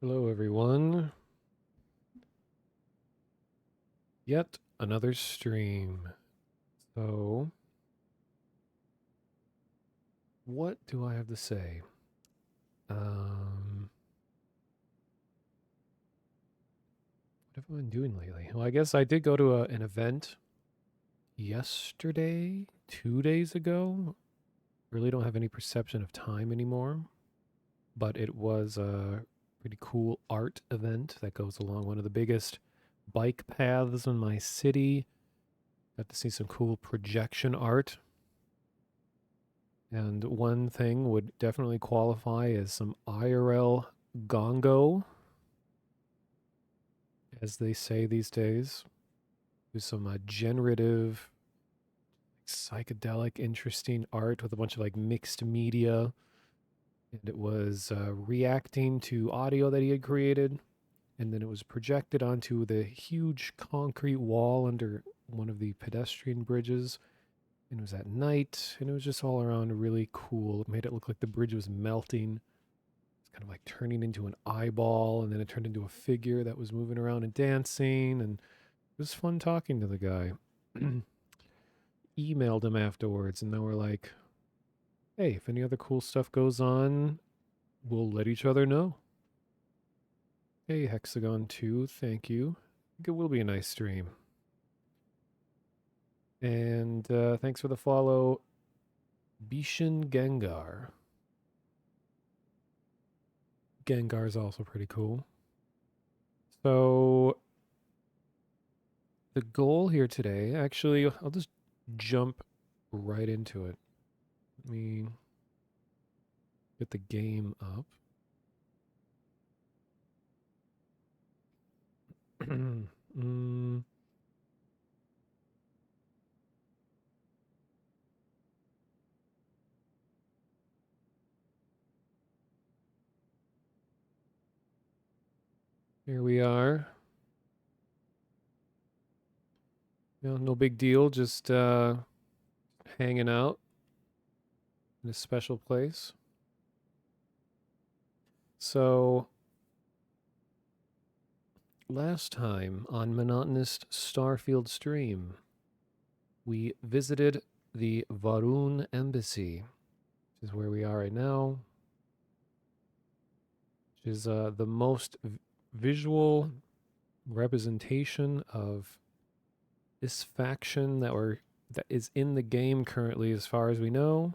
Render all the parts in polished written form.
Hello, everyone. Yet another stream. So, what do I have to say? Um, what have I been doing lately? Well, I guess I did go to an event yesterday, 2 days ago. Really don't have any perception of time anymore, but it was a pretty cool art event that goes along one of the biggest bike paths in my city. Got to see some cool projection art. And one thing would definitely qualify as some IRL gongo, as they say these days. Do some generative, psychedelic, interesting art with a bunch of like mixed media. And it was reacting to audio that he had created. And then it was projected onto the huge concrete wall under one of the pedestrian bridges. And it was at night. And it was just all around really cool. It made it look like the bridge was melting. Kind of like turning into an eyeball, and then it turned into a figure that was moving around and dancing, and it was fun talking to the guy. Emailed him afterwards, and they were like, hey, if any other cool stuff goes on, we'll let each other know. Hey, Hexagon 2, thank you. I think it will be a nice stream. And thanks for the follow, Bishan Gengar. Gengar is also pretty cool. So the goal here today, actually, I'll just jump right into it. Let me get the game up. mm, Here we are. No big deal, just hanging out in a special place. So, last time on Monotonous Starfield stream, we visited the Varun Embassy, which is where we are right now, which is the most visual representation of this faction that is in the game currently, as far as we know.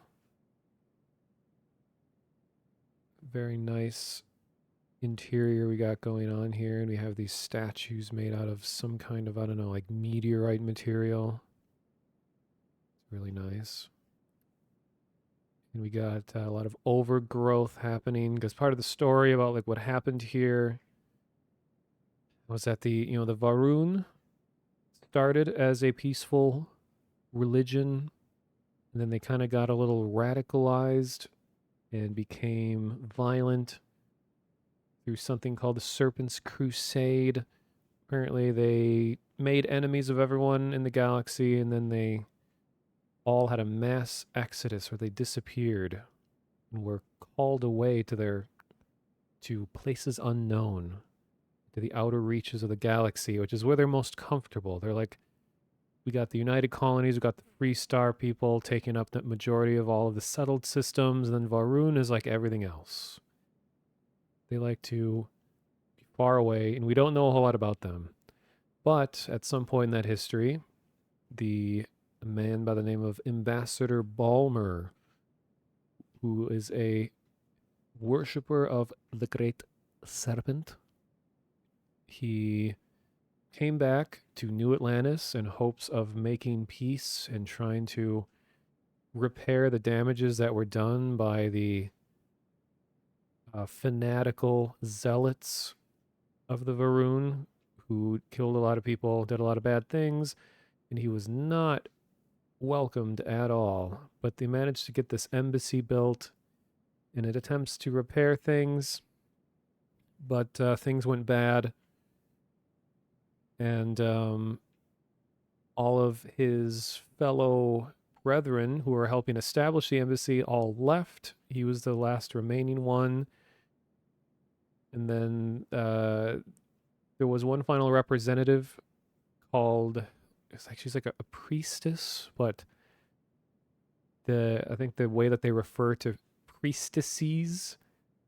Very nice interior we got going on here, and we have these statues made out of some kind of, I don't know, like meteorite material. It's really nice. And we got a lot of overgrowth happening, because part of the story about like what happened here was that the Varun started as a peaceful religion, and then they kind of got a little radicalized and became violent through something called the Serpent's Crusade. Apparently, they made enemies of everyone in the galaxy, and then they all had a mass exodus where they disappeared and were called away to places unknown, to the outer reaches of the galaxy, which is where they're most comfortable. They're like, we got the United Colonies, we got the Free Star people taking up the majority of all of the settled systems, and then Varun is like everything else. They like to be far away, and we don't know a whole lot about them. But at some point in that history, a man by the name of Ambassador Balmer, who is a worshiper of the Great Serpent, he came back to New Atlantis in hopes of making peace and trying to repair the damages that were done by the fanatical zealots of the Varun, who killed a lot of people, did a lot of bad things, and he was not welcomed at all. But they managed to get this embassy built, and it attempts to repair things, but things went bad, and all of his fellow brethren who were helping establish the embassy all left. He was the last remaining one. And then there was one final representative called, it's like she's like a priestess, but I think the way that they refer to priestesses,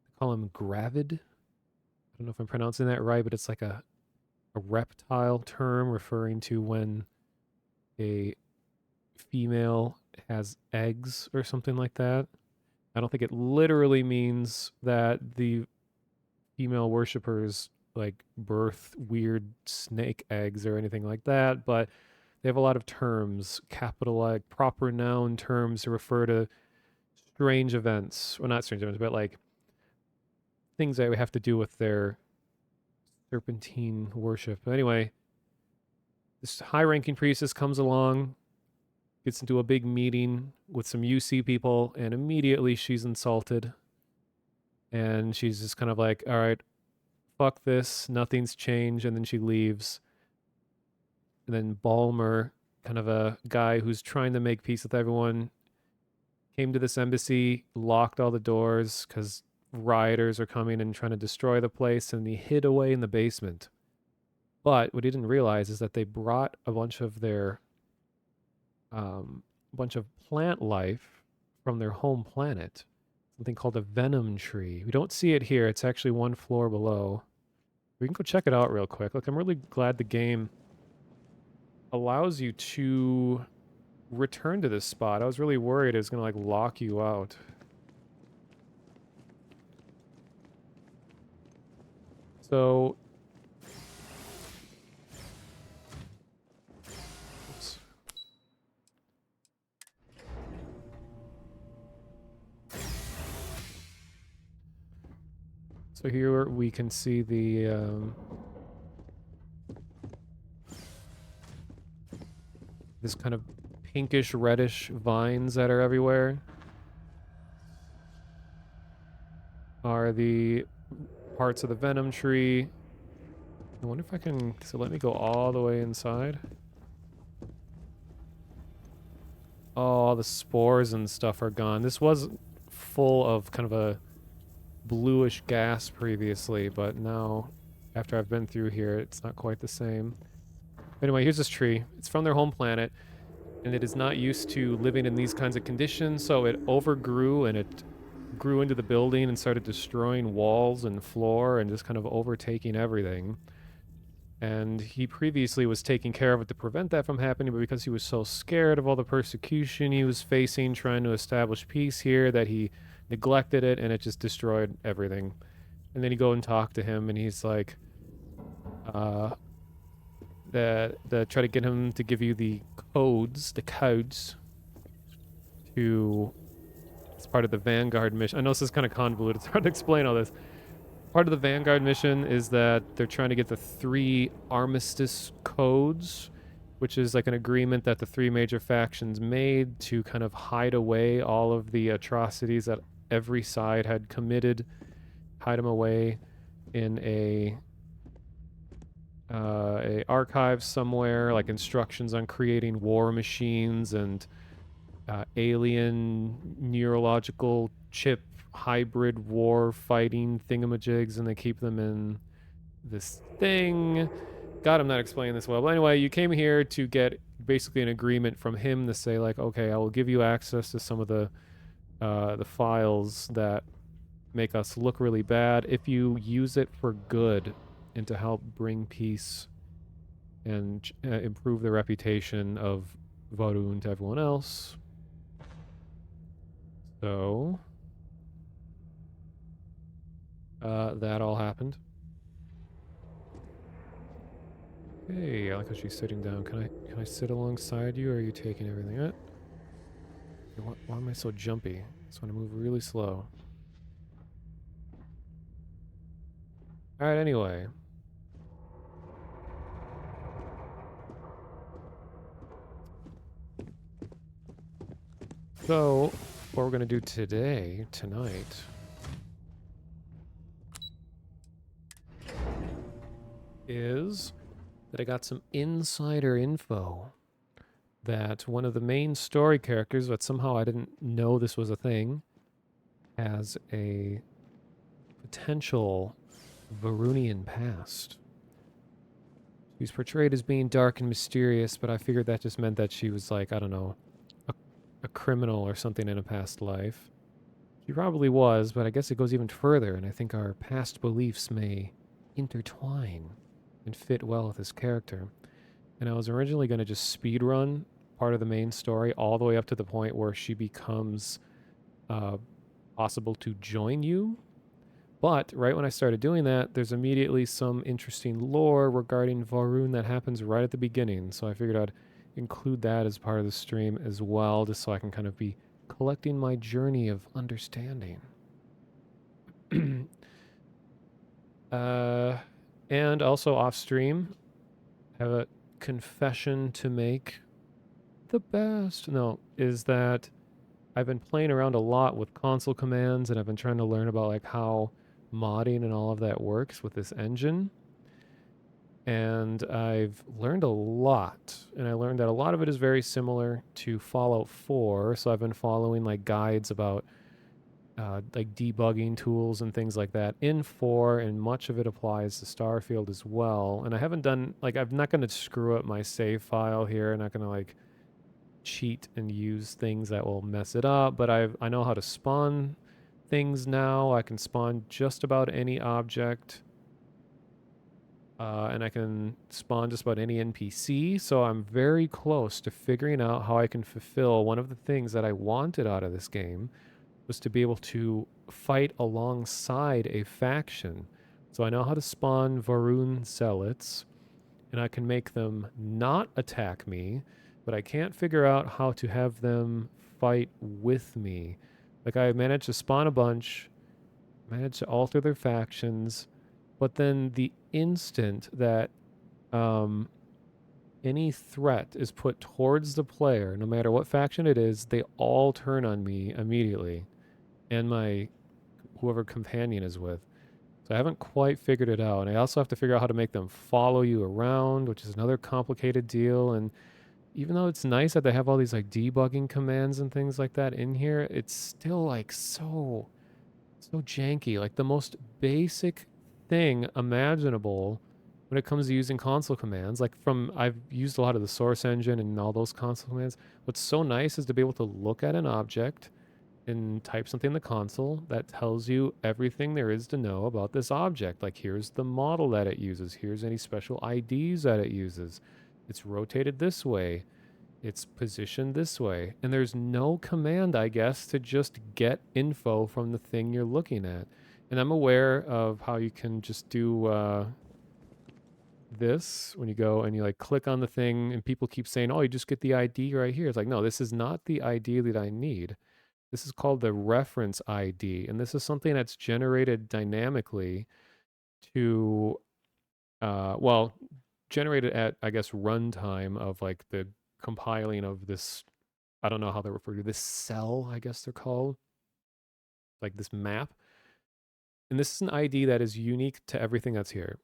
they call them gravid. I don't know if I'm pronouncing that right, but it's like a reptile term referring to when a female has eggs or something like that. I don't think it literally means that the female worshippers like birth weird snake eggs or anything like that, but they have a lot of terms, capital like proper noun terms to refer to strange events. Well, not strange events, but like things that have to do with their serpentine worship. But anyway, this high ranking priestess comes along, gets into a big meeting with some UC people, and immediately she's insulted. And she's just kind of like, all right, fuck this, nothing's changed. And then she leaves. And then Balmer, kind of a guy who's trying to make peace with everyone, came to this embassy, locked all the doors because rioters are coming and trying to destroy the place, and he hid away in the basement. But what he didn't realize is that they brought a bunch of their bunch of plant life from their home planet, something called a venom tree. We don't see it here. It's actually one floor below. We can go check it out real quick. Look, I'm really glad the game allows you to return to this spot. I was really worried it was gonna like lock you out. So, oops. So here we can see the this kind of pinkish reddish vines that are everywhere are the parts of the venom tree. I wonder if I can, so let me go all the way inside. Oh, all the spores and stuff are gone. This was full of kind of a bluish gas previously, but now after I've been through here, it's not quite the same. Anyway, here's this tree. It's from their home planet, and it is not used to living in these kinds of conditions, so it overgrew and it grew into the building and started destroying walls and floor and just kind of overtaking everything. And he previously was taking care of it to prevent that from happening, but because he was so scared of all the persecution he was facing trying to establish peace here, that he neglected it, and it just destroyed everything. And then you go and talk to him, and he's like, try to get him to give you the codes to, it's part of the Vanguard mission. I know this is kind of convoluted. It's hard to explain all this. Part of the Vanguard mission is that they're trying to get the 3 armistice codes, which is like an agreement that the 3 major factions made to kind of hide away all of the atrocities that every side had committed, hide them away in a archive somewhere, like instructions on creating war machines and alien neurological chip hybrid war fighting thingamajigs, and they keep them in this thing. God, I'm not explaining this well. But anyway, you came here to get basically an agreement from him to say like, okay, I will give you access to some of the files that make us look really bad if you use it for good and to help bring peace and improve the reputation of Varun to everyone else. So that all happened. Hey, I like how she's sitting down. Can I sit alongside you, or are you taking everything? Why am I so jumpy? I just want to move really slow. Alright, anyway. So, what we're going to do tonight, is that I got some insider info that one of the main story characters, but somehow I didn't know this was a thing, has a potential Varunian past. She's portrayed as being dark and mysterious, but I figured that just meant that she was like, I don't know, a, a criminal or something in a past life. She probably was, but I guess it goes even further, and I think our past beliefs may intertwine and fit well with this character. And I was originally going to just speed run part of the main story all the way up to the point where she becomes uh, possible to join you. But right when I started doing that, there's immediately some interesting lore regarding Varun that happens right at the beginning. So I figured I'd include that as part of the stream as well, just so I can kind of be collecting my journey of understanding. uh, and also off stream, I have a confession to make. The best, no, is that I've been playing around a lot with console commands and I've been trying to learn about like how modding and all of that works with this engine. And I've learned a lot. And I learned that a lot of it is very similar to Fallout 4. So I've been following like guides about like debugging tools and things like that in 4, and much of it applies to Starfield as well. And I haven't done like I'm not going to screw up my save file here. I'm not going to like cheat and use things that will mess it up, but I know how to spawn things now. I can spawn just about any object. And I can spawn just about any NPC, so I'm very close to figuring out how I can fulfill one of the things that I wanted out of this game, was to be able to fight alongside a faction. So I know how to spawn Varun zealots, and I can make them not attack me, but I can't figure out how to have them fight with me. Like I managed to spawn a bunch, managed to alter their factions, but then the instant that um, any threat is put towards the player, no matter what faction it is, they all turn on me immediately, and my whoever companion is with. So I haven't quite figured it out. And I also have to figure out how to make them follow you around, which is another complicated deal. And even though it's nice that they have all these like debugging commands and things like that in here, it's still like so janky. Like the most basic thing imaginable when it comes to using console commands. Like from I've used a lot of the source engine and all those console commands. What's so nice is to be able to look at an object and type something in the console that tells you everything there is to know about this object. Like here's the model that it uses, here's any special IDs that it uses. It's rotated this way, it's positioned this way. And there's no command, I guess, to just get info from the thing you're looking at. And I'm aware of how you can just do this when you go and you like click on the thing and people keep saying, oh, you just get the ID right here. It's like, no, this is not the ID that I need. This is called the reference ID, and this is something that's generated dynamically to, well, generated at, I guess, runtime of like the compiling of this. I don't know how they're referred to this cell, I guess they're called, like this map. And this is an ID that is unique to everything that's here.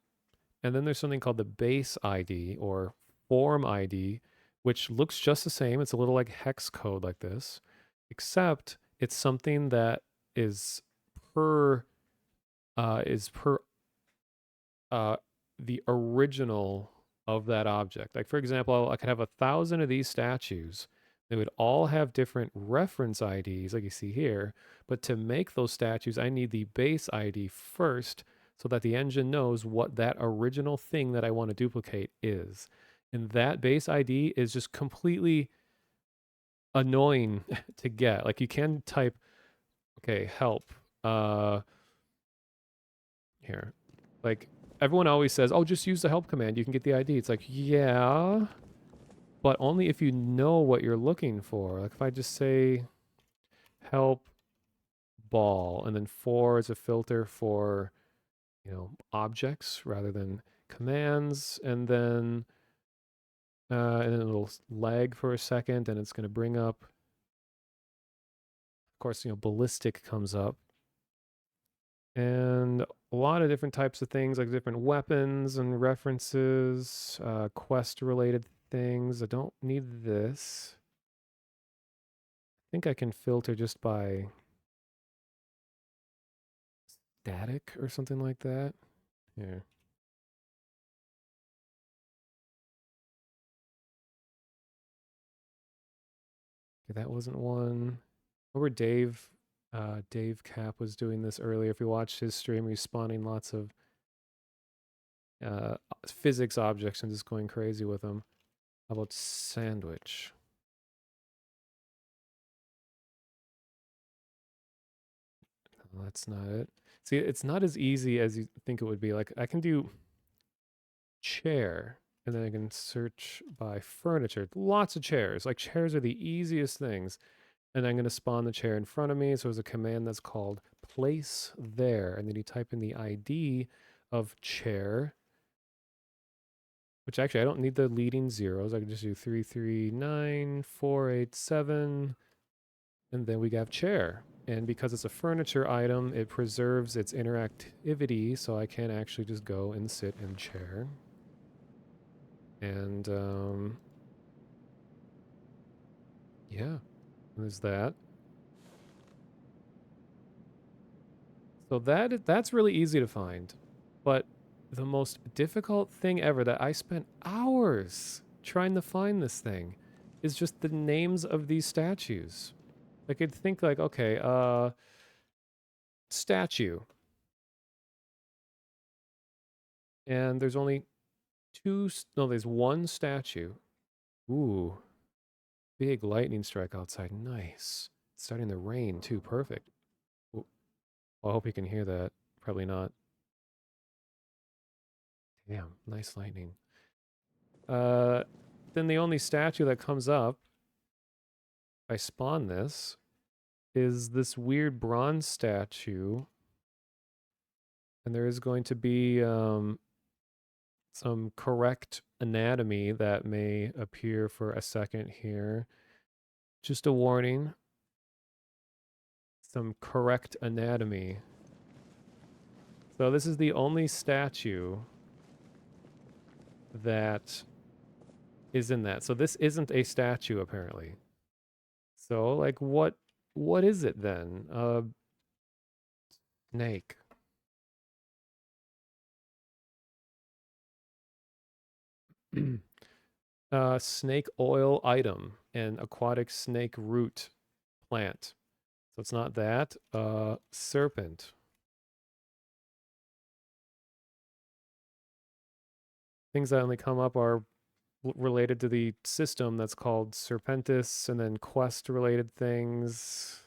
And then there's something called the base ID or form ID, which looks just the same. It's a little like hex code like this, except it's something that is per per uh, the original of that object. Like for example, I could have 1,000 of these statues. They would all have different reference IDs, like you see here. But to make those statues, I need the base ID first, so that the engine knows what that original thing that I want to duplicate is. And that base ID is just completely annoying to get. Like you can type, okay, help. Uh, Here. Like everyone always says, "Oh, just use the help command. You can get the ID." It's like, "Yeah, but only if you know what you're looking for." Like if I just say help ball and then 4 is a filter for, objects rather than commands, and then it'll lag for a second and it's going to bring up, of course, ballistic comes up, and a lot of different types of things like different weapons and references, quest related things. I don't need this. I think I can filter just by static or something like that. Here. Okay, that wasn't one. Remember Dave Cap was doing this earlier. If you watched his stream, he was spawning lots of uh, physics objects and just going crazy with them. How about sandwich? No, that's not it. See, it's not as easy as you think it would be. Like, I can do chair, and then I can search by furniture. Lots of chairs. Like, chairs are the easiest things. And I'm going to spawn the chair in front of me. So there's a command that's called place there. And then you type in the ID of chair, which actually I don't need the leading zeros. I can just do 339487, and then we have chair. And because it's a furniture item, it preserves its interactivity, so I can actually just go and sit in chair. And yeah, there's that. So that's really easy to find. But the most difficult thing ever that I spent hours trying to find this thing is just the names of these statues. Like I'd think like, okay, statue. And there's only no, there's one statue. Ooh, big lightning strike outside. Nice. It's starting to rain too. Perfect. Ooh, well, I hope you can hear that. Probably not. Damn, nice lightning. Uh, then the only statue that comes up, I spawn this, is this weird bronze statue. And there is going to be some correct anatomy that may appear for a second here. Just a warning. Some correct anatomy. So this is the only statue that is in that. So this isn't a statue apparently. So like what is it then? Snake. Snake oil item and aquatic snake root plant. So it's not that. Serpent. Things that only come up are related to the system that's called Serpentis, and then quest related things.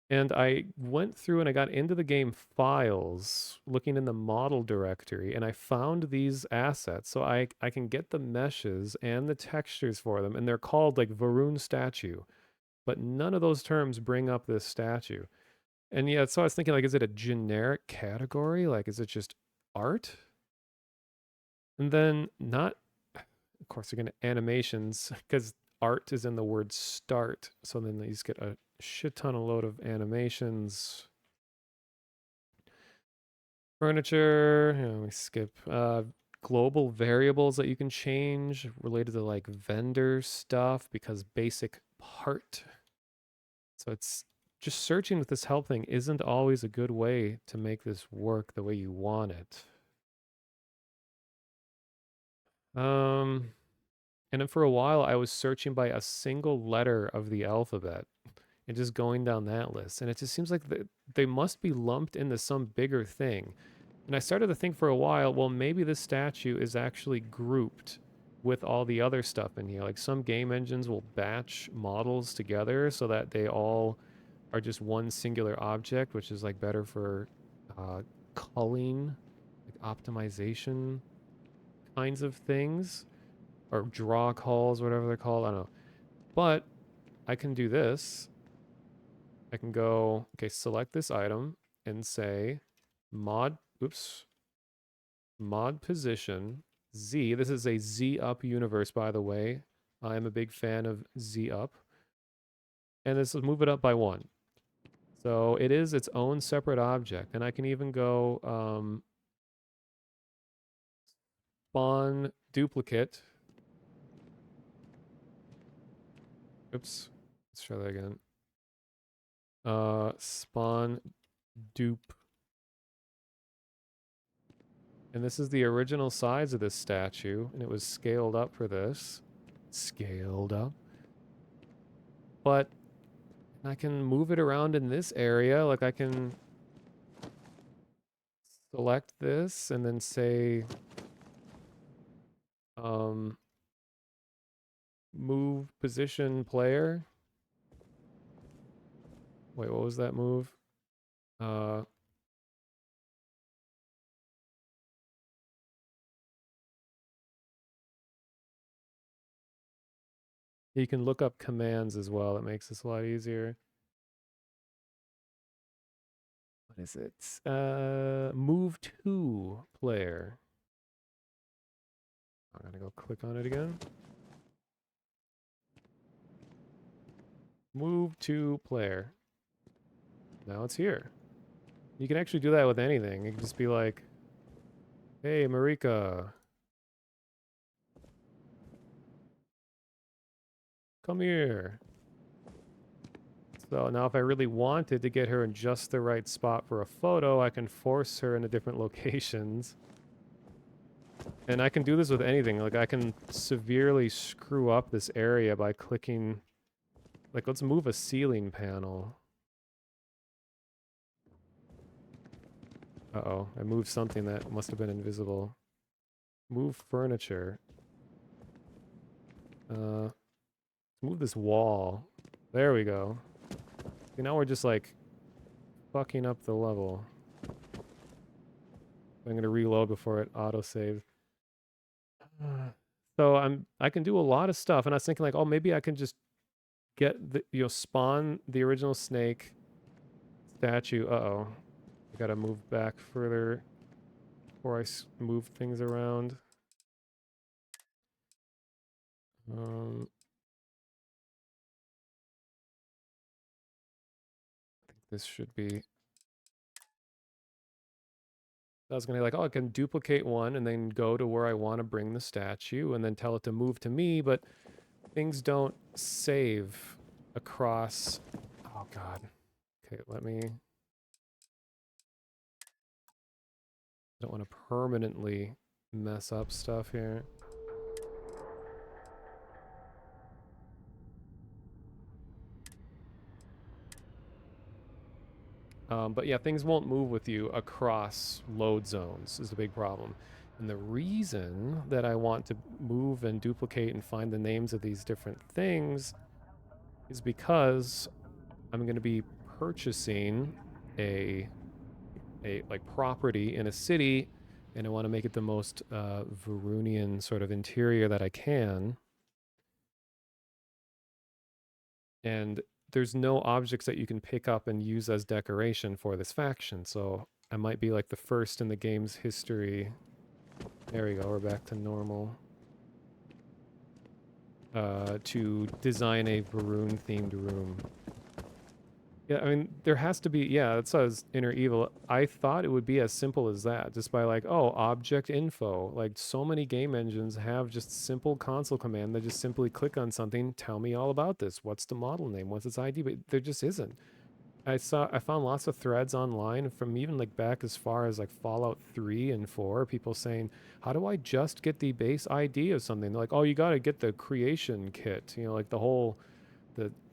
And I went through and I got into the game files, looking in the model directory, and I found these assets. So I can get the meshes and the textures for them, and they're called like Varun statue. But none of those terms bring up this statue. And yeah, so I was thinking, like, is it a generic category? Like, is it just art? And then not, of course, they're going to animations because art is in the word start. So then they just get a shit ton of load of animations. Furniture, we skip. Global variables that you can change related to like vendor stuff because basic part. So it's just searching with this help thing isn't always a good way to make this work the way you want it. Um, and then for a while, I was searching by a single letter of the alphabet and just going down that list. And it just seems like they must be lumped into some bigger thing. And I started to think for a while, well, maybe this statue is actually grouped with all the other stuff in here. Like some game engines will batch models together so that they all are just one singular object, which is like better for uh, culling, like optimization kinds of things, or draw calls, whatever they're called. I don't know. But I can do this. I can go, okay, select this item and say oops, mod position Z. This is a Z up universe, by the way. I'm a big fan of Z up. And this will move it up by one. So it is its own separate object. And I can even go spawn duplicate. Oops. Let's try that again. Spawn dupe And this is the original size of this statue, and it was scaled up for this. Scaled up. But I can move it around in this area. Like I can select this and then say um, move position player. Wait, what was that move? Uh, you can look up commands as well. It makes this a lot easier. What is it? Move to player. I'm gonna go click on it again. Move to player. Now it's here. You can actually do that with anything. You can just be like, hey, Marika, come here. So now if I really wanted to get her in just the right spot for a photo, I can force her into different locations. And I can do this with anything. Like I can severely screw up this area by clicking, like let's move a ceiling panel. Uh-oh, I moved something that must have been invisible. Move furniture. Move this wall. There we go. See, now we're just like fucking up the level. I'm gonna reload before it autosave. So I can do a lot of stuff, and I was thinking like, oh, maybe I can just get the spawn the original snake statue. Uh-oh. I gotta move back further before I move things around. I think this should be. I was gonna be like, oh, I can duplicate one and then go to where I want to bring the statue and then tell it to move to me, but things don't save across. Oh God. Okay, let me. I don't want to permanently mess up stuff here. But yeah, things won't move with you across load zones is the big problem. And the reason that I want to move and duplicate and find the names of these different things is because I'm going to be purchasing a like property in a city, and I want to make it the most Varunian sort of interior that I can. And there's no objects that you can pick up and use as decoration for this faction, so I might be like the first in the game's history. There we go, we're back to normal. To design a Varun themed room. Yeah, I mean, there has to be, yeah, that says Inner Evil. I thought it would be as simple as that, just by like, oh, object info. Like, so many game engines have just simple console command that just simply click on something, tell me all about this. What's the model name? What's its ID? But there just isn't. I found lots of threads online from even like back as far as like Fallout 3 and 4, people saying, how do I just get the base ID of something? They're like, oh, you got to get the creation kit, like the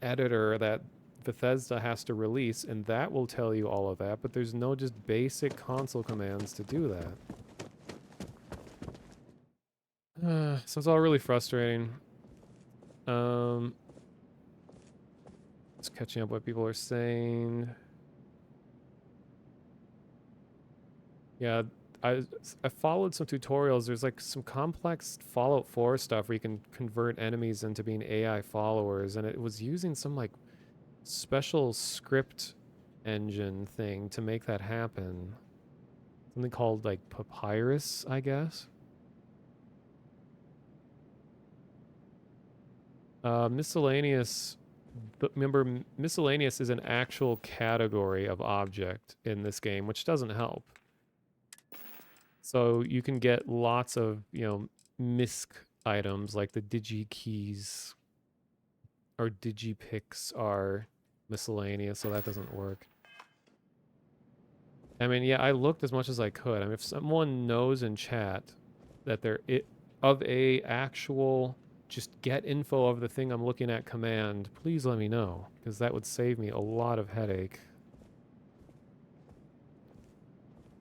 editor that Bethesda has to release, and that will tell you all of that, but there's no just basic console commands to do that. So it's all really frustrating. Just catching up what people are saying. Yeah, I followed some tutorials. There's like some complex Fallout 4 stuff where you can convert enemies into being AI followers, and it was using some like special script engine thing to make that happen. Something called like Papyrus, I guess. Miscellaneous. But remember, miscellaneous is an actual category of object in this game, which doesn't help. So you can get lots of, misc items like the digi keys or digipicks are miscellaneous, so that doesn't work. I mean, yeah, I looked as much as I could. I mean, if someone knows in chat that they're of a actual just get info of the thing I'm looking at command, please let me know, because that would save me a lot of headache.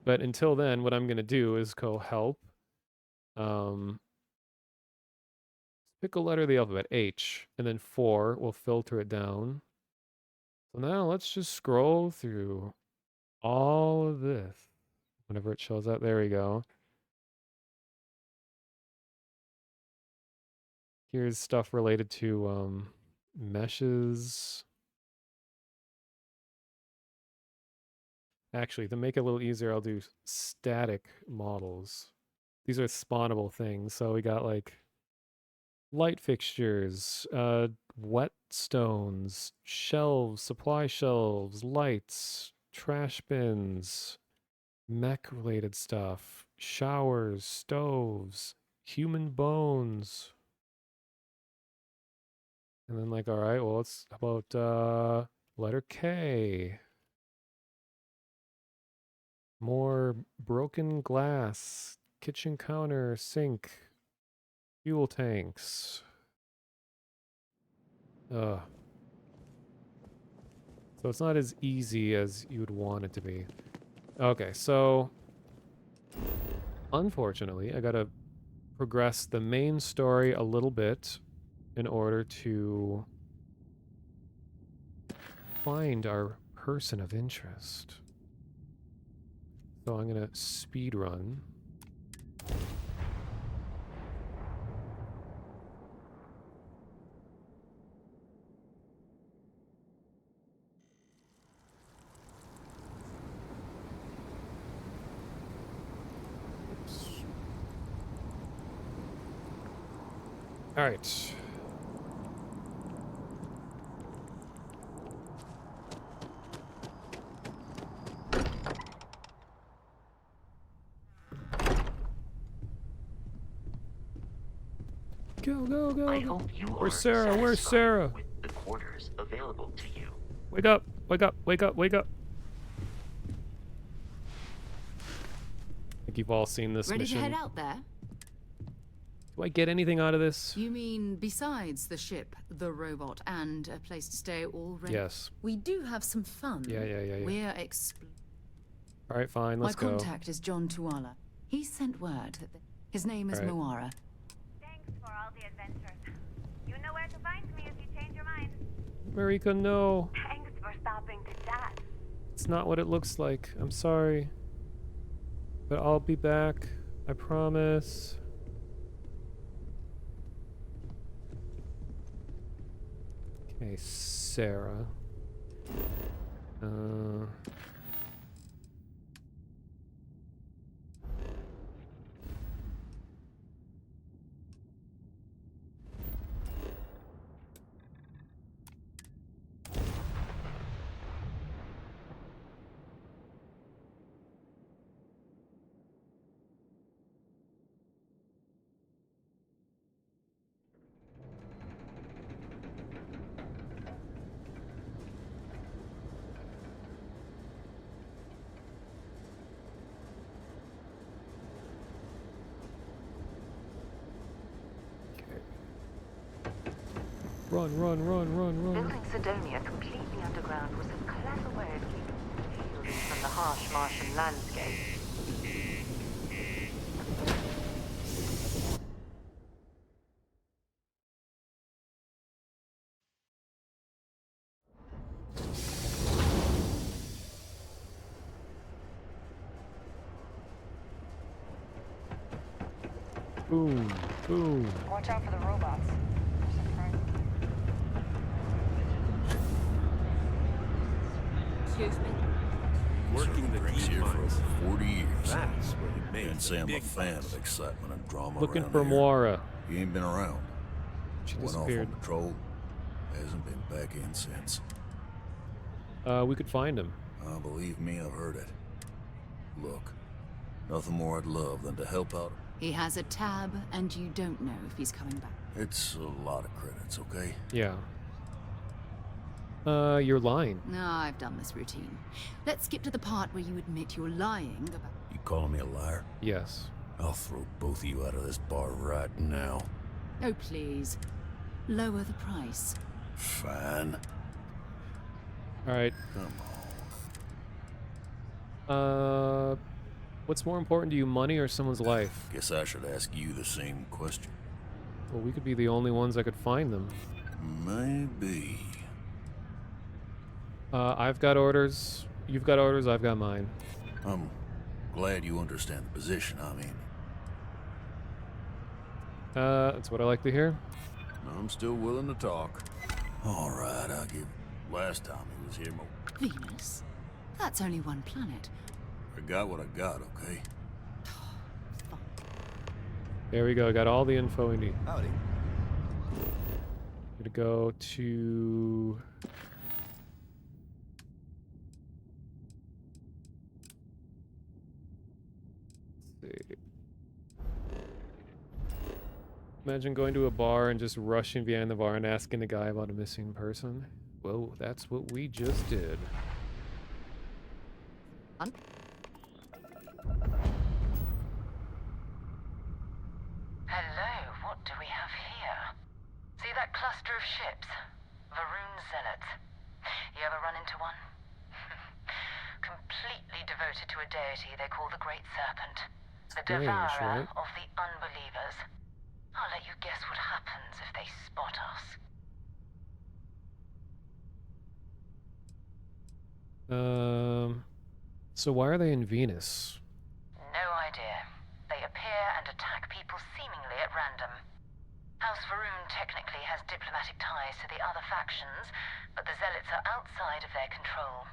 But until then, what I'm going to do is go help. Pick a letter of the alphabet, H, and then 4. We'll filter it down. So now let's just scroll through all of this. Whenever it shows up, there we go. Here's stuff related to meshes. Actually, to make it a little easier, I'll do static models. These are spawnable things. So we got like light fixtures, whetstones, shelves, supply shelves, lights, trash bins, mech related stuff, showers, stoves, human bones. And then like, all right, well, it's about letter K. More broken glass, kitchen counter, sink, fuel tanks. Ugh. So it's not as easy as you would want it to be. Okay, so unfortunately, I gotta progress the main story a little bit in order to find our person of interest. So I'm gonna speed run. All right. Go, go, go, I go. hope you Where's are Sarah? Where's satisfied Sarah? with the quarters available to you. Wake up, wake up, wake up, wake up. I think you've all seen this Ready mission. to head out there? Do I get anything out of this? You mean besides the ship, the robot, and a place to stay already? Yes. We do have some fun. Yeah. We're All right, fine, let's go. My contact is John Tuala. He sent word that his name is Moara. Thanks for all the adventures. You know where to find me if you change your mind. Marika, no. Thanks for stopping to chat. It's not what it looks like. I'm sorry. But I'll be back. I promise. Okay, Sarah. Run, run, run, run, run. Building Sidonia completely underground was a clever way of keeping the fields from the harsh Martian landscape. Boom, boom. Watch out for the robots. Excuse me? Working the deep here for mines. over 40 years. That's where you make Can't say the I'm a big fan bucks. of excitement and drama Looking around for here. Moara. You ain't been around. She Went off on disappeared. patrol. Hasn't been back in since. We could find him. Believe me, I've heard it. Look, nothing more I'd love than to help out. He has a tab, and you don't know if he's coming back. It's a lot of credits, okay? Yeah. You're lying. No, I've done this routine. Let's skip to the part where you admit you're lying about... You calling me a liar? Yes. I'll throw both of you out of this bar right now. Oh, please. Lower the price. Fine. Alright. Come What's more important to you, money or someone's life? on. Guess I should ask you the same question. Well, we could be the only ones that could find them. Maybe. I've got orders. You've got orders, I've got mine. I'm glad you understand the position I'm in. That's what I like to hear. I'm still willing to talk. All right, I'll give. Last time he was here, Venus? That's only one planet. I got what I got, okay? There we go, got all the info we need. Howdy. Gonna go to... Let's see. Imagine going to a bar and just rushing behind the bar and asking a guy about a missing person. Well, that's what we just did. Hello, what do we have here? See that cluster of ships? Varun Zealots. You ever run into one? Completely devoted to a deity they call the Great Serpent. The Strange, devourer right? of the unbelievers. I'll let you guess what happens if they spot us. So why are they in Venus? No idea. They appear and attack people seemingly at random. House Varun technically has diplomatic ties to the other factions, but the Zealots are outside of their control.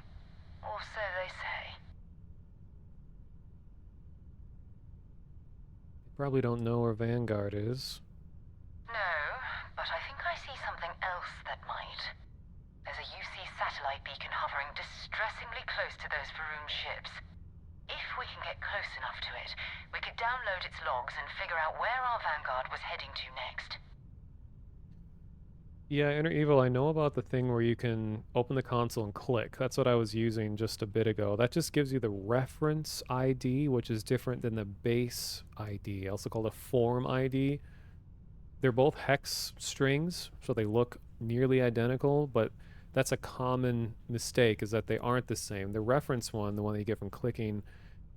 Or so they say. They probably don't know where Vanguard is. No, but I think I see something else that might. There's a UC satellite beacon hovering distressingly close to those Varun ships. If we can get close enough to it, we could download its logs and figure out where our Vanguard was heading to next. Yeah, Inner Evil, I know about the thing where you can open the console and click. That's what I was using just a bit ago. That just gives you the reference ID, which is different than the base ID, also called a form ID. They're both hex strings, so they look nearly identical, but that's a common mistake, is that they aren't the same. The reference one, the one that you get from clicking,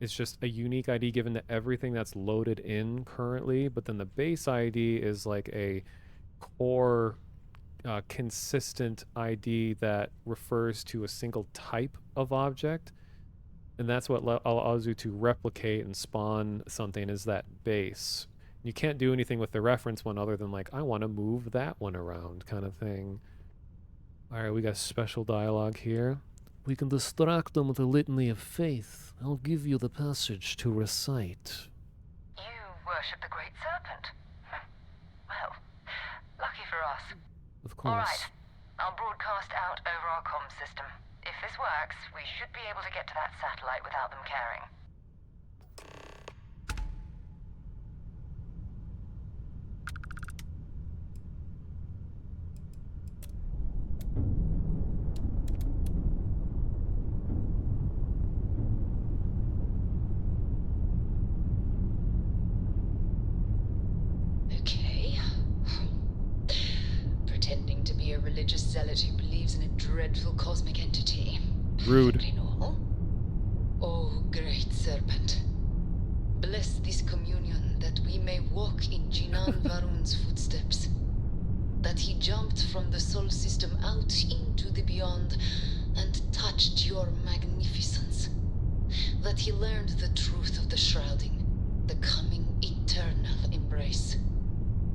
is just a unique ID given to everything that's loaded in currently, but then the base ID is like a core consistent ID that refers to a single type of object, and that's what allows you to replicate and spawn something, is that base. You can't do anything with the reference one other than like, I want to move that one around kind of thing. All right, we got special dialogue here. We can distract them with a litany of faith. I'll give you the passage to recite. You worship the Great Serpent? Well, lucky for us. Of course. All right, I'll broadcast out over our comm system. If this works, we should be able to get to that satellite without them caring. Okay. Pretending to be a religious zealot who believes in a dreadful cosmic entity. Rude. Perfectly normal. Oh, Great Serpent. Bless this communion that we may walk in Jinan Varun's footsteps. That he jumped from the Sol system out into the beyond and touched your magnificence. That he learned the truth of the shrouding, the coming eternal embrace.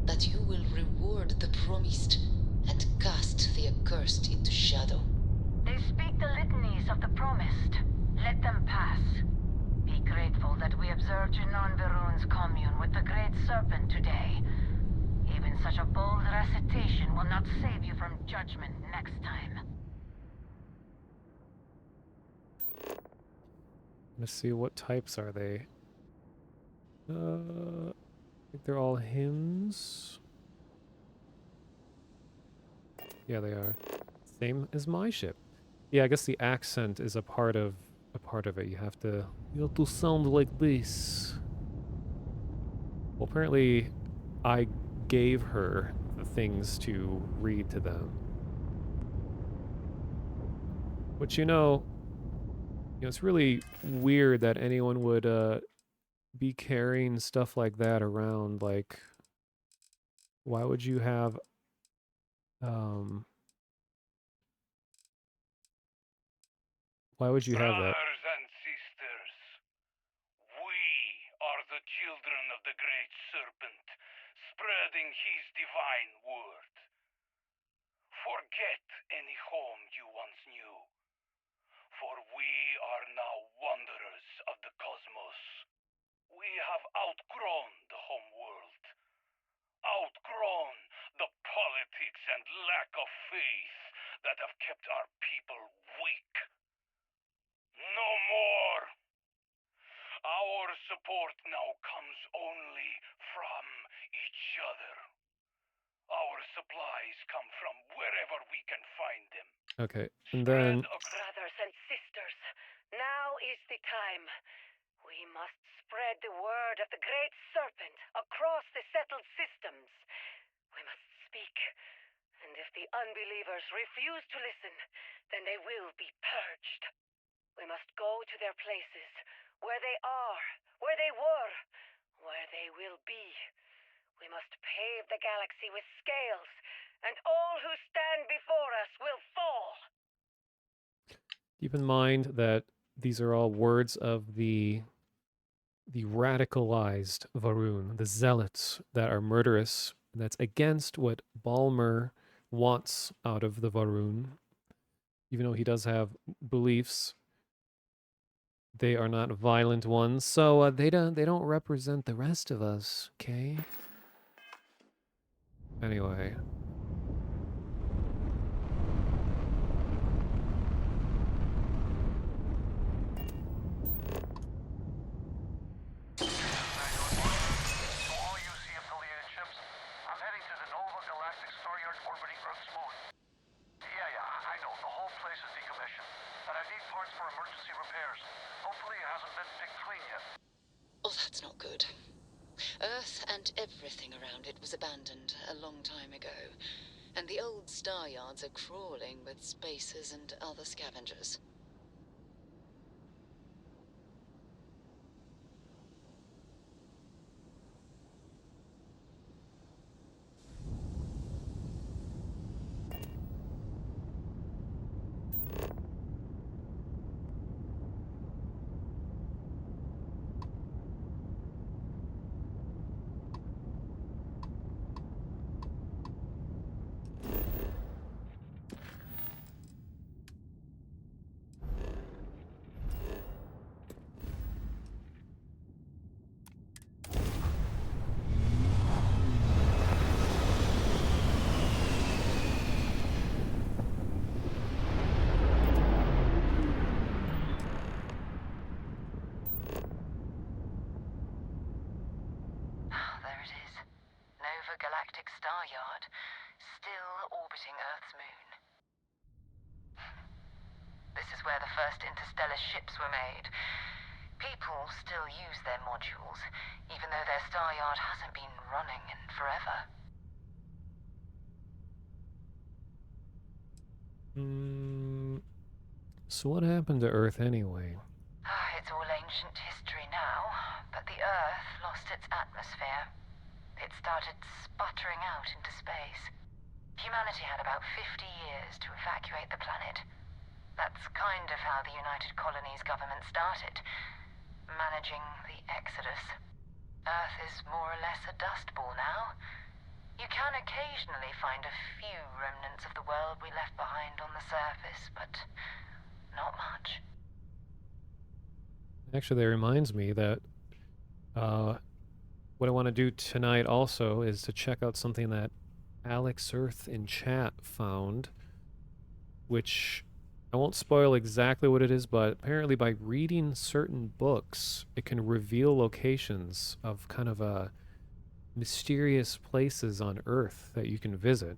That you will reward the promised and cast the accursed into shadow. They speak the litanies of the promised. Let them pass. Be grateful that we observed Junon Varun's commune with the Great Serpent today. Even such a bold recitation will not save you from judgment next time. Let's see, what types are they? I think they're all hymns. Yeah, they are. Same as my ship. Yeah, I guess the accent is a part of it. You have to sound like this. Well, apparently I gave her the things to read to them. Which it's really weird that anyone would be carrying stuff like that around. Like, why would you have um why would you have that? Brothers and sisters, we are the children of the Great Serpent, spreading his divine word. Forget any home you once knew, for we are now wanderers of the cosmos. We have outgrown the home world, outgrown the politics and lack of faith that have kept our people weak. No more! Our support now comes only from each other. Our supplies come from wherever we can find them. Okay. And Spread then Brothers and sisters, now is the time. We must spread the word of the Great Serpent across the settled systems. We must speak, and if the unbelievers refuse to listen, then they will be purged. We must go to their places, where they are, where they were, where they will be. We must pave the galaxy with scales, and all who stand before us will fall. keep in mind that these are all words of the radicalized Varun, the zealots that are murderous. That's against what Balmer wants out of the Varun. Even though he does have beliefs, they are not violent ones, so they don't represent the rest of us. Okay. Anyway. To all UC affiliated ships, I'm heading to the Nova Galactic Star Yard orbiting Earth's moon. Yeah, I know, the whole place is decommissioned, but I need parts for emergency repairs. Hopefully it hasn't been picked clean yet. Oh, that's not good. Earth and everything around it was abandoned a long time ago, and the old star yards are crawling with spacers and other scavengers. There it is. Nova Galactic Star Yard, still orbiting Earth's moon. This is where the first interstellar ships were made. People still use their modules, even though their star yard hasn't been running in forever. So what happened to Earth anyway? It's all ancient history now, but the Earth lost its atmosphere. It started sputtering out into space. Humanity had about 50 years to evacuate the planet. That's kind of how the United Colonies government started, managing the exodus. Earth is more or less a dust ball now. You can occasionally find a few remnants of the world we left behind on the surface, but not much. Actually, that reminds me that what I want to do tonight also is to check out something that Alex Earth in chat found, which I won't spoil exactly what it is, but apparently by reading certain books, it can reveal locations of kind of mysterious places on Earth that you can visit.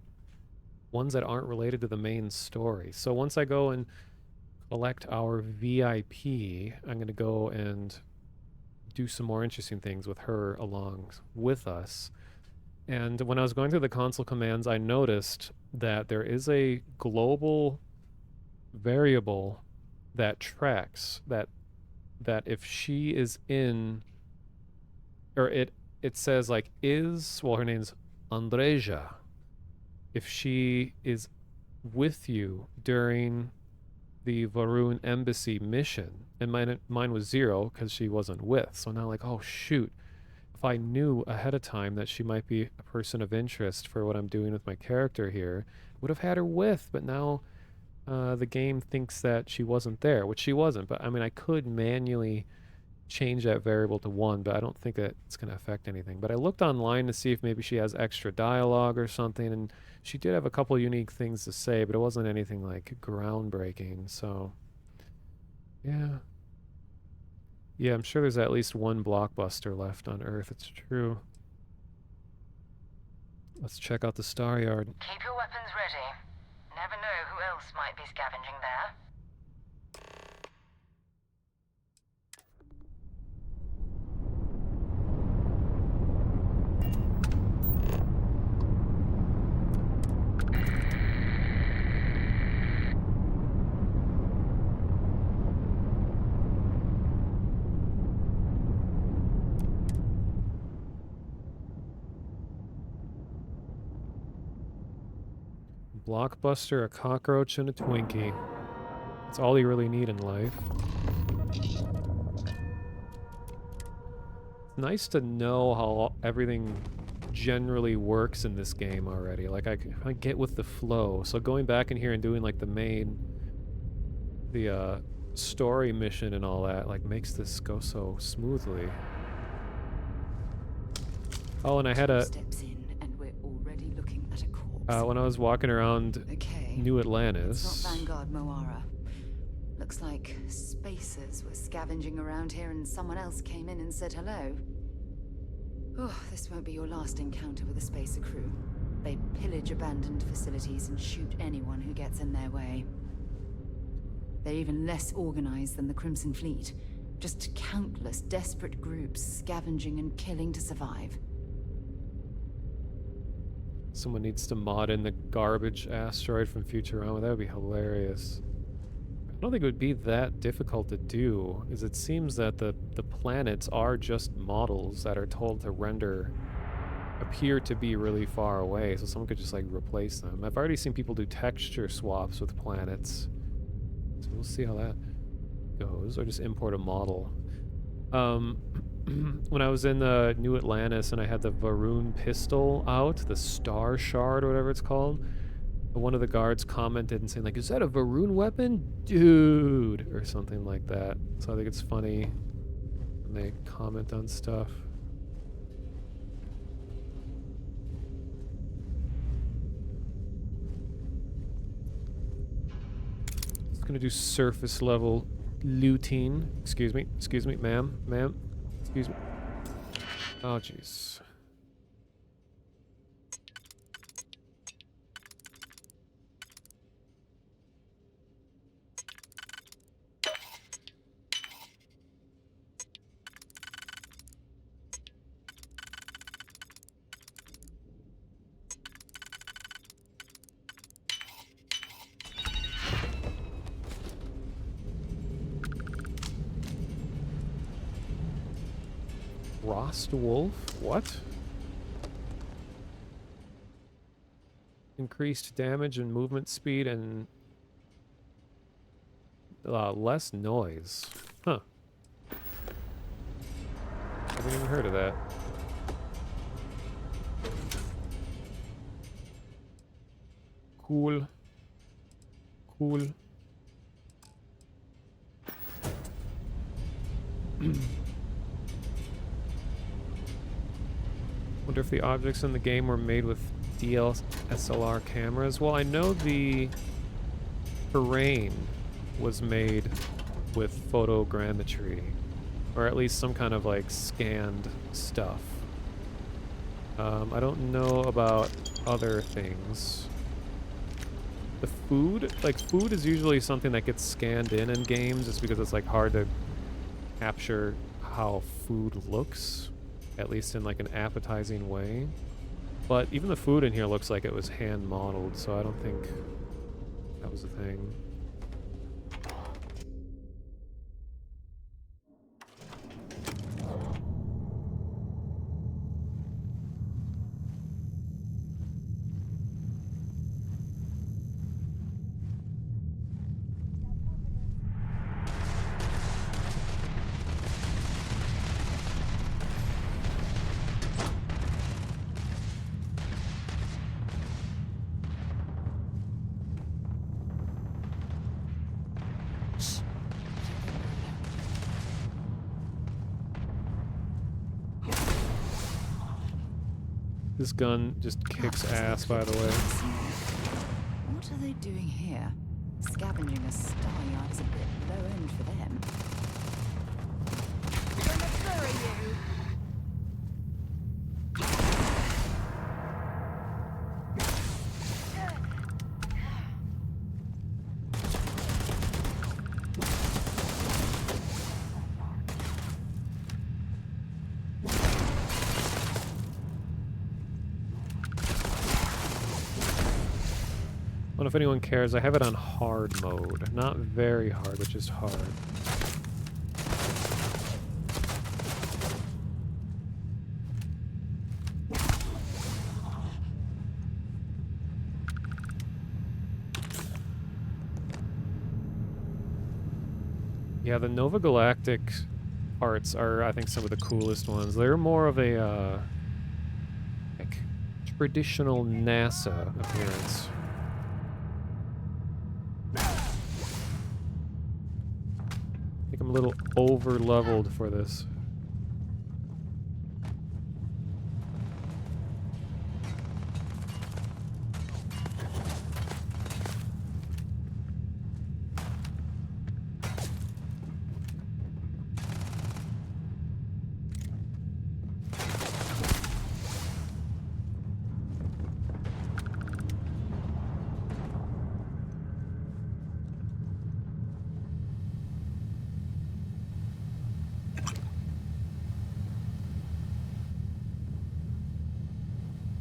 ones that aren't related to the main story. So once I go and collect our VIP, I'm going to go and do some more interesting things with her along with us. And when I was going through the console commands, I noticed that there is a global variable that tracks that if she is in, or it says like her name's Andreja, if she is with you during the Varun embassy mission, and mine was 0 because she wasn't with. So now like, oh shoot, if I knew ahead of time that she might be a person of interest for what I'm doing with my character here, would have had her with. But now the game thinks that she wasn't there, which she wasn't. But I mean, I could manually change that variable to 1, but I don't think that it's going to affect anything. But I looked online to see if maybe she has extra dialogue or something, and she did have a couple unique things to say, but it wasn't anything like groundbreaking. So yeah. Yeah, I'm sure there's at least one blockbuster left on Earth. It's true. Let's check out the Star Yard. Keep your weapons ready. Never know who else might be scavenging there. Blockbuster, a cockroach, and a Twinkie. That's all you really need in life. It's nice to know how everything generally works in this game already. Like, I get with the flow. So going back in here and doing, like, the story mission and all that, like, makes this go so smoothly. Oh, and I had a... Steps in and we're already looking at a corpse. when I was walking around Okay. New It's Atlantis... not Vanguard Moara. Looks like spacers were scavenging around here and someone else came in and said hello. Oh, this won't be your last encounter with a spacer crew. They pillage abandoned facilities and shoot anyone who gets in their way. They're even less organized than the Crimson Fleet. Just countless desperate groups scavenging and killing to survive. Someone needs to mod in the garbage asteroid from Futurama. That would be hilarious. I don't think it would be that difficult to do, as it seems that the planets are just models that are told to appear to be really far away, so someone could just like replace them. I've already seen people do texture swaps with planets, so we'll see how that goes, or just import a model. When I was in the New Atlantis and I had the Varun pistol out, the Star Shard or whatever it's called, one of the guards commented and saying like, "Is that a Varun weapon? Dude," or something like that. So I think it's funny when they comment on stuff. Just gonna do surface level looting. Excuse me, ma'am, excuse me. Oh, jeez. Frost Wolf? What? Increased damage and movement speed and less noise. Huh. Haven't even heard of that. Cool. Cool. Wonder if the objects in the game were made with DSLR cameras. Well, I know the terrain was made with photogrammetry, or at least some kind of like scanned stuff. I don't know about other things. The food, like food is usually something that gets scanned in games just because it's like hard to capture how food looks, at least in like an appetizing way. But even the food in here looks like it was hand modeled, so I don't think that was a thing. This gun just kicks ass, by the way. What are they doing here? Scavenging a star yard is a bit low end for them. Gonna bury you! I don't know if anyone cares, I have it on hard mode. Not very hard, but just hard. Yeah, the Nova Galactic parts are, I think, some of the coolest ones. They're more of a, like, traditional NASA appearance. I think I'm a little over-leveled for this.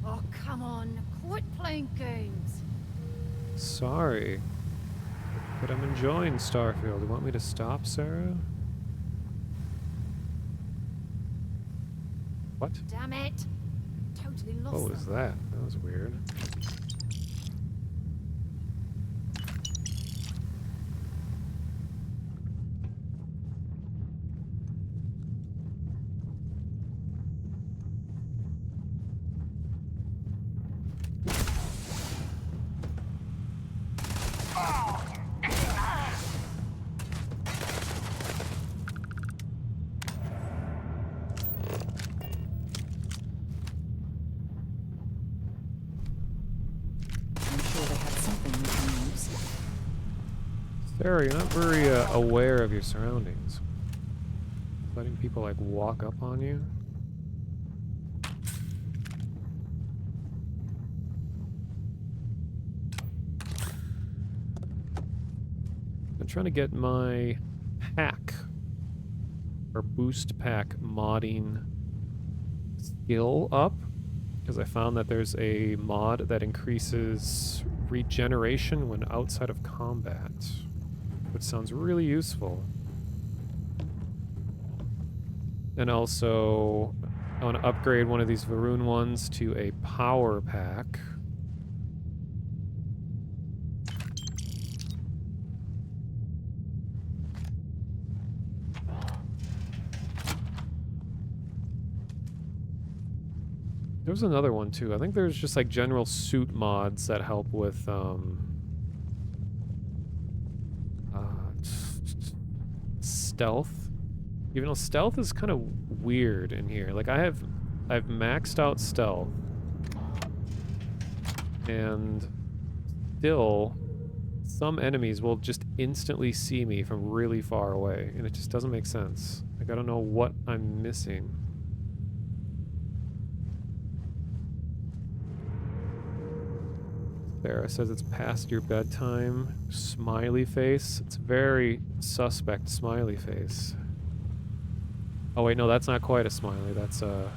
Oh, come on. Quit playing games. Sorry, but I'm enjoying Starfield. You want me to stop, Sarah? What? Damn it. Totally lost What was them. that? That was weird. I'm sure they had something we can use. Sarah, you're not very aware of your surroundings. Letting people like walk up on you. I'm trying to get my pack or boost pack modding skill up because I found that there's a mod that increases regeneration when outside of combat, which sounds really useful. And also, I want to upgrade one of these Varun ones to a power pack. There's another one too. I think there's just like general suit mods that help with stealth. Even though stealth is kind of weird in here. Like I've maxed out stealth. And still some enemies will just instantly see me from really far away, and it just doesn't make sense. Like I don't know what I'm missing. There, it says it's past your bedtime. Smiley face. It's very suspect smiley face. Oh wait, no, that's not quite a smiley. That's a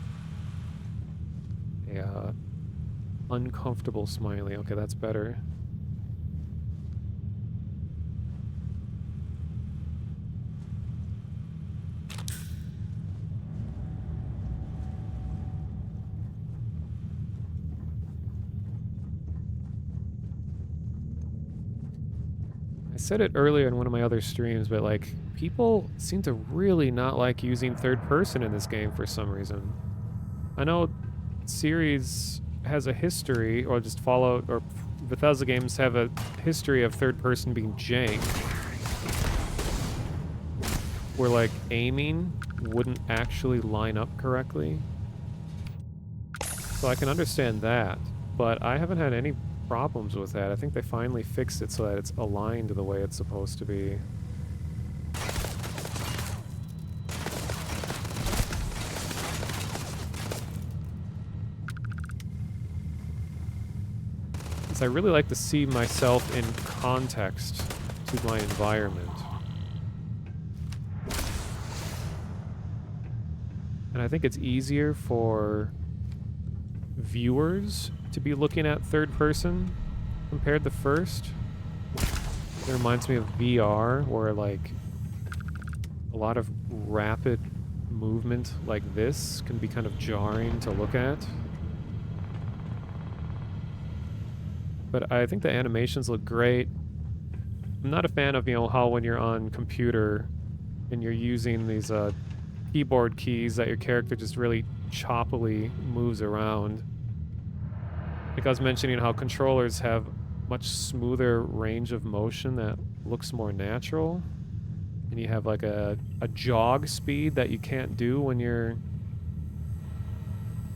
uncomfortable smiley. Okay, that's better. I said it earlier in one of my other streams, but like, people seem to really not like using third person in this game for some reason. I know series has a history, or just Fallout or Bethesda games have a history of third person being jank, where like aiming wouldn't actually line up correctly. So I can understand that, but I haven't had any problems with that. I think they finally fixed it so that it's aligned the way it's supposed to be. Because I really like to see myself in context to my environment. And I think it's easier for viewers to be looking at third person compared to first. It reminds me of VR, where like a lot of rapid movement like this can be kind of jarring to look at. But I think the animations look great. I'm not a fan of, you know, how when you're on computer and you're using these keyboard keys that your character just really choppily moves around. Like I was mentioning how controllers have much smoother range of motion that looks more natural. And you have like a jog speed that you can't do when you're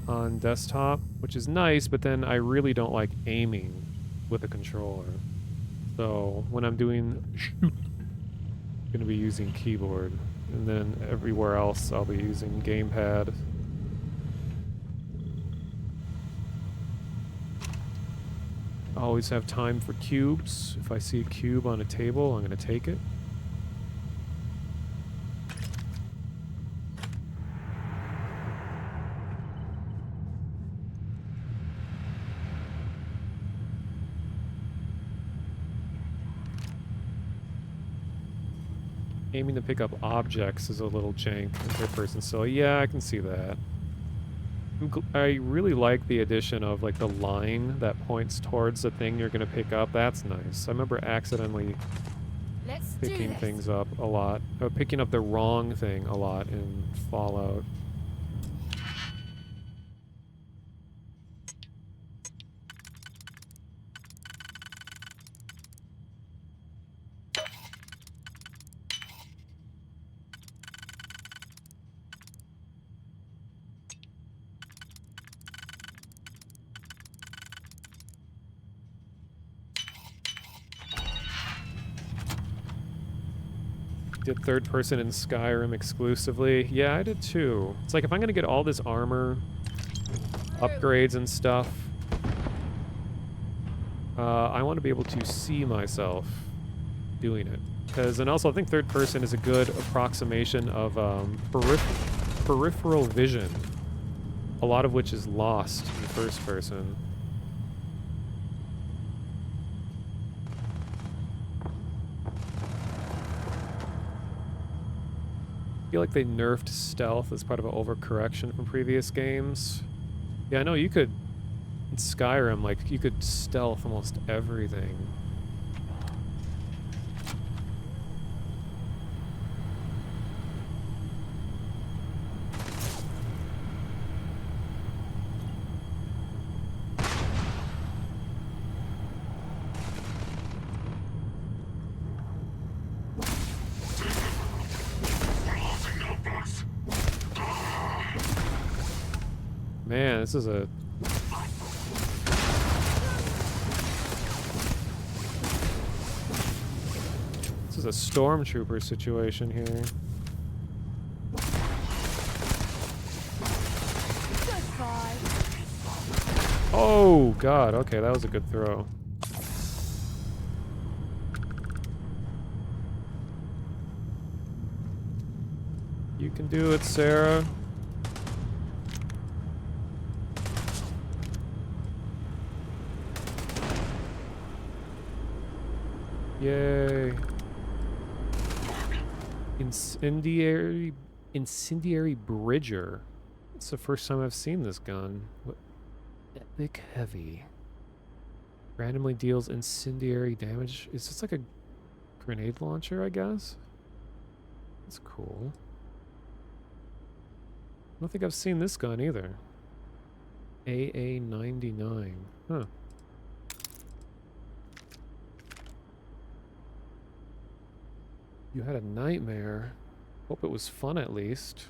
on desktop, which is nice, but then I really don't like aiming with a controller. So when I'm doing shoot, I'm gonna be using keyboard. And then everywhere else I'll be using gamepad. Always have time for cubes. If I see a cube on a table, I'm gonna take it. Aiming to pick up objects is a little jank in third person, so yeah, I can see that. I really like the addition of like the line that points towards the thing you're gonna pick up. That's nice. I remember accidentally picking things up a lot. Or picking up the wrong thing a lot in Fallout. Did third person in Skyrim exclusively. Yeah, I did too. It's like if I'm gonna get all this armor, upgrades and stuff, I want to be able to see myself doing it. And also I think third person is a good approximation of peripheral vision, a lot of which is lost in first person. I feel like they nerfed stealth as part of an overcorrection from previous games. Yeah, I know you could, in Skyrim, like, you could stealth almost everything. Man, this is a... This is a stormtrooper situation here. Oh, God. Okay, that was a good throw. You can do it, Sarah. Yay. Incendiary Bridger. It's the first time I've seen this gun. What? Epic Heavy. Randomly deals incendiary damage. Is this like a grenade launcher, I guess? That's cool. I don't think I've seen this gun either. AA-99. Huh. You had a nightmare. Hope it was fun at least.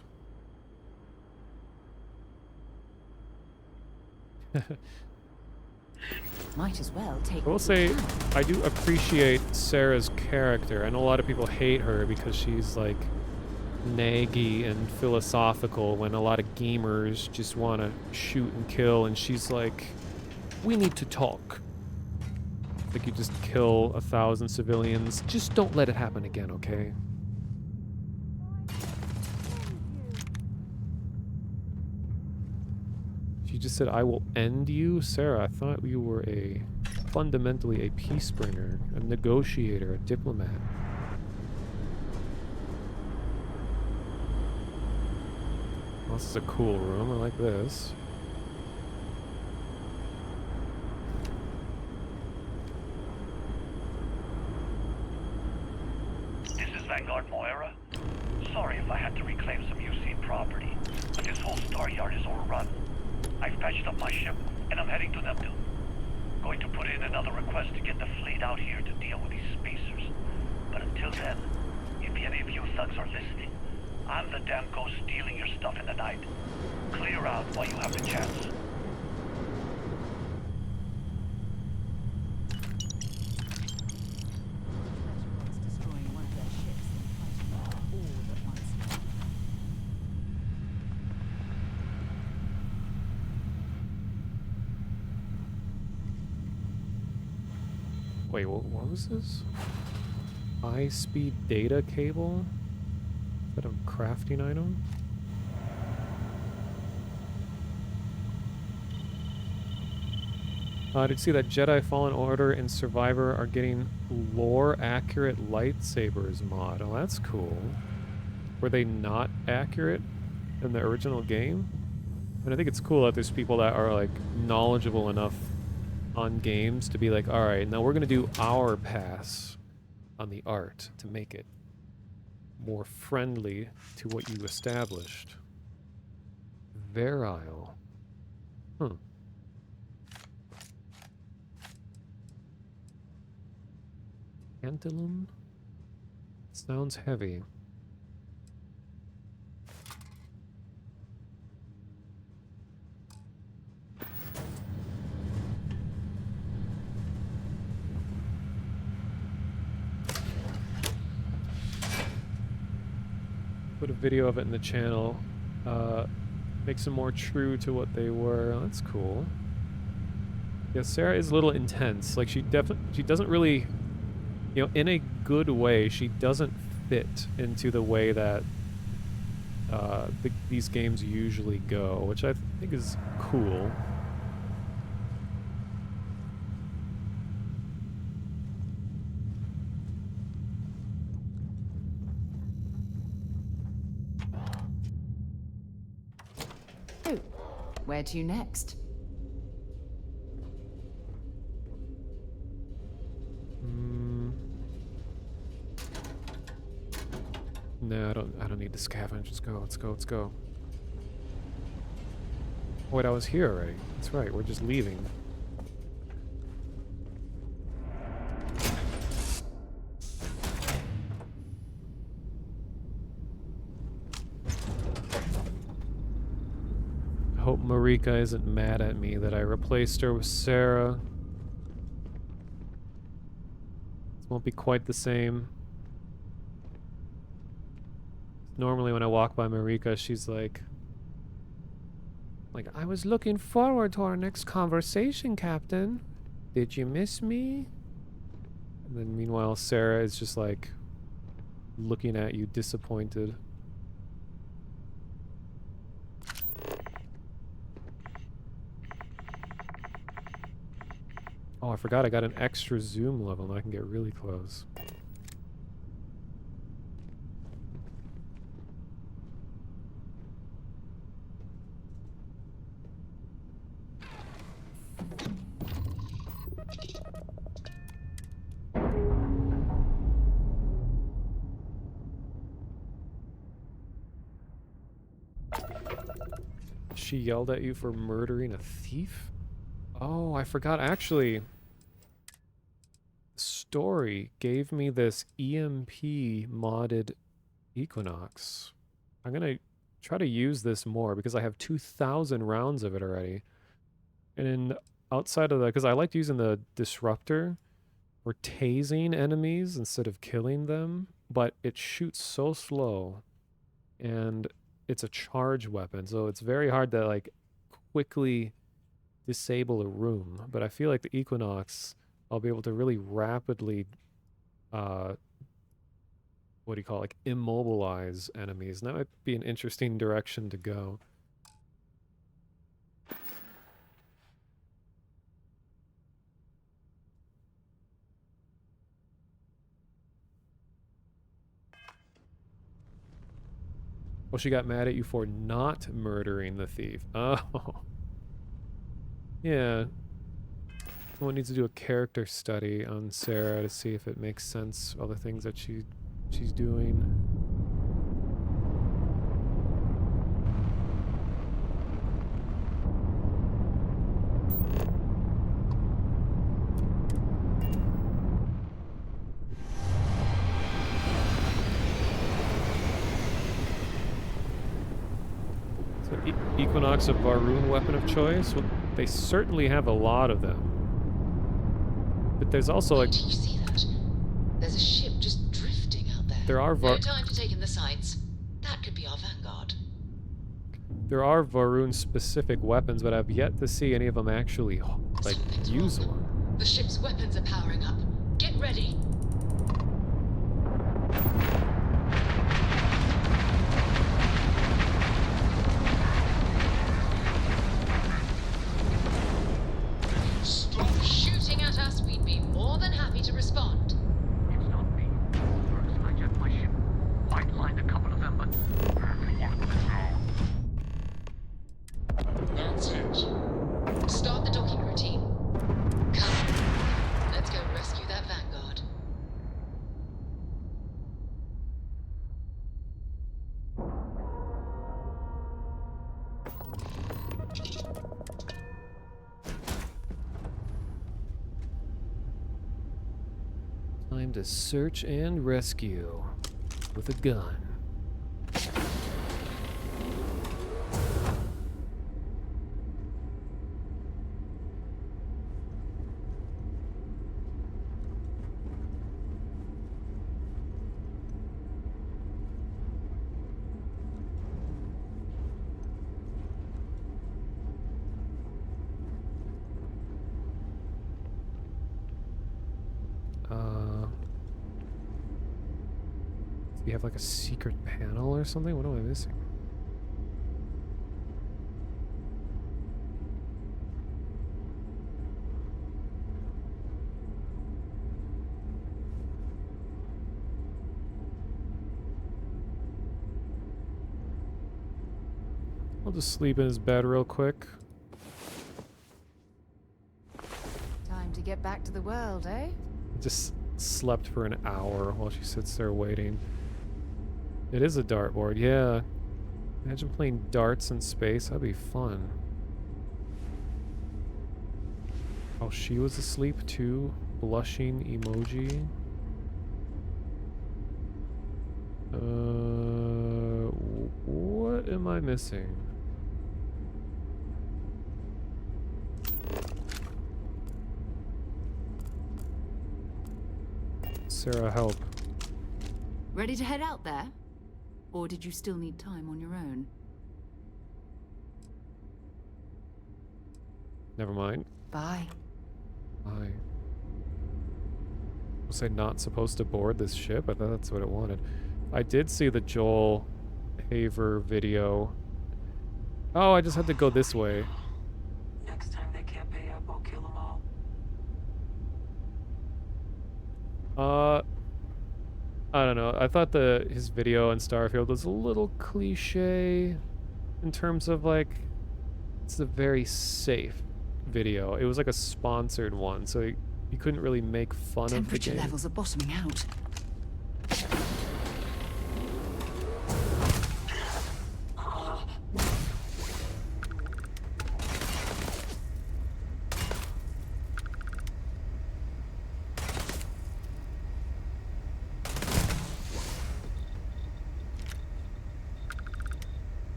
Might as well take. I will say, I do appreciate Sarah's character. I know a lot of people hate her because she's like naggy and philosophical when a lot of gamers just want to shoot and kill, and she's like, we need to talk. Like, you just kill 1,000 civilians. Just don't let it happen again, okay? She just said, I will end you? Sarah, I thought you were fundamentally a peace bringer, a negotiator, a diplomat. Well, this is a cool room. I like this. This is Vanguard Moira. Sorry if I had to reclaim some UC property, but this whole star yard is overrun. I've patched up my ship, and I'm heading to Neptune. Going to put in another request to get the fleet out here to deal with these spacers. But until then, if any of you thugs are listening, I'm the damn ghost stealing your stuff in the night. Clear out while you have the chance. Destroying one of their ships and fighting them all at once. Wait, what was this? High-speed data cable? Is that a crafting item? Did you see that Jedi Fallen Order and Survivor are getting lore-accurate lightsabers mod? Oh, that's cool. Were they not accurate in the original game? And I think it's cool that there's people that are, like, knowledgeable enough on games to be like, alright, now we're gonna do our pass on the art to make it more friendly to what you established. Virile. Huh. Tantalum? Sounds heavy. Put a video of it in the channel. Makes them more true to what they were. Oh, that's cool. Yeah, Sarah is a little intense. Like, she doesn't really, you know, in a good way, she doesn't fit into the way that these games usually go, which I think is cool. Oh, where to next? No, I don't need to scavenge. Let's go. Wait, I was here already. That's right, we're just leaving. I hope Marika isn't mad at me that I replaced her with Sarah. This won't be quite the same. Normally when I walk by Marika, she's like, I was looking forward to our next conversation, Captain. Did you miss me? And then meanwhile, Sarah is just like looking at you disappointed. Oh, I forgot I got an extra zoom level and I can get really close. She yelled at you for murdering a thief? Oh, I forgot. Actually, the story gave me this EMP modded Equinox. I'm gonna try to use this more because I have 2,000 rounds of it already. And then outside of that, because I liked using the disruptor for tasing enemies instead of killing them, but it shoots so slow and it's a charge weapon, so it's very hard to like quickly disable a room. But I feel like the Equinox, I'll be able to really rapidly, what do you call it, like immobilize enemies. And that might be an interesting direction to go. Well, she got mad at you for not murdering the thief. Oh. Yeah. Someone needs to do a character study on Sarah to see if it makes sense, all the things that she's doing. So Equinox of Varun weapon of choice? Well, they certainly have a lot of them. But there's also like... Did you see that? There's a ship just drifting out there. There are No time to take in the sights. That could be our vanguard. There are Varun-specific weapons, but I've yet to see any of them actually, like, Something's use wrong. one. The ship's weapons are powering up. Get ready. Stop shooting at us. We'd be more than happy to respond. It's not me. First, I hijacked my ship. Pipelined a couple of them, but... That's it. Start the docking routine. Come on. Let's go rescue that vanguard. Time to search and rescue with a gun. Do you have like a secret panel or something? What am I missing? I'll just sleep in his bed real quick. Time to get back to the world, eh? Just slept for an hour while she sits there waiting. It is a dartboard, yeah. Imagine playing darts in space. That'd be fun. Oh, she was asleep too? Blushing emoji. What am I missing? Sarah, help. Ready to head out there? Or did you still need time on your own? Never mind. Bye. Bye. Was I not supposed to board this ship? I thought that's what it wanted. I did see the Joel Haver video. Oh, I just had to go this way. Next time they can't pay up, I'll kill them all. I don't know. I thought his video on Starfield was a little cliche in terms of like it's a very safe video. It was like a sponsored one, so you couldn't really make fun of the Temperature game. levels are bottoming out.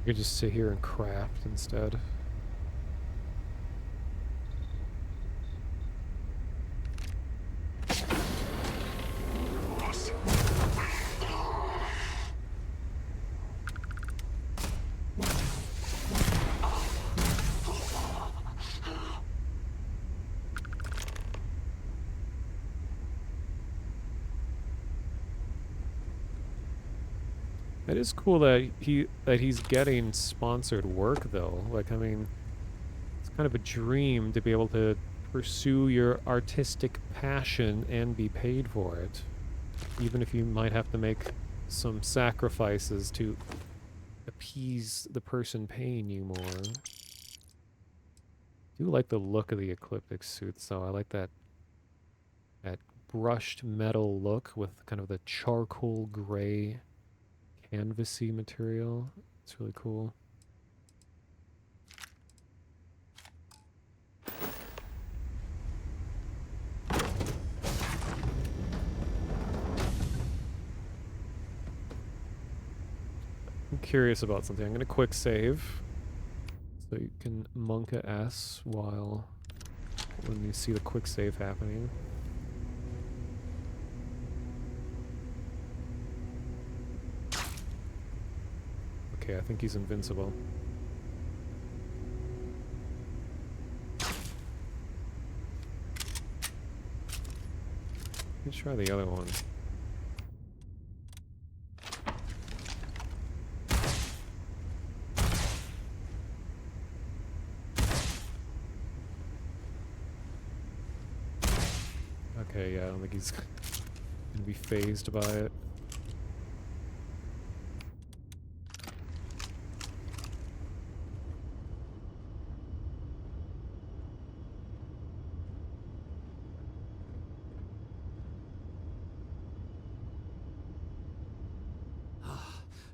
You could just sit here and craft instead. It is cool that he's getting sponsored work though. Like, I mean, it's kind of a dream to be able to pursue your artistic passion and be paid for it, even if you might have to make some sacrifices to appease the person paying you more. I do like the look of the ecliptic suits though. I like that brushed metal look with kind of the charcoal gray canvasy material. It's really cool. I'm curious about something. I'm going to quick save so you can Monka S when you see the quick save happening. Okay, I think he's invincible. Let's try the other one. Okay, yeah, I don't think he's gonna be phased by it.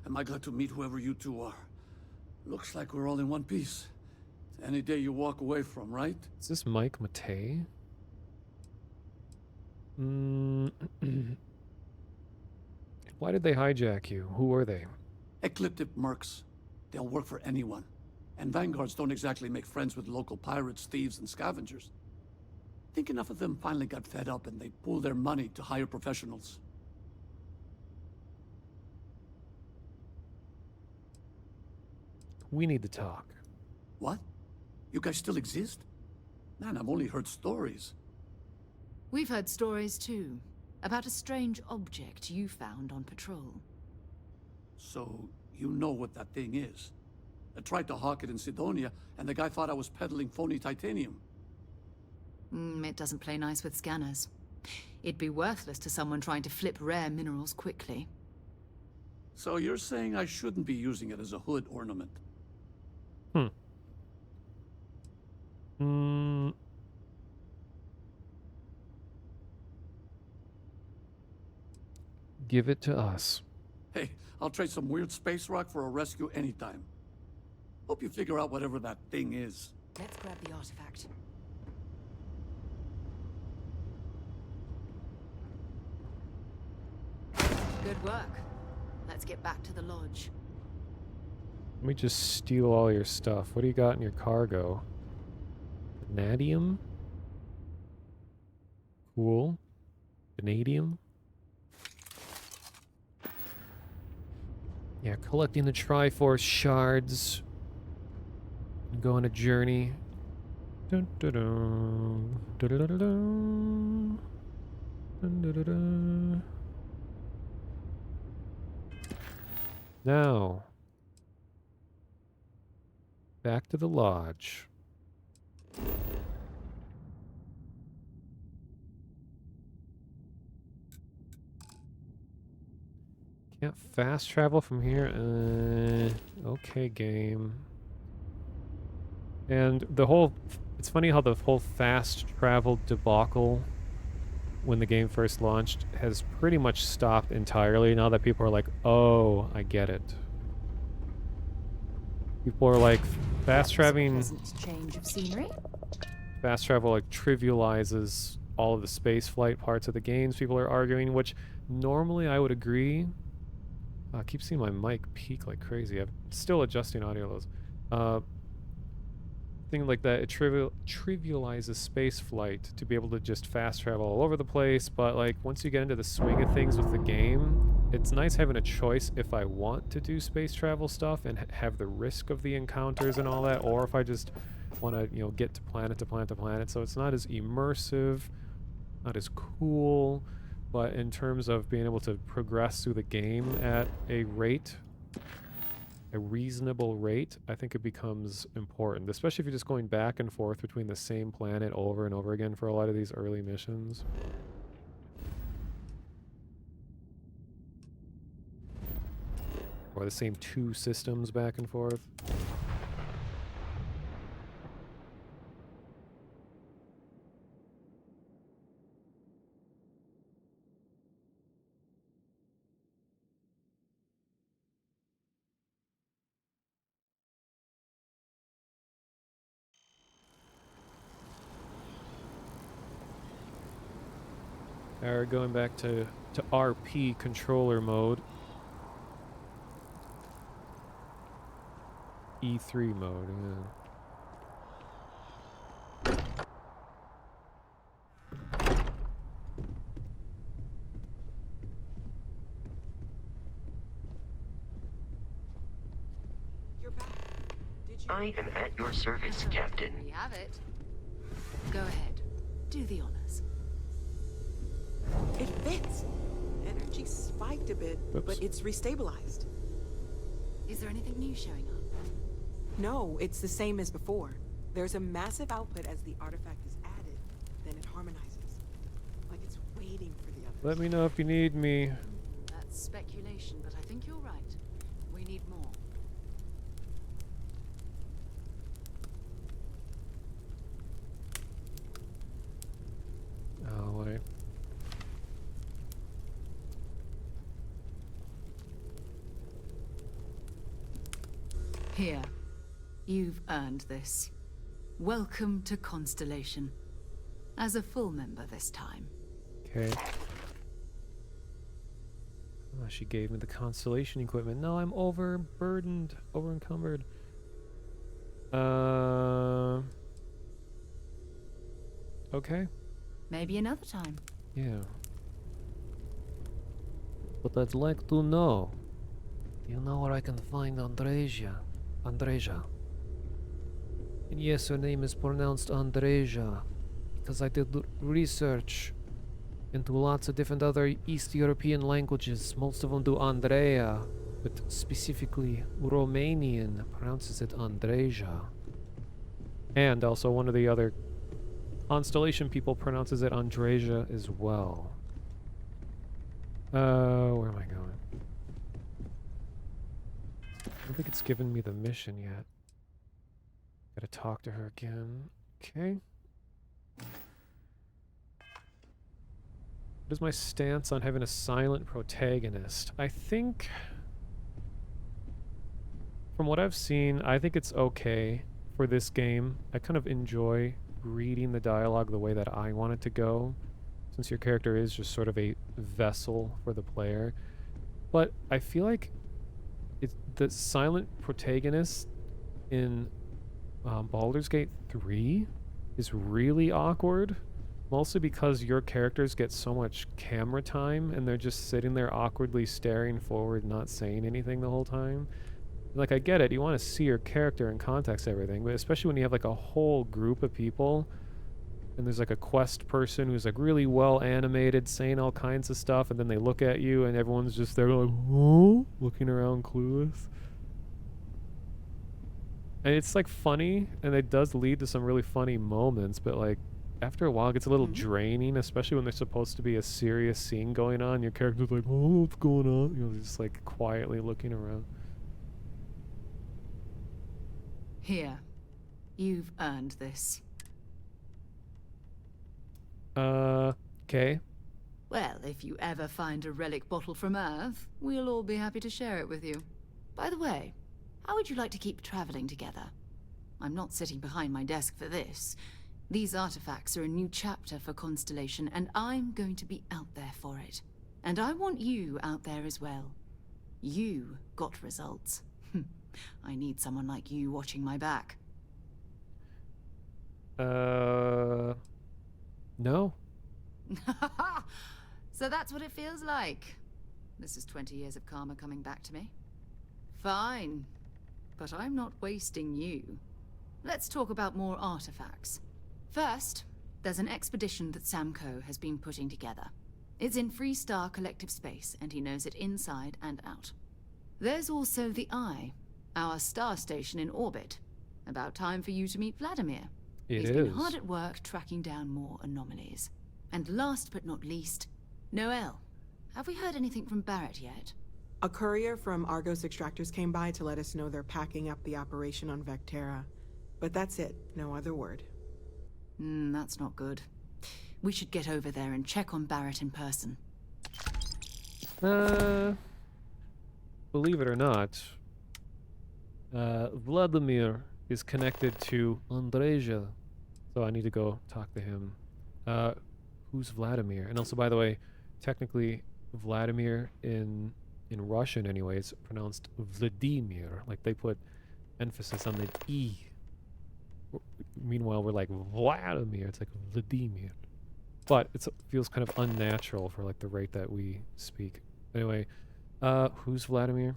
Am I glad to meet whoever you two are? Looks like we're all in one piece. It's any day you walk away from, right? Is this Mike Matei? Why did they hijack you? Who were they? Ecliptic mercs. They'll work for anyone. And vanguards don't exactly make friends with local pirates, thieves, and scavengers. Think enough of them finally got fed up and they pooled their money to hire professionals. We need to talk. What? You guys still exist? Man, I've only heard stories. We've heard stories too, about a strange object you found on patrol. So, you know what that thing is? I tried to hawk it in Sidonia, and the guy thought I was peddling phony titanium. It doesn't play nice with scanners. It'd be worthless to someone trying to flip rare minerals quickly. So you're saying I shouldn't be using it as a hood ornament? Give it to us. Hey, I'll trade some weird space rock for a rescue anytime. Hope you figure out whatever that thing is. Let's grab the artifact. Good work. Let's get back to the lodge. Let me just steal all your stuff. What do you got in your cargo? Vanadium? Cool. Vanadium? Yeah, collecting the Triforce shards. Go on a journey. Dun, dun, dun. Dun, dun, dun, dun. Dun, dun, dun, dun. Now, Back to the lodge. Can't fast travel from here? Okay, game. And the whole... It's funny how the whole fast travel debacle when the game first launched has pretty much stopped entirely now that people are like, oh, I get it. People are like, fast traveling... Pleasant change of scenery. Fast travel like trivializes all of the space flight parts of the games, people are arguing, which normally I would agree. I keep seeing my mic peak like crazy. I'm still adjusting audio levels. Thing like that, it trivializes space flight to be able to just fast travel all over the place, but like once you get into the swing of things with the game, it's nice having a choice if I want to do space travel stuff and have the risk of the encounters and all that, or if I just want to, you know, get to planet to planet to planet. So it's not as immersive, not as cool, but in terms of being able to progress through the game at a rate, a reasonable rate, I think it becomes important, especially if you're just going back and forth between the same planet over and over again for a lot of these early missions. Or the same 2 systems back and forth. Alright, going back to RP controller mode. E3 mode, yeah. I am at your service, Captain. We have it. Go ahead. Do the honors. It fits. Energy spiked a bit, Oops. but it's restabilized. Is there anything new showing up? No, it's the same as before. There's a massive output as the artifact is added, then it harmonizes. Like it's waiting for the others. Let me know if you need me. That's speculation, but I think you're right. We need more. Oh, wait. Here. You've earned this. Welcome to Constellation. As a full member this time. Okay. Oh, she gave me the constellation equipment. No, I'm overburdened, overencumbered. Okay. Maybe another time. Yeah. But I'd like to know. Do you know where I can find Andreja? Andreja. And yes, her name is pronounced Andreja. Because I did research into lots of different other East European languages. Most of them do Andrea, but specifically Romanian pronounces it Andreja. And also one of the other Constellation people pronounces it Andreja as well. Where am I going? I don't think it's given me the mission yet. Gotta talk to her again. Okay. What is my stance on having a silent protagonist? I think, from what I've seen, I think it's okay for this game. I kind of enjoy reading the dialogue the way that I want it to go, since your character is just sort of a vessel for the player. But I feel like the silent protagonist in Baldur's Gate 3 is really awkward, mostly because your characters get so much camera time and they're just sitting there awkwardly staring forward, not saying anything the whole time. Like, I get it, you want to see your character and context everything, but especially when you have like a whole group of people and there's like a quest person who's like really well animated, saying all kinds of stuff, and then they look at you and everyone's just there like, oh, looking around clueless. And it's like funny, and it does lead to some really funny moments, but like after a while it gets a little draining, especially when there's supposed to be a serious scene going on. Your character's like, oh, what's going on? You know, just like quietly looking around. Here. You've earned this. Okay. Well, if you ever find a relic bottle from Earth, we'll all be happy to share it with you. By the way, how would you like to keep traveling together? I'm not sitting behind my desk for this. These artifacts are a new chapter for Constellation, and I'm going to be out there for it. And I want you out there as well. You got results. I need someone like you watching my back. No. So that's what it feels like. This is 20 years of karma coming back to me. Fine. But I'm not wasting you. Let's talk about more artifacts. First, there's an expedition that Samco has been putting together. It's in Freestar Collective Space, and he knows it inside and out. There's also the Eye, our star station in orbit. About time for you to meet Vladimir. He's been hard at work tracking down more anomalies. And last but not least, Noel. Have we heard anything from Barrett yet? A courier from Argos Extractors came by to let us know they're packing up the operation on Vectera. But that's it. No other word. That's not good. We should get over there and check on Barrett in person. Believe it or not, Vladimir is connected to Andreja, so I need to go talk to him. Who's Vladimir? And also, by the way, technically, Vladimir in Russian anyway, it's pronounced Vladimir. Like they put emphasis on the E. Meanwhile, we're like Vladimir. It's like Vladimir. But it feels kind of unnatural for like the rate that we speak. Anyway, who's Vladimir?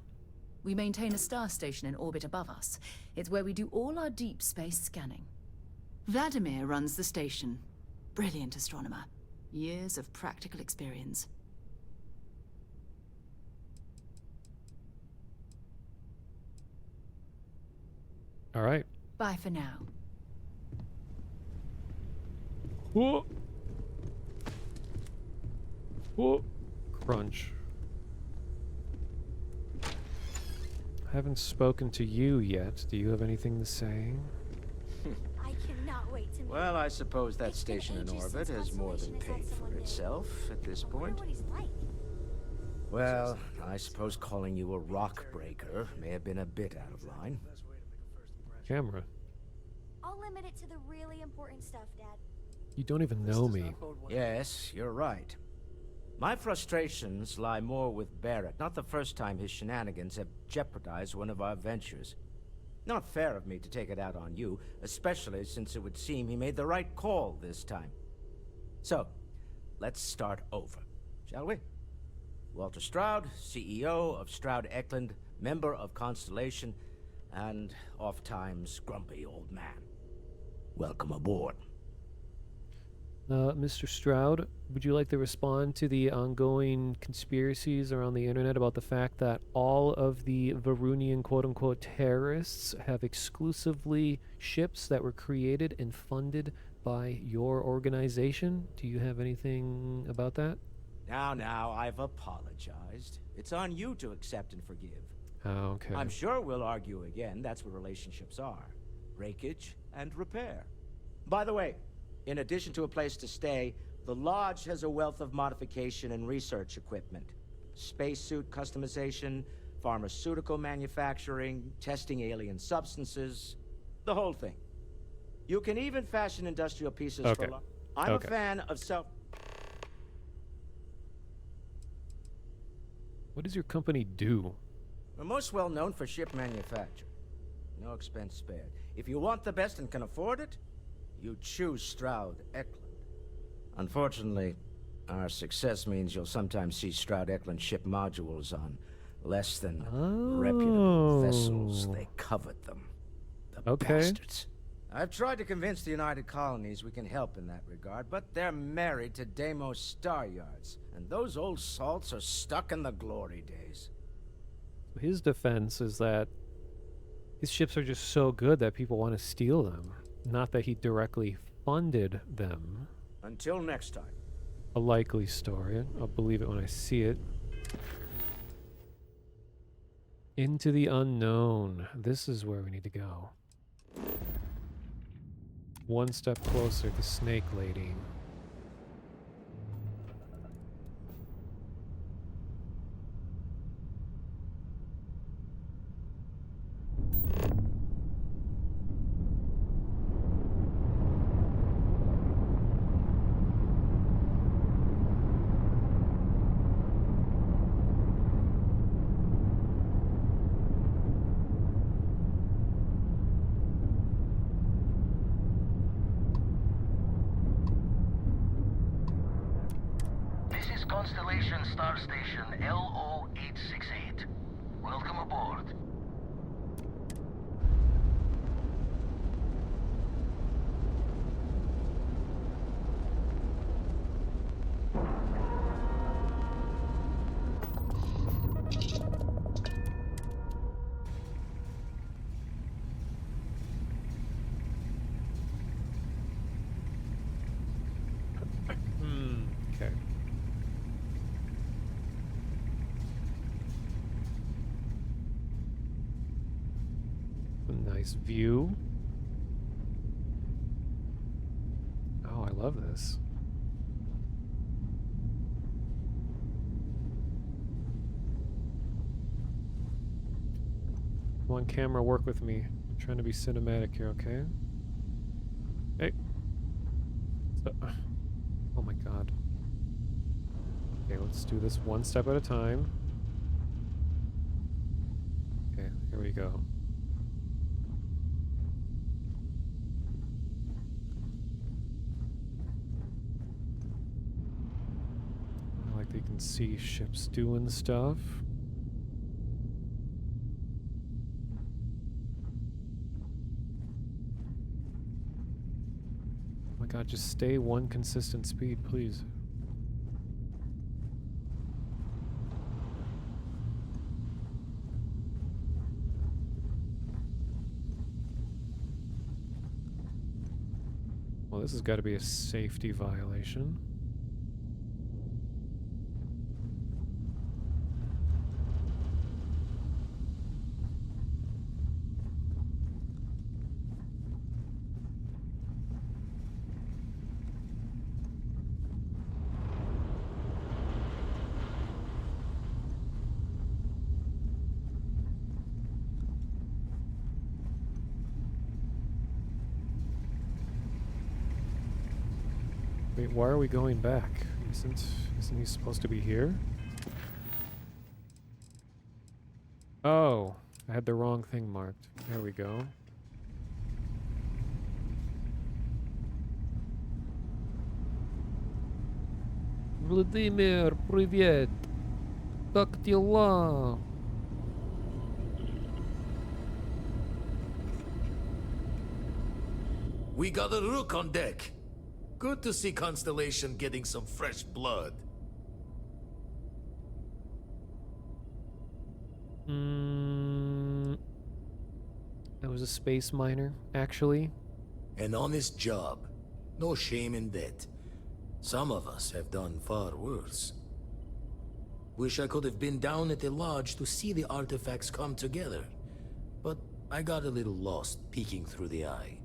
We maintain a star station in orbit above us. It's where we do all our deep space scanning. Vladimir runs the station. Brilliant astronomer. Years of practical experience. All right. Bye for now. Whoa. Whoa. Crunch. I haven't spoken to you yet. Do you have anything to say? I cannot wait to meet Well, I suppose that It's been station in ages orbit since has more than Constellation has had paid for someone new. itself at this I wonder point. what he's like. Well, I suppose calling you a rock breaker may have been a bit out of line. Camera. I'll limit it to the really important stuff, Dad. You don't even know me. Yes, you're right. My frustrations lie more with Barrett. Not the first time his shenanigans have jeopardized one of our ventures. Not fair of me to take it out on you, especially since it would seem he made the right call this time. So, let's start over, shall we? Walter Stroud, CEO of Stroud Eklund, member of Constellation, and oft-times grumpy old man. Welcome aboard. Mr. Stroud, would you like to respond to the ongoing conspiracies around the internet about the fact that all of the Varunian quote-unquote terrorists have exclusively ships that were created and funded by your organization? Do you have anything about that? Now, I've apologized. It's on you to accept and forgive. Oh, okay. I'm sure we'll argue again. That's what relationships are. Breakage and repair. By the way, in addition to a place to stay, the Lodge has a wealth of modification and research equipment. Spacesuit customization, pharmaceutical manufacturing, testing alien substances, the whole thing. You can even fashion industrial pieces Okay. for... I'm a fan of self... What does your company do? We're most well known for ship manufacture. No expense spared. If you want the best and can afford it, you choose Stroud Eklund. Unfortunately, our success means you'll sometimes see Stroud Eklund ship modules on less than reputable vessels. They covet them. The bastards. I've tried to convince the United Colonies we can help in that regard, but they're married to Deimos Star Yards, and those old salts are stuck in the glory days. His defense is that These ships are just so good that people want to steal them. Not that he directly funded them. Until next time. A likely story. I'll believe it when I see it. Into the unknown. This is where we need to go. One step closer to Snake Lady. Constellation Star Station LO-868. Welcome aboard. Okay. A nice view. Oh, I love this. Come on, camera, work with me. I'm trying to be cinematic here, okay? Hey. Oh my god. Okay, let's do this one step at a time. Okay, here we go. I like that you can see ships doing stuff. Oh my god, just stay one consistent speed, please. Well, this has got to be a safety violation. Wait, why are we going back? Isn't he supposed to be here? Oh, I had the wrong thing marked. There we go. Vladimir, привет! Как дела? We got a rook on deck. Good to see Constellation getting some fresh blood. That was a space miner, actually. An honest job. No shame in that. Some of us have done far worse. Wish I could have been down at the lodge to see the artifacts come together. But I got a little lost peeking through the eye.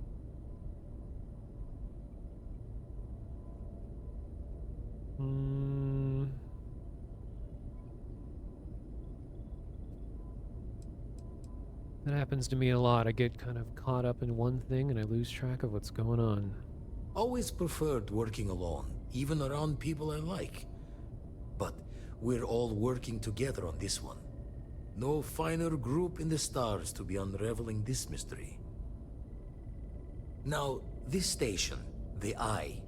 That happens to me a lot. I get kind of caught up in one thing and I lose track of what's going on. Always preferred working alone, even around people I like. But we're all working together on this one. No finer group in the stars to be unraveling this mystery. Now, this station, the Eye,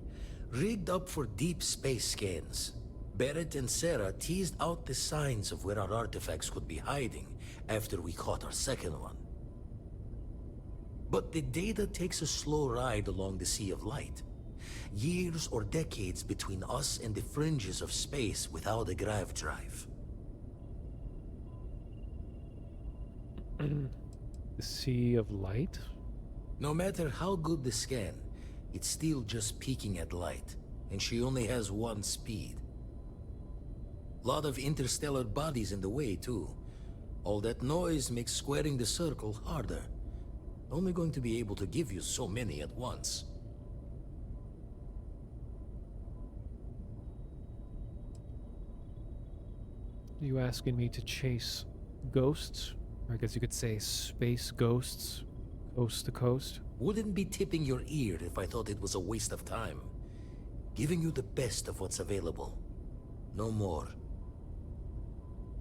rigged up for deep space scans. Barrett and Sarah teased out the signs of where our artifacts could be hiding after we caught our second one. But the data takes a slow ride along the Sea of Light. Years or decades between us and the fringes of space without a grav drive. The Sea of Light? No matter how good the scan, it's still just peeking at light, and she only has one speed. Lot of interstellar bodies in the way, too. All that noise makes squaring the circle harder. Only going to be able to give you so many at once. Are you asking me to chase ghosts? Or I guess you could say space ghosts, coast to coast? Wouldn't be tipping your ear if I thought it was a waste of time. Giving you the best of what's available. No more.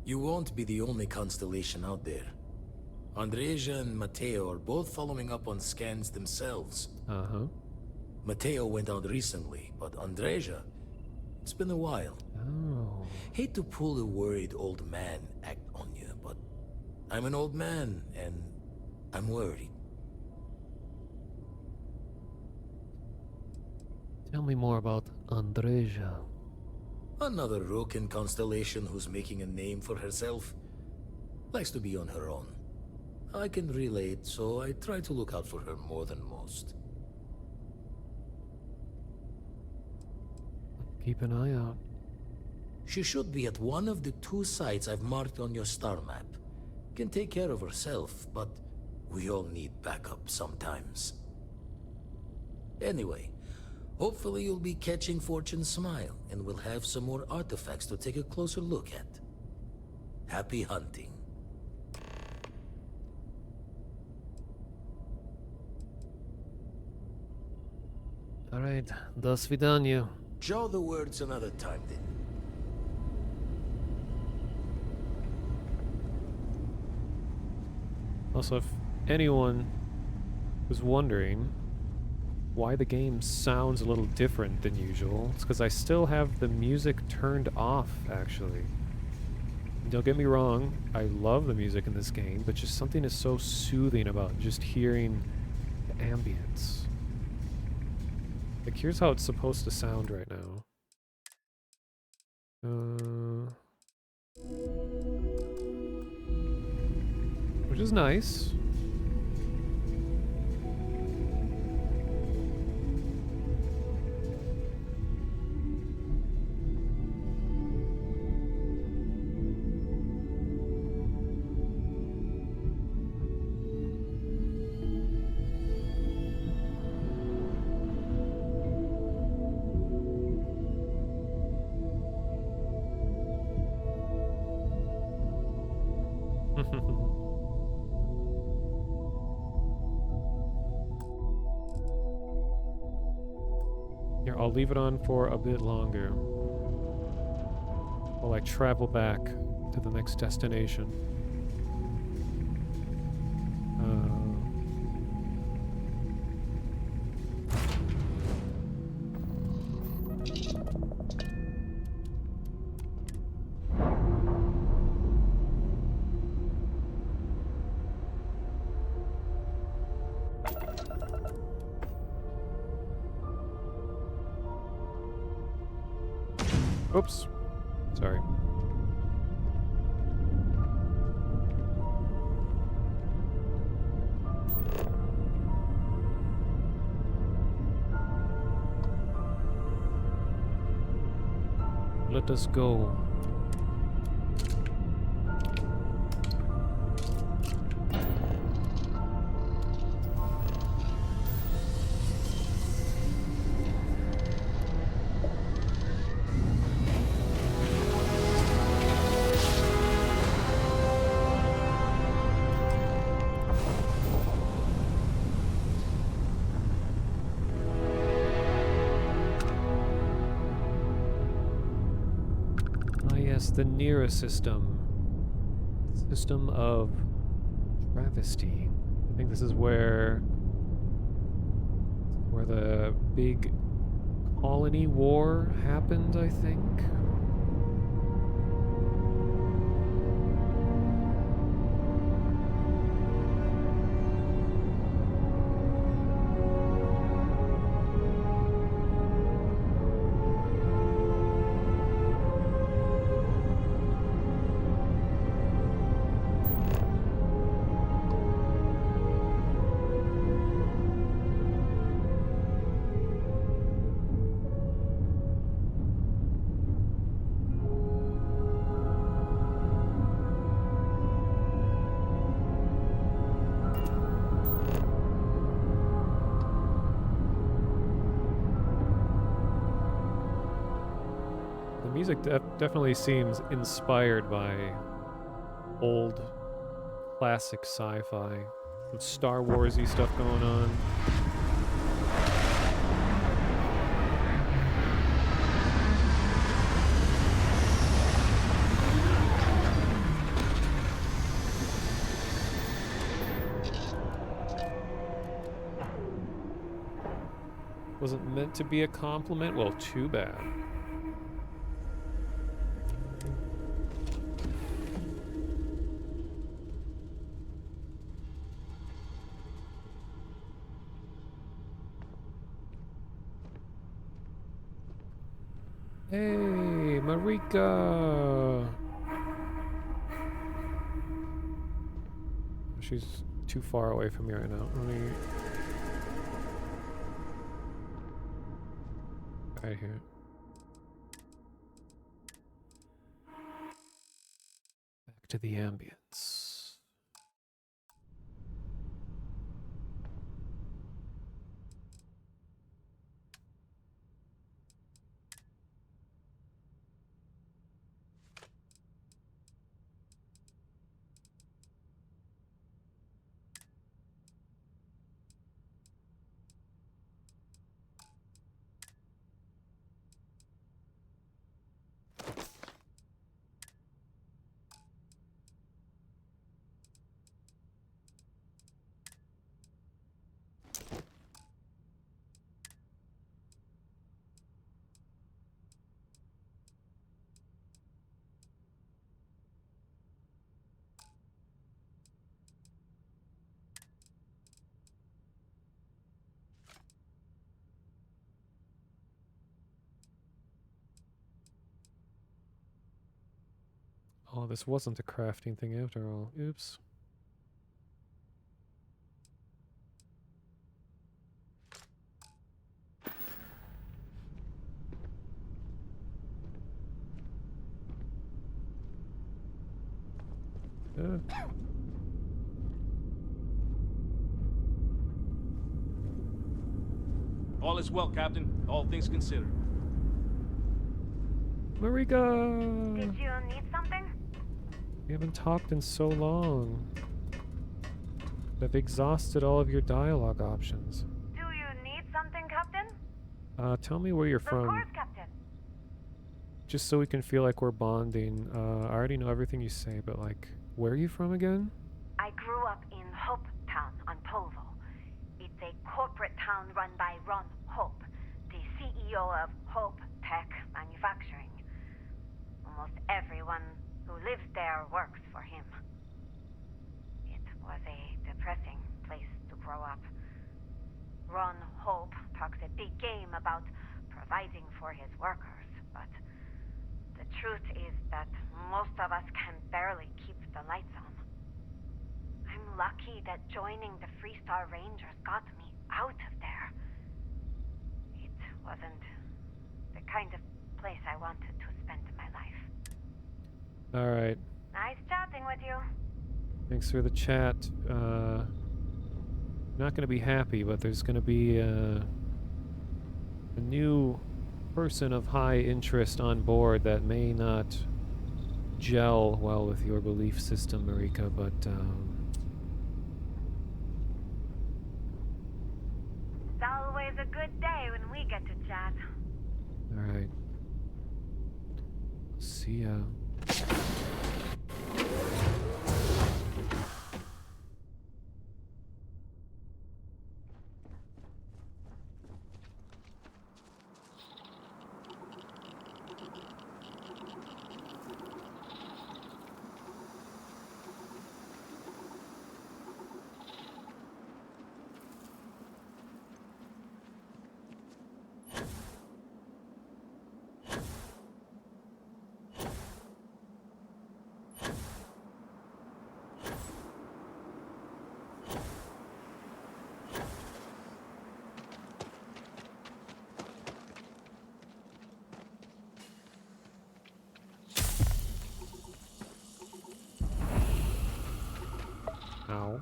You won't be the only constellation out there. Andreja and Matteo are both following up on scans themselves. Uh-huh. Matteo went out recently, but Andreja, it's been a while. Oh. Hate to pull the worried old man act on you, but I'm an old man, and I'm worried. Tell me more about Andreja. Another Roken constellation who's making a name for herself. Likes to be on her own. I can relate, so I try to look out for her more than most. Keep an eye out. She should be at one of the 2 sites I've marked on your star map. Can take care of herself, but we all need backup sometimes. Anyway, hopefully you'll be catching Fortune's smile, and we'll have some more artifacts to take a closer look at. Happy hunting. Alright, до свидания. Show the words another time then. Also, if anyone was wondering why the game sounds a little different than usual, it's because I still have the music turned off, actually. Don't get me wrong, I love the music in this game, but just something is so soothing about just hearing the ambience. Like, here's how it's supposed to sound right now. Which is nice. Here, I'll leave it on for a bit longer while I travel back to the next destination. Oops. Sorry. Let us go. The Nera system. System of travesty. I think this is where the big colony war happened, I think. Music definitely seems inspired by old classic sci-fi. Some Star Wars-y stuff going on. Wasn't meant to be a compliment? Well, too bad. Hey, Marika! She's too far away from me right now. Let me... Right here. Back to the ambience. Oh, this wasn't a crafting thing after all. Oops. All is well, Captain. All things considered. Marika! Did you need something? We haven't talked in so long. I've exhausted all of your dialogue options. Do you need something, Captain? Tell me where you're from. Of course, Captain. Just so we can feel like we're bonding. I already know everything you say, but like, where are you from again? I grew up in Hope Town on Polvo. It's a corporate town run by Ron Hope, the CEO of Hope Tech Manufacturing. Almost everyone who lives there works for him. It was a depressing place to grow up. Ron Hope talks a big game about providing for his workers, but the truth is that most of us can barely keep the lights on. I'm lucky that joining the Freestar Rangers got me out of there. It wasn't the kind of place I wanted to spend my life. Alright. Nice chatting with you. Thanks for the chat. Not gonna be happy, but there's gonna be a new person of high interest on board that may not gel well with your belief system, Marika, but It's always a good day when we get to chat. alright. See ya. Ow.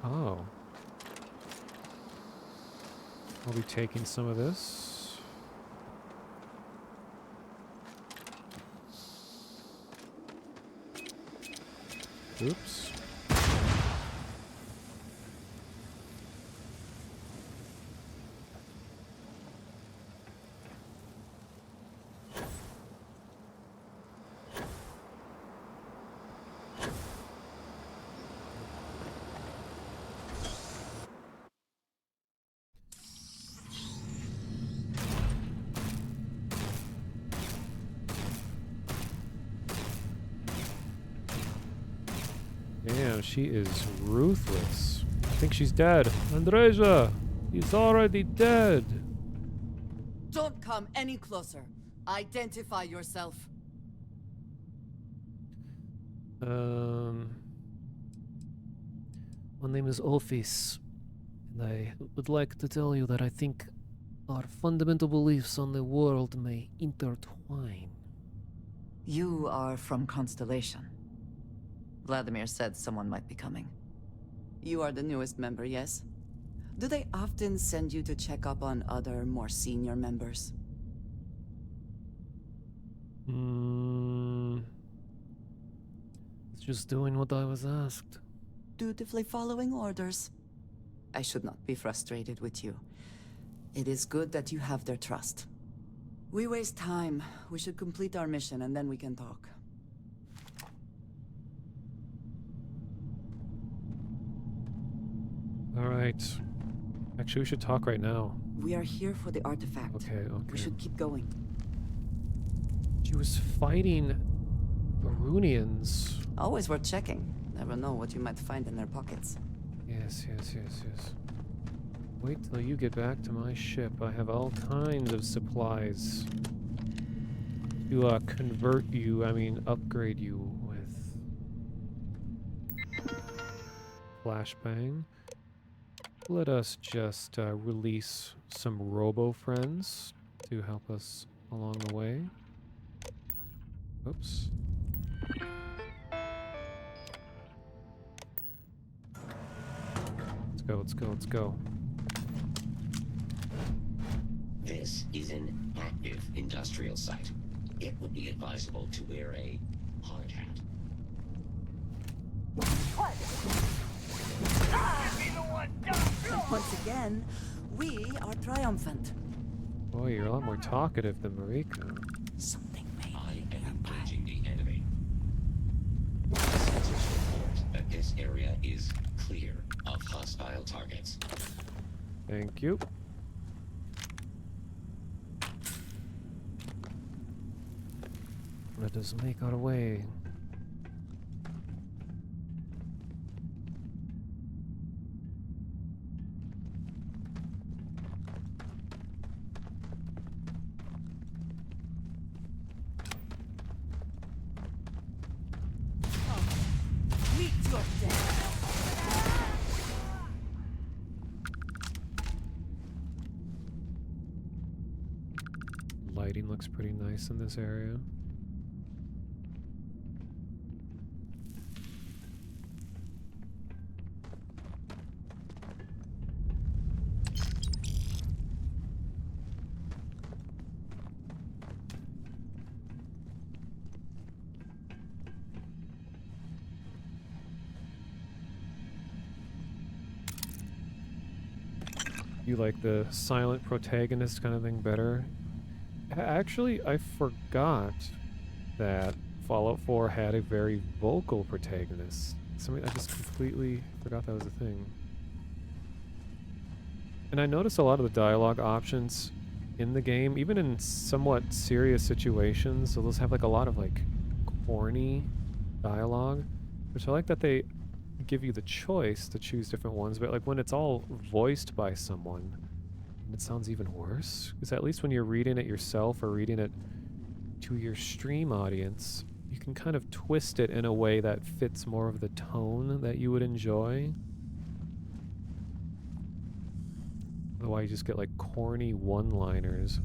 Oh. I'll be taking some of this. Oops. Damn, she is ruthless. I think she's dead. Andreja, he's already dead. Don't come any closer. Identify yourself. My name is Office, and I would like to tell you that I think our fundamental beliefs on the world may intertwine. You are from Constellation. Vladimir said someone might be coming. You are the newest member, yes? Do they often send you to check up on other, more senior members? Just doing what I was asked. Dutifully following orders. I should not be frustrated with you. It is good that you have their trust. We waste time. We should complete our mission and then we can talk. Alright. Actually, we should talk right now. We are here for the artifact. Okay. We should keep going. She was fighting Barunians. Always worth checking. Never know what you might find in their pockets. Yes. Wait till you get back to my ship. I have all kinds of supplies to convert you, upgrade you with. Flashbang. Let us just release some robo-friends to help us along the way. Oops. Let's go. This is an active industrial site. It would be advisable to wear a hard hat. Once again, we are triumphant. Boy, you're a lot more talkative than Marika. Something may I am engaging the enemy. Sensors report that this area is clear of hostile targets. Thank you. Let us make our way. Meet your death. Lighting looks pretty nice in this area. You like the silent protagonist kind of thing better? Actually, I forgot that Fallout 4 had a very vocal protagonist. I just completely forgot that was a thing. And I noticed a lot of the dialogue options in the game, even in somewhat serious situations, so those have like a lot of like corny dialogue, which I like that they give you the choice to choose different ones, but like when it's all voiced by someone, it sounds even worse. Because at least when you're reading it yourself or reading it to your stream audience, you can kind of twist it in a way that fits more of the tone that you would enjoy. Otherwise, you just get like corny one-liners.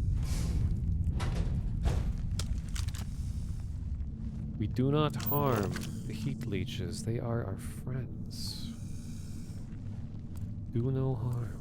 We do not harm the heat leeches. They are our friends. Do no harm.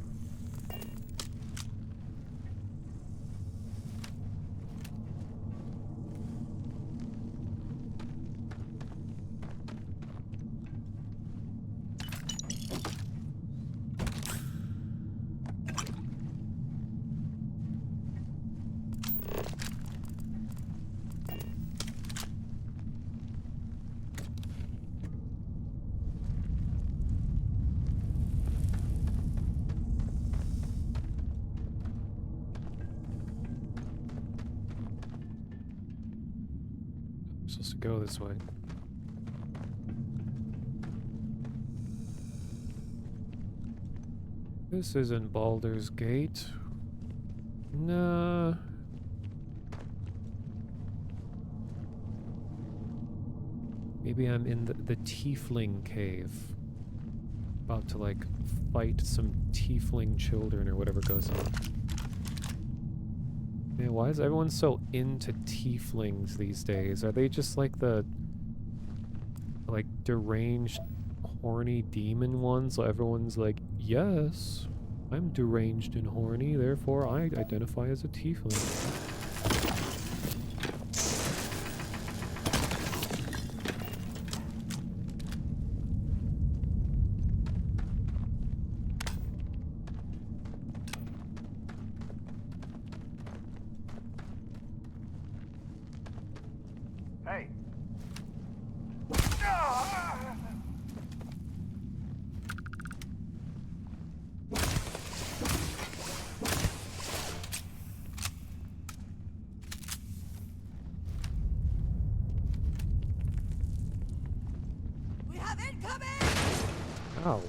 supposed to go this way. This isn't Baldur's Gate. Nah. Maybe I'm in the Tiefling cave. About to, like, fight some Tiefling children or whatever goes on. Man, why is everyone so into Tieflings these days? Are they just like the, like, deranged, horny demon ones? So everyone's like, yes, I'm deranged and horny, therefore I identify as a Tiefling. Hey. We have incoming! Ow.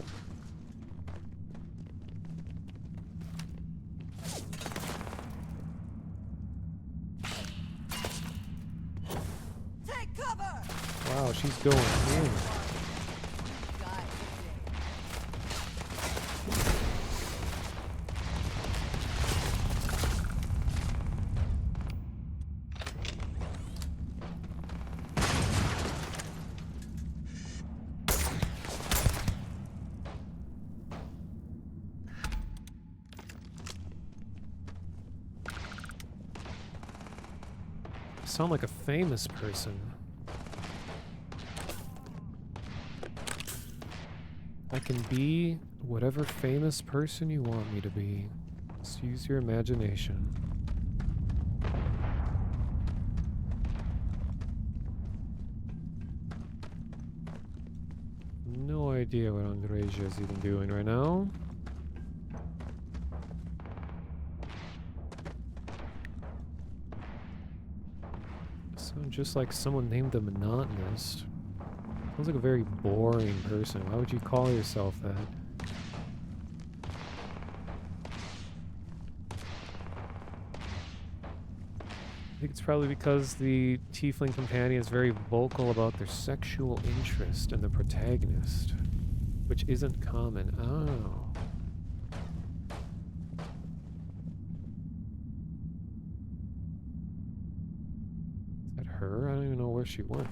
Take cover! Wow, she's going in. Sound like a famous person. I can be whatever famous person you want me to be. Just use your imagination. No idea what Andreja is even doing right now. Sounds just like someone named the Monotonist. Sounds like a very boring person. Why would you call yourself that? I think it's probably because the Tiefling companion is very vocal about their sexual interest in the protagonist, which isn't common. Oh. Is that her? I don't even know where she went.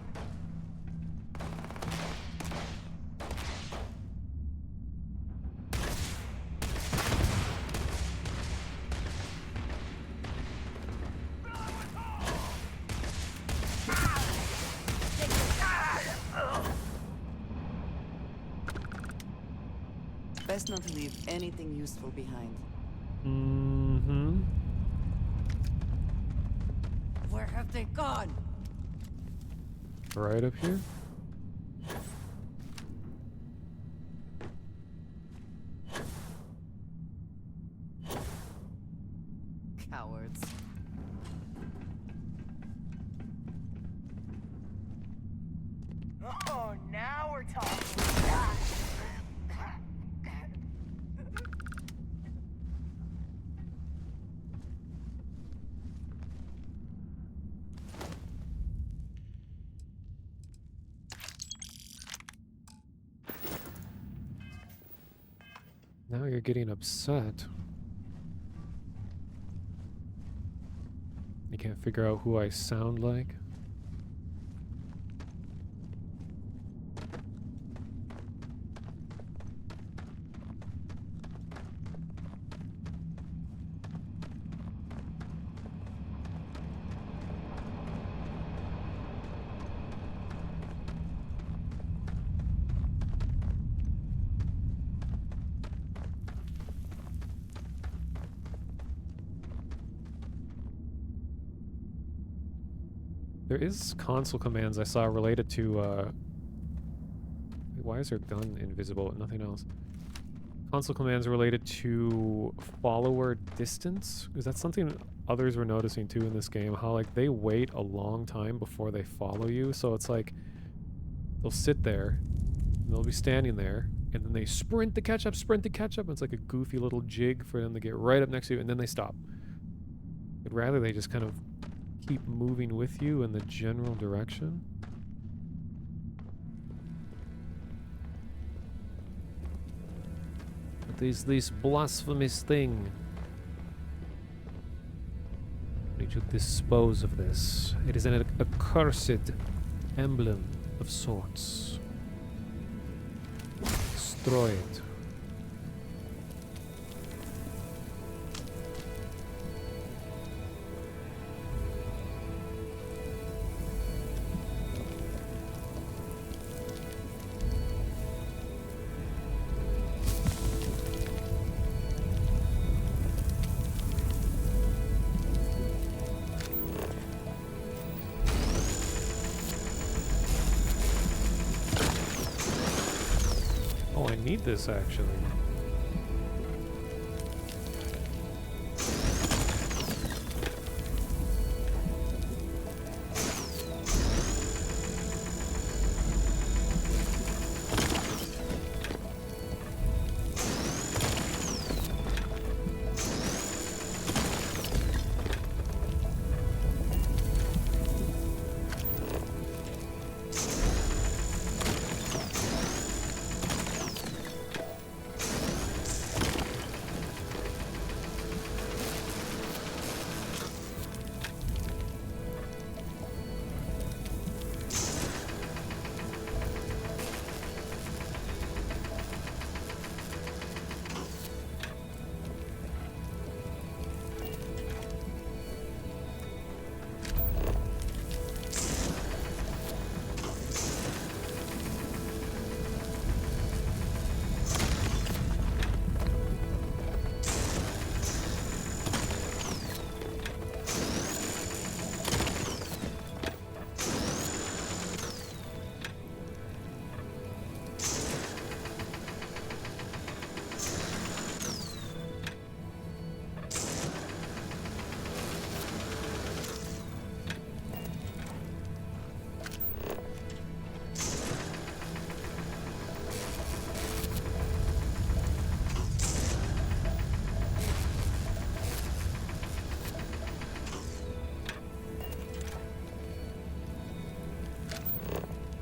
Best not to leave anything useful behind. Mm-hmm. Where have they gone? Right up here? Cowards. Oh, now we're talking. Now you're getting upset. You can't figure out who I sound like? There is console commands I saw related to, why is her gun invisible but nothing else? console commands related to follower distance? Is that something others were noticing too in this game? How like they wait a long time before they follow you. So it's like they'll sit there, and they'll be standing there, and then they sprint to catch up, sprint to catch up. And it's like a goofy little jig for them to get right up next to you, and then they stop. I'd rather they just kind of keep moving with you in the general direction. What is this blasphemous thing? I need to dispose of this. It is an accursed emblem of sorts. Destroy it. Oh, I need this actually.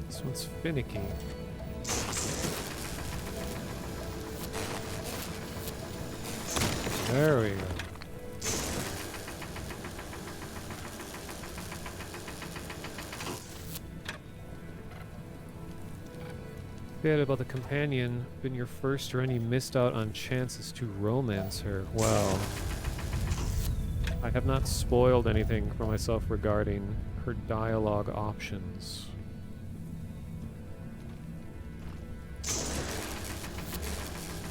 This one's finicky. There we go. Bit about the companion, been your first run, you missed out on chances to romance her. Well, I have not spoiled anything for myself regarding her dialogue options.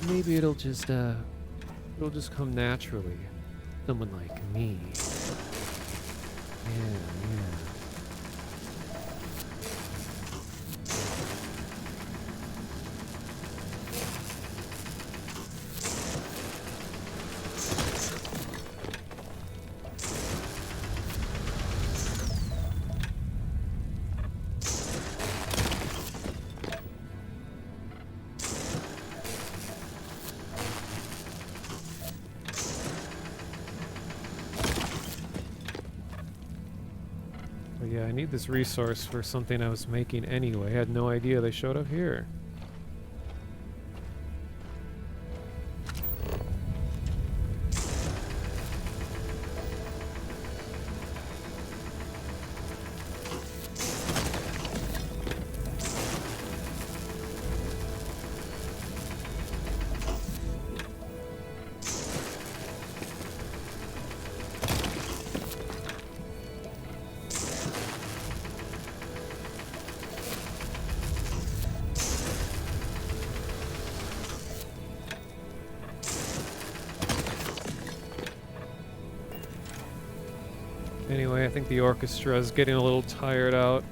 Maybe it'll just come naturally. Someone like me. Yeah. But yeah, I need this resource for something I was making anyway. I had no idea they showed up here. Anyway, I think the orchestra is getting a little tired out.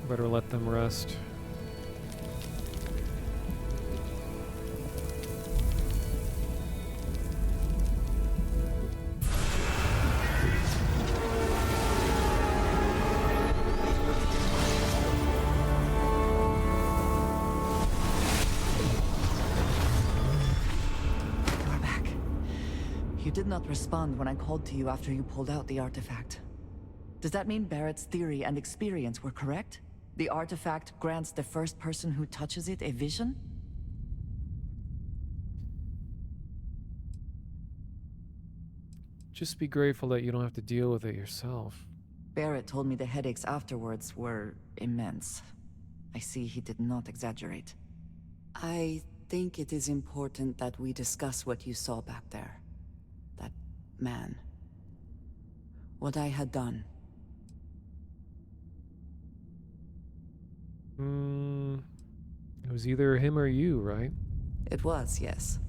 Better let them rest. You did not respond when I called to you after you pulled out the artifact. Does that mean Barrett's theory and experience were correct? The artifact grants the first person who touches it a vision? Just be grateful that you don't have to deal with it yourself. Barrett told me the headaches afterwards were immense. I see he did not exaggerate. I think it is important that we discuss what you saw back there. That man. What I had done. It was either him or you, right? It was, yes.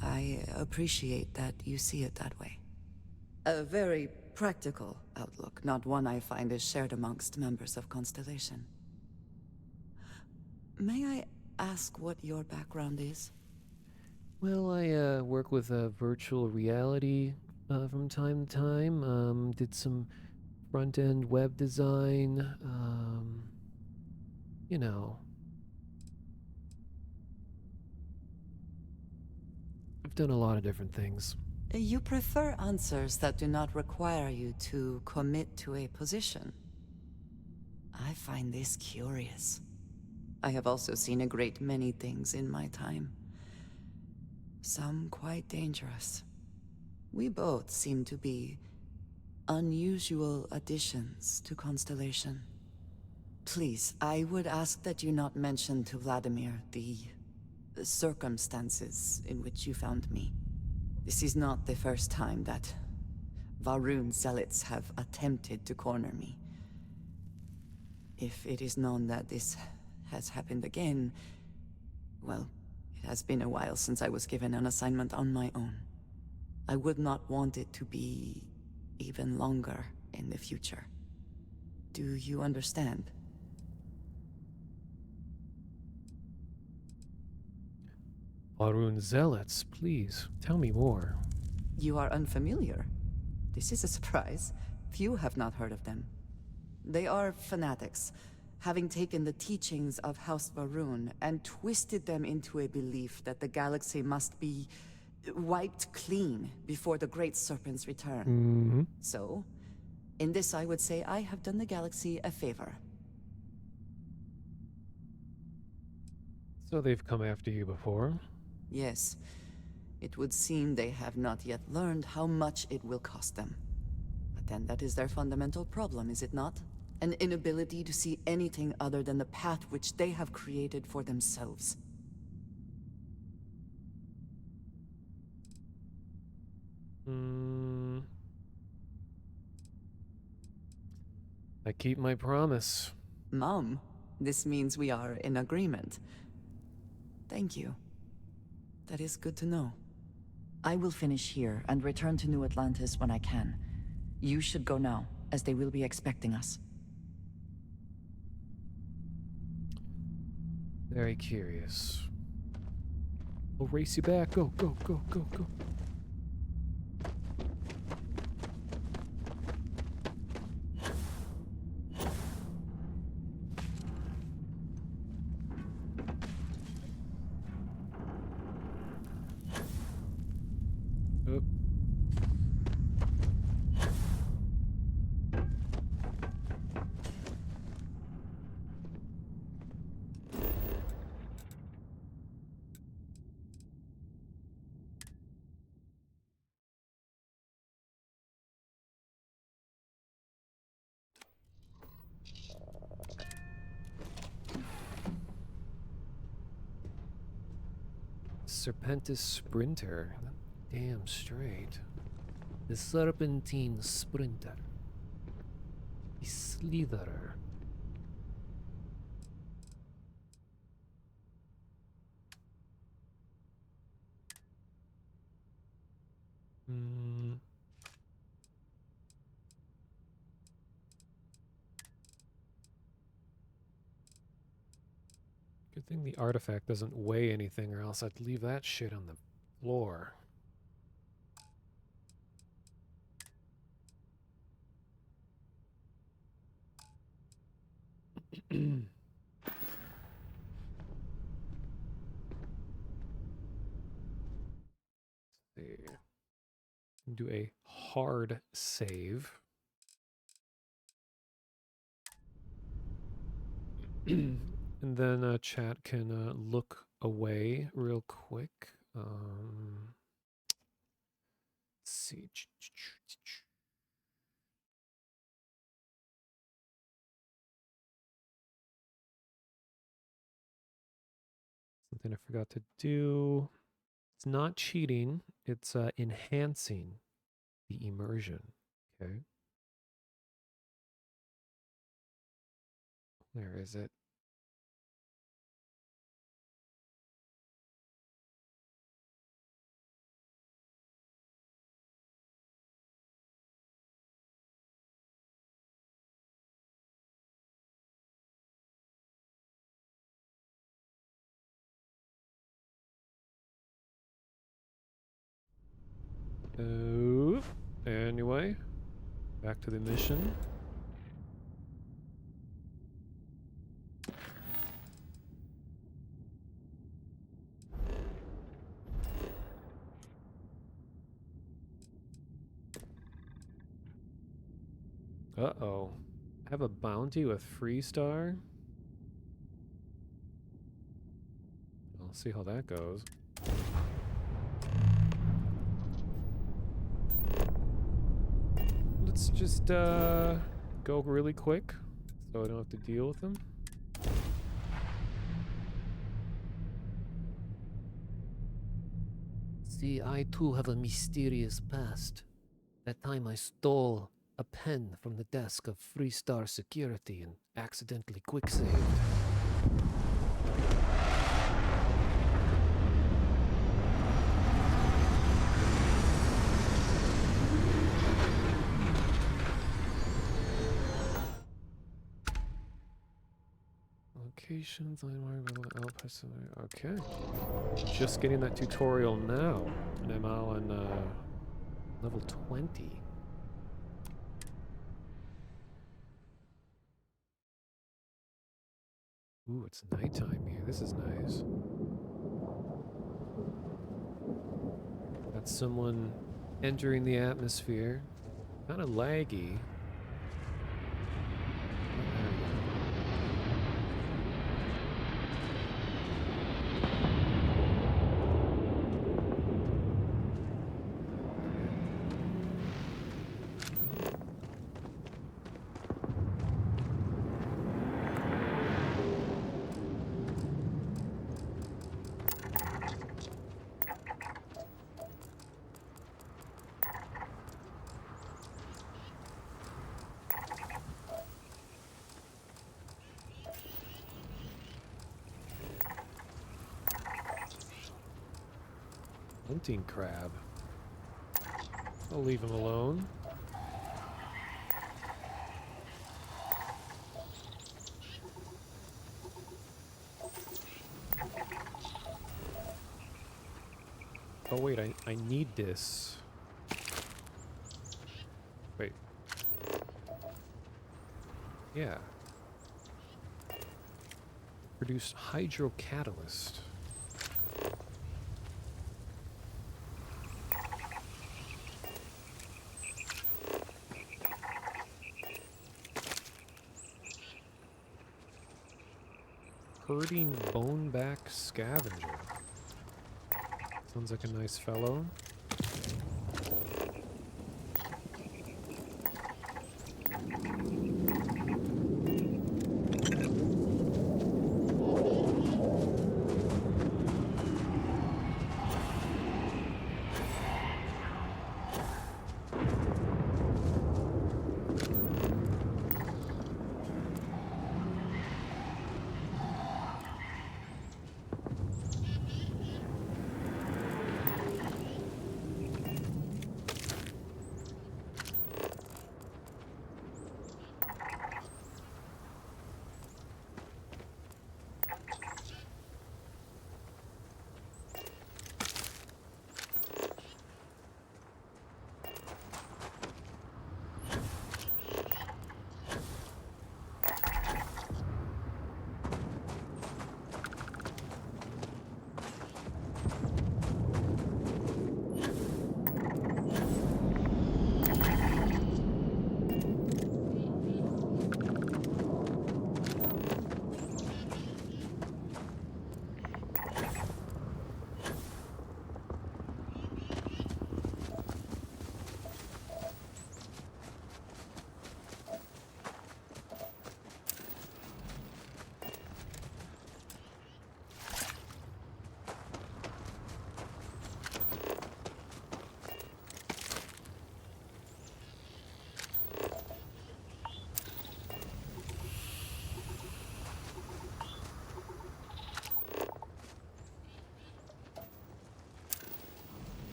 I appreciate that you see it that way. A very practical outlook, not one I find is shared amongst members of Constellation. May I ask what your background is? Well, I work with virtual reality from time to time. Did some front-end web design. You know. I've done a lot of different things. You prefer answers that do not require you to commit to a position. I find this curious. I have also seen a great many things in my time. Some quite dangerous. We both seem to be unusual additions to Constellation. Please, I would ask that you not mention to Vladimir the circumstances in which you found me. This is not the first time that Varun zealots have attempted to corner me. If it is known that this has happened again, well, it has been a while since I was given an assignment on my own. I would not want it to be even longer in the future. Do you understand? Varun zealots, please, tell me more. You are unfamiliar. This is a surprise. Few have not heard of them. They are fanatics, having taken the teachings of House Varun and twisted them into a belief that the galaxy must be wiped clean before the Great Serpent's return. So, in this I would say I have done the galaxy a favor. So they've come after you before? Yes. It would seem they have not yet learned how much it will cost them. But then that is their fundamental problem, is it not? An inability to see anything other than the path which they have created for themselves. I keep my promise. Mom, this means we are in agreement. Thank you. That is good to know. I will finish here and return to New Atlantis when I can. You should go now, as they will be expecting us. Very curious. I'll race you back. Go, go, go, go, go. Serpentis Sprinter. Damn straight. The Serpentine Sprinter. The Slitherer. Good thing the artifact doesn't weigh anything, or else I'd leave that shit on the floor. See. Do a hard save. And then chat can look away real quick. Let's see. Something I forgot to do. It's not cheating. It's enhancing the immersion. Okay. Where is it? Oh, anyway, back to the mission. Uh-oh. I have a bounty with Freestar. I'll see how that goes. Let's just go really quick so I don't have to deal with them. See, I too have a mysterious past. That time I stole a pen from the desk of Freestar Security and accidentally quicksaved. Locations, okay. Just getting that tutorial now, and I'm now on level 20. Ooh, it's nighttime here. This is nice. Got someone entering the atmosphere. Kind of laggy. Hunting crab. I'll leave him alone. Oh wait, I need this. Wait. Yeah. Produce hydrocatalyst. Herding boneback scavenger. Sounds like a nice fellow.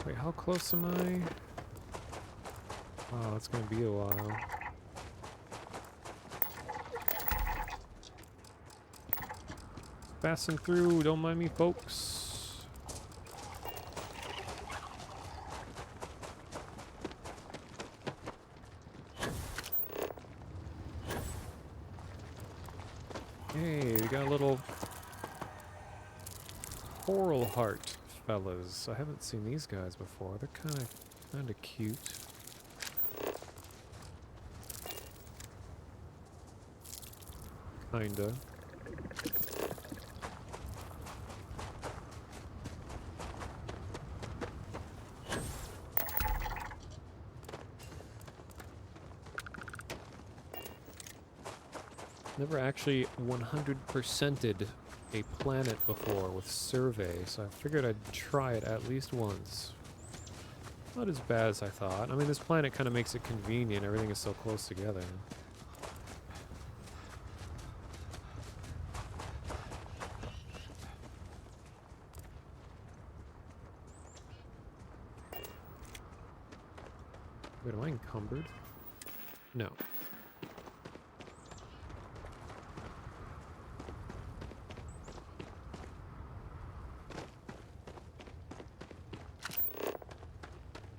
Wait, how close am I? Oh, it's gonna be a while. Passing through, don't mind me, folks. Hey, we got a little coral heart fellas. I haven't seen these guys before. They're kind of cute. Kinda. Never actually 100%ed a planet before with survey, so I figured I'd try it at least once. Not as bad as I thought. I mean, this planet kind of makes it convenient. Everything is so close together. Wait, am I encumbered? No.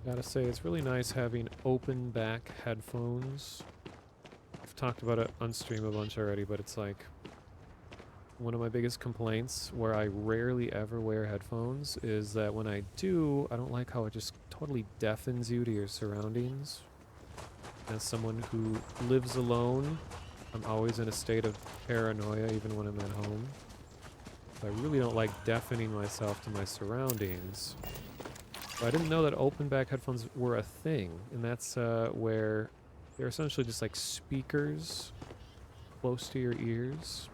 Gotta say, it's really nice having open back headphones. I've talked about it on stream a bunch already, but it's like one of my biggest complaints where I rarely ever wear headphones is that when I do, I don't like how it just totally deafens you to your surroundings. As someone who lives alone, I'm always in a state of paranoia even when I'm at home. So I really don't like deafening myself to my surroundings. But I didn't know that open back headphones were a thing, and that's where they're essentially just like speakers close to your ears.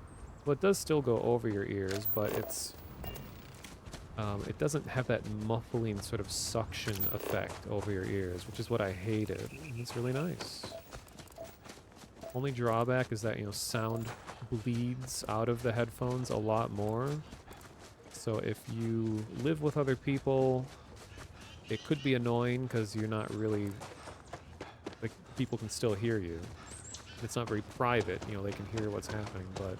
Well, it does still go over your ears, but it's it doesn't have that muffling sort of suction effect over your ears, which is what I hated. And it's really nice. Only drawback is that, you know, sound bleeds out of the headphones a lot more. So if you live with other people, it could be annoying because you're not really, like, people can still hear you. It's not very private, you know, they can hear what's happening, but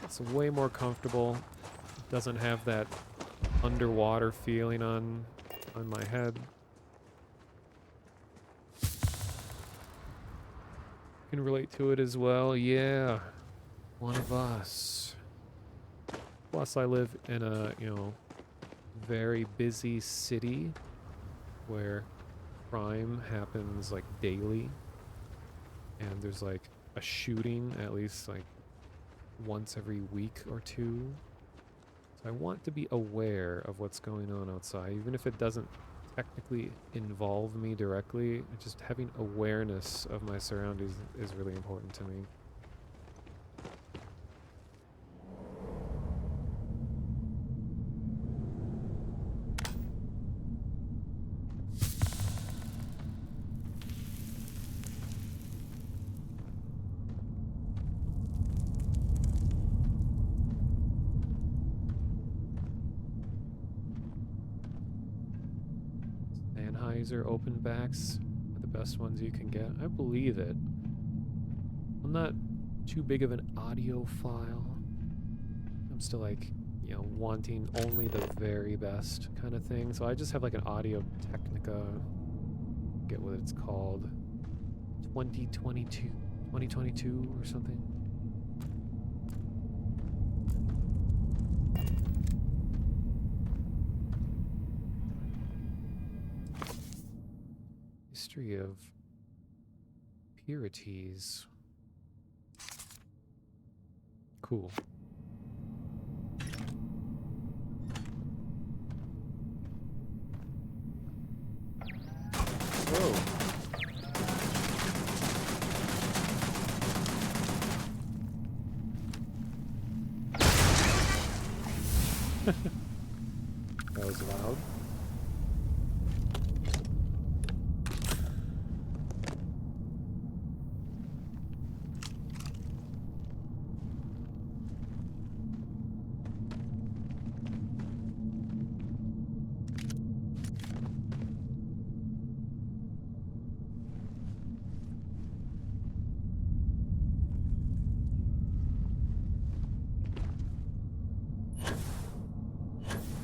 it's way more comfortable. It doesn't have that underwater feeling on my head. Can relate to it as well. Yeah, one of us. Plus, I live in a, you know, very busy city where crime happens like daily, and there's like a shooting at least like once every week or two. So I want to be aware of what's going on outside, even if it doesn't technically involve me directly. Just having awareness of my surroundings is really important to me. Sennheiser open backs are the best ones you can get. I believe it. I'm not too big of an audiophile. I'm still like, you know, wanting only the very best kind of thing. So I just have like an Audio Technica, get what it's called, 2022 or something. History of Purities. Cool. Whoa. That was loud.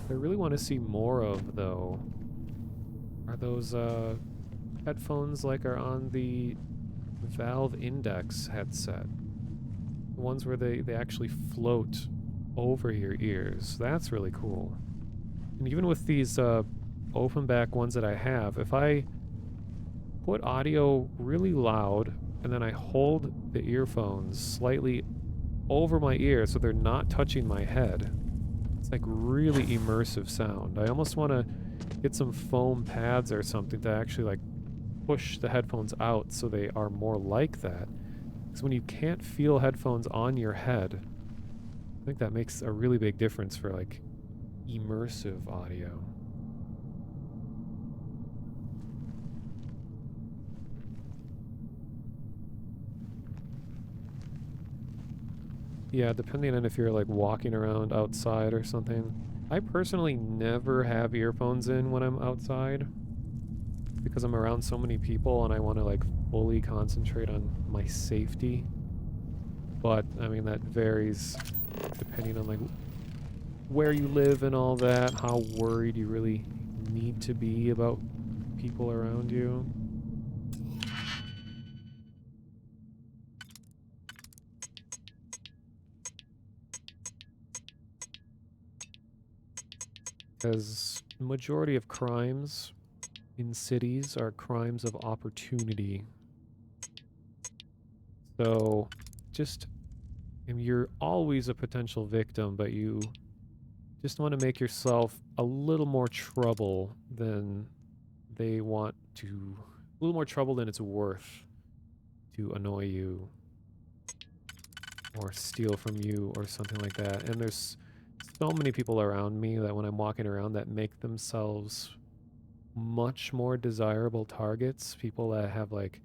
I really want to see more of, though, are those headphones like are on the Valve Index headset. The ones where they actually float over your ears. That's really cool. And even with these open back ones that I have, if I put audio really loud and then I hold the earphones slightly over my ear so they're not touching my head, it's like really immersive sound. I almost want to get some foam pads or something to actually like push the headphones out so they are more like that. Because when you can't feel headphones on your head, I think that makes a really big difference for like immersive audio. Yeah, depending on if you're like walking around outside or something. I personally never have earphones in when I'm outside because I'm around so many people and I want to like fully concentrate on my safety. But I mean, that varies depending on like where you live and all that, how worried you really need to be about people around you. Because the majority of crimes in cities are crimes of opportunity. So just, I mean, you're always a potential victim, but you just want to make yourself a little more trouble than they want to, a little more trouble than it's worth to annoy you or steal from you or something like that. And there's so many people around me that when I'm walking around that make themselves much more desirable targets. People that have like,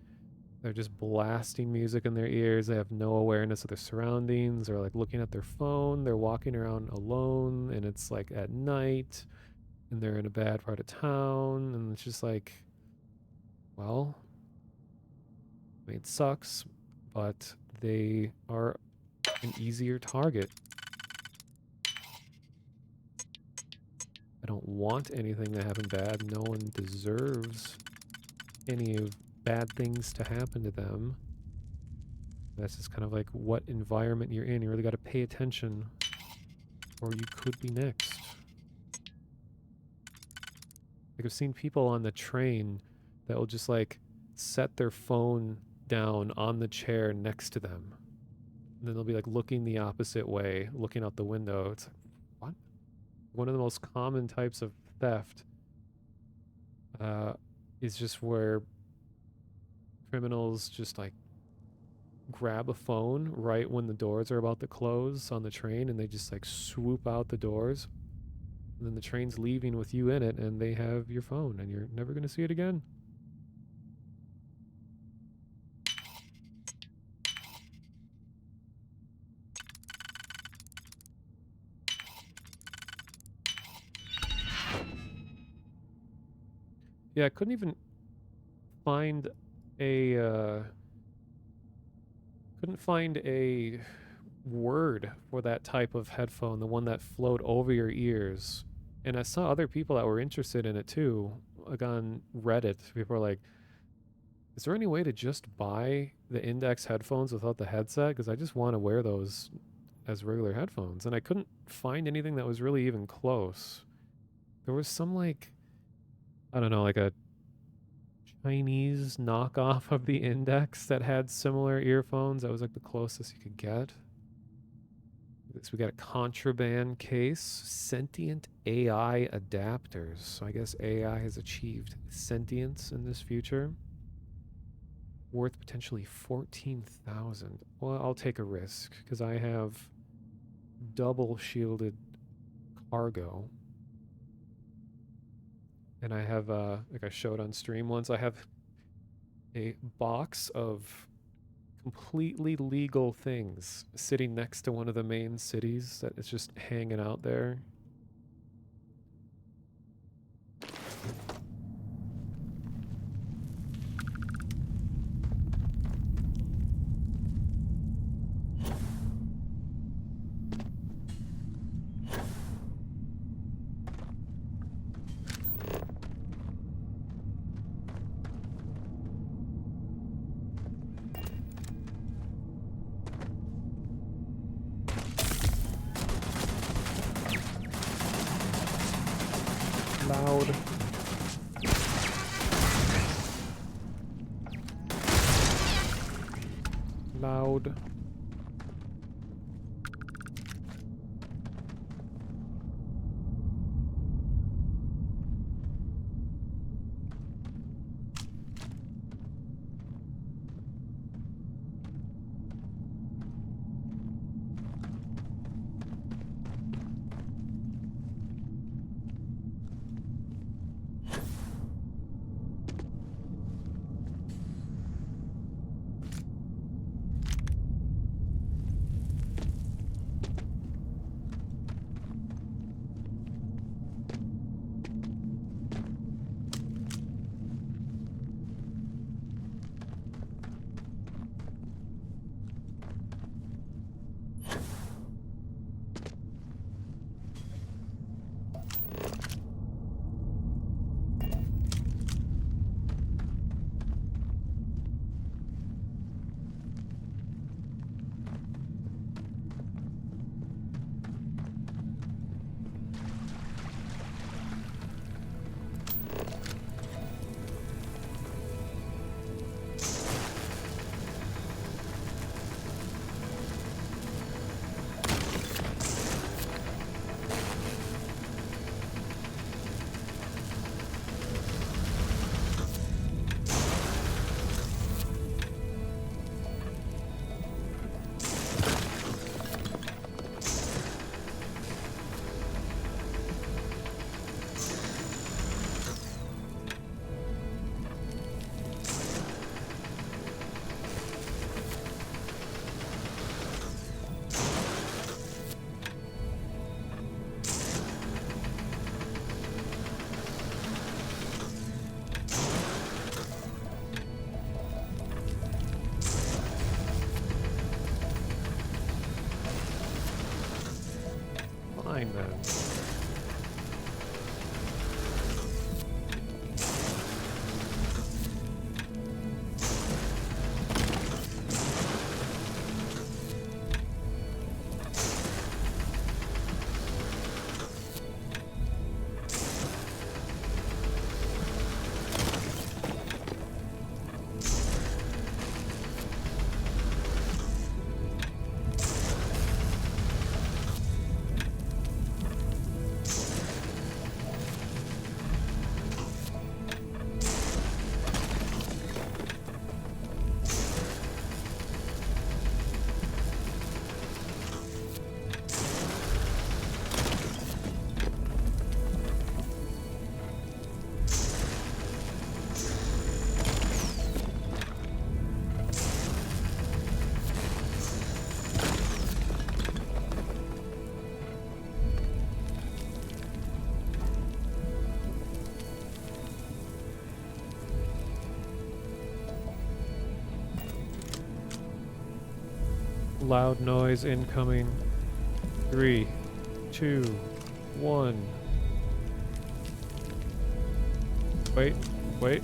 they're just blasting music in their ears. They have no awareness of their surroundings. They're like looking at their phone. They're walking around alone and it's like at night and they're in a bad part of town. And it's just like, well, I mean, it sucks, but they are an easier target. I don't want anything to happen bad. No one deserves any of bad things to happen to them. That's just kind of like what environment you're in. You really got to pay attention or you could be next. Like I've seen people on the train that will just like set their phone down on the chair next to them. And then they'll be like looking the opposite way, looking out the window. It's like, what? One of the most common types of theft is just where criminals just like grab a phone right when the doors are about to close on the train and they just like swoop out the doors. And then the train's leaving with you in it and they have your phone and you're never going to see it again. Yeah, I couldn't even find a word for that type of headphone, the one that flowed over your ears. And I saw other people that were interested in it too. Like on Reddit, people are like, is there any way to just buy the Index headphones without the headset? Because I just want to wear those as regular headphones. And I couldn't find anything that was really even close. There was some like, I don't know, like a Chinese knockoff of the Index that had similar earphones. That was like the closest you could get. So we got a contraband case, sentient AI adapters. So I guess AI has achieved sentience in this future. Worth potentially 14,000. Well, I'll take a risk because I have double shielded cargo. And I have, like I showed on stream once, I have a box of completely legal things sitting next to one of the main cities that is just hanging out there. Loud. Loud. Fine then. Loud noise incoming. 3, 2, 1. Wait, wait.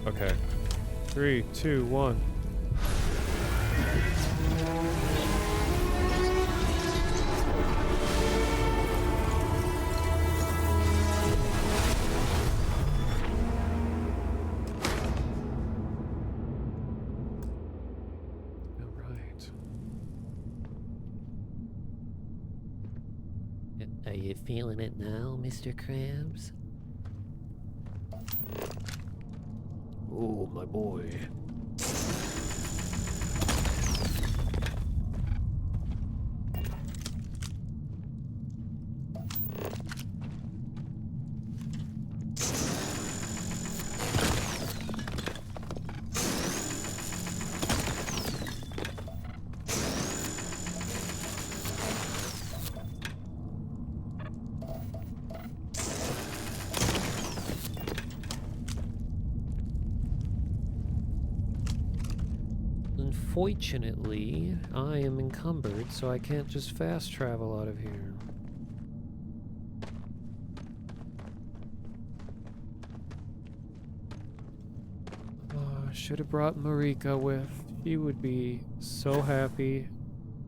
Okay. 3, 2, 1. Are you feeling it now, Mr. Krabs? Oh, my boy. Unfortunately, I am encumbered, so I can't just fast travel out of here. Should have brought Marika with. She would be so happy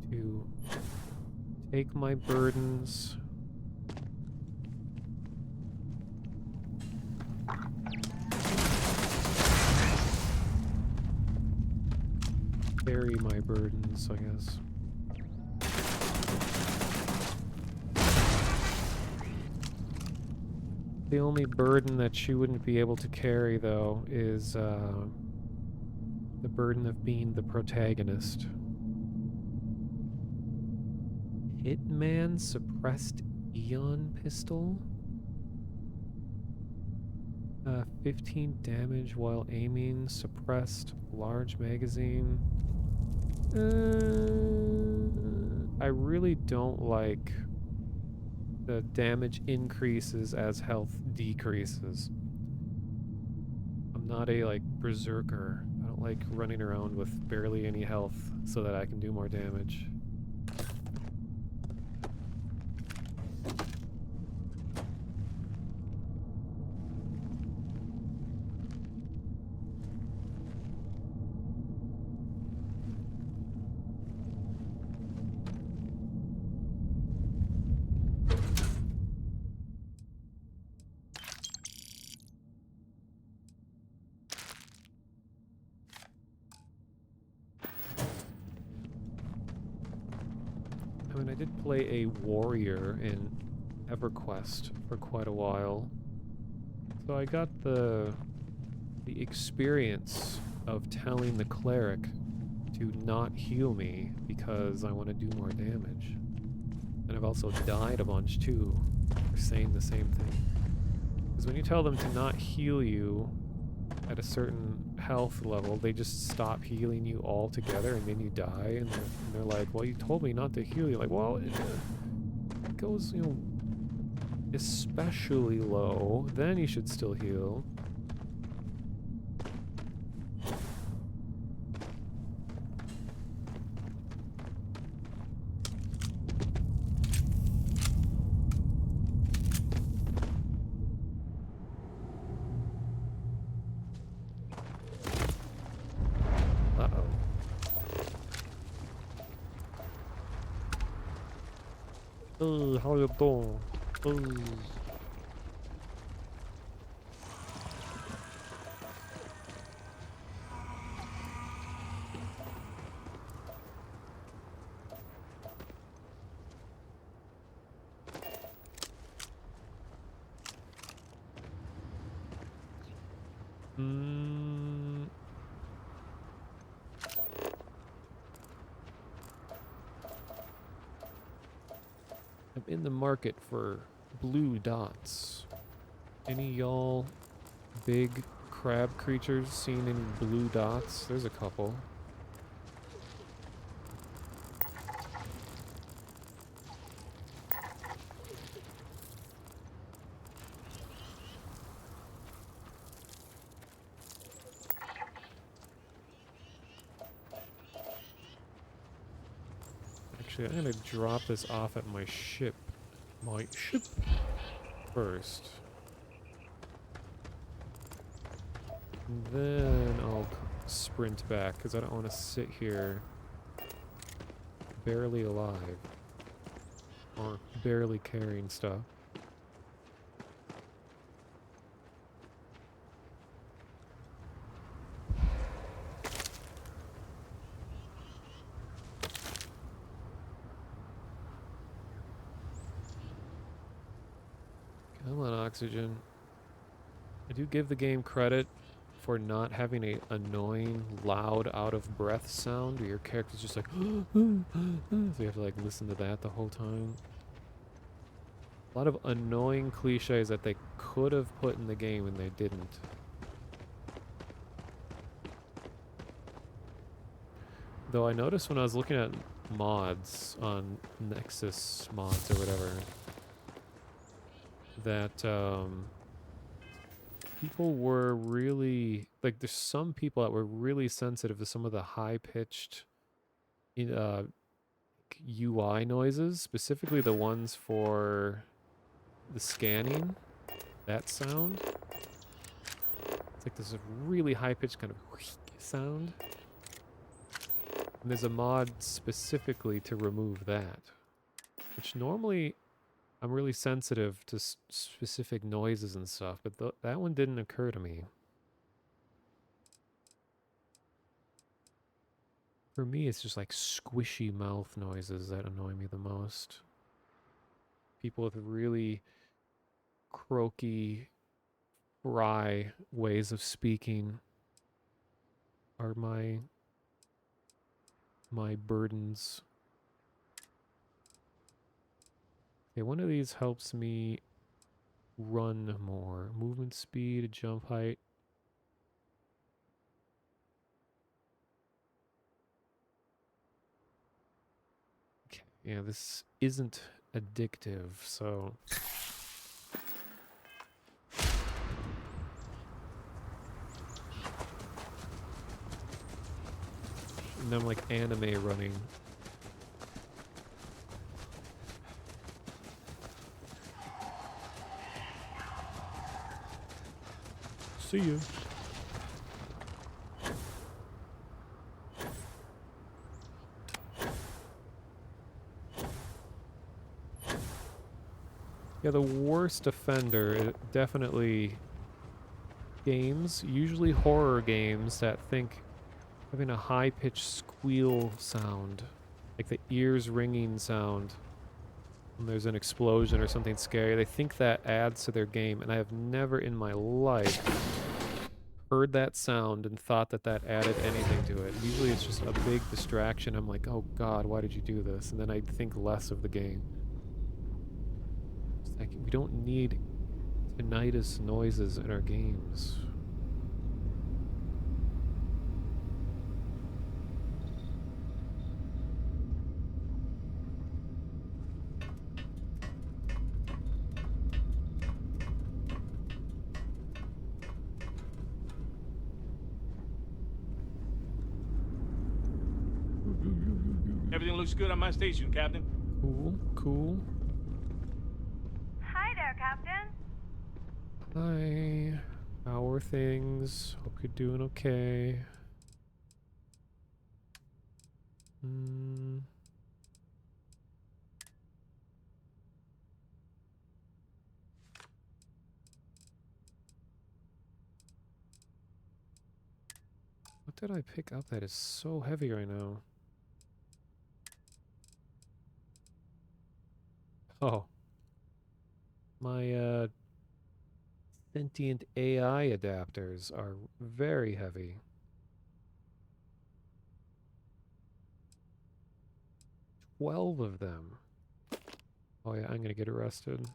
to Take my burdens. Carry my burdens, I guess. The only burden that she wouldn't be able to carry, though, is the burden of being the protagonist. Hitman suppressed Eon pistol? 15 damage while aiming, suppressed large magazine. I really don't like the damage increases as health decreases. I'm not a, like, berserker. I don't like running around with barely any health so that I can do more damage. I mean, I did play a warrior in EverQuest for quite a while, so I got the experience of telling the cleric to not heal me because I want to do more damage. And I've also died a bunch too for saying the same thing. Because when you tell them to not heal you at a certain health level, they just stop healing you altogether, and then you die, and they're like, well, you told me not to heal you. Like, well, it goes, you know, especially low, then you should still heal. Oh, how you doing? Oh. I'm in the market for blue dots. Any y'all big crab creatures seen any blue dots? There's a couple. Actually, I'm gonna drop this off at my ship. My ship first. And then I'll sprint back, because I don't want to sit here barely alive. Or barely carrying stuff. Come on, oxygen. I do give the game credit for not having a annoying, loud, out-of-breath sound where your character's just like, so you have to like listen to that the whole time. A lot of annoying cliches that they could have put in the game and they didn't. Though I noticed when I was looking at mods on Nexus mods or whatever, that people were really, like, there's some people that were really sensitive to some of the high-pitched UI noises, specifically the ones for the scanning, that sound. It's like this really high-pitched kind of sound. And there's a mod specifically to remove that. which normally I'm really sensitive to specific noises and stuff, but that one didn't occur to me. For me, it's just like squishy mouth noises that annoy me the most. People with really croaky, wry ways of speaking are my burdens. Okay, one of these helps me run more. Movement speed, jump height. Okay, yeah, this isn't addictive, so... And I'm like anime running. See you. Yeah, the worst offender, definitely games, usually horror games that think having a high-pitched squeal sound, like the ears ringing sound when there's an explosion or something scary, they think that adds to their game, and I have never in my life heard that sound and thought that that added anything to it. Usually it's just a big distraction. I'm like, oh god, why did you do this? And then I think less of the game. It's like, we don't need tinnitus noises in our games. Everything looks good on my station, Captain. Cool, cool. Hi there, Captain. Hi. How are things? Hope you're doing okay. What did I pick up that is so heavy right now? Oh. My, sentient AI adapters are very heavy. 12 of them. Oh yeah, I'm gonna get arrested.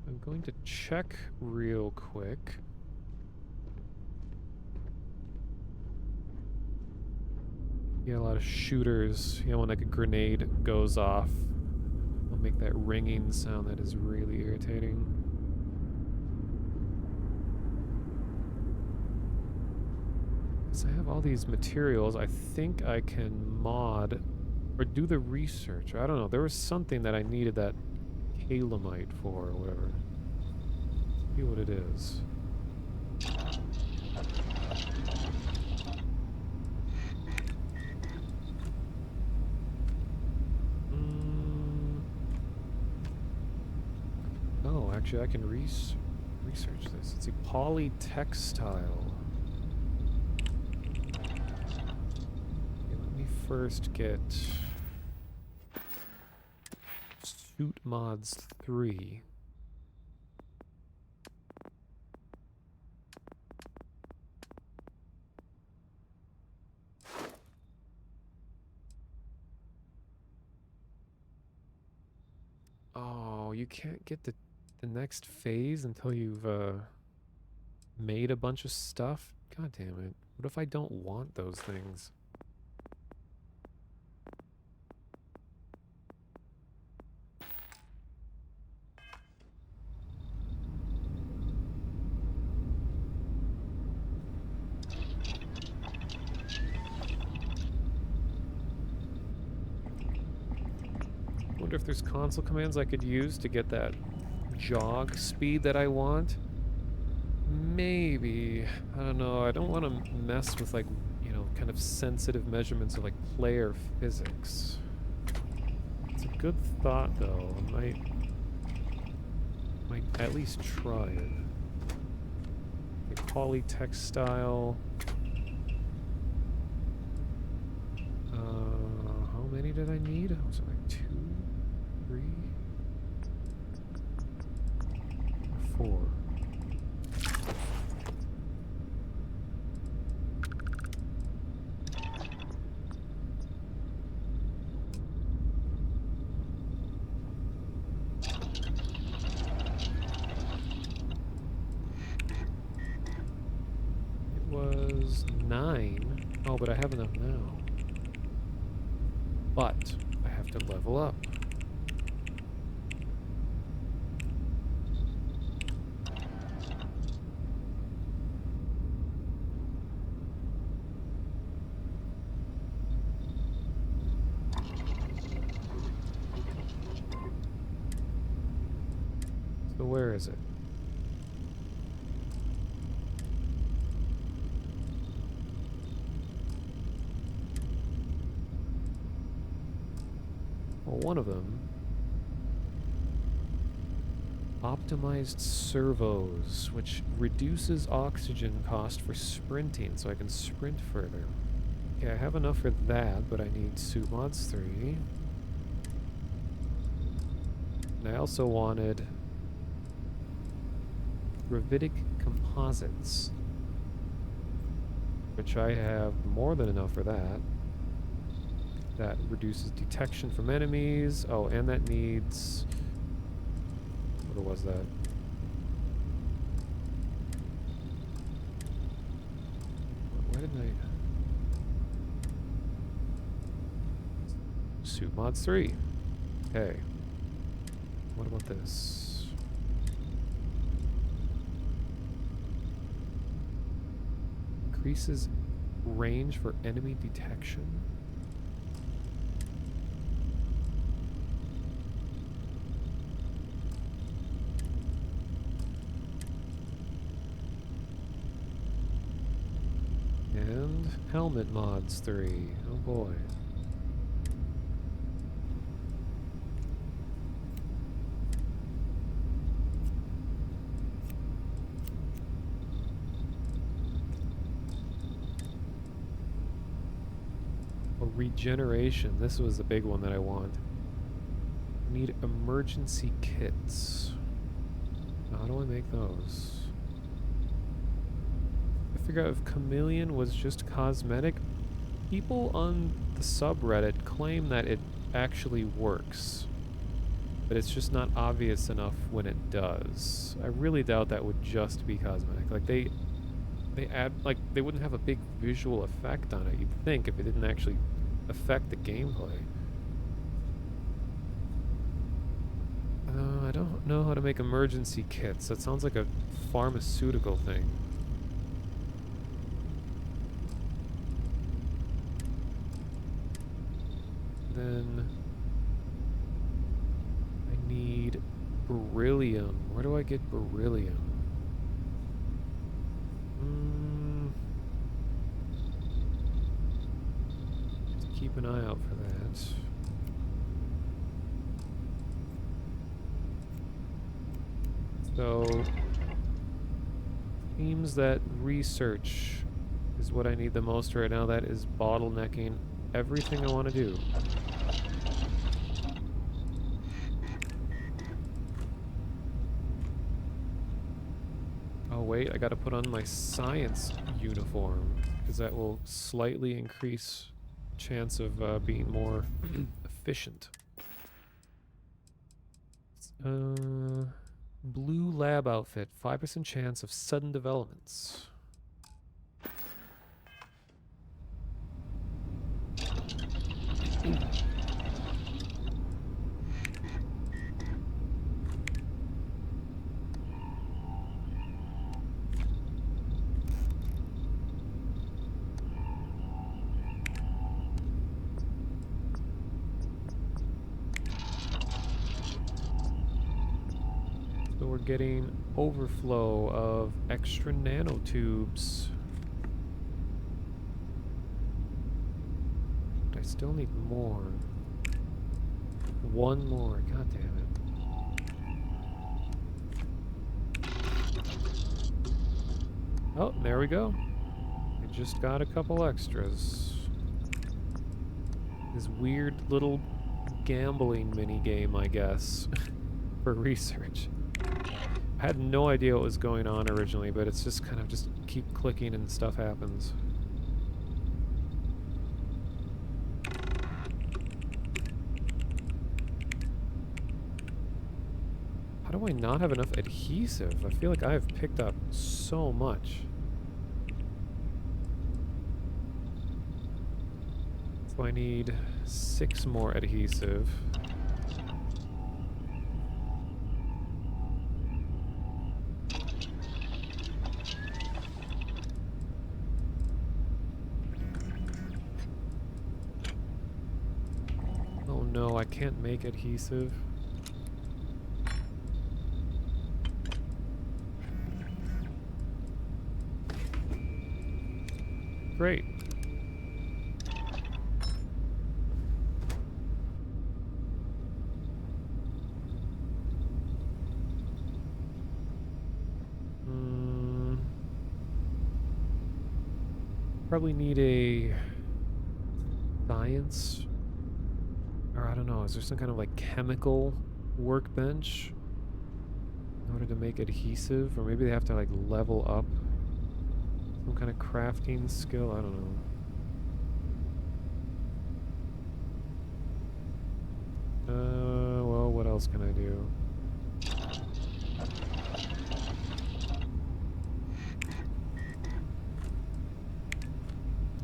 I'm going to check real quick. Yeah, a lot of shooters. You know, when like a grenade goes off, it'll make that ringing sound that is really irritating. So I have all these materials. I think I can mod or do the research. I don't know. There was something that I needed that calamite for or whatever. Let's see what it is. Oh, actually I can research this. It's a polytextile. Let me first get Suit Mods 3. Oh, you can't get the next phase until you've made a bunch of stuff? God damn it. What if I don't want those things? Wonder if there's console commands I could use to get that jog speed that I want. Maybe. I don't know. I don't want to mess with, like, you know, kind of sensitive measurements of, like, player physics. It's a good thought, though. I might at least try it. Okay, polytextile. How many did I need? Was it like 2, 3, 4? It was 9. Oh, but I have enough now. But I have to level up. So where is it? Well, one of them. Optimized servos, which reduces oxygen cost for sprinting, so I can sprint further. Okay, I have enough for that, but I need suit mods 3. And I also wanted gravitic composites, which I have more than enough for that. That reduces detection from enemies. Oh, and that needs... What was that? Why didn't I... Suit mods 3. Okay. What about this? Increases range for enemy detection. And helmet mods 3. Oh boy. Regeneration. This was the big one that I want. I need emergency kits. How do I make those? I figure out if Chameleon was just cosmetic. People on the subreddit claim that it actually works, but it's just not obvious enough when it does. I really doubt that would just be cosmetic. Like they add, like, they wouldn't have a big visual effect on it, you'd think, if it didn't actually affect the gameplay. I don't know how to make emergency kits. That sounds like a pharmaceutical thing. Then I need beryllium. Where do I get beryllium? Keep an eye out for that. So, seems that research is what I need the most right now. That is bottlenecking everything I want to do. Oh wait, I gotta put on my science uniform, because that will slightly increase chance of being more efficient. Blue lab outfit, 5% chance of sudden developments. So we're getting overflow of extra nanotubes. I still need more. One more. God damn it. Oh, there we go. I just got a couple extras. This weird little gambling mini game, I guess, for research. I had no idea what was going on originally, but it's just kind of just keep clicking and stuff happens. How do I not have enough adhesive? I feel like I've picked up so much. So I need 6 more adhesive. Oh no, I can't make adhesive. Great. Probably need a science, or I don't know, is there some kind of like chemical workbench in order to make adhesive? Or maybe they have to like level up some kind of crafting skill, I don't know. Well, what else can I do?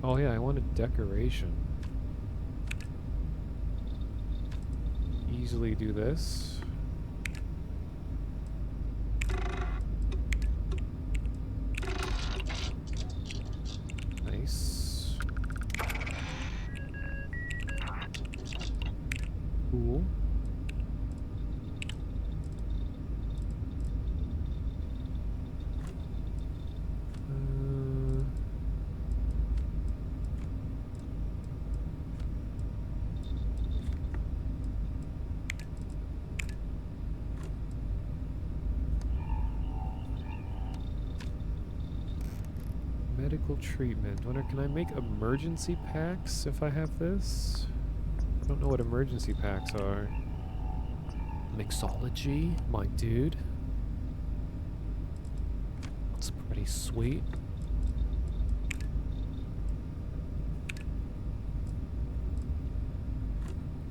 Oh yeah, I wanted decoration. Easily do this. Nice. Cool. Medical treatment. Wonder, can I make emergency packs if I have this? I don't know what emergency packs are. Mixology, my dude. That's pretty sweet.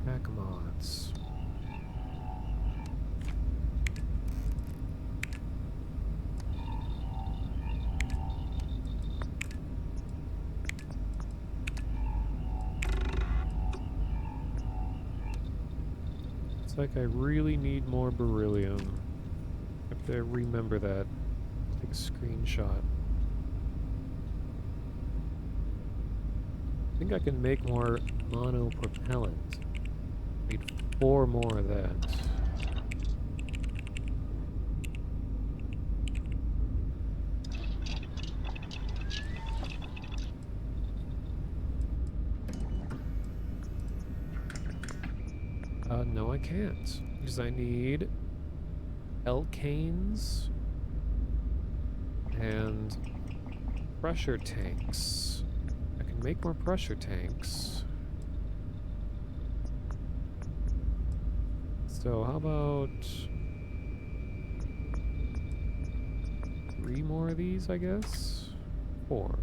Pack mods. It's like I really need more beryllium. I have to remember that. Take a screenshot. I think I can make more monopropellant. Need 4 more of that. No I can't, because I need alkanes and pressure tanks. I can make more pressure tanks. So how about 3 more of these, I guess? 4.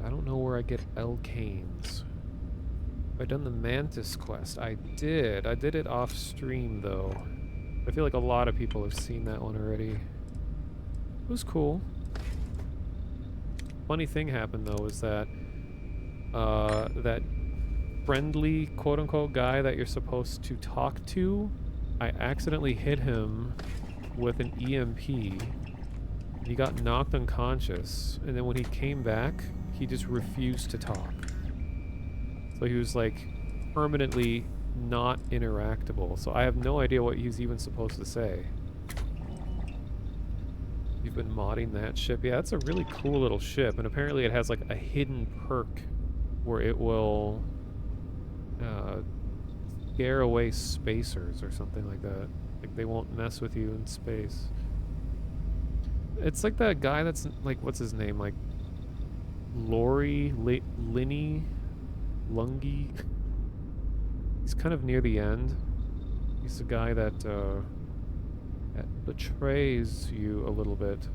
I don't know where I get alkanes. Have I done the Mantis quest? I did. I did it off stream though. I feel like a lot of people have seen that one already. It was cool. Funny thing happened though is that that friendly quote-unquote guy that you're supposed to talk to, I accidentally hit him with an EMP He got knocked unconscious, and then when he came back, he just refused to talk. So he was like permanently not interactable. So I have no idea what he's even supposed to say. You've been modding that ship? Yeah, that's a really cool little ship, and apparently it has like a hidden perk where it will scare away spacers or something like that. Like they won't mess with you in space. It's like that guy that's like, what's his name? Like Linny Lungy. He's kind of near the end. He's the guy that that betrays you a little bit.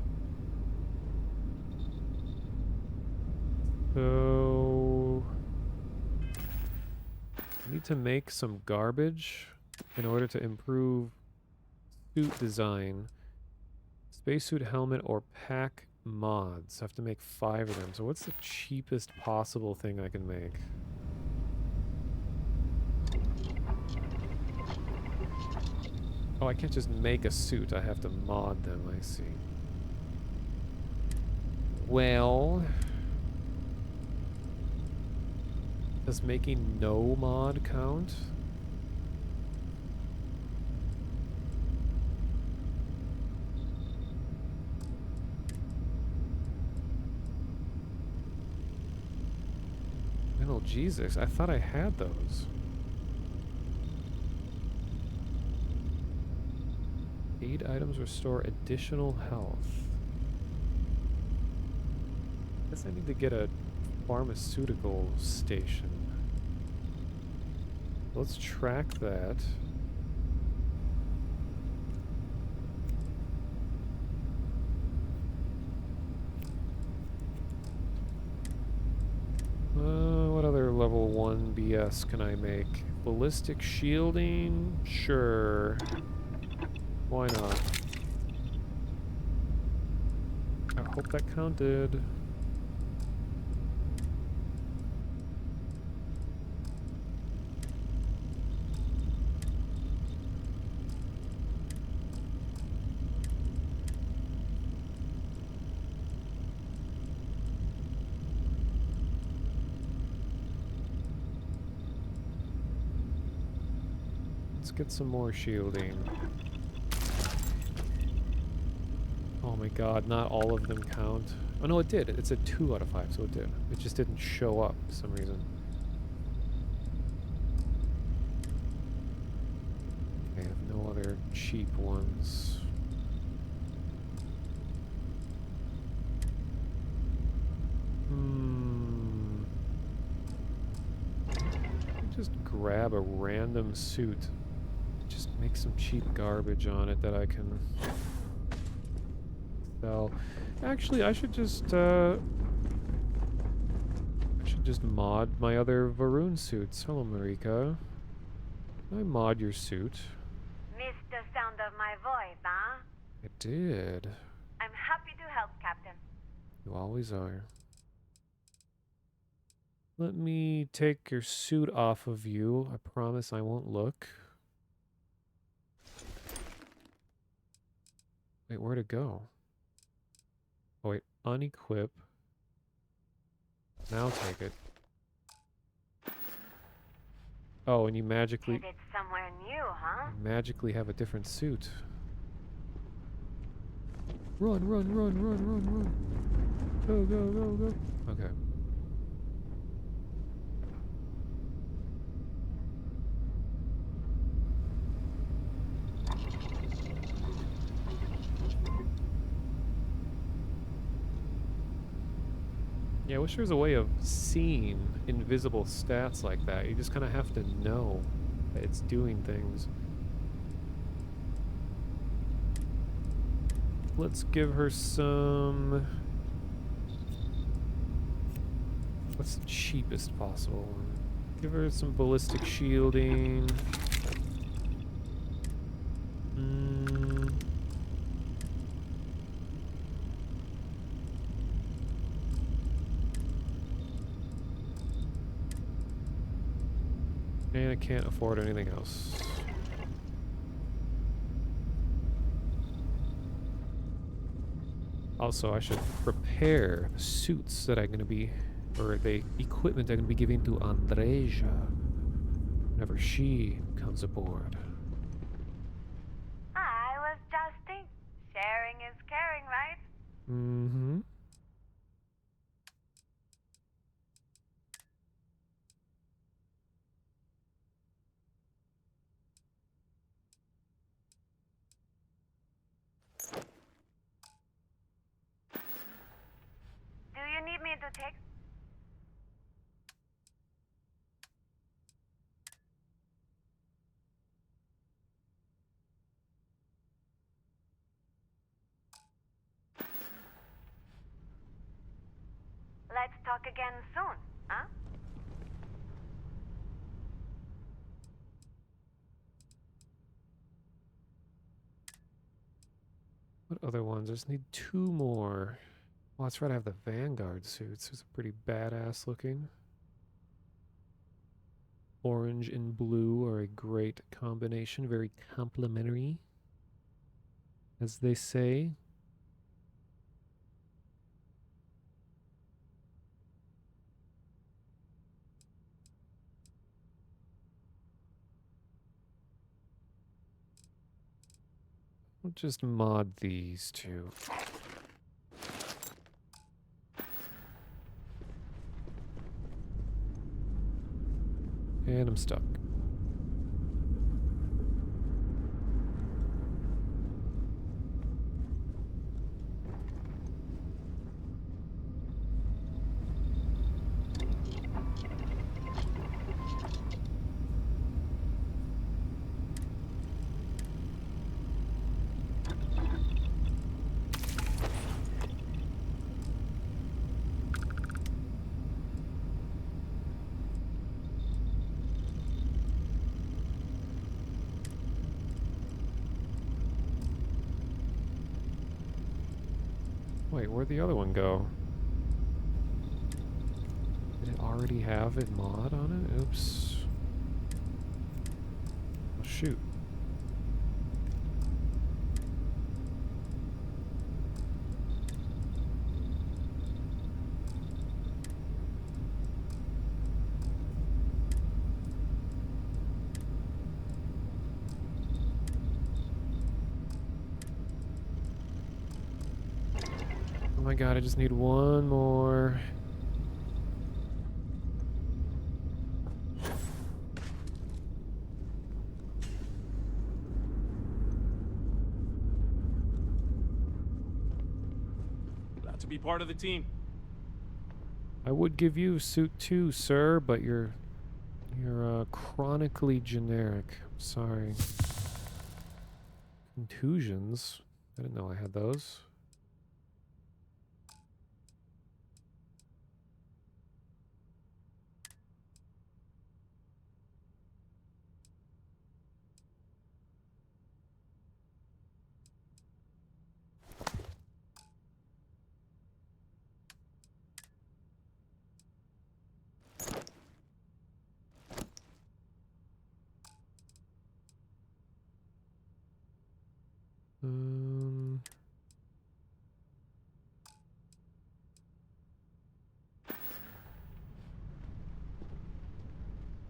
So I need to make some garbage in order to improve suit design. Spacesuit helmet or pack mods. I have to make 5 of them. So what's the cheapest possible thing I can make? Oh, I can't just make a suit. I have to mod them. I see. Well, does making no mod count? Oh, Jesus. I thought I had those. 8 items restore additional health. Guess I need to get a pharmaceutical station. Let's track that. What other level 1 BS can I make? Ballistic shielding? Sure. Why not? I hope that counted. Let's get some more shielding. Oh my god, not all of them count. Oh no, it did. It said 2 out of 5, so it did. It just didn't show up for some reason. I have no other cheap ones. Just grab a random suit. Just make some cheap garbage on it that I can sell. Actually, I should just mod my other Varun suits. Hello, Marika. Can I mod your suit? Missed the sound of my voice, huh? I did. I'm happy to help, Captain. You always are. Let me take your suit off of you. I promise I won't look. Wait, where'd it go? Oh wait, unequip. Now take it. Oh, and you magically... Headed somewhere new, huh? magically have a different suit. Run, run, run, run, run, run. Go, go, go, go. Okay. Yeah, I wish there was a way of seeing invisible stats like that. You just kind of have to know that it's doing things. Let's give her some... What's the cheapest possible one? Give her some ballistic shielding. And I can't afford anything else. Also, I should prepare the suits that I'm going to be, or the equipment I'm going to be giving to Andreja whenever she comes aboard. I was just thinking, sharing is caring, right? Mm-hmm. Do you need me to take? Let's talk again soon, huh? What other ones? I just need 2 more. Well, that's right, I have the Vanguard suits. It's pretty badass looking. Orange and blue are a great combination, very complementary, as they say. We'll just mod these two. And I'm stuck. Wait, where'd the other one go? Did it already have a mod on it? Oops. Oh, shoot. Oh my god, I just need one more. Glad to be part of the team. I would give you suit 2, sir, but you're chronically generic. Sorry. Contusions? I didn't know I had those. Um,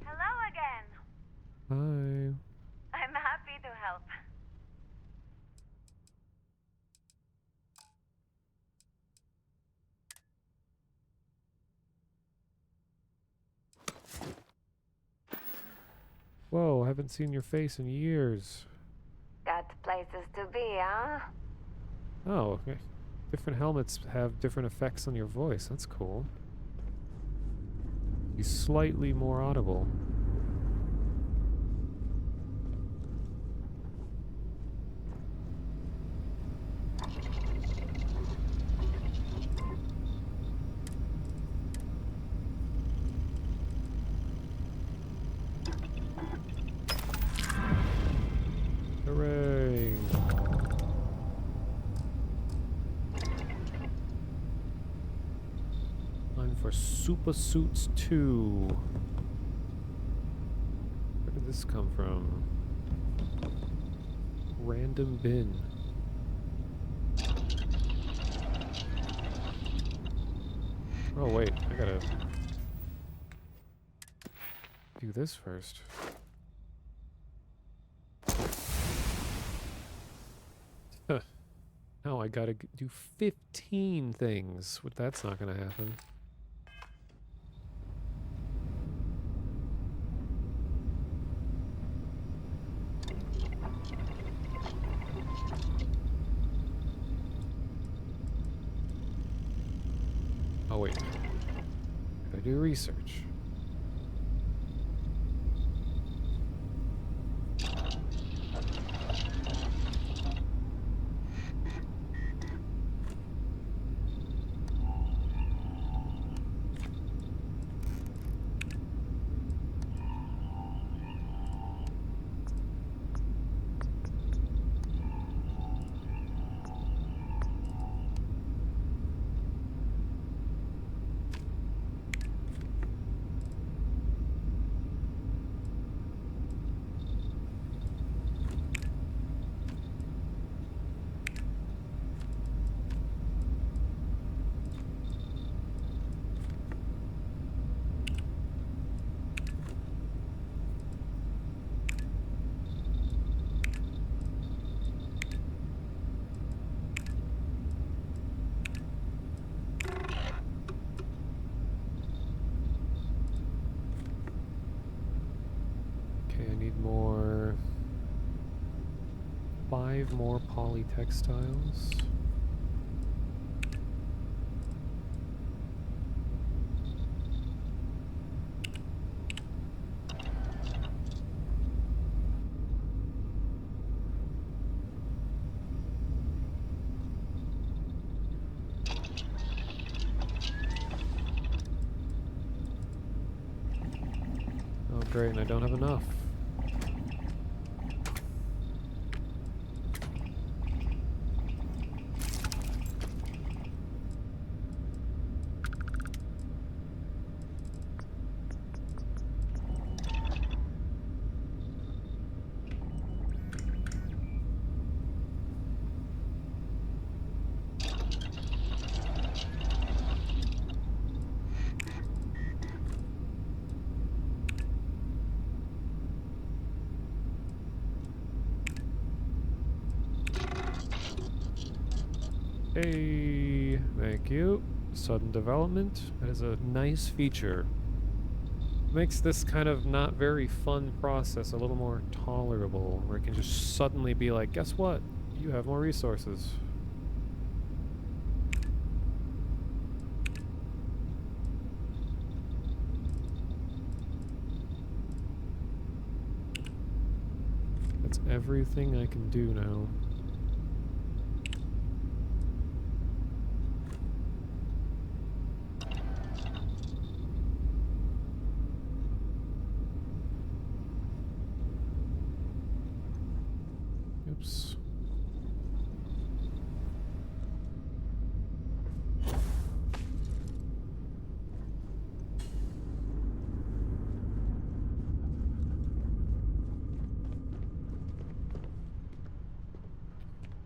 Hello again. Hi. I'm happy to help. Whoa, I haven't seen your face in years. Got places to be, huh? Oh, okay. Different helmets have different effects on your voice. That's cool. He's slightly more audible. Hooray! Time for Super Suits 2. Where did this come from? Random bin. Oh wait, I gotta do this first. No, I gotta do 15 things. But that's not gonna happen. Oh wait. Gotta do research. Okay, I need more... 5 more polytextiles. Oh great, and I don't have enough. Hey, thank you. Sudden development. That is a nice feature. Makes this kind of not very fun process a little more tolerable, where it can just suddenly be like, guess what? You have more resources. That's everything I can do now. Oops.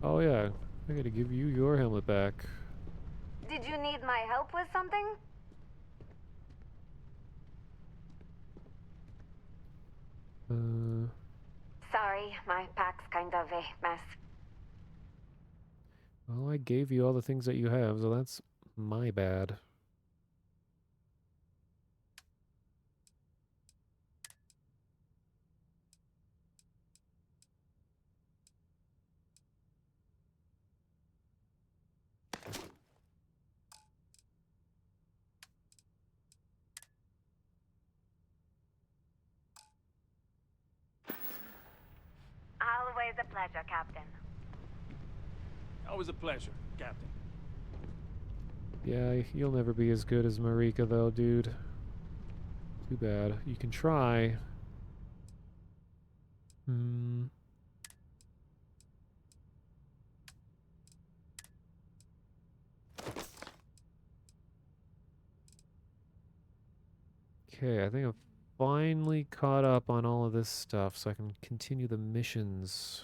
Oh yeah, I gotta give you your helmet back. Did you need my help with something? Sorry, my pack's kind of a mess. Well, I gave you all the things that you have, so that's my bad. Always a pleasure, Captain. Always a pleasure, Captain. Yeah, you'll never be as good as Marika though, dude. Too bad. You can try. Hmm. Okay, I think I've finally caught up on all of this stuff, so I can continue the missions.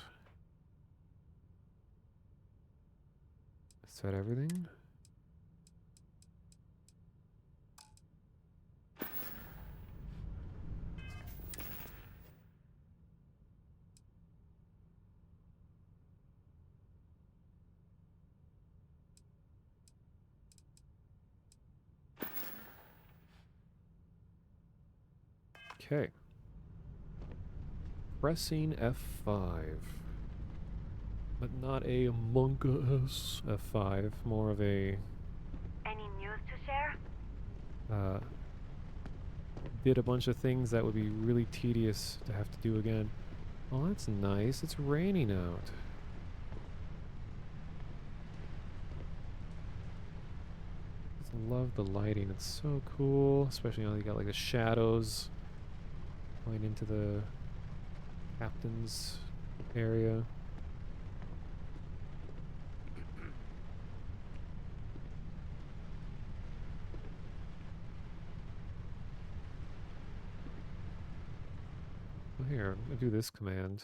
Is that everything? Okay. Pressing F5. But not a Among Us F5, more of a... Any news to share? Did a bunch of things that would be really tedious to have to do again. Oh, that's nice. It's raining out. Just love the lighting. It's so cool, especially now you got like the shadows going into the captain's area. Oh, here, I'm gonna do this command.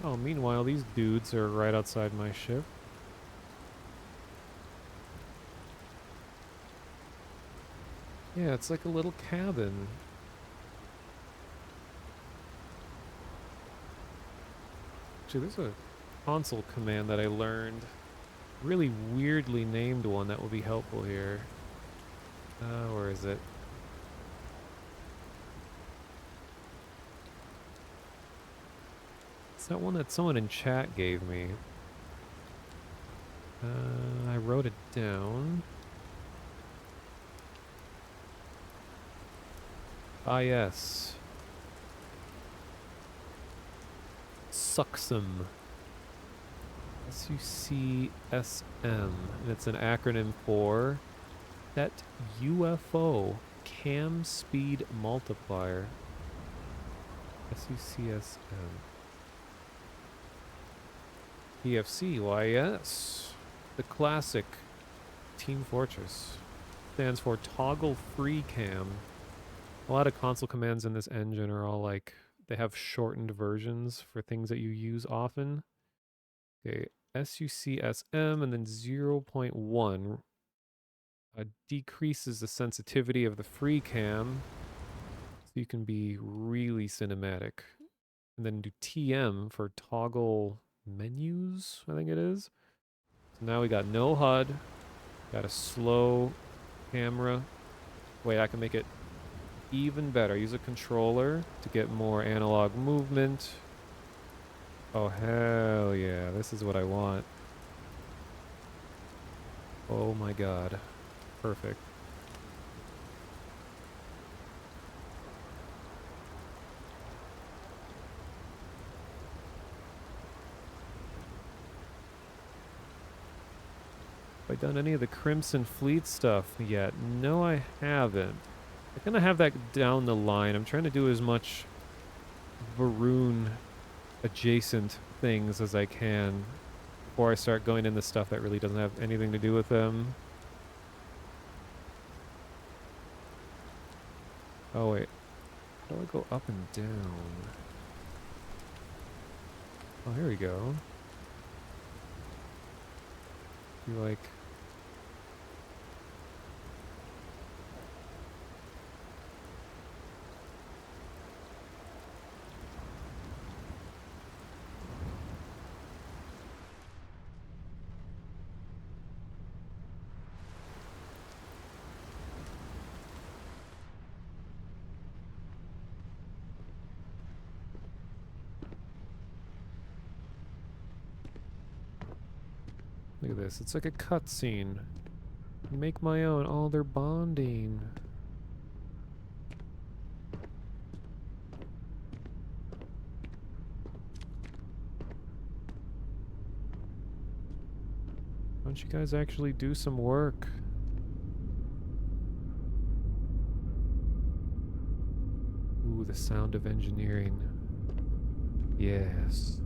Oh, meanwhile, these dudes are right outside my ship. Yeah, it's like a little cabin. Actually, there's a console command that I learned. Really weirdly named one that will be helpful here. Where is it? It's that one that someone in chat gave me. I wrote it down. Ah, yes. Sucksum. S-U-C-S-M. And it's an acronym for Set UFO Cam Speed Multiplier. S-U-C-S-M. TFC, why yes. The classic Team Fortress. Stands for Toggle Free Cam. A lot of console commands in this engine are all like, they have shortened versions for things that you use often. Okay, SUCSM and then 0.1 decreases the sensitivity of the free cam so you can be really cinematic. And then do TM for toggle menus, I think it is. So now we got no HUD, got a slow camera. Wait, I can make it even better. Use a controller to get more analog movement. Oh, hell yeah. This is what I want. Oh my god. Perfect. Have I done any of the Crimson Fleet stuff yet? No, I haven't. I'm gonna have that down the line. I'm trying to do as much Varun adjacent things as I can before I start going into stuff that really doesn't have anything to do with them. Oh wait, how do I go up and down? Oh, here we go. You like... Look at this. It's like a cutscene. Make my own. Oh, they're bonding. Why don't you guys actually do some work? Ooh, the sound of engineering. Yes.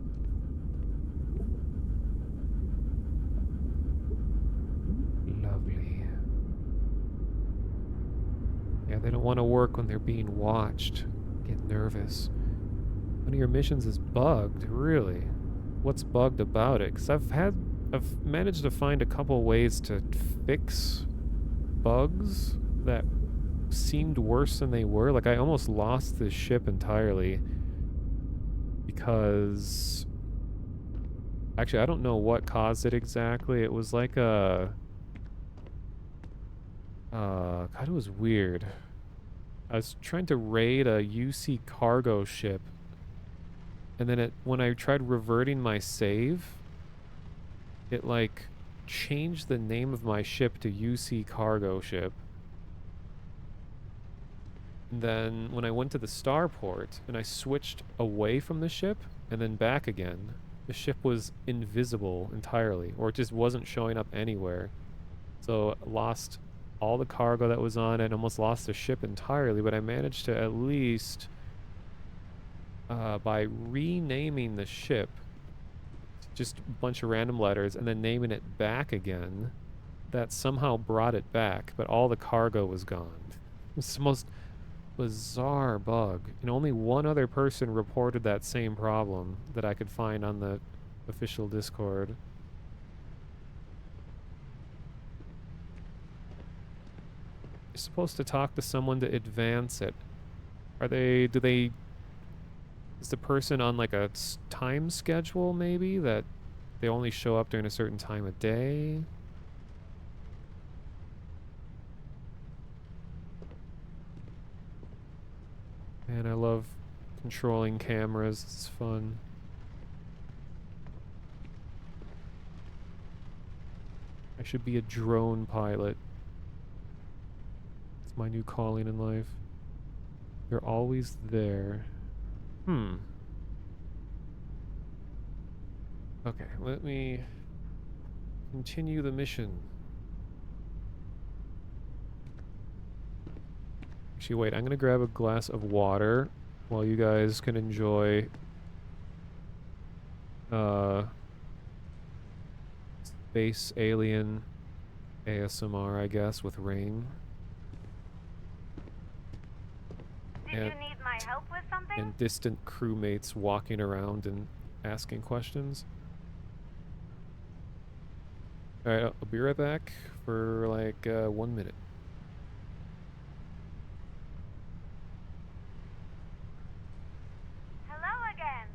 Lovely. Yeah, they don't want to work when they're being watched. Get nervous. One of your missions is bugged, really? What's bugged about it? Because I've managed to find a couple ways to fix bugs that seemed worse than they were. Like, I almost lost the ship entirely because actually I don't know what caused it exactly. It was like a God, it was weird. I was trying to raid a UC cargo ship, and then when I tried reverting my save, it like changed the name of my ship to UC cargo ship. And then when I went to the starport and I switched away from the ship and then back again, the ship was invisible entirely, or it just wasn't showing up anywhere. So I lost all the cargo that was on it, and almost lost the ship entirely, but I managed to at least, by renaming the ship, just a bunch of random letters, and then naming it back again, that somehow brought it back, but all the cargo was gone. It's the most bizarre bug. And only one other person reported that same problem that I could find on the official Discord. You're supposed to talk to someone to advance it. Is the person on like a time schedule maybe that they only show up during a certain time of day? Man, I love controlling cameras. It's fun. I should be a drone pilot. It's my new calling in life. They're always there. Okay, let me continue the mission. Actually, wait, I'm gonna grab a glass of water while you guys can enjoy space alien ASMR, I guess, with rain. Did you need my help with something? And distant crewmates walking around and asking questions. Alright, I'll be right back for like 1 minute. Hello again.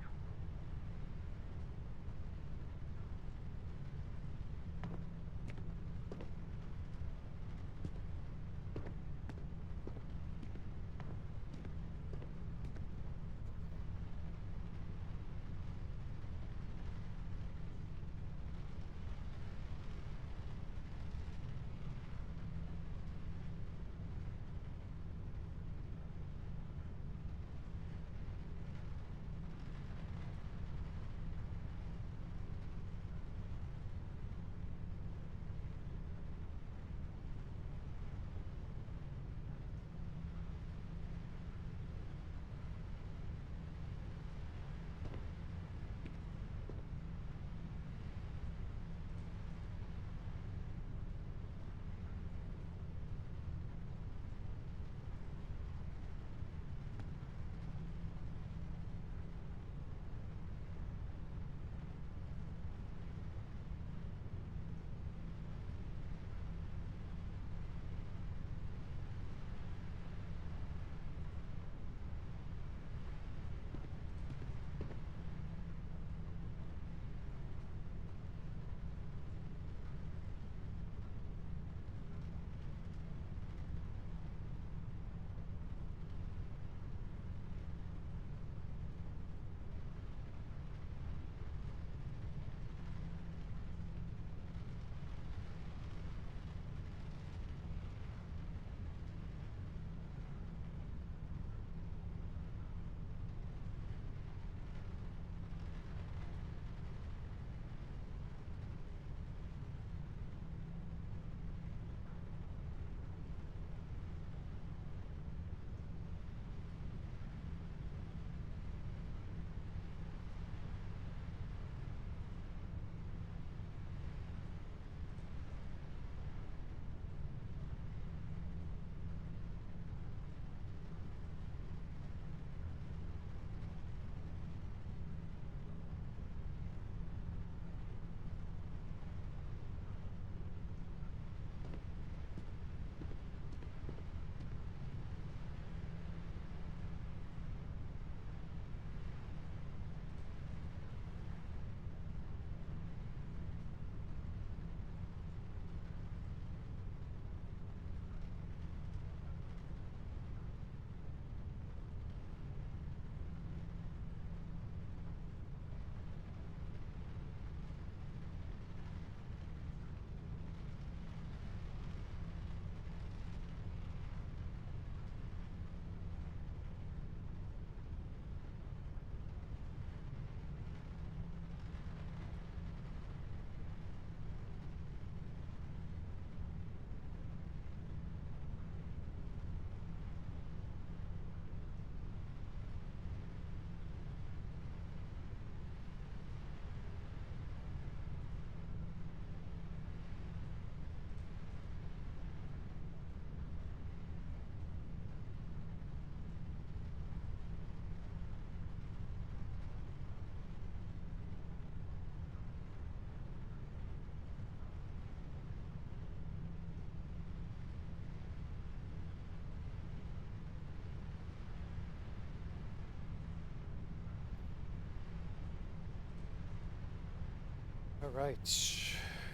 All right.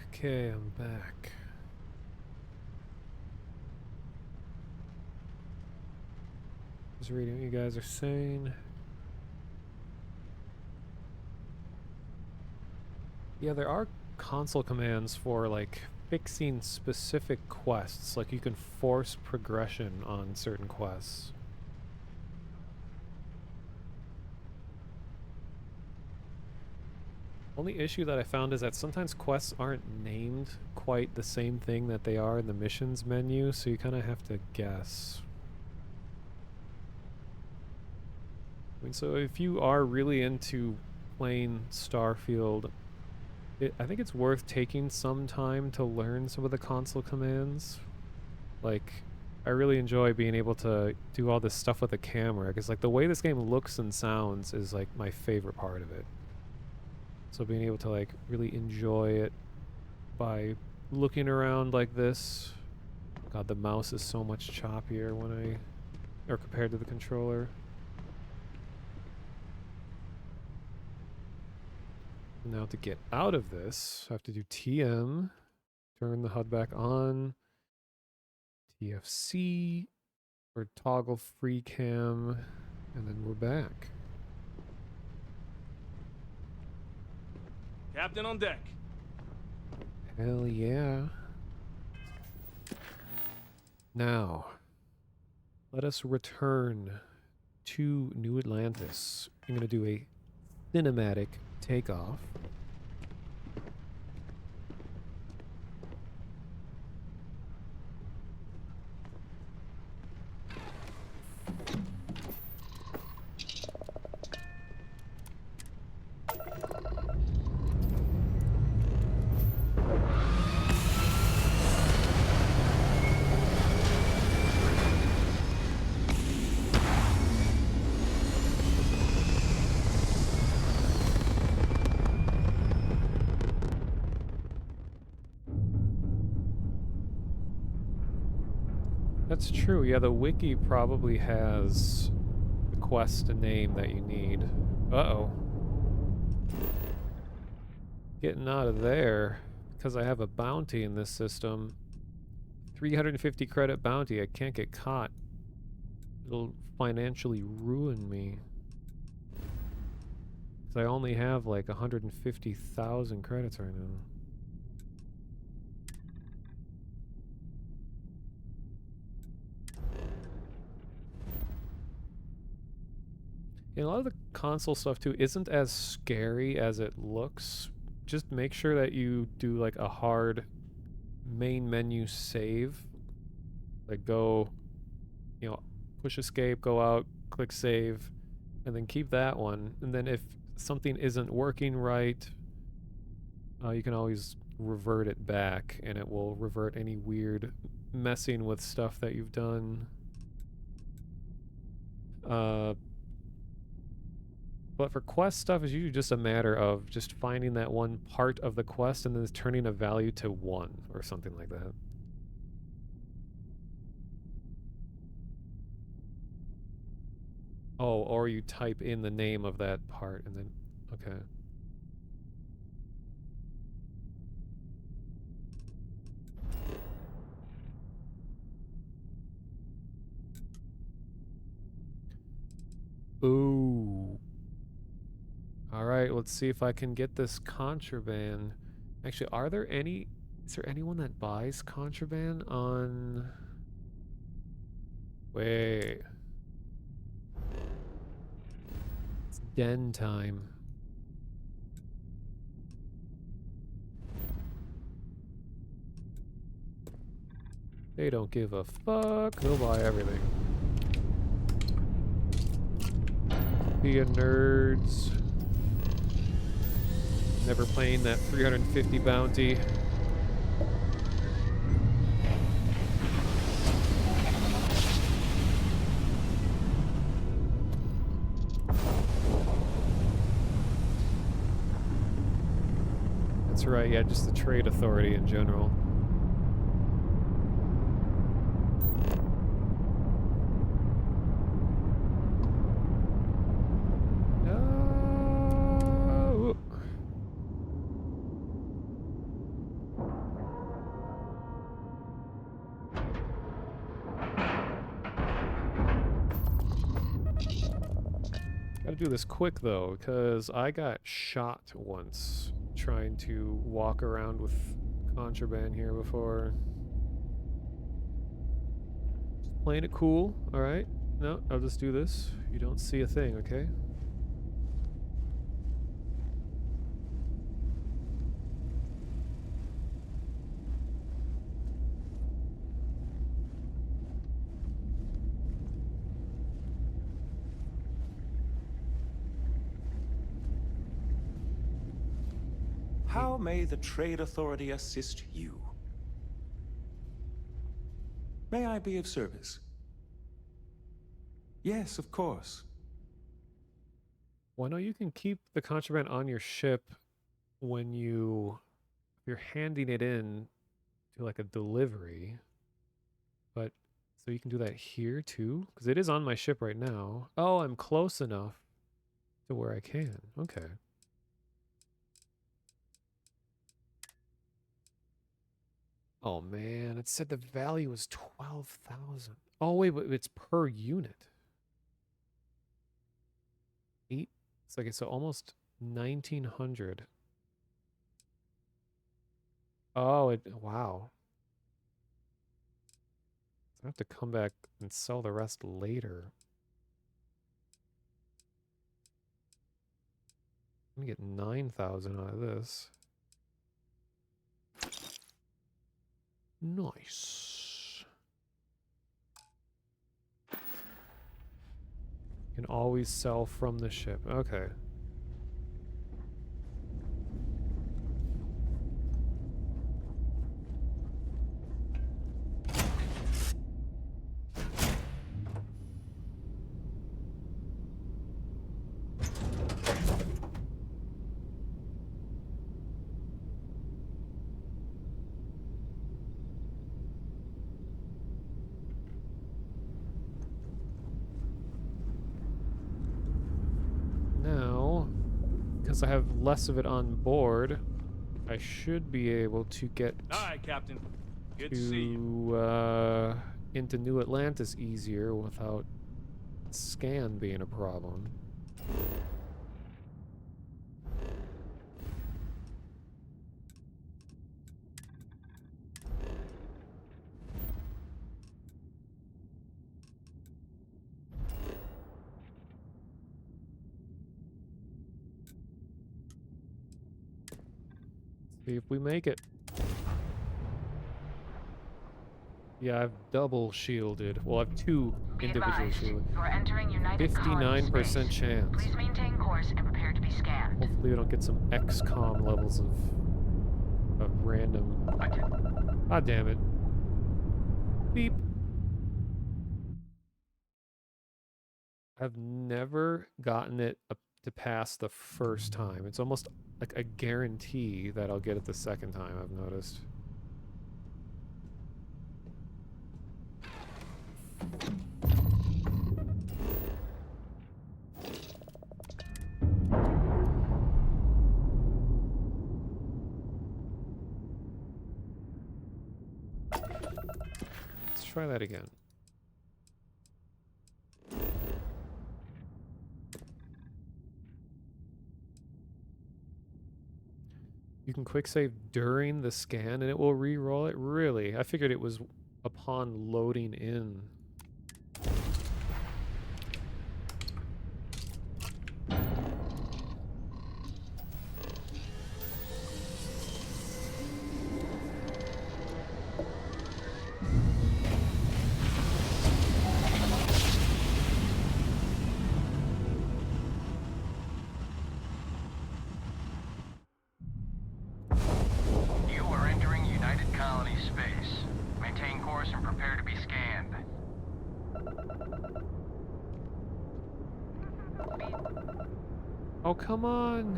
Okay, I'm back. Just reading what you guys are saying. Yeah, there are console commands for like fixing specific quests. Like you can force progression on certain quests. Only issue that I found is that sometimes quests aren't named quite the same thing that they are in the missions menu, so you kind of have to guess. I mean, so if you are really into playing Starfield, I think it's worth taking some time to learn some of the console commands. Like, I really enjoy being able to do all this stuff with the camera, because like the way this game looks and sounds is like my favorite part of it. So being able to like really enjoy it by looking around like this. God, the mouse is so much choppier when or compared to the controller. Now to get out of this, I have to do TM, turn the HUD back on, TFC, or toggle free cam, and then we're back. Captain on deck. Hell yeah. Now, let us return to New Atlantis. I'm going to do a cinematic takeoff. That's true. Yeah, the wiki probably has the quest name that you need. Uh-oh. Getting out of there because I have a bounty in this system. 350 credit bounty. I can't get caught. It'll financially ruin me. Because I only have like 150,000 credits right now. And a lot of the console stuff too isn't as scary as it looks. Just make sure that you do like a hard main menu save. Like go, you know, push escape, go out, click save, and then keep that one. And then if something isn't working right, you can always revert it back and it will revert any weird messing with stuff that you've done. But for quest stuff, it's usually just a matter of just finding that one part of the quest and then turning a value to 1 or something like that. Oh, or you type in the name of that part and then, okay. Ooh. Alright, let's see if I can get this contraband. Actually, is there anyone that buys contraband on... Wait. It's den time. They don't give a fuck. They'll buy everything. Be a nerds. Never playing that 350 bounty. That's right, yeah, just the trade authority in general. gotta do this quick though, because I got shot once trying to walk around with contraband here before. Just playing it cool, alright? No, I'll just do this. You don't see a thing, okay? How may the Trade Authority assist you? May I be of service? Yes, of course. Well, no, you can keep the contraband on your ship when you're handing it in to like a delivery. But so you can do that here too, because it is on my ship right now. Oh, I'm close enough to where I can. Okay. Oh man, it said the value was 12,000. Oh wait, but it's per unit. It's like, so almost 1,900. Oh, wow. So I have to come back and sell the rest later. I'm gonna get 9,000 out of this. Nice. Can always sell from the ship. Okay. Now, because I have less of it on board, I should be able to get Aye, Captain. Good to see you. Into New Atlantis easier without scan being a problem. See if we make it. Yeah, I've double shielded. Well, I have two individual shielded. You are entering United Colony 59% space. chance. Please maintain course and prepare to be scanned. Hopefully we don't get some XCOM levels of random. Ah, damn it. Beep. I've never gotten it up to pass the first time. It's almost like a guarantee that I'll get it the second time, I've noticed. Let's try that again. You can quick save during the scan and it will re-roll it? Really? I figured it was upon loading in. You are entering United Colony space. Maintain course and prepare to be scanned. Oh, come on.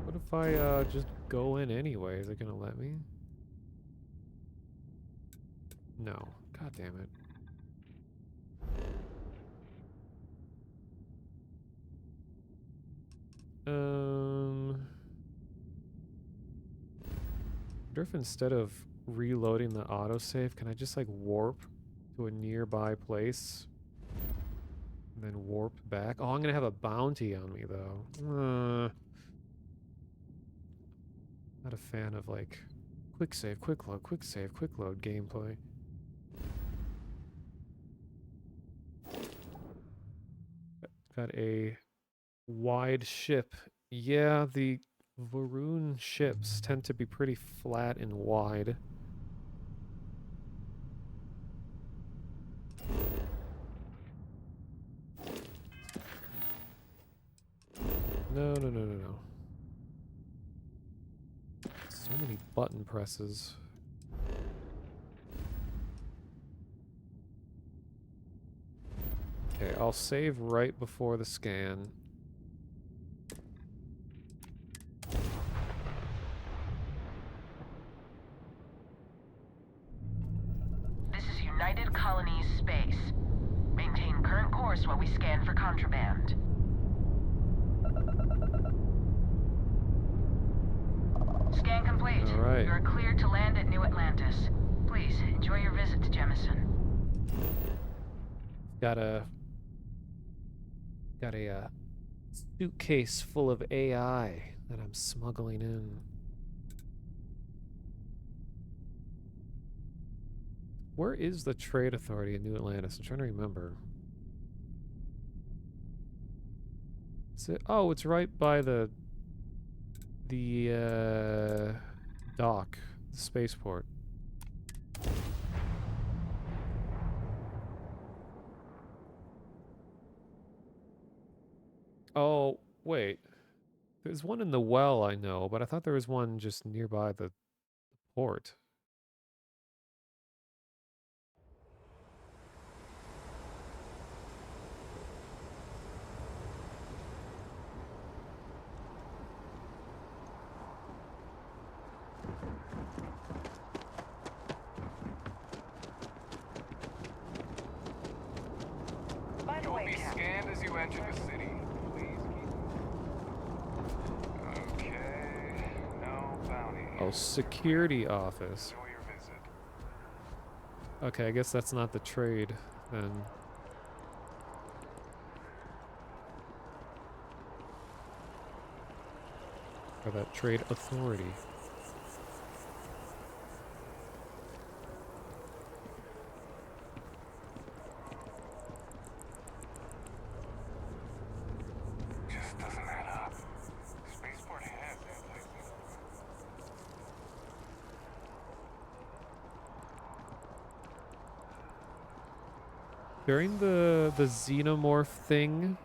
What if I just go in anyway? Is it gonna let me? No. God damn it. Wonder if instead of reloading the autosave, can I just like warp to a nearby place And then warp back. Oh, I'm gonna have a bounty on me though. Not a fan of like quick save, quick load, quick save, quick load gameplay. Got a wide ship. Yeah, the Varun ships tend to be pretty flat and wide. No, no, no, no, no. So many button presses. Okay, I'll save right before the scan. This is United Colonies Space. Maintain current course while we scan for contraband. Scan complete. All right. You are cleared to land at New Atlantis. Please, enjoy your visit to Jemison. Got a suitcase full of AI that I'm smuggling in. Where is the Trade Authority in New Atlantis? I'm trying to remember. Is it? Oh, it's right by the dock, the spaceport. Oh, wait. There's one in the well, I know, but I thought there was one just nearby the port. You will be scanned as you enter the city. Please keep. Okay. No bounty. Oh, security office. Enjoy your visit. Okay, I guess that's not the trade then. Or that trade authority. Just doesn't add up. Spaceport has places. During the xenomorph thing,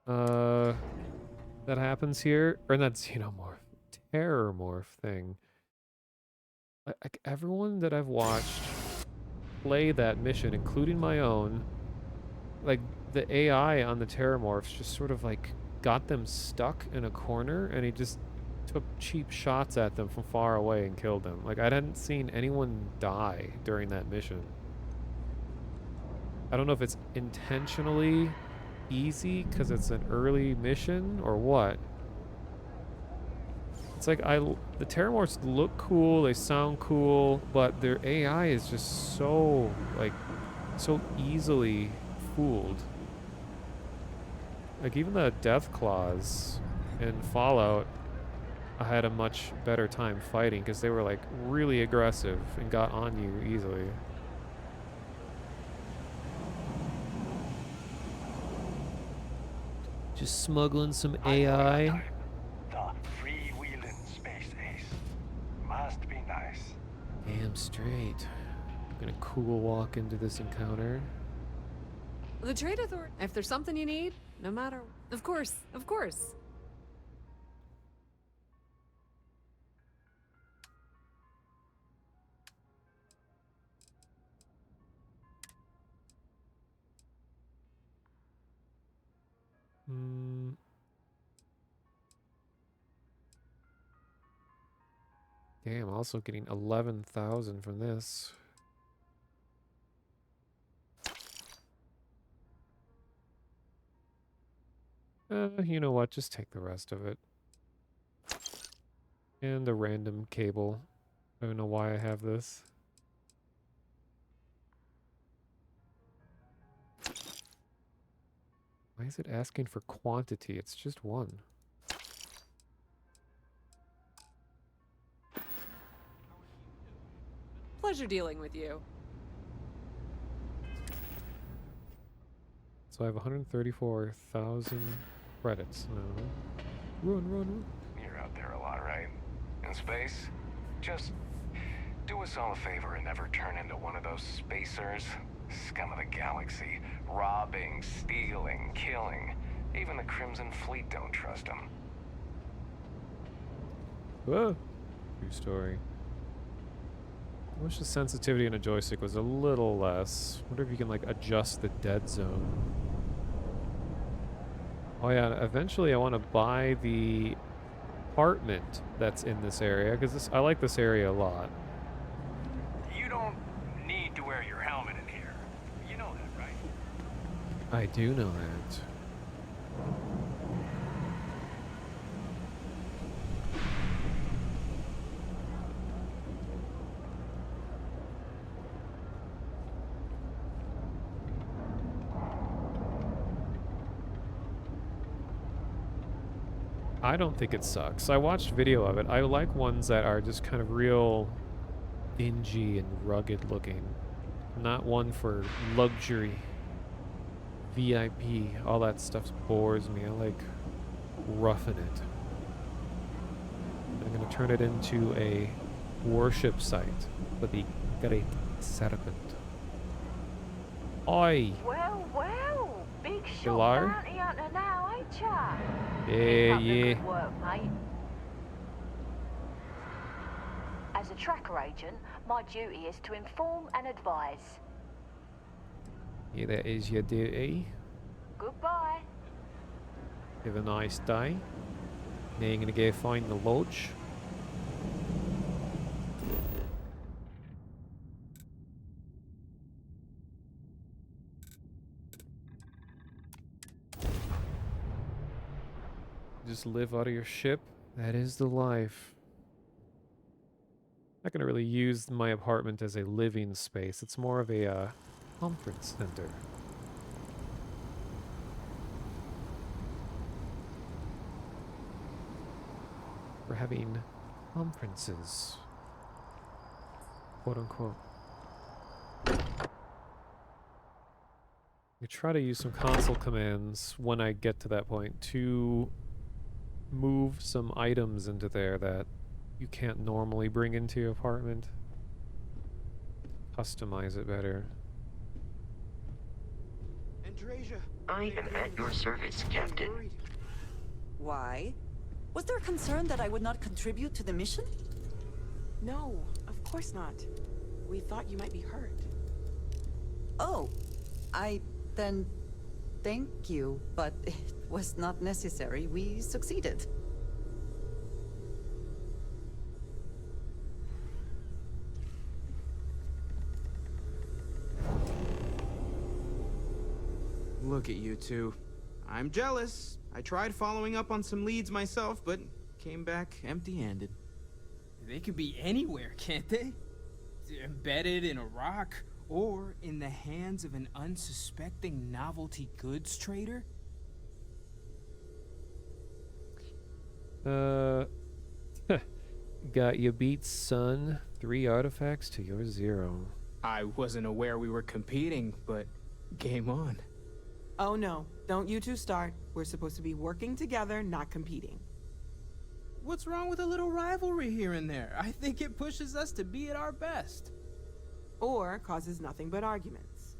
that happens here, or not xenomorph, terrormorph thing. Everyone that I've watched play that mission, including my own, like the AI on the terrormorphs just sort of like got them stuck in a corner, and he just took cheap shots at them from far away and killed them. Like I hadn't seen anyone die during that mission. I don't know if it's intentionally easy because it's an early mission or what. It's like the Terramorphs look cool, they sound cool, but their AI is just so so easily fooled. Like even the Death Claws in Fallout, I had a much better time fighting because they were like really aggressive and got on you easily. Just smuggling some AI. The freewheeling space ace. Must be nice. Damn straight. I'm gonna cool walk into this encounter. The Trade Authority. If there's something you need, no matter. Of course, of course. Damn, also getting 11,000 from this. You know what? Just take the rest of it. And the random cable. I don't know why I have this. is it asking for quantity? It's just one. Pleasure dealing with you. So I have 134,000 credits now. Run. You're out there a lot, right? In space? Just do us all a favor and never turn into one of those spacers. Scum of the galaxy. Robbing, stealing, killing. Even the Crimson Fleet don't trust them. Whoa. True story. I wish the sensitivity in a joystick was a little less. Wonder if you can like adjust the dead zone. Oh yeah, eventually I want to buy the apartment that's in this area, because I like this area a lot. You don't need to wear your helmet in here. You know that, right? I do know that. I don't think it sucks. I watched video of it. I like ones that are just kind of real dingy and rugged looking. Not one for luxury, VIP. All that stuff bores me. I like roughing it. I'm going to turn it into a worship site for the Great Serpent. Oi! Well, big shot Hello? bounty hunter now, ain't ya? Yeah. Good work, mate. As a tracker agent, my duty is to inform and advise. Yeah, that is your duty. Goodbye. Have a nice day. Now you're going to go find the lodge. Just live out of your ship. That is the life. Not going to really use my apartment as a living space. It's more of a conference center. We're having conferences. Quote unquote. I try to use some console commands when I get to that point to move some items into there that you can't normally bring into your apartment. Customize it better. I am at your service, Captain. Why? Was there a concern that I would not contribute to the mission? No, of course not. We thought you might be hurt. Oh, then thank you, but it was not necessary. We succeeded. Look at you two. I'm jealous. I tried following up on some leads myself, but came back empty-handed. They could be anywhere, can't they? Embedded in a rock, or in the hands of an unsuspecting novelty goods trader? Got you beat, son. 3 artifacts to your 0. I wasn't aware we were competing, but game on. Oh no, don't you two start. We're supposed to be working together, not competing. What's wrong with a little rivalry here and there? I think it pushes us to be at our best. Or causes nothing but arguments.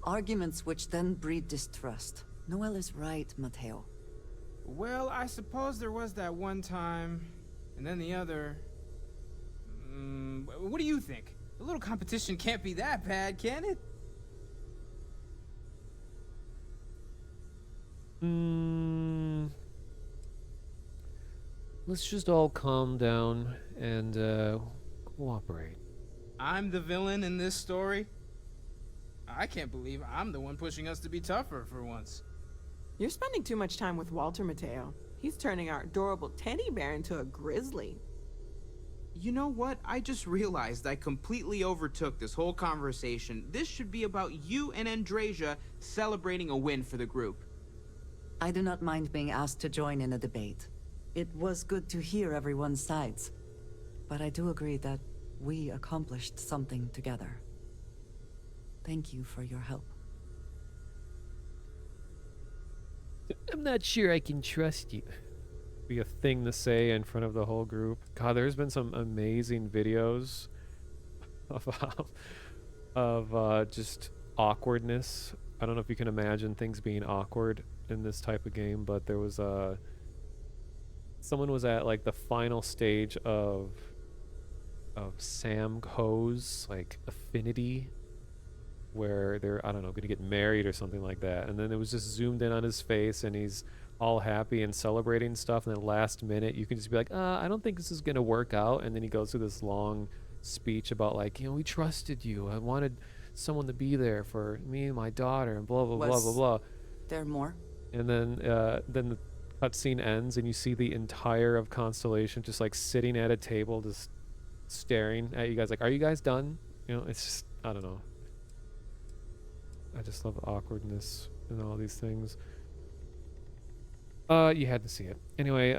Arguments which then breed distrust. Noel is right, Mateo. Well, I suppose there was that one time, and then the other. What do you think? A little competition can't be that bad, can it? Let's just all calm down and cooperate. I'm the villain in this story? I can't believe I'm the one pushing us to be tougher for once. You're spending too much time with Walter, Mateo. He's turning our adorable teddy bear into a grizzly. You know what? I just realized I completely overtook this whole conversation. This should be about you and Andrasia celebrating a win for the group. I do not mind being asked to join in a debate. It was good to hear everyone's sides. But I do agree that we accomplished something together. Thank you for your help. I'm not sure I can trust you. Be a thing to say in front of the whole group. God, there's been some amazing videos of just awkwardness. I don't know if you can imagine things being awkward in this type of game, but there was someone was at like the final stage of Sam Coe's like affinity, where they're, I don't know, gonna get married or something like that, and then it was just zoomed in on his face and he's all happy and celebrating stuff, and then last minute you can just be like, I don't think this is gonna work out, and then he goes through this long speech about like, you know, we trusted you, I wanted someone to be there for me and my daughter, and blah blah blah blah blah. There more? And then the cutscene ends and you see the entire of Constellation just like sitting at a table just staring at you guys like, are you guys done? You know, it's just, I don't know. I just love the awkwardness and all these things. You had to see it. Anyway,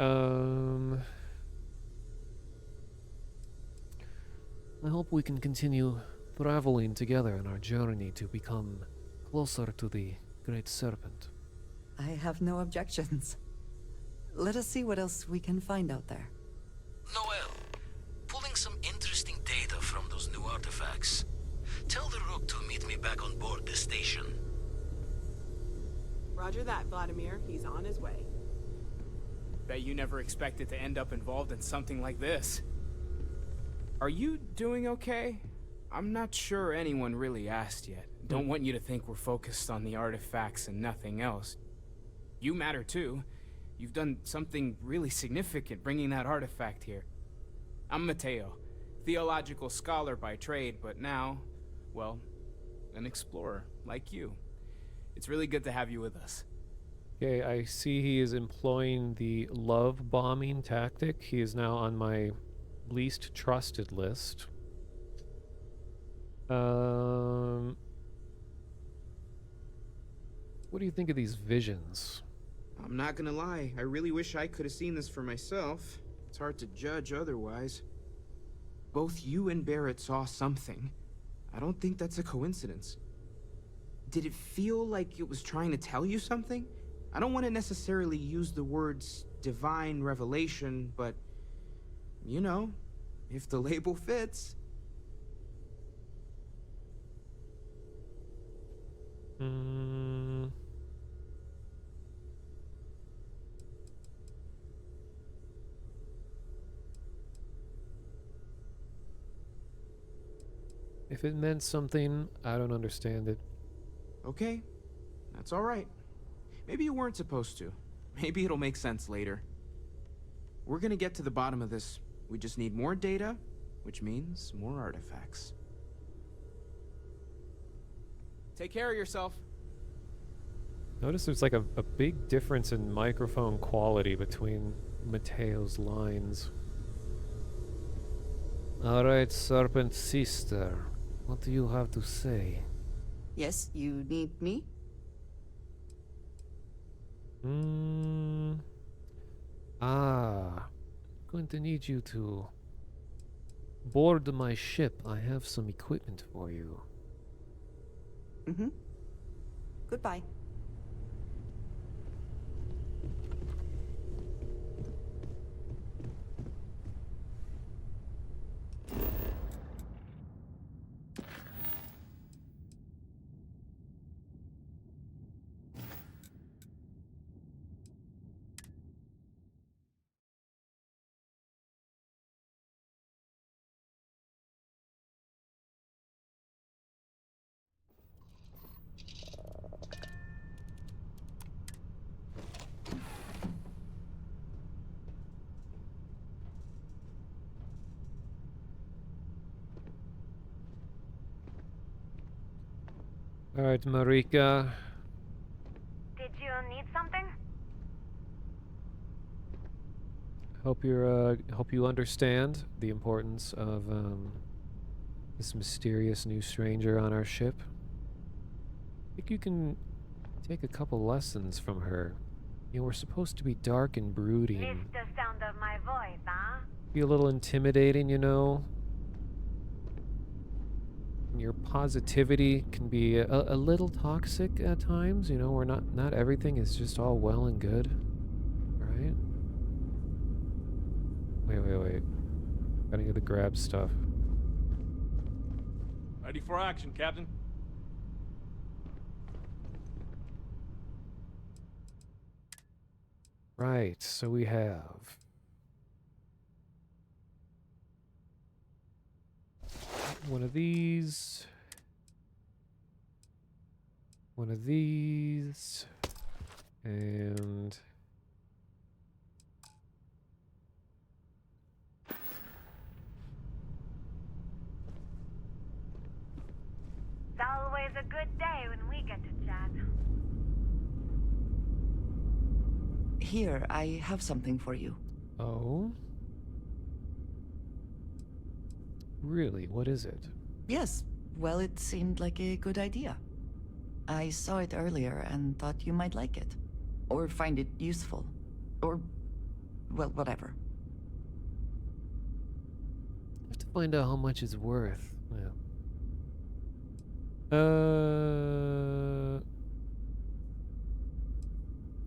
I hope we can continue traveling together on our journey to become closer to the Great Serpent. I have no objections. Let us see what else we can find out there. Noel, pulling some interesting data from those new artifacts. Tell the Rook to meet me back on board the station. Roger that, Vladimir. He's on his way. Bet you never expected to end up involved in something like this. Are you doing okay? I'm not sure anyone really asked yet. Don't want you to think we're focused on the artifacts and nothing else. You matter too. You've done something really significant bringing that artifact here. I'm Mateo, theological scholar by trade, but now, well, an explorer like you. It's really good to have you with us. okay, I see he is employing the love bombing tactic. He is now on my least trusted list. What do you think of these visions? I'm not gonna lie, I really wish I could have seen this for myself. It's hard to judge otherwise. Both you and Barrett saw something. I don't think that's a coincidence. Did it feel like it was trying to tell you something? I don't want to necessarily use the words divine revelation, but, you know, if the label fits. If it meant something, I don't understand it. Okay, that's all right. Maybe you weren't supposed to. Maybe it'll make sense later. We're gonna get to the bottom of this. We just need more data, which means more artifacts. Take care of yourself. Notice there's like a big difference in microphone quality between Mateo's lines. Alright, Serpent Sister. What do you have to say? Yes, you need me? I'm going to need you to board my ship. I have some equipment for you. Mm-hmm. Goodbye. Alright, Marika. Did you need something? Hope you understand the importance of this mysterious new stranger on our ship. I think you can take a couple lessons from her. You know, we're supposed to be dark and brooding. Missed the sound of my voice, huh? Be a little intimidating, you know? Your positivity can be a little toxic at times, you know, where not everything is just all well and good. Right? Wait. Gotta get the grab stuff. Ready for action, Captain. Right, so we have one of these, and It's always a good day when we get to chat. Here, I have something for you. oh, really? What is it? Yes, well, it seemed like a good idea. I saw it earlier and thought you might like it. Or find it useful. Or, well, whatever. I have to find out how much it's worth. Yeah.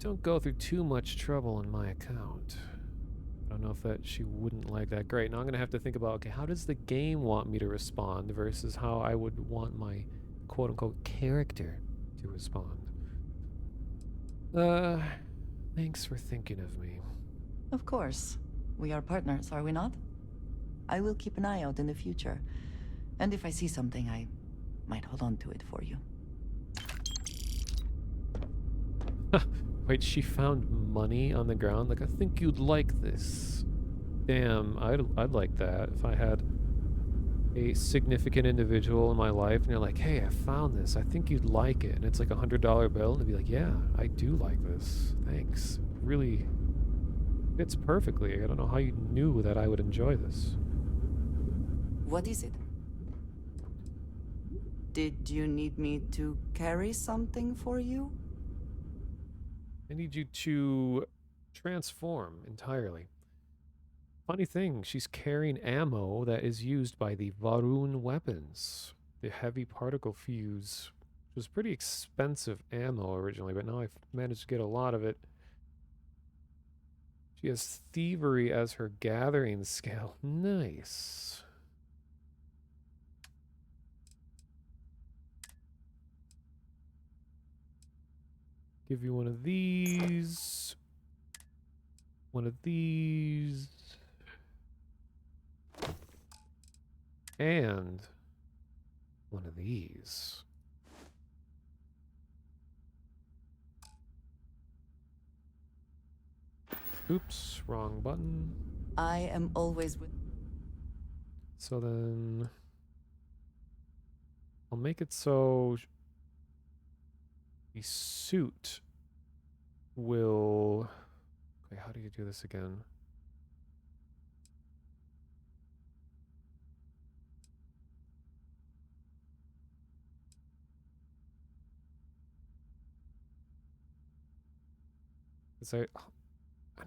Don't go through too much trouble in my account. I don't know if that she wouldn't like that. Great. Now I'm gonna have to think about, okay, how does the game want me to respond versus how I would want my quote-unquote character to respond. Thanks for thinking of me. Of course. We are partners, are we not? I will keep an eye out in the future. And if I see something, I might hold on to it for you. Wait, she found money on the ground? Like, I think you'd like this. Damn, I'd like that if I had a significant individual in my life and you're like, hey, I found this. I think you'd like it. And it's like $100 bill. And I'd be like, yeah, I do like this. Thanks. Really fits perfectly. I don't know how you knew that I would enjoy this. What is it? Did you need me to carry something for you? I need you to transform entirely. Funny thing, she's carrying ammo that is used by the Varun weapons. The heavy particle fuse, which was pretty expensive ammo originally, but now I've managed to get a lot of it. She has thievery as her gathering skill. Nice. Give you one of these. One of these. And one of these. Oops, wrong button. I am always with... So then I'll make it so the suit will... Okay, how do you do this again? Because I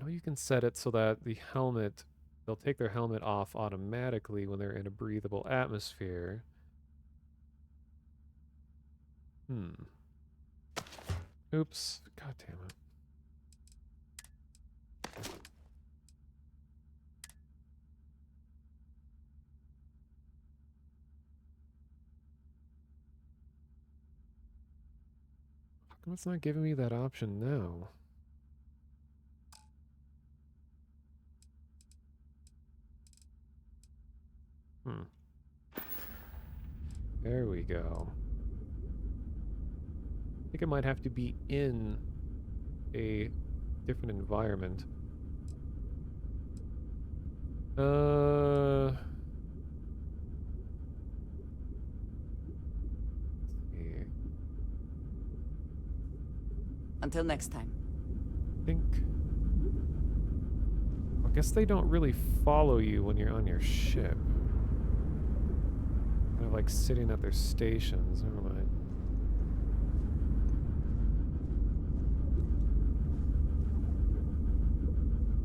know you can set it so that the helmet, they'll take their helmet off automatically when they're in a breathable atmosphere. Oops. God damn it. How come it's not giving me that option now? There we go. I think it might have to be in a different environment. Let's see. Until next time. I think... I guess they don't really follow you when you're on your ship. They're like sitting at their stations. Never mind.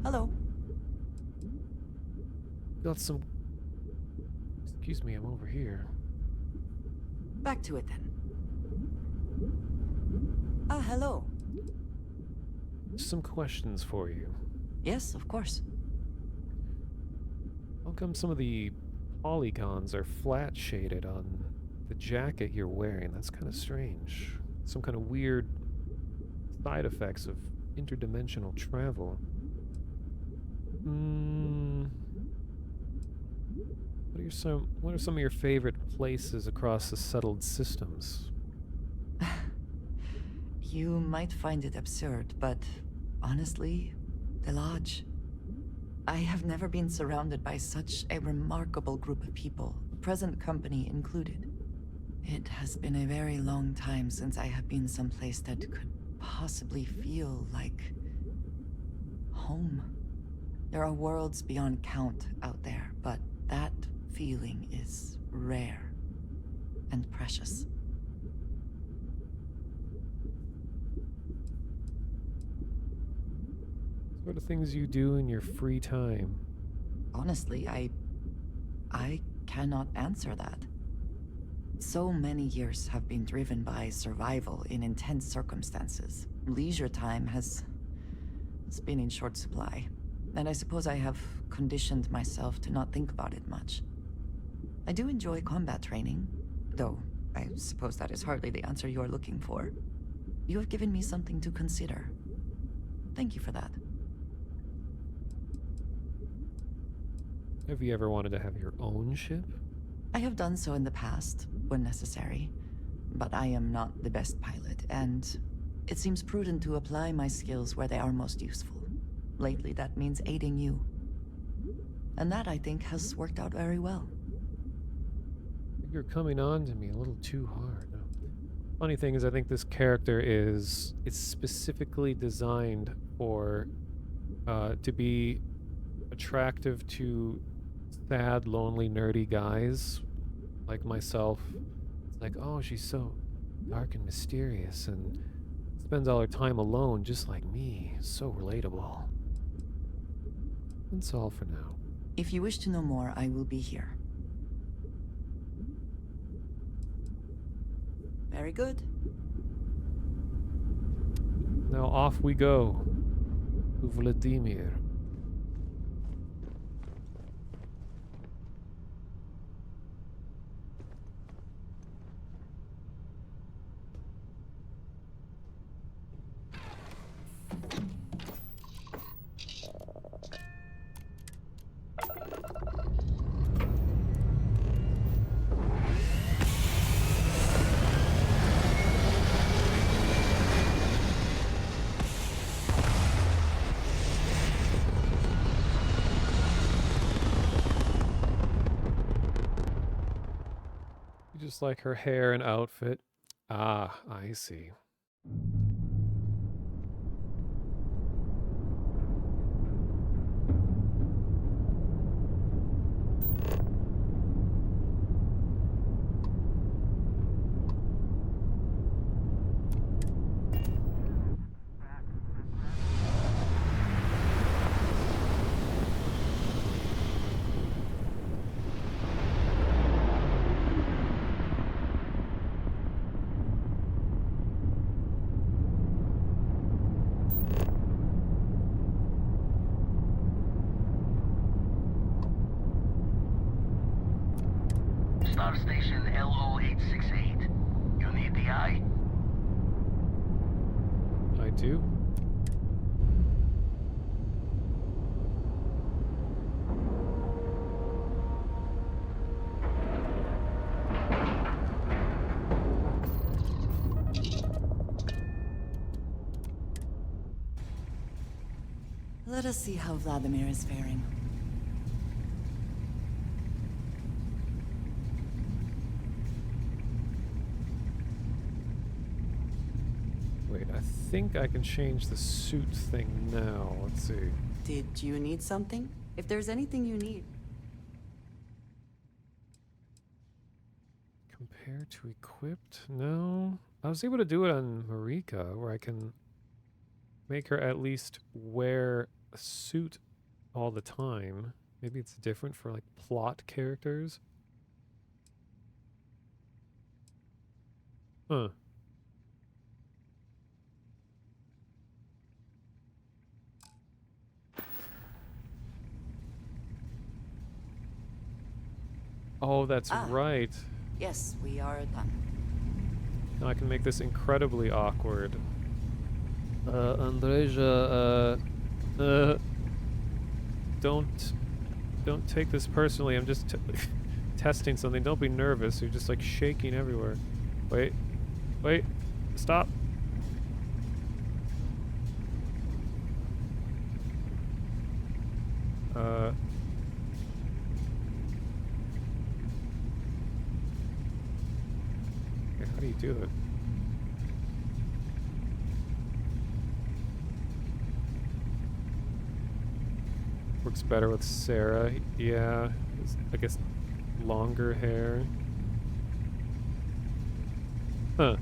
Hello. Got some... Excuse me, I'm over here. Back to it then. Ah, hello. Some questions for you. Yes, of course. How come some of the polygons are flat shaded on the jacket you're wearing? That's kind of strange. Some kind of weird side effects of interdimensional travel. What are some of your favorite places across the settled systems? You might find it absurd, but honestly, the Lodge. I have never been surrounded by such a remarkable group of people, present company included. It has been a very long time since I have been someplace that could possibly feel like home. There are worlds beyond count out there, but that feeling is rare and precious. What are things you do in your free time? Honestly, I cannot answer that. So many years have been driven by survival in intense circumstances. Leisure time has been in short supply, and I suppose I have conditioned myself to not think about it much. I do enjoy combat training, though I suppose that is hardly the answer you are looking for. You have given me something to consider. Thank you for that. Have you ever wanted to have your own ship? I have done so in the past, when necessary, but I am not the best pilot, and it seems prudent to apply my skills where they are most useful. Lately, that means aiding you. And that, I think, has worked out very well. You're coming on to me a little too hard. Funny thing is, I think this character it's specifically designed for to be attractive to sad, lonely, nerdy guys like myself. It's like, oh, she's so dark and mysterious and spends all her time alone just like me. So relatable. That's all for now. If you wish to know more, I will be here. Very good. Now off we go to Vladimir. Just like her hair and outfit. Ah, I see. Star Station LO868. You need the eye? I do. Let us see how Vladimir is faring. Wait, I think I can change the suit thing now. Let's see. Did you need something? If there's anything you need. Compare to equipped? No. I was able to do it on Marika, where I can make her at least wear a suit all the time. Maybe it's different for like plot characters. Huh. Oh, that's right. Yes, we are done. Now I can make this incredibly awkward. Andreja, Don't take this personally. I'm just testing something. Don't be nervous. You're just like shaking everywhere. Wait. Wait. Stop. Okay, how do you do it? Works better with Sarah. Yeah, I guess longer hair. Huh.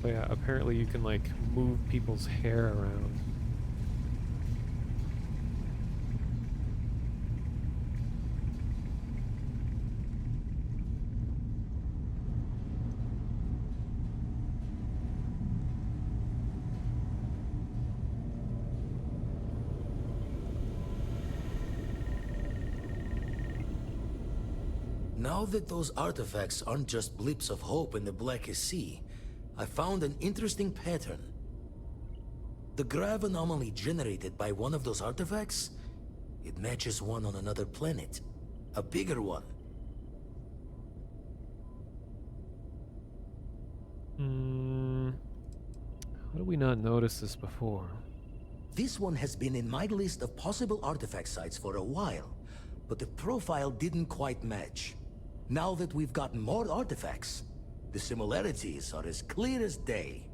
Oh yeah, apparently you can like move people's hair around. Now that those artifacts aren't just blips of hope in the blackest sea, I found an interesting pattern. The grav anomaly generated by one of those artifacts, it matches one on another planet. A bigger one. How do we not notice this before? This one has been in my list of possible artifact sites for a while, but the profile didn't quite match. Now that we've gotten more artifacts, the similarities are as clear as day.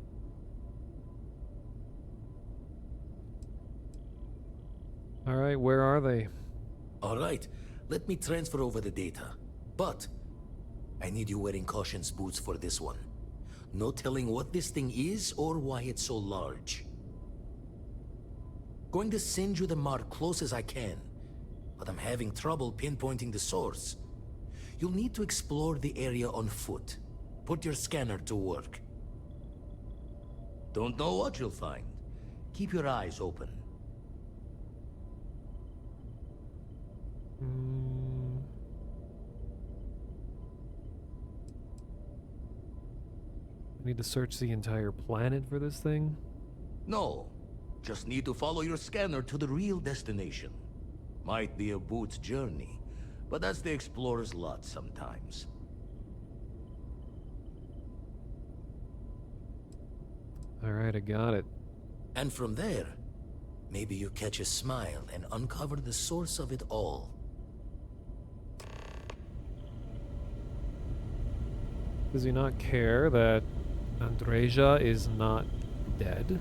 Alright, where are they? Alright, let me transfer over the data. But, I need you wearing caution's boots for this one. No telling what this thing is or why it's so large. Going to send you the mark close as I can, but I'm having trouble pinpointing the source. You'll need to explore the area on foot. Put your scanner to work. Don't know what you'll find. Keep your eyes open. I need to search the entire planet for this thing? No, just need to follow your scanner to the real destination. Might be a boot's journey, but that's the explorer's lot sometimes. Alright, I got it. And from there, maybe you catch a smile and uncover the source of it all. Does he not care that Andreja is not dead,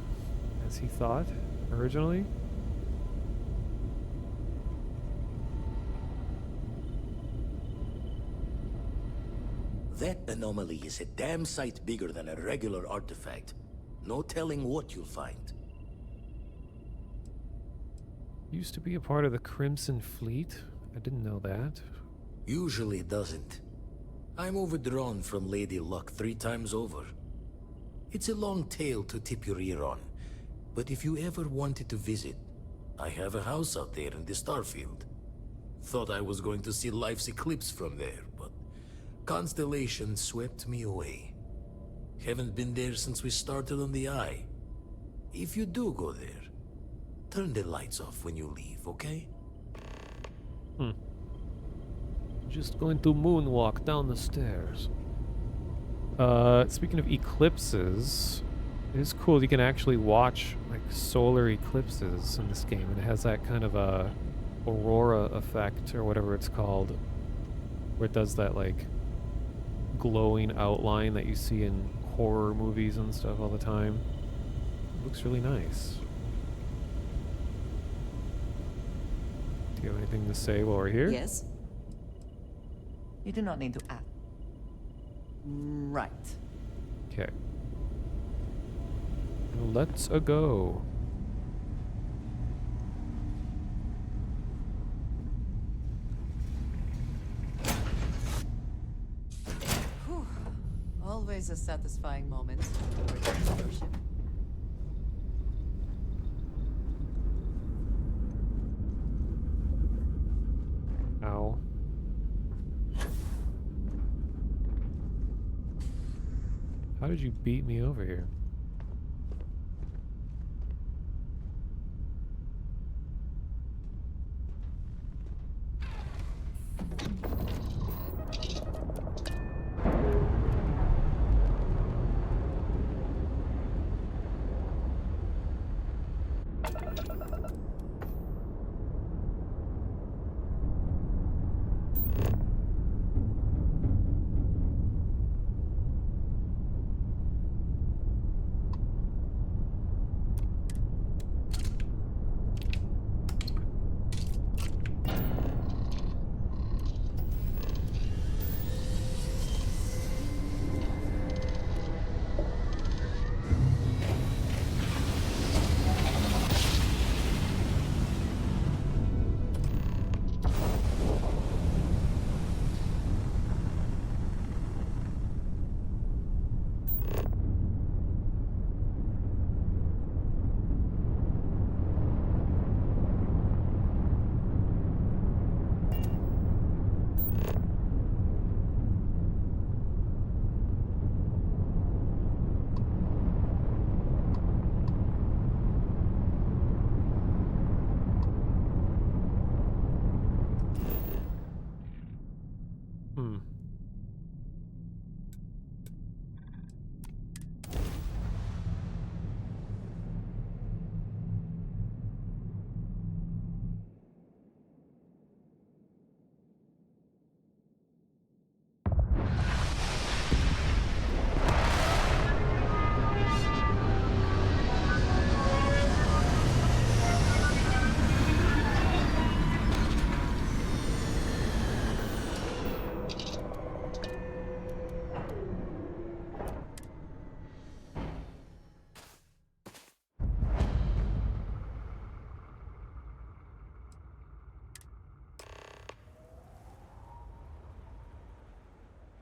as he thought originally? That anomaly is a damn sight bigger than a regular artifact. No telling what you'll find. Used to be a part of the Crimson Fleet? I didn't know that. Usually doesn't. I'm overdrawn from Lady Luck 3 times over. It's a long tale to tip your ear on, but if you ever wanted to visit, I have a house out there in the Starfield. Thought I was going to see life's eclipse from there, but Constellation swept me away. Haven't been there since we started on the Eye. If you do go there, turn the lights off when you leave, okay? Just going to moonwalk down the stairs. Speaking of eclipses, it is cool. You can actually watch like solar eclipses in this game, and it has that kind of a aurora effect or whatever it's called, where it does that like glowing outline that you see in horror movies and stuff all the time. It looks really nice. Do you have anything to say while we're here? Yes? You do not need to act. Right. Okay. Let's-a go. always a satisfying moment to return to your ship. Ow. How did you beat me over here? Hmm.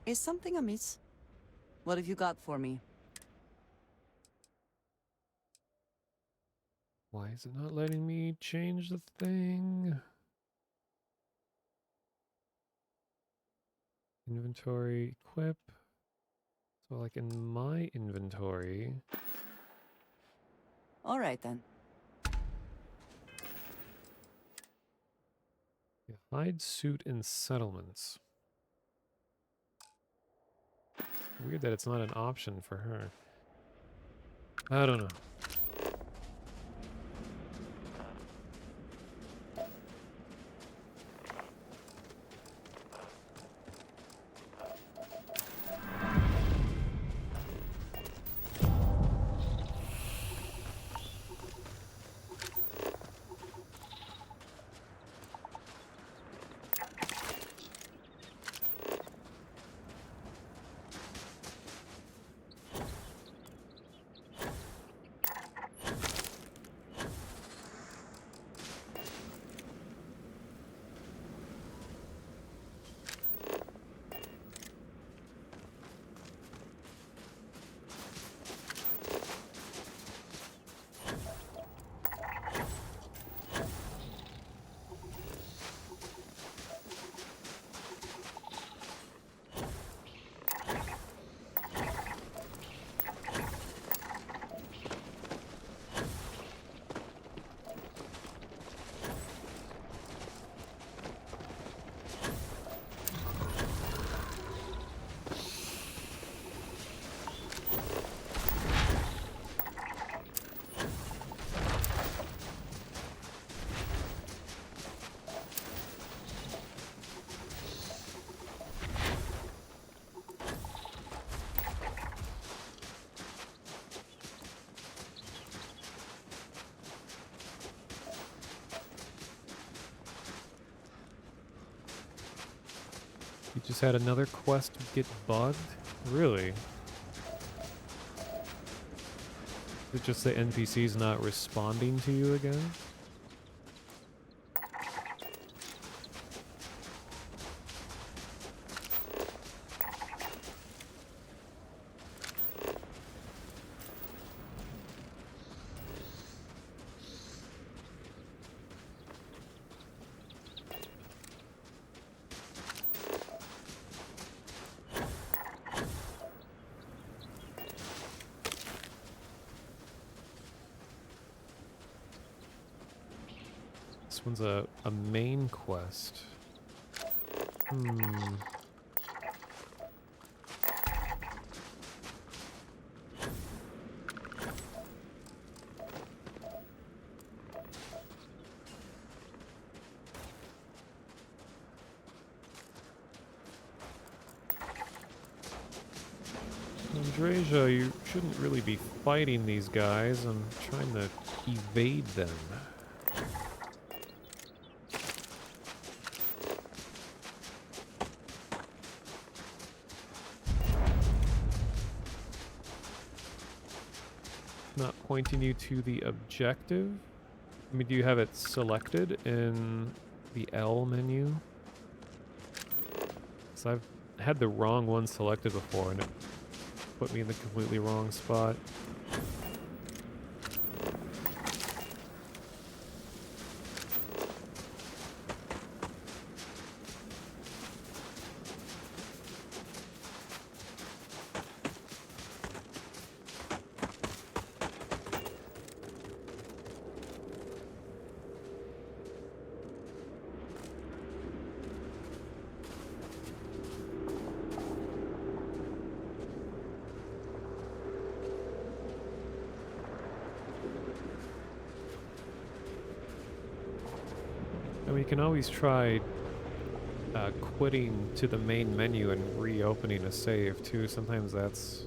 Is something amiss? What have you got for me? Why is it not letting me change the thing? Inventory, equip. So like in my inventory. All right then. Yeah, hide suit in settlements. Weird that it's not an option for her. I don't know. You just had another quest get bugged? Really? Is it just the NPC's not responding to you again? This one's a main quest. Andreja, you shouldn't really be fighting these guys. I'm trying to evade them. Not pointing you to the objective? I mean, do you have it selected in the L menu? So I've had the wrong one selected before and it put me in the completely wrong spot. And we can always try quitting to the main menu and reopening a save too. Sometimes that's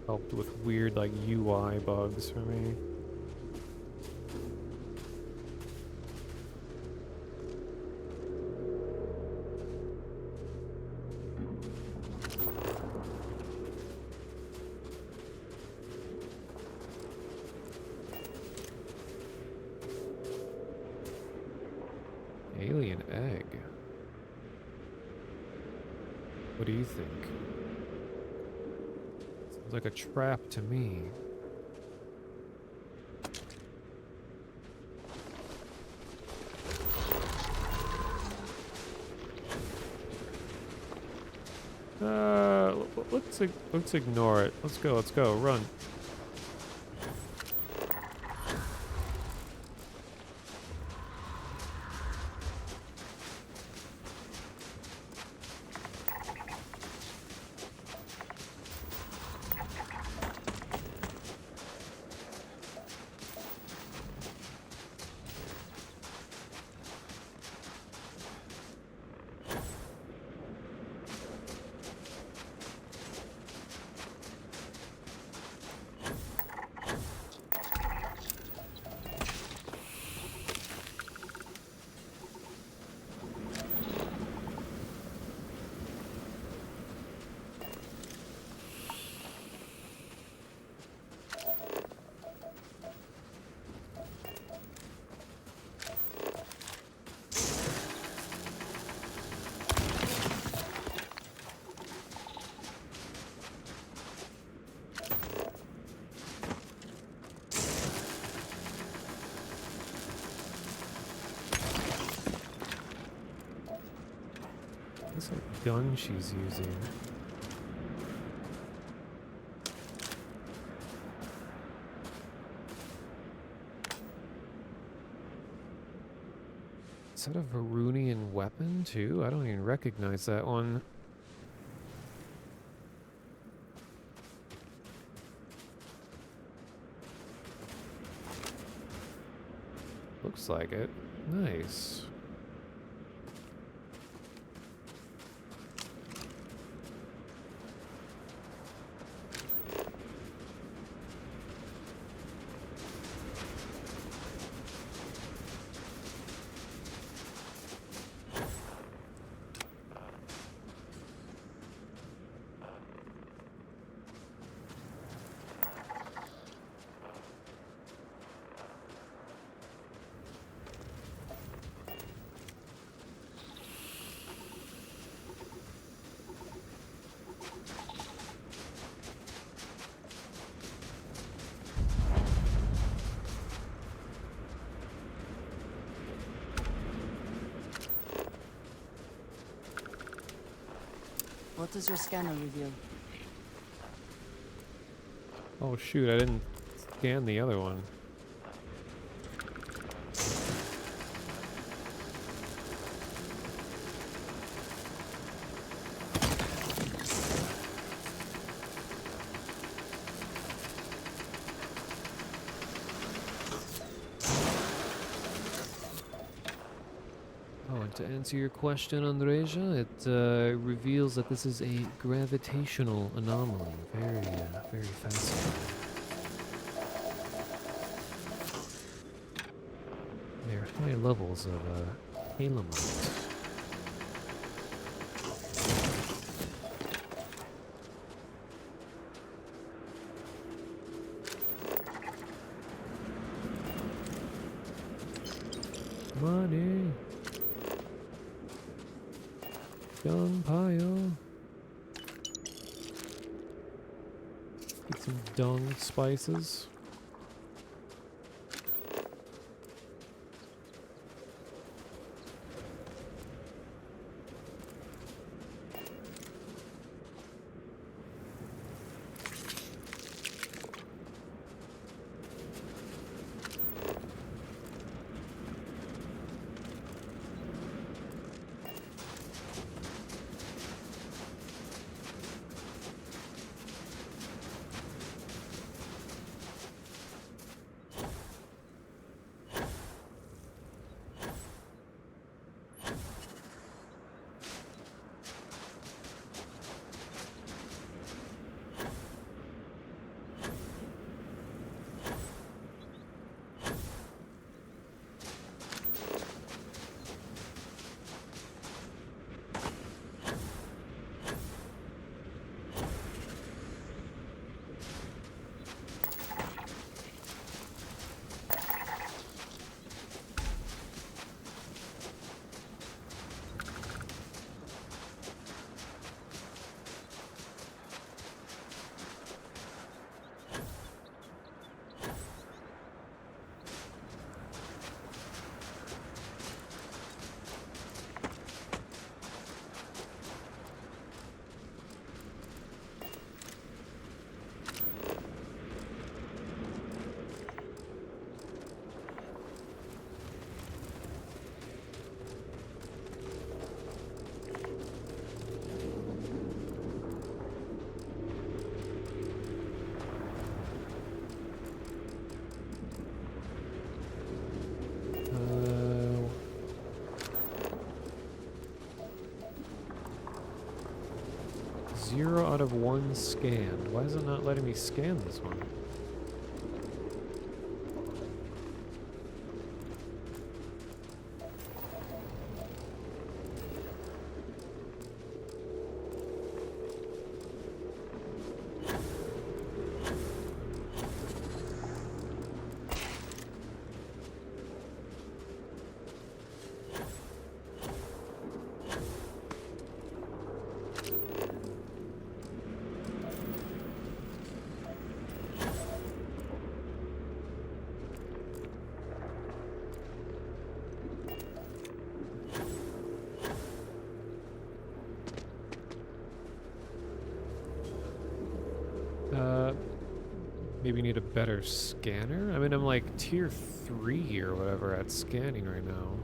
helped with weird like UI bugs for me. Alien egg. What do you think? Sounds like a trap to me. Let's ignore it. Let's go, run. What's that gun she's using? Is that a Varunian weapon too? I don't even recognize that one. Looks like it. Nice. What does your scanner reveal? Oh shoot, I didn't scan the other one. To answer your question, Andreja, it reveals that this is a gravitational anomaly. Very fascinating. There are high levels of halimite. Money. Young pile. Get some dung spices. Zero out of one scanned. Why is it not letting me scan this one? Maybe need a better scanner? I mean, I'm like tier 3 or whatever at scanning right now.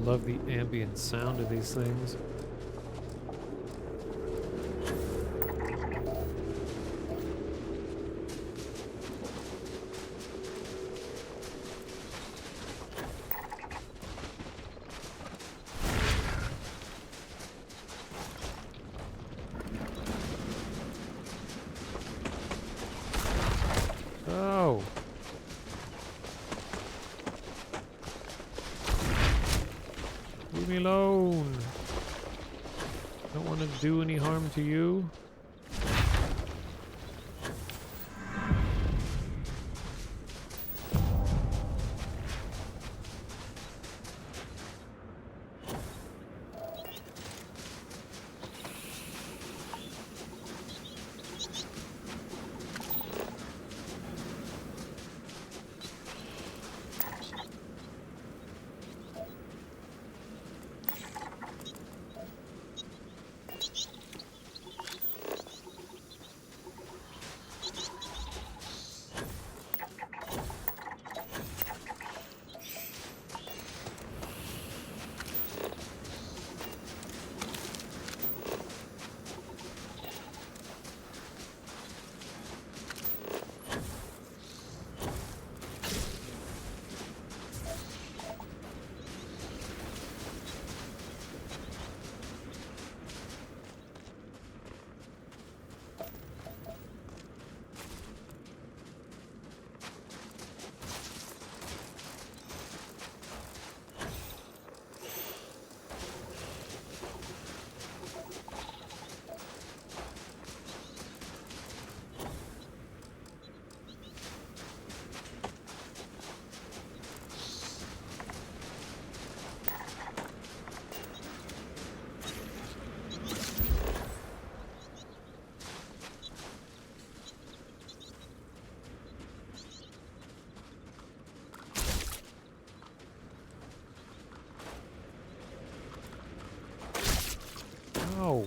love the ambient sound of these things. Oh. Leave me alone. Don't want to do any harm to you. Oh.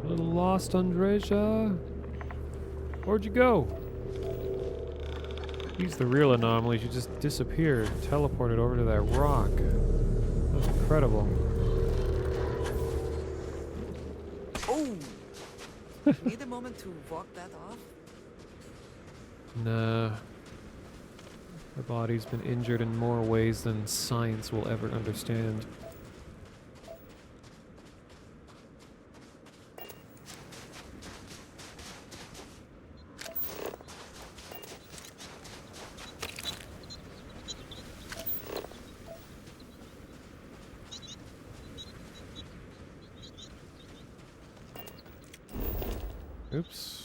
A little lost, Andreja. Where'd you go? He's the real anomaly. She just disappeared, teleported over to that rock. That's incredible. Oh! Need a moment to walk that off? Nah. Her body's been injured in more ways than science will ever understand. Oops.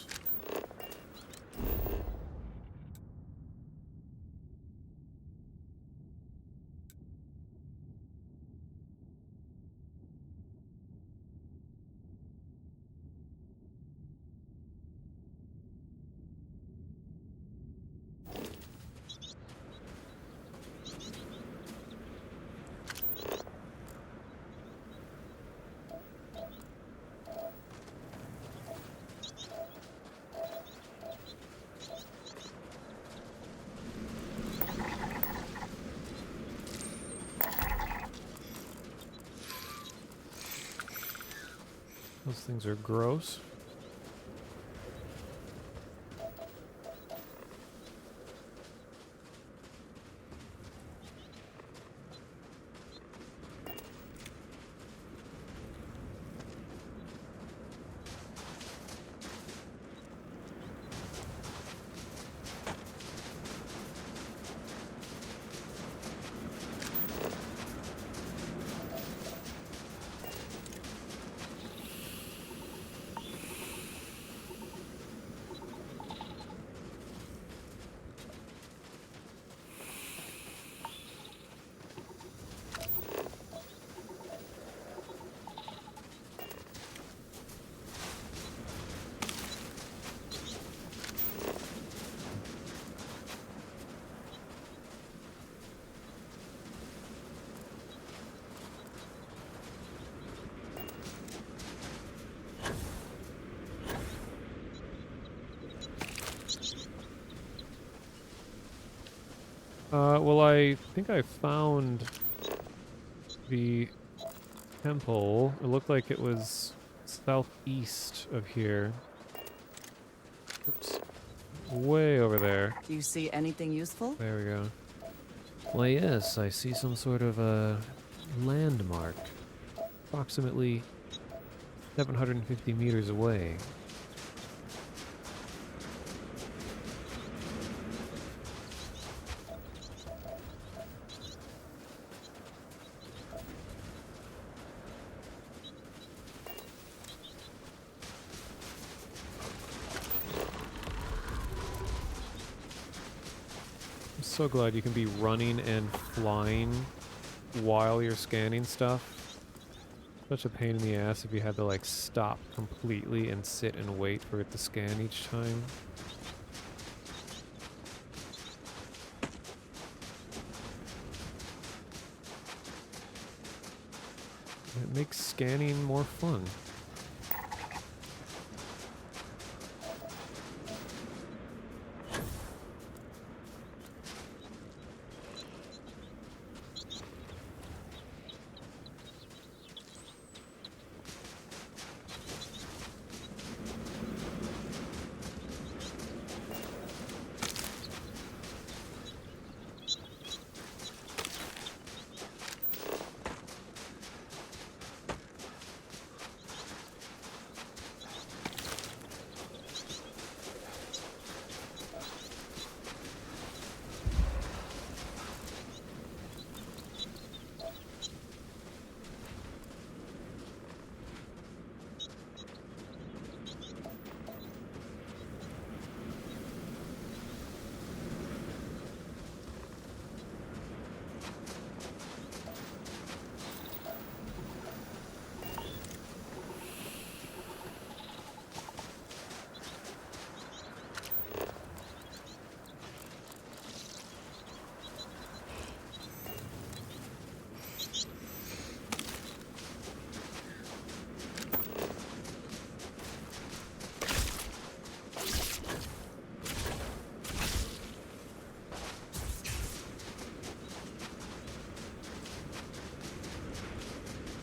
Those things are gross. Well, I think I found the temple. It looked like it was southeast of here. Oops. Way over there. Do you see anything useful? There we go. Why, yes, I see some sort of a landmark. Approximately 750 meters away. I'm so glad you can be running and flying while you're scanning stuff. Such a pain in the ass if you had to like stop completely and sit and wait for it to scan each time. It makes scanning more fun.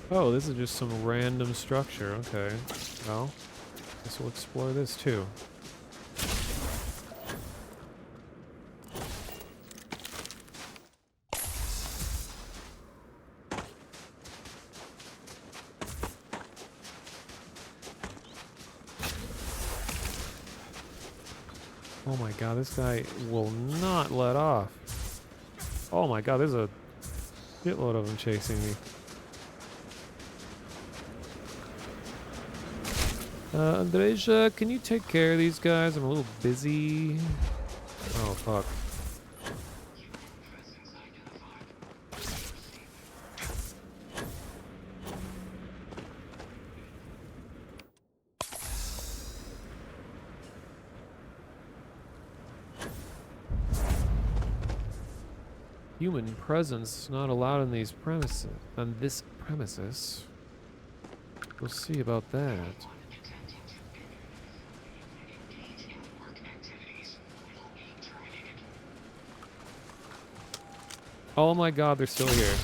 Oh, this is just some random structure. Okay. Well, guess we'll explore this too. Oh my god, this guy will not let off. Oh my god, there's a shitload of them chasing me. Andreja, can you take care of these guys? I'm a little busy. Oh, fuck. Human presence not allowed on these premises. On this premises. We'll see about that. Oh my god, they're still here.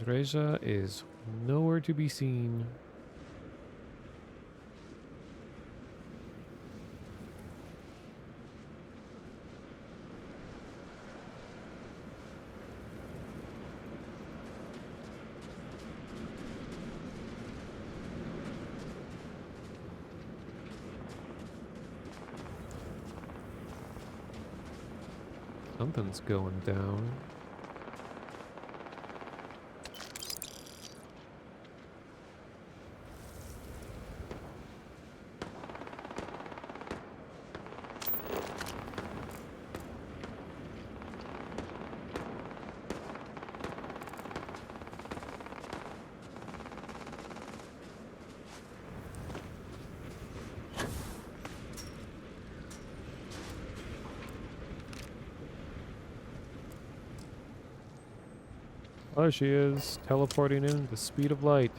Andreja is nowhere to be seen. Something's going down. Oh, she is teleporting in the speed of light.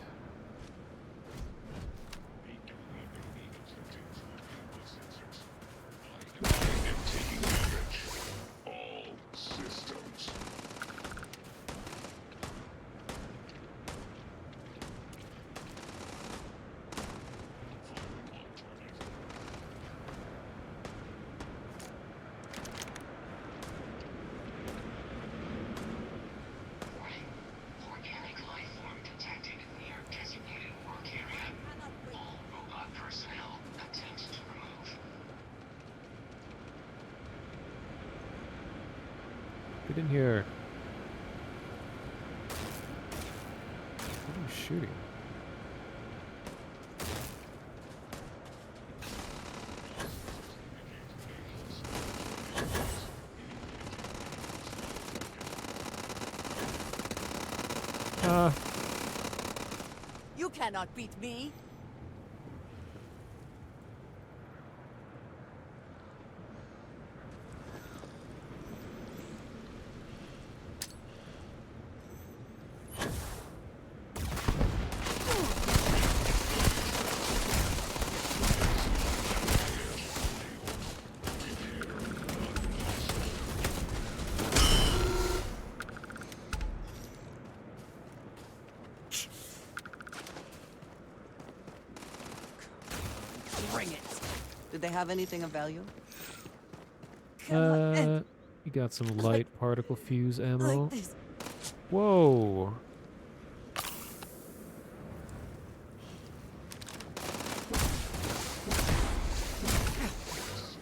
Get in here. What are you shooting? You cannot beat me. Did they have anything of value? You got some light particle fuse ammo. Whoa.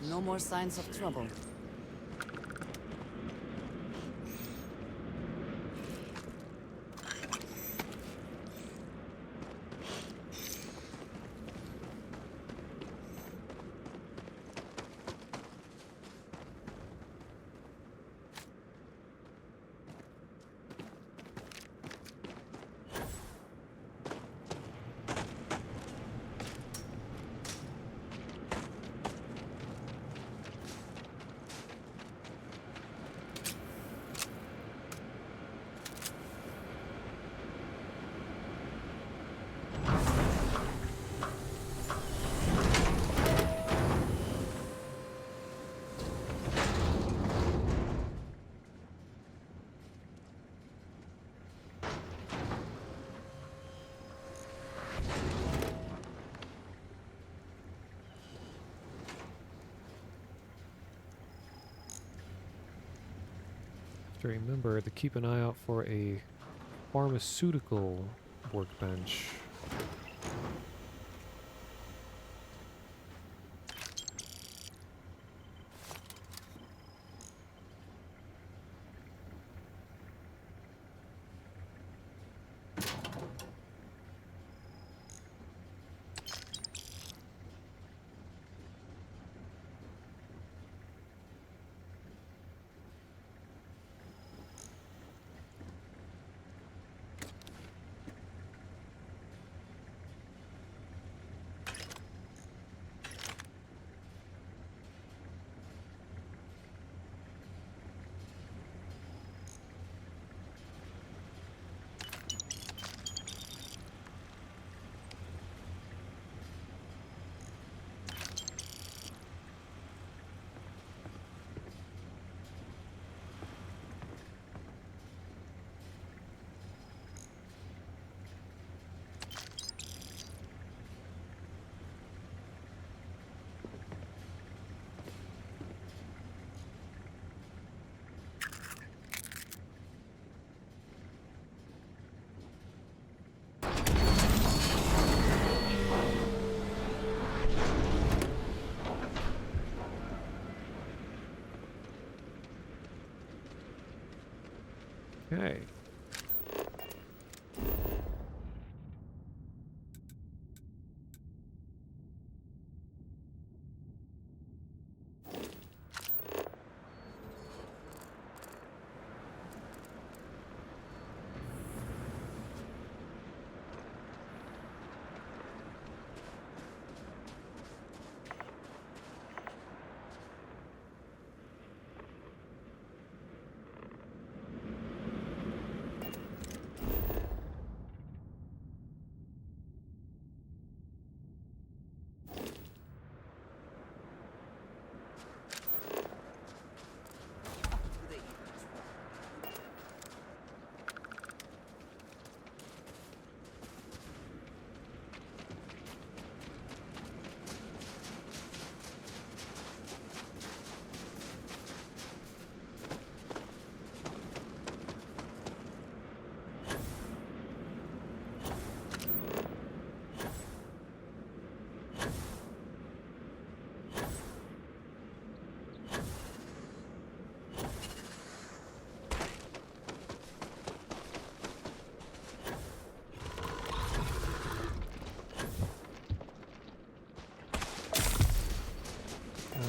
No more signs of trouble. To remember to keep an eye out for a pharmaceutical workbench. Okay.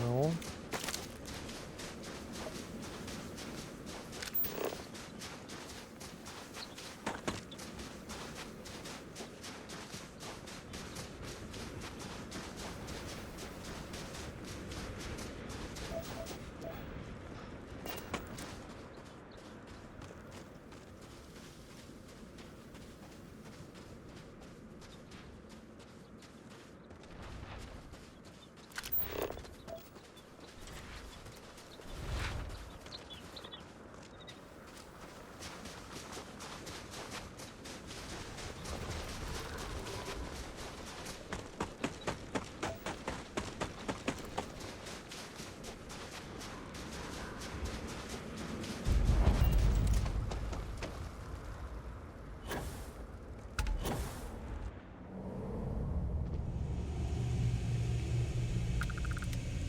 Ow.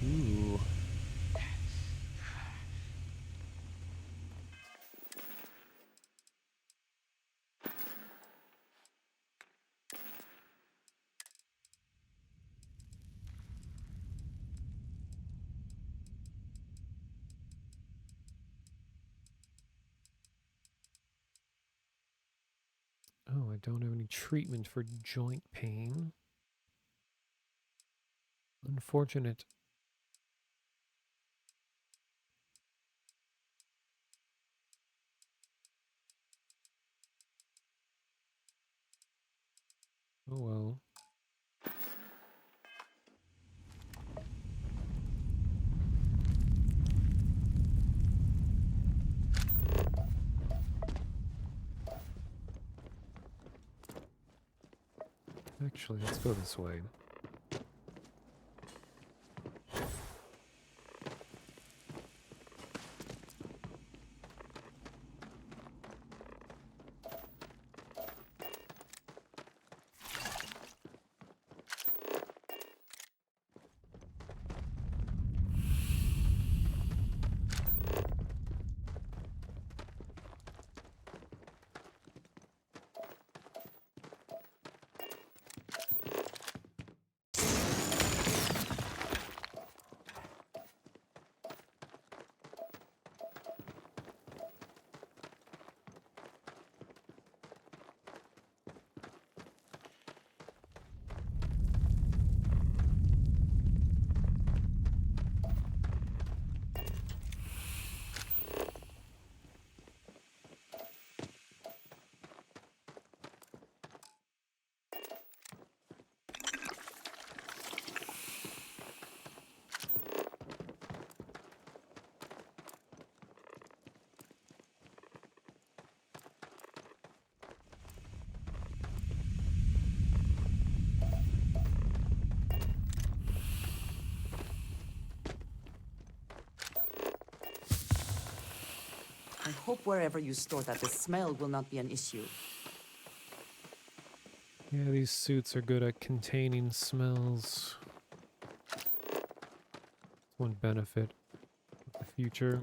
Ooh. Oh, I don't have any treatment for joint pain. Unfortunate. Oh well. Actually, let's go this way. hope wherever you store that the smell will not be an issue. Yeah, these suits are good at containing smells. One benefit of the future.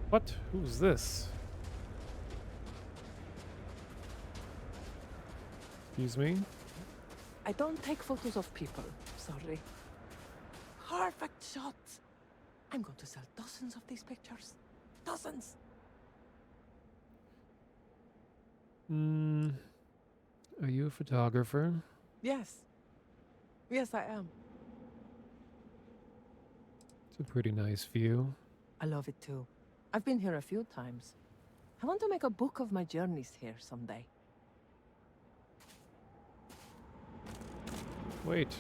What? Who's this? Excuse me? I don't take photos of people, sorry. Perfect shot! I'm going to sell dozens of these pictures. Dozens! Are you a photographer? Yes. Yes, I am. It's a pretty nice view. I love it too. I've been here a few times. I want to make a book of my journeys here someday. Wait.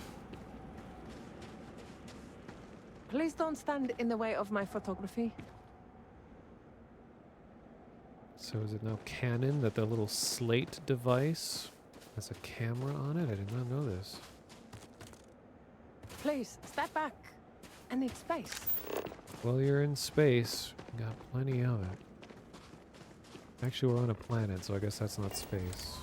Please don't stand in the way of my photography. So is it now canon that the little slate device has a camera on it? I did not know this. Please, step back. I need space. Well, you're in space. You got plenty of it. Actually, we're on a planet, so I guess that's not space.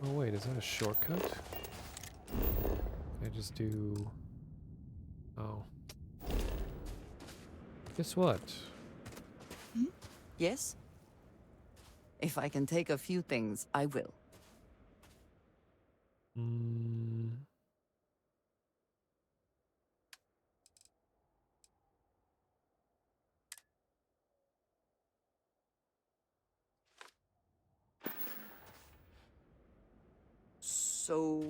Oh wait, is that a shortcut? I just do... Oh. Guess what? Yes? If I can take a few things, I will. So,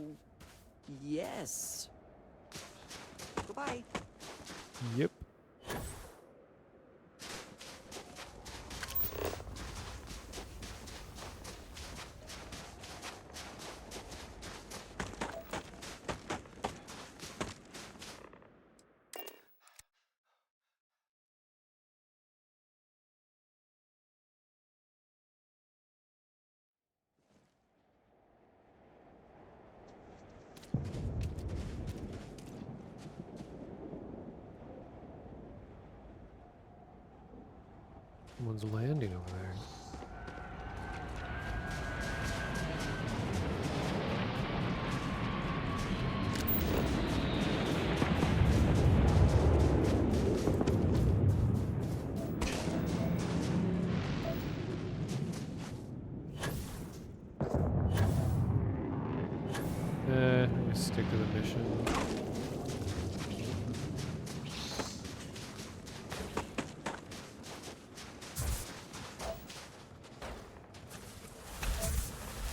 yes. Goodbye. Yep. Someone's landing over there. I'm gonna stick to the mission.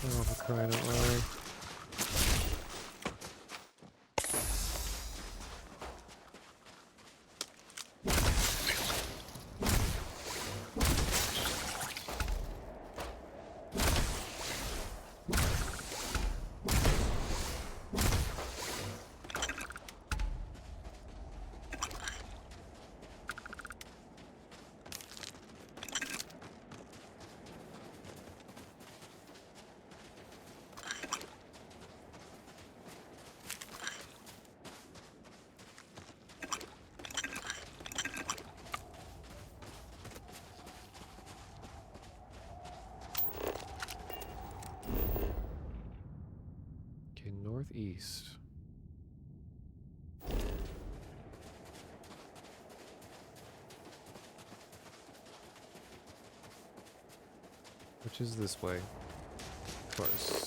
Oh, for crying out loud. Okay, northeast. which is this way. Of course.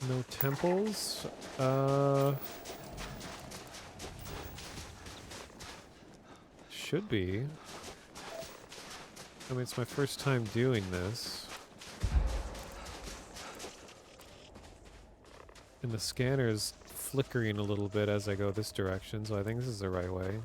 No temples? Should be. I mean, it's my first time doing this. And the scanner's flickering a little bit as I go this direction, so I think this is the right way.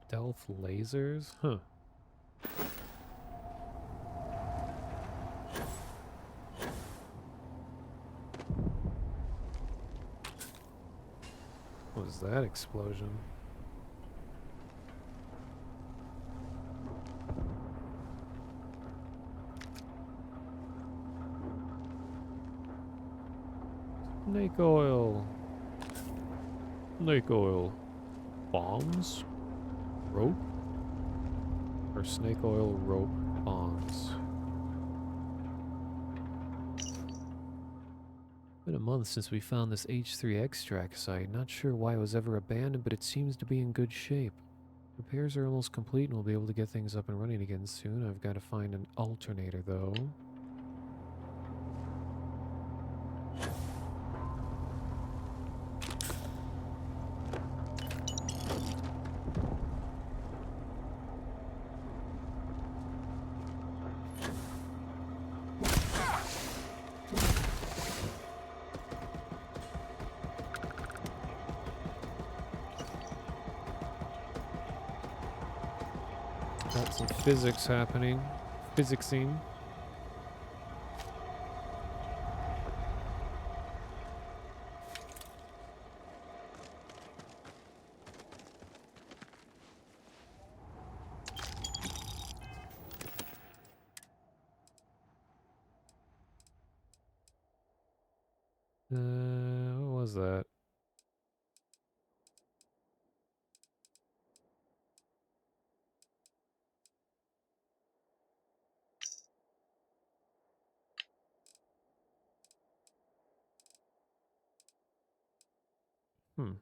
Stealth lasers? Huh. What was that explosion? Snake oil. Snake oil. Bombs? Rope? Or snake oil, rope, bombs? Been a month since we found this H3 extract site. Not sure why it was ever abandoned, but it seems to be in good shape. Repairs are almost complete and we'll be able to get things up and running again soon. I've got to find an alternator though. Got some physics happening. Physicsing. What was that? Hmm.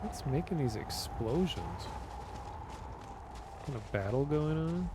What's making these explosions? Kind of battle going on?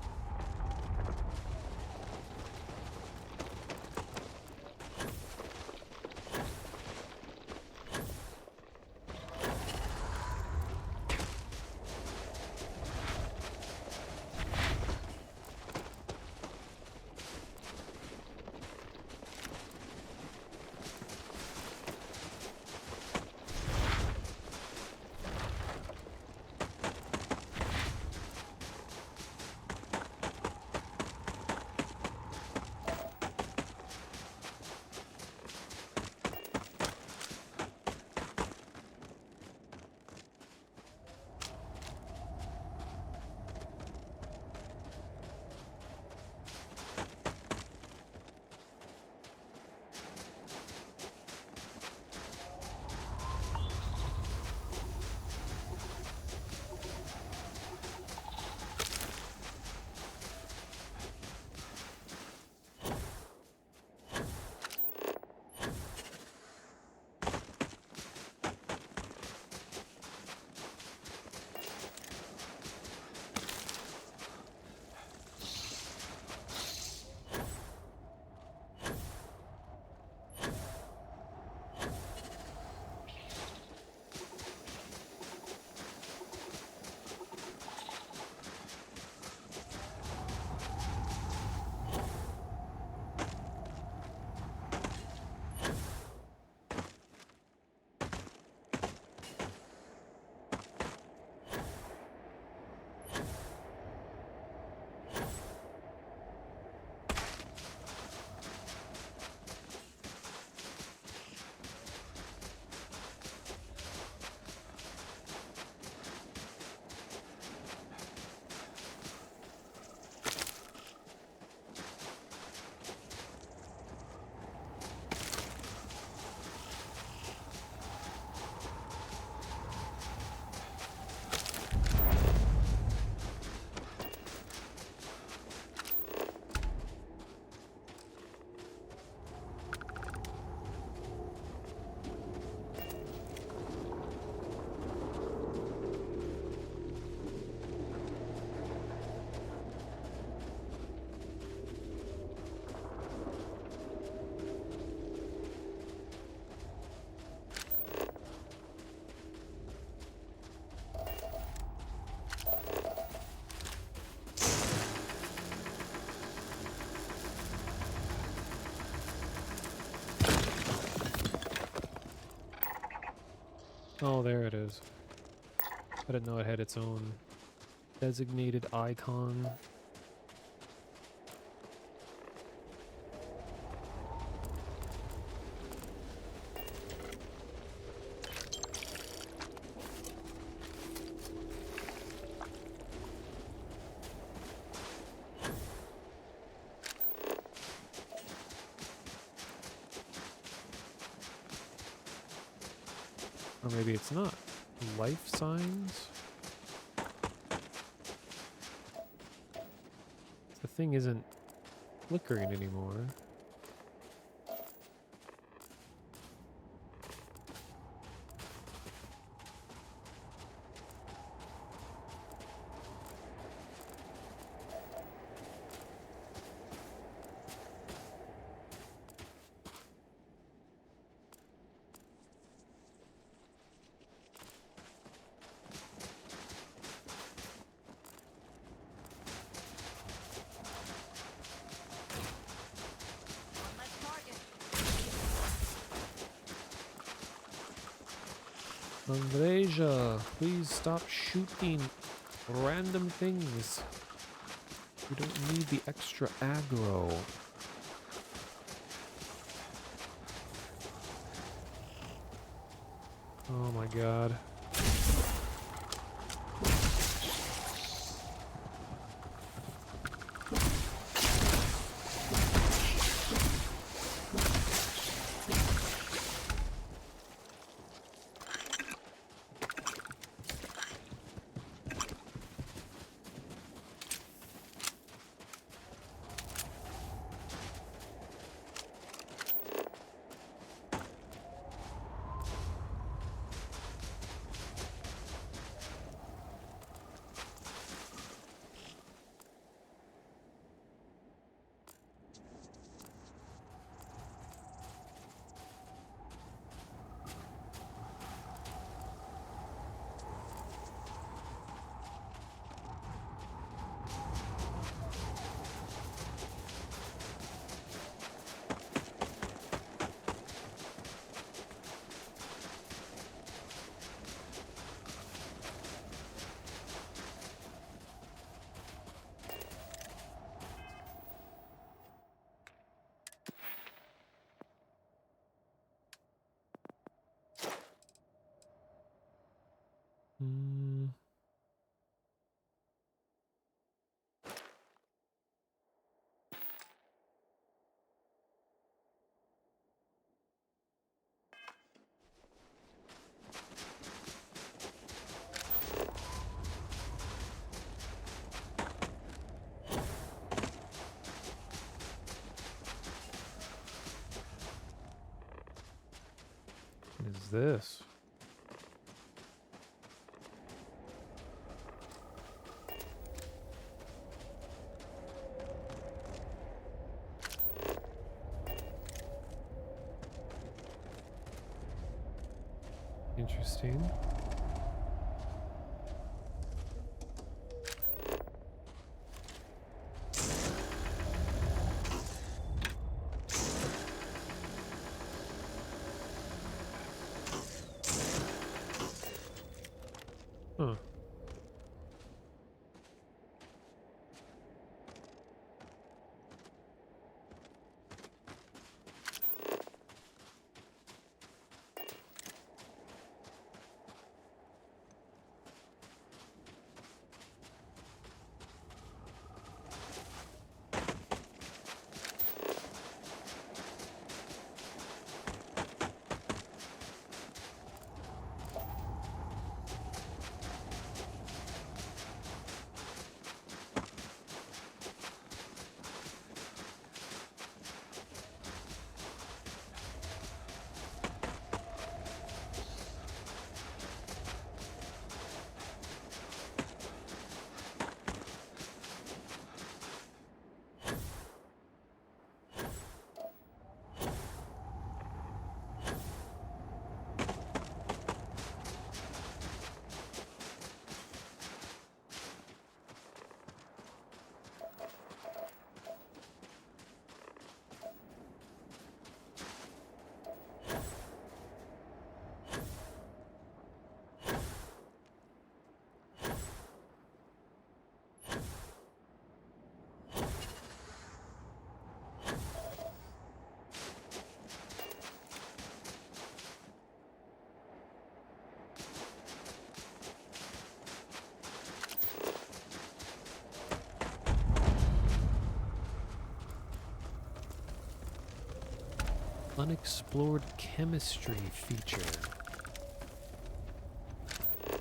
Oh, there it is. I didn't know it had its own designated icon. Or maybe it's not. Life signs? The thing isn't flickering anymore. Andreja, please stop shooting random things. We don't need the extra aggro. Oh my god. What is this? Interesting. Huh. Unexplored chemistry feature.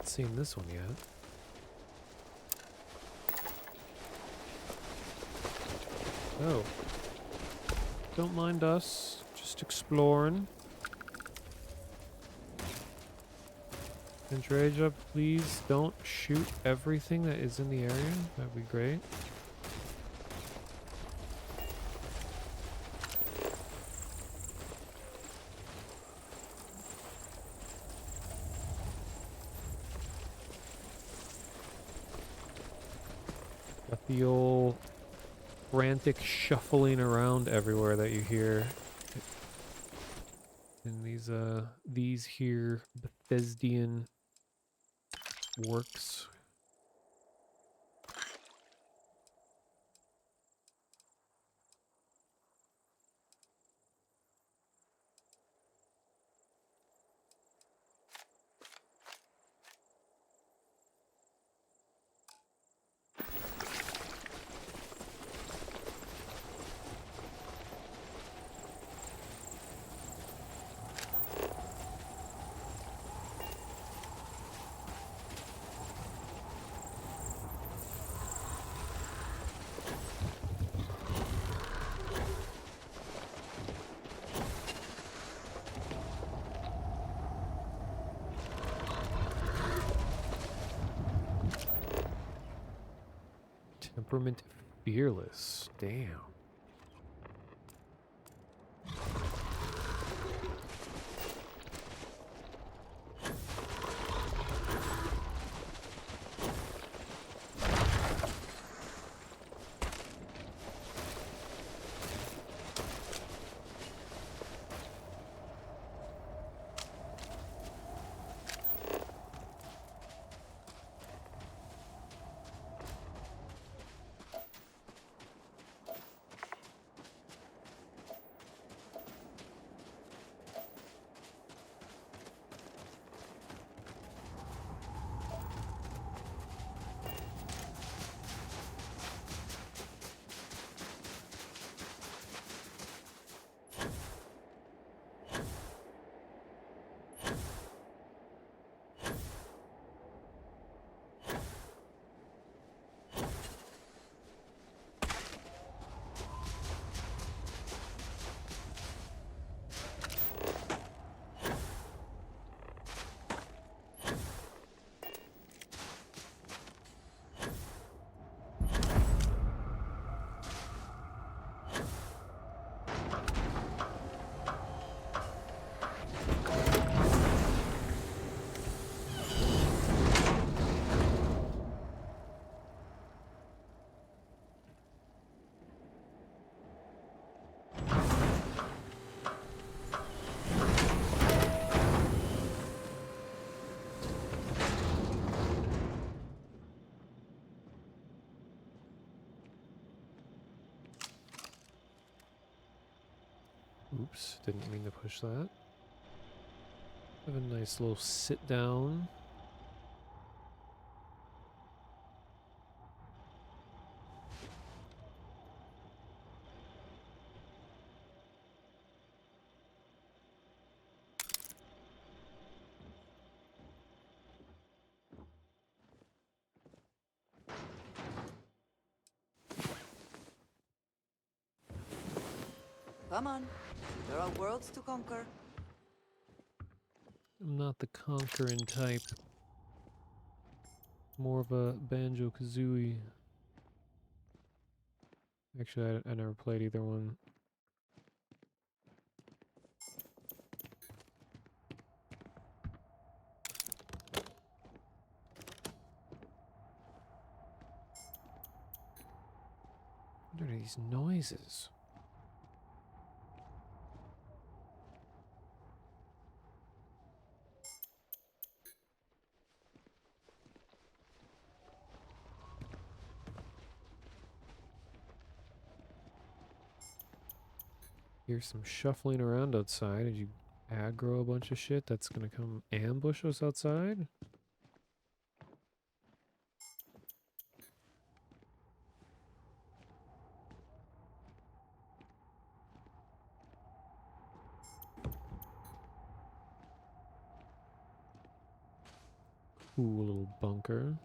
not seen this one yet. Oh. Don't mind us. Just exploring. Andreja, please don't shoot everything that is in the area. That'd be great. Got the old frantic shuffling around everywhere that you hear in these here Bethesdian works. Temperament fearless. Damn. Oops, didn't mean to push that. Have a nice little sit down. Come on. There are worlds to conquer. I'm not the conquering type. More of a Banjo-Kazooie. Actually, I never played either one. What are these noises? Here's some shuffling around outside. Did you aggro a bunch of shit that's gonna come ambush us outside? cool little bunker.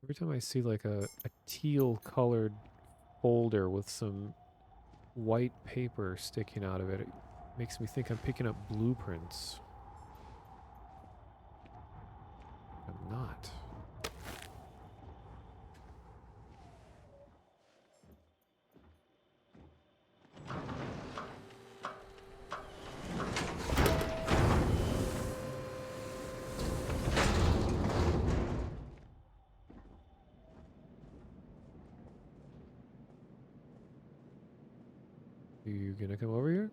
Every time I see like a teal colored folder with some white paper sticking out of it, it makes me think I'm picking up blueprints. I'm not. Are you gonna come over here?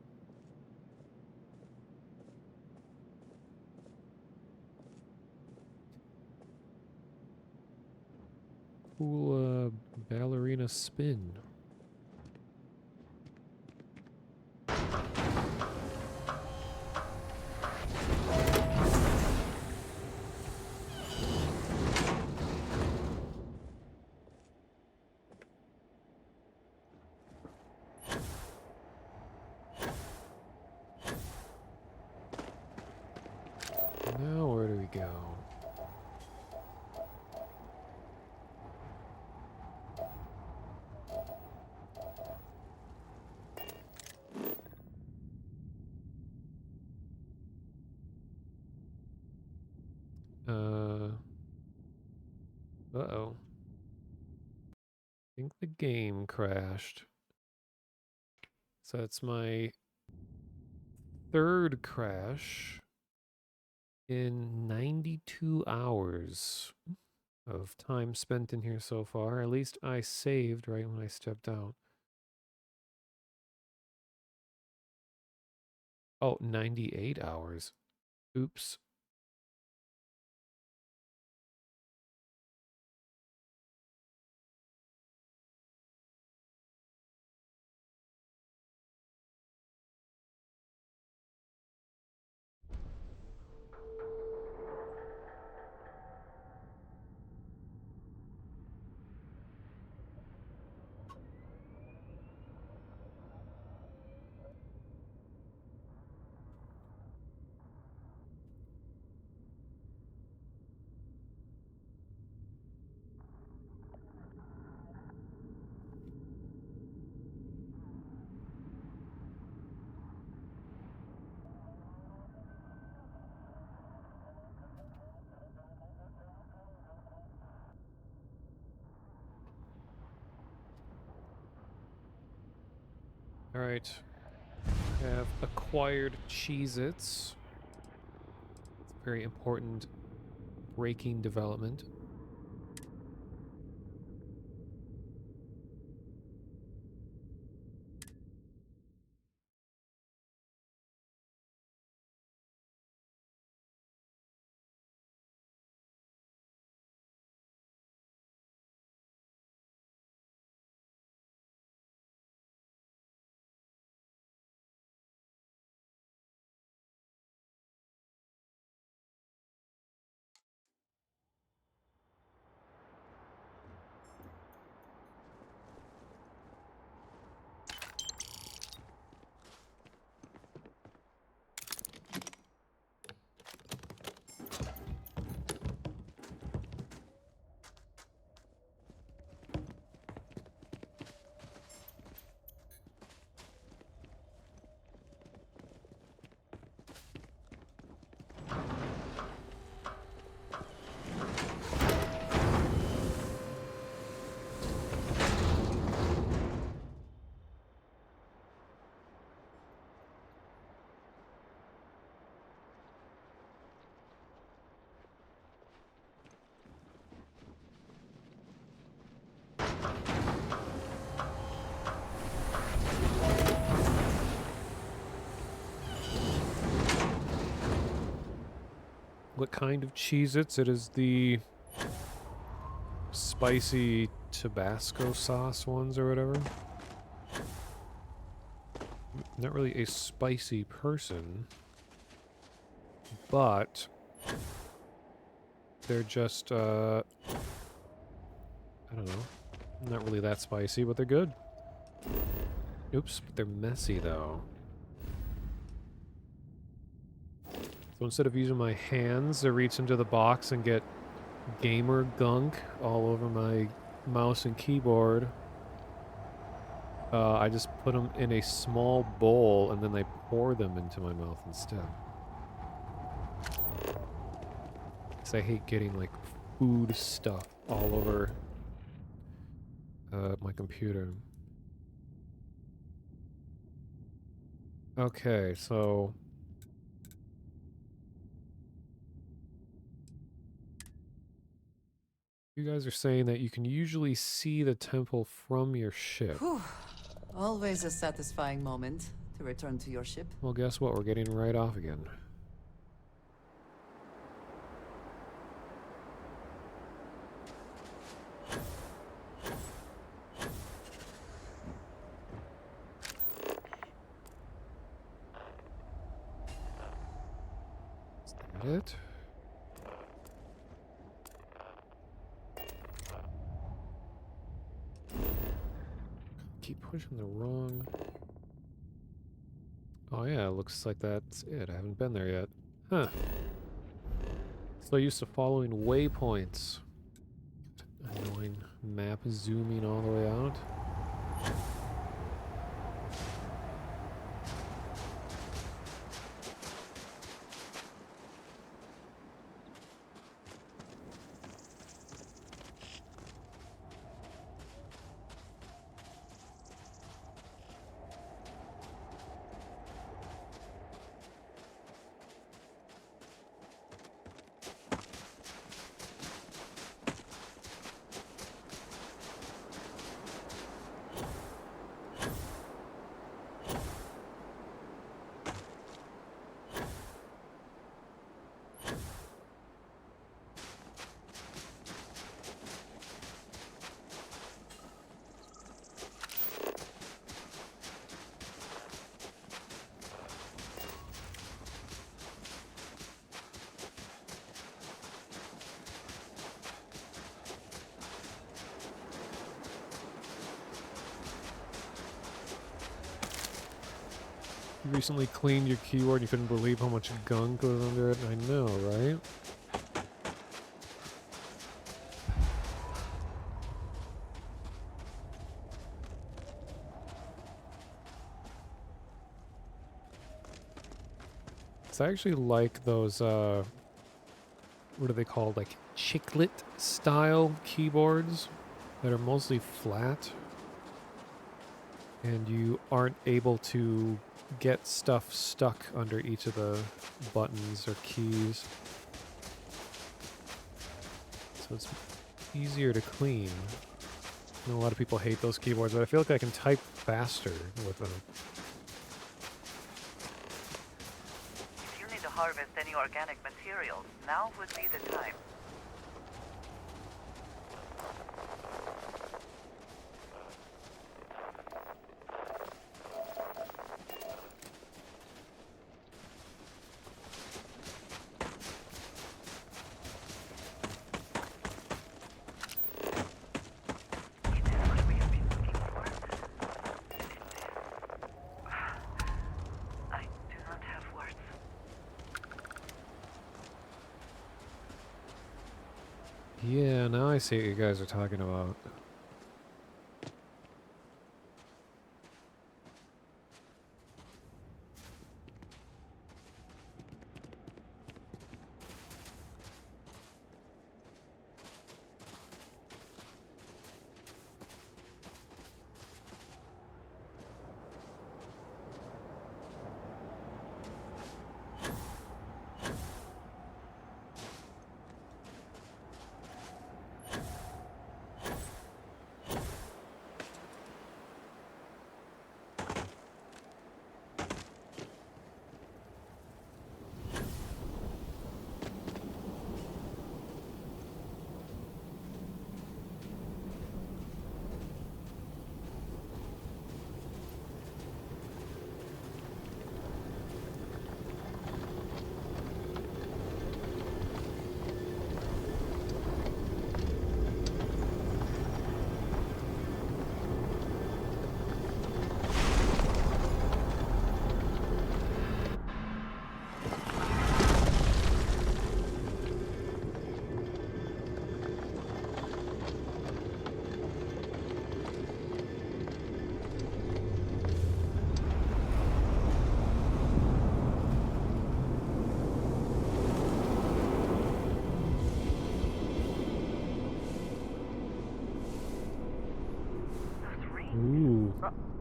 Cool ballerina spin. Now where do we go? Uh-oh. I think the game crashed. So it's my third crash in 92 hours of time spent in here so far. At least I saved right when I stepped out. Oh, 98 hours. Oops. All right. Have acquired Cheez-Its. It's a very important braking development. What kind of Cheez-Its? It is the spicy Tabasco sauce ones or whatever. Not really a spicy person, but they're just, I don't know, not really that spicy, but they're good. Oops, but they're messy though. So instead of using my hands to reach into the box and get gamer gunk all over my mouse and keyboard, I just put them in a small bowl and then I pour them into my mouth instead. Because I hate getting like food stuff all over my computer. Okay, so you guys are saying that you can usually see the temple from your ship. Whew. Always a satisfying moment to return to your ship. Well, guess what? We're getting right off again. Is that it? Keep pushing the wrong... Oh yeah, looks like that's it. I haven't been there yet. Huh. So used to following waypoints. Annoying map zooming all the way out. You recently cleaned your keyboard and you couldn't believe how much gunk was under it. I know, right? So I actually like those, what are they called? Like chiclet style keyboards that are mostly flat. And you aren't able to get stuff stuck under each of the buttons or keys. So it's easier to clean. I know a lot of people hate those keyboards, but I feel like I can type faster with them. If you need to harvest any organic materials, now would be the time. Yeah, now I see what you guys are talking about.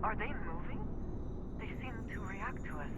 Are they moving? They seem to react to us.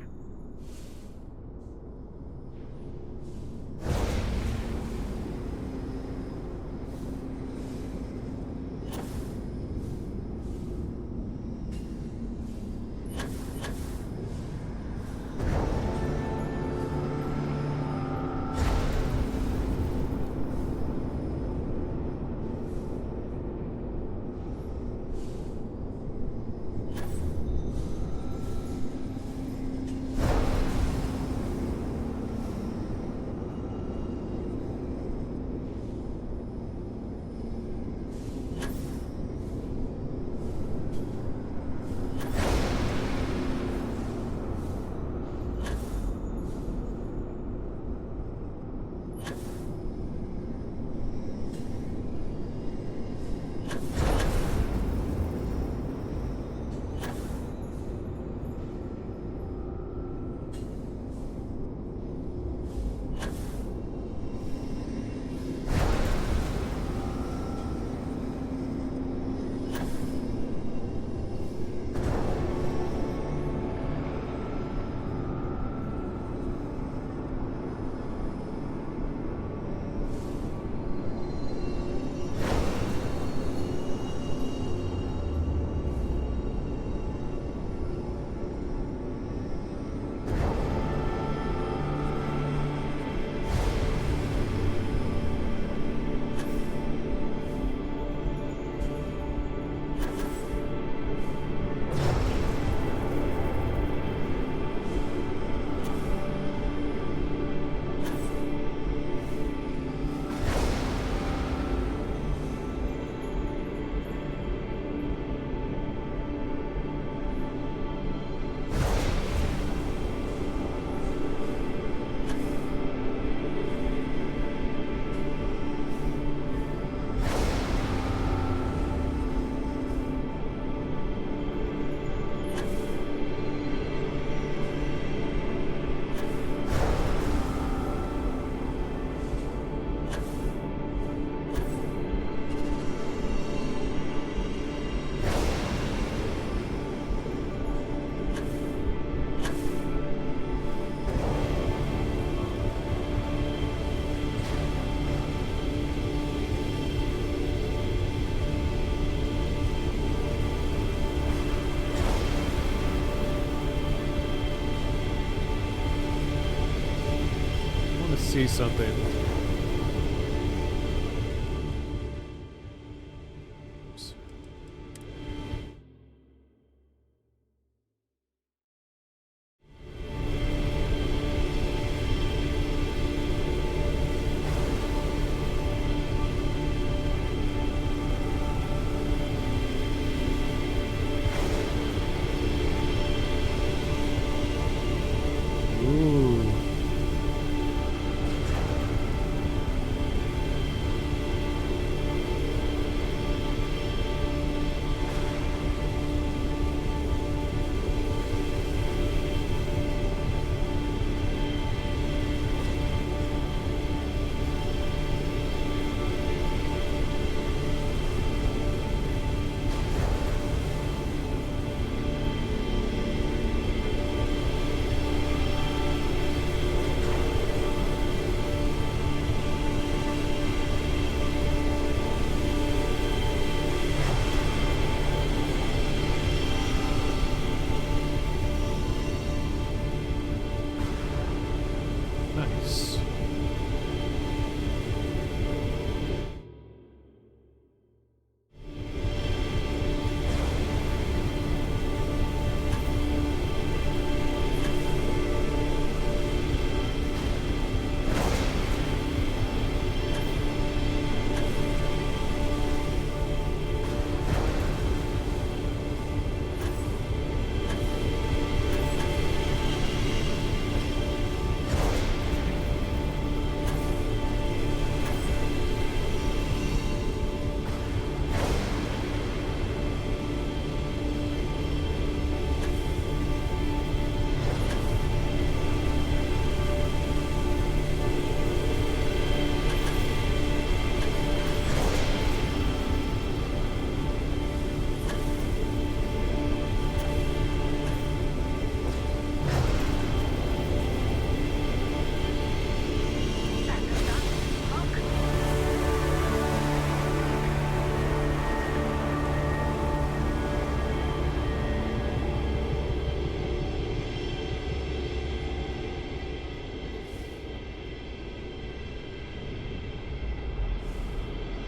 See something.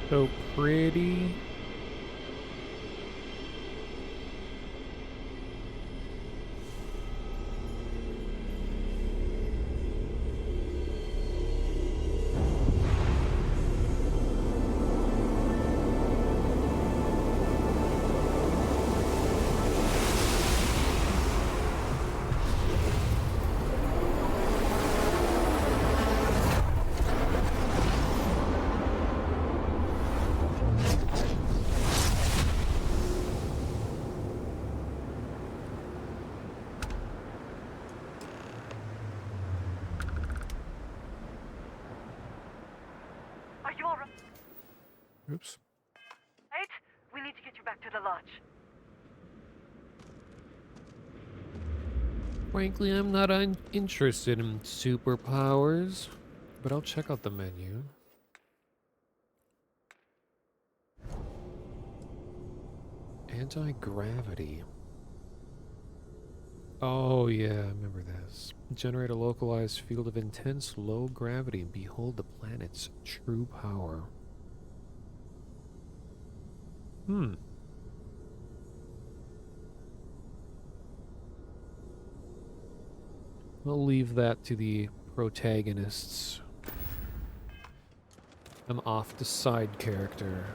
So pretty. Are you alright? Oops. We need to get you back to the lodge. Frankly, I'm not interested in superpowers, but I'll check out the menu. Anti-gravity. Oh yeah, I remember this. Generate a localized field of intense low gravity and behold the planet's true power. Hmm. We'll leave that to the protagonists. I'm off the side character.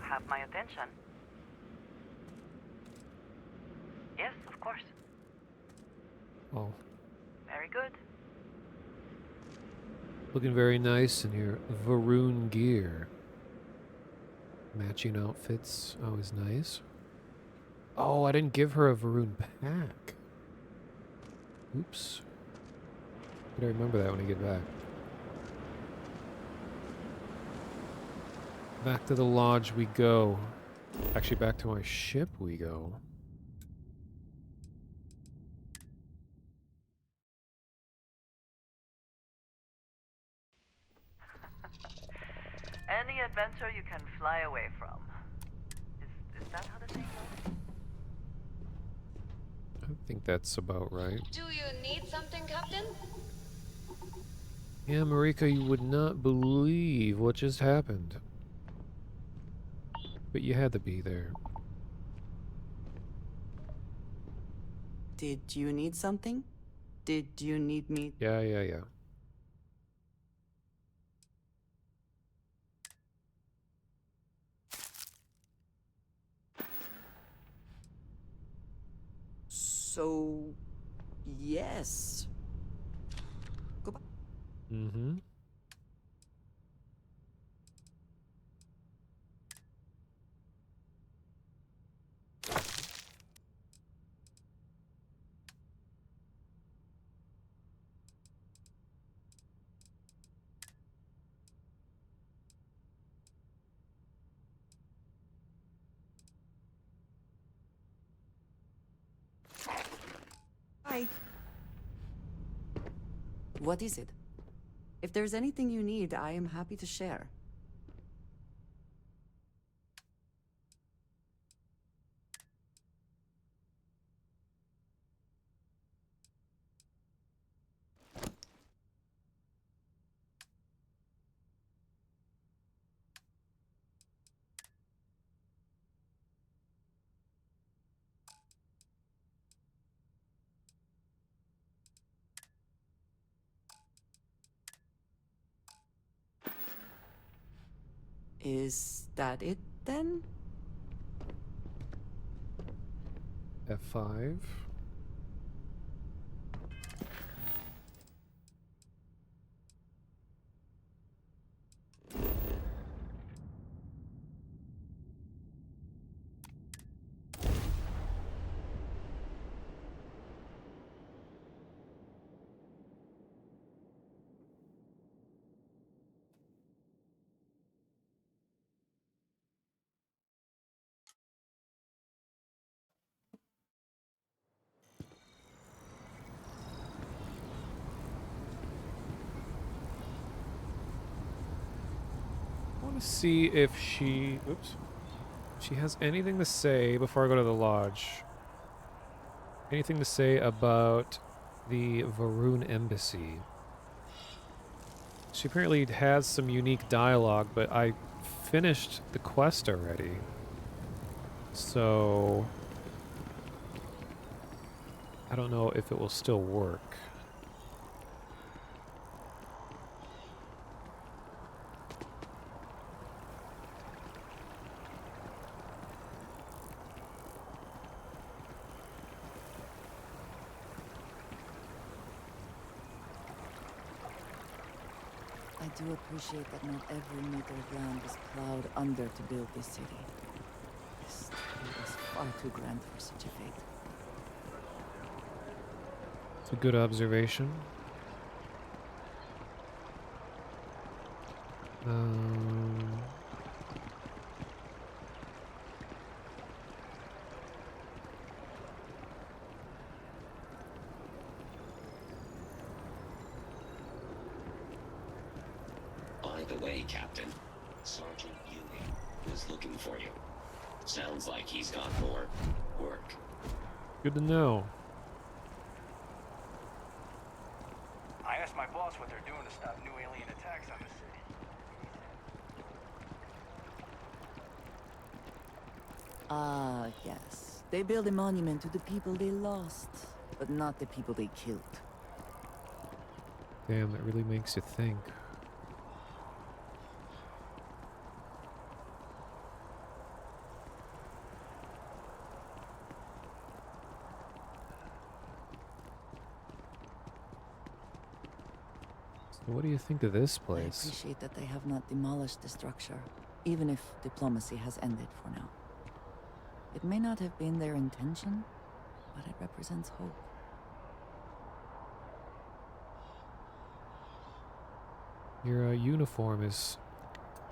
Have my attention. Yes, of course. Oh, Very good. looking very nice in your Varun gear. Matching outfits, always nice. Oh, I didn't give her a Varun pack. Oops. Gotta remember that when I get back. Back to the lodge we go. Actually, back to my ship we go. Any adventure you can fly away from. Is that how the saying goes? I think that's about right. Do you need something, Captain? Yeah, Marika, you would not believe what just happened. But you had to be there. Did you need something? Did you need me? Yeah. So, yes. Goodbye. Mm-hmm. Hi. What is it? If there's anything you need, I am happy to share. Is that it then? F5. I want to see if she... Oops. She has anything to say before I go to the lodge. Anything to say about the Varun embassy. She apparently has some unique dialogue, but I finished the quest already. So I don't know if it will still work. I do appreciate that not every meter of land was plowed under to build this city. This tree is far too grand for such a fate. It's a good observation. By the way, Captain, Sergeant Ewing was looking for you. Sounds like he's got more work. Good to know. I asked my boss what they're doing to stop new alien attacks on the city. Ah, yes. They build a monument to the people they lost, but not the people they killed. Damn, that really makes you think. So what do you think of this place? I appreciate that they have not demolished the structure, even if diplomacy has ended for now. It may not have been their intention, but it represents hope. Your uniform is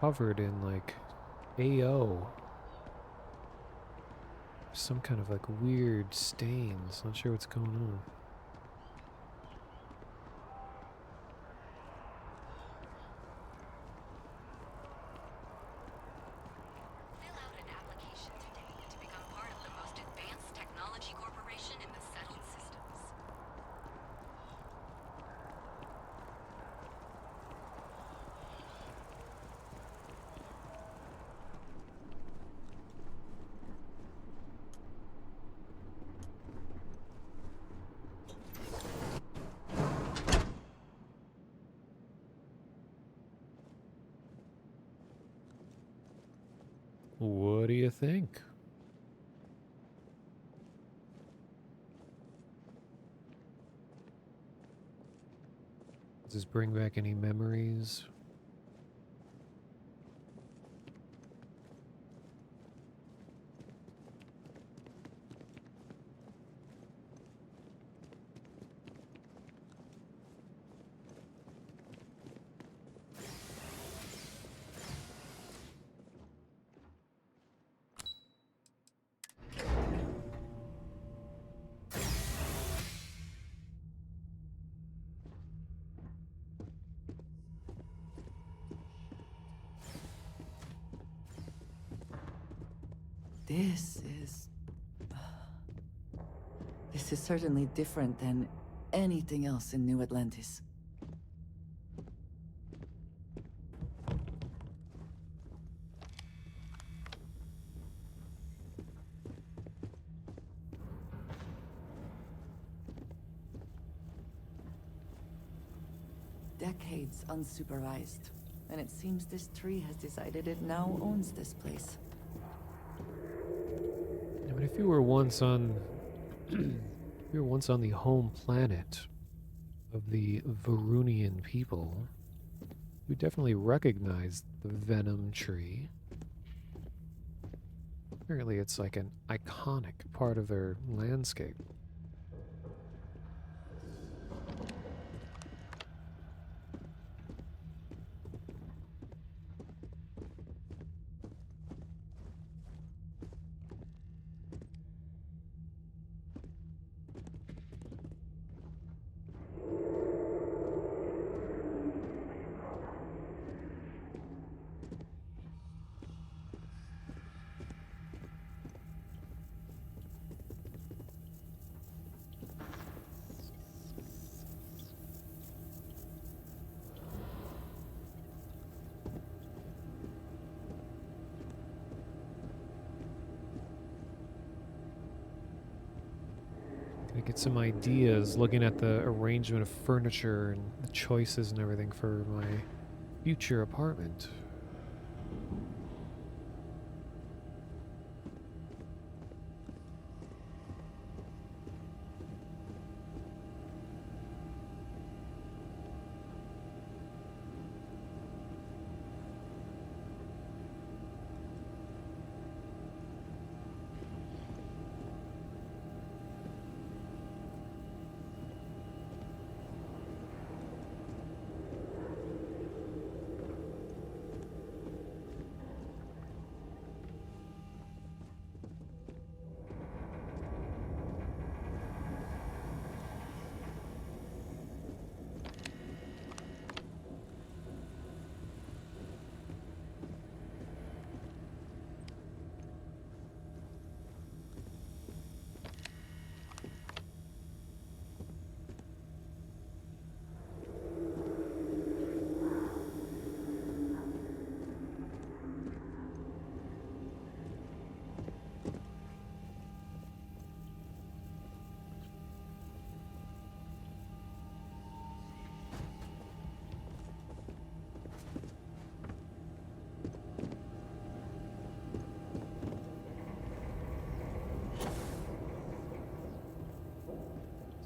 covered in like AO. Some kind of like weird stains. Not sure what's going on. Fill out an application today to become part of the most advanced technology corporation in the settled systems. What do you think? Does this bring back any memories? This is certainly different than anything else in New Atlantis. Decades unsupervised, and it seems this tree has decided it now owns this place. I mean, if you were once on, if you were once on the home planet of the Varunian people, you definitely recognize the venom tree. Apparently, it's like an iconic part of their landscape. I get some ideas looking at the arrangement of furniture and the choices and everything for my future apartment.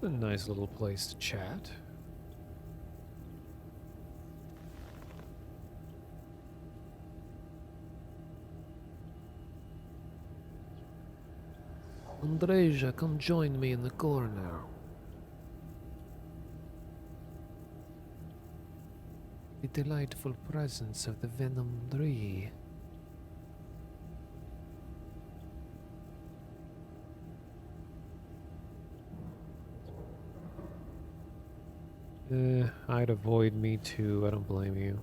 It's a nice little place to chat. Andreja, come join me in the corner. The delightful presence of the Venom 3. I'd avoid me too, I don't blame you.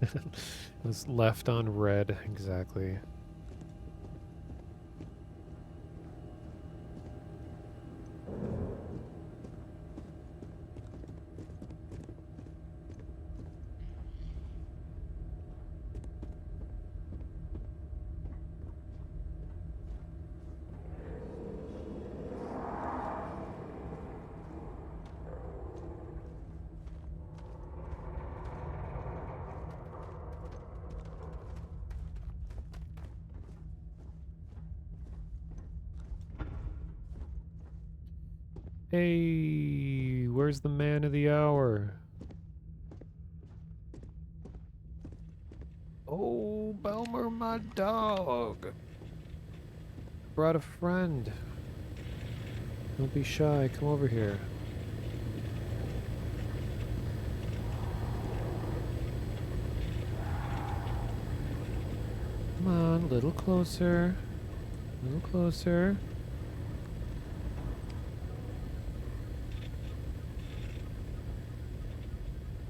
It was left on red, exactly. Hey, where's the man of the hour? Oh, Belmer, my dog. Brought a friend. Don't be shy, come over here. Come on, a little closer. A little closer.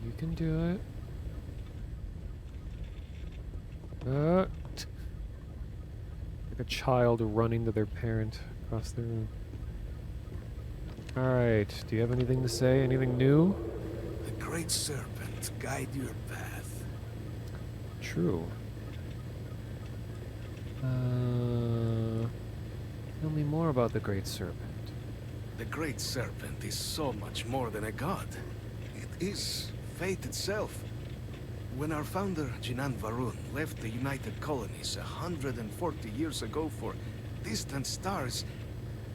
You can do it. Like a child running to their parent across the room. Alright, do you have anything to say? Anything new? The Great Serpent guide your path. True. Tell me more about the Great Serpent. The Great Serpent is so much more than a god. It is fate itself. When our founder, Jinan Varun, left the United Colonies 140 years ago for distant stars,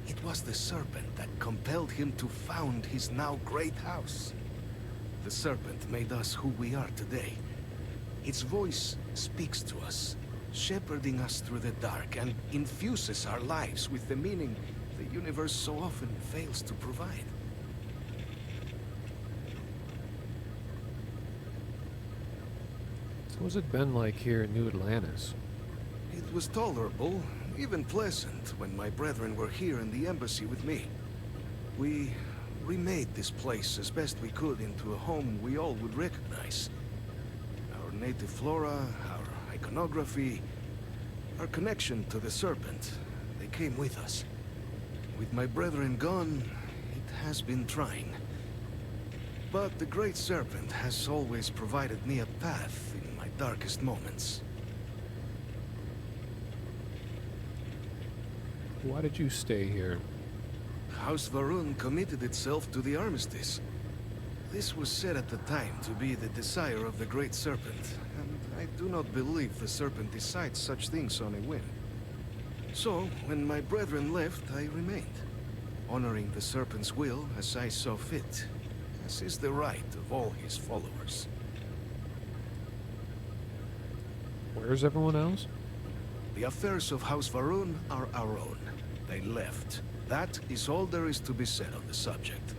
it was the Serpent that compelled him to found his now great house. The Serpent made us who we are today. Its voice speaks to us, shepherding us through the dark, and infuses our lives with the meaning the universe so often fails to provide. So what's it been like here in New Atlantis? It was tolerable, even pleasant, when my brethren were here in the embassy with me. We remade this place as best we could into a home we all would recognize. Our native flora, our iconography, our connection to the Serpent, they came with us. With my brethren gone, has been trying. But the Great Serpent has always provided me a path in my darkest moments. Why did you stay here? House Varun committed itself to the armistice. This was said at the time to be the desire of the Great Serpent, and I do not believe the Serpent decides such things on a whim. So, when my brethren left, I remained, honoring the Serpent's will as I saw fit, as is the right of all his followers. Where's everyone else? The affairs of House Varun are our own. They left. That is all there is to be said on the subject.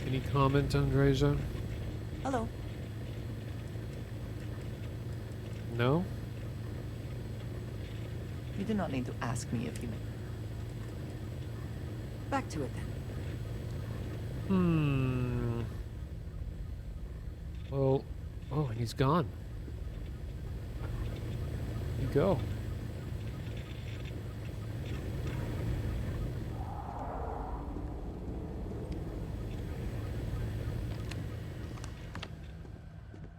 Any comment, Andreza? Hello. No? You do not need to ask me if you... Back to it then. Well, oh, and he's gone. You go.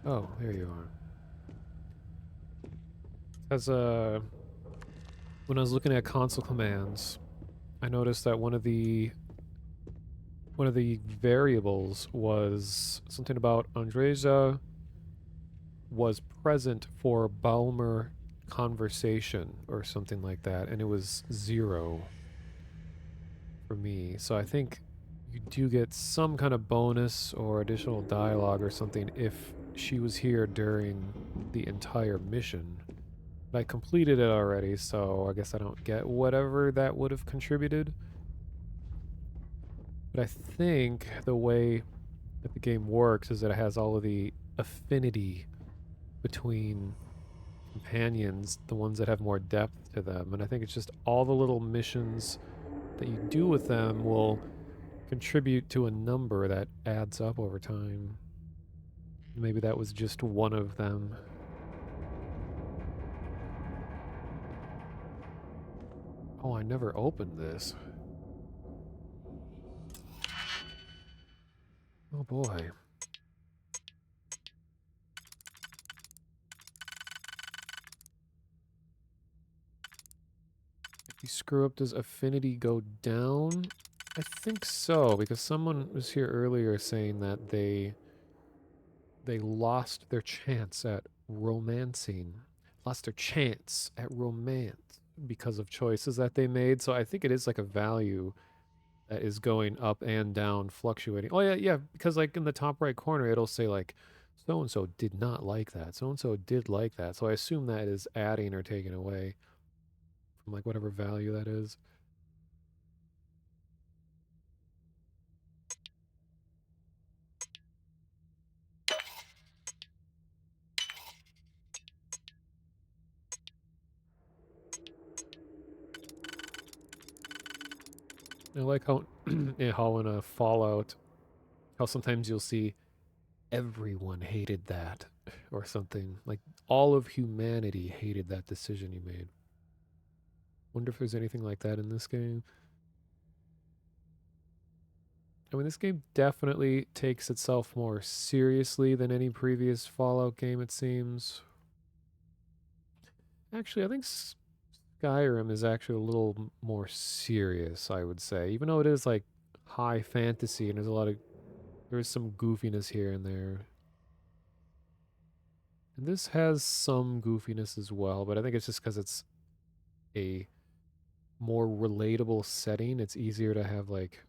Oh, there you are. As when I was looking at console commands, I noticed that one of the variables was something about Andreza was present for Balmer conversation or something like that, and it was 0 for me. So I think you do get some kind of bonus or additional dialogue or something if she was here during the entire mission. But I completed it already, so I guess I don't get whatever that would have contributed. But I think the way that the game works is that it has all of the affinity between companions, the ones that have more depth to them. And I think it's just all the little missions that you do with them will contribute to a number that adds up over time. Maybe that was just one of them. Oh, I never opened this. Oh boy. If you screw up, does affinity go down? I think so, because someone was here earlier saying that they lost their chance at romancing. Lost their chance at romance because of choices that they made. So I think it is like a value that is going up and down, fluctuating. Oh yeah, because like in the top right corner, it'll say like, so-and-so did not like that. So-and-so did like that. So I assume that is adding or taking away from like whatever value that is. I like how, how in a Fallout, how sometimes you'll see everyone hated that or something. Like all of humanity hated that decision you made. Wonder if there's anything like that in this game. I mean, this game definitely takes itself more seriously than any previous Fallout game, it seems. Actually, I think Skyrim is actually a little more serious, I would say. Even though it is like high fantasy and there's some goofiness here and there. And this has some goofiness as well, but I think it's just because it's a more relatable setting. It's easier to have like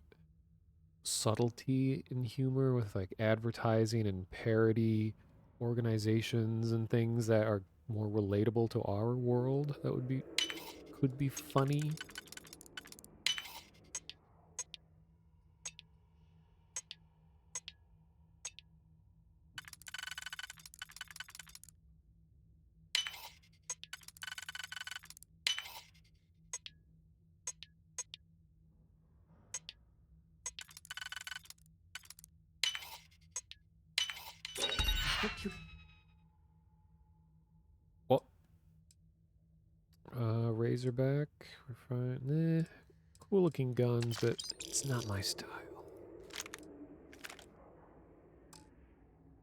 subtlety in humor with like advertising and parody organizations and things that are more relatable to our world. That could be funny. Hope you Razorback. We're fine. Cool looking guns, but it's not my style.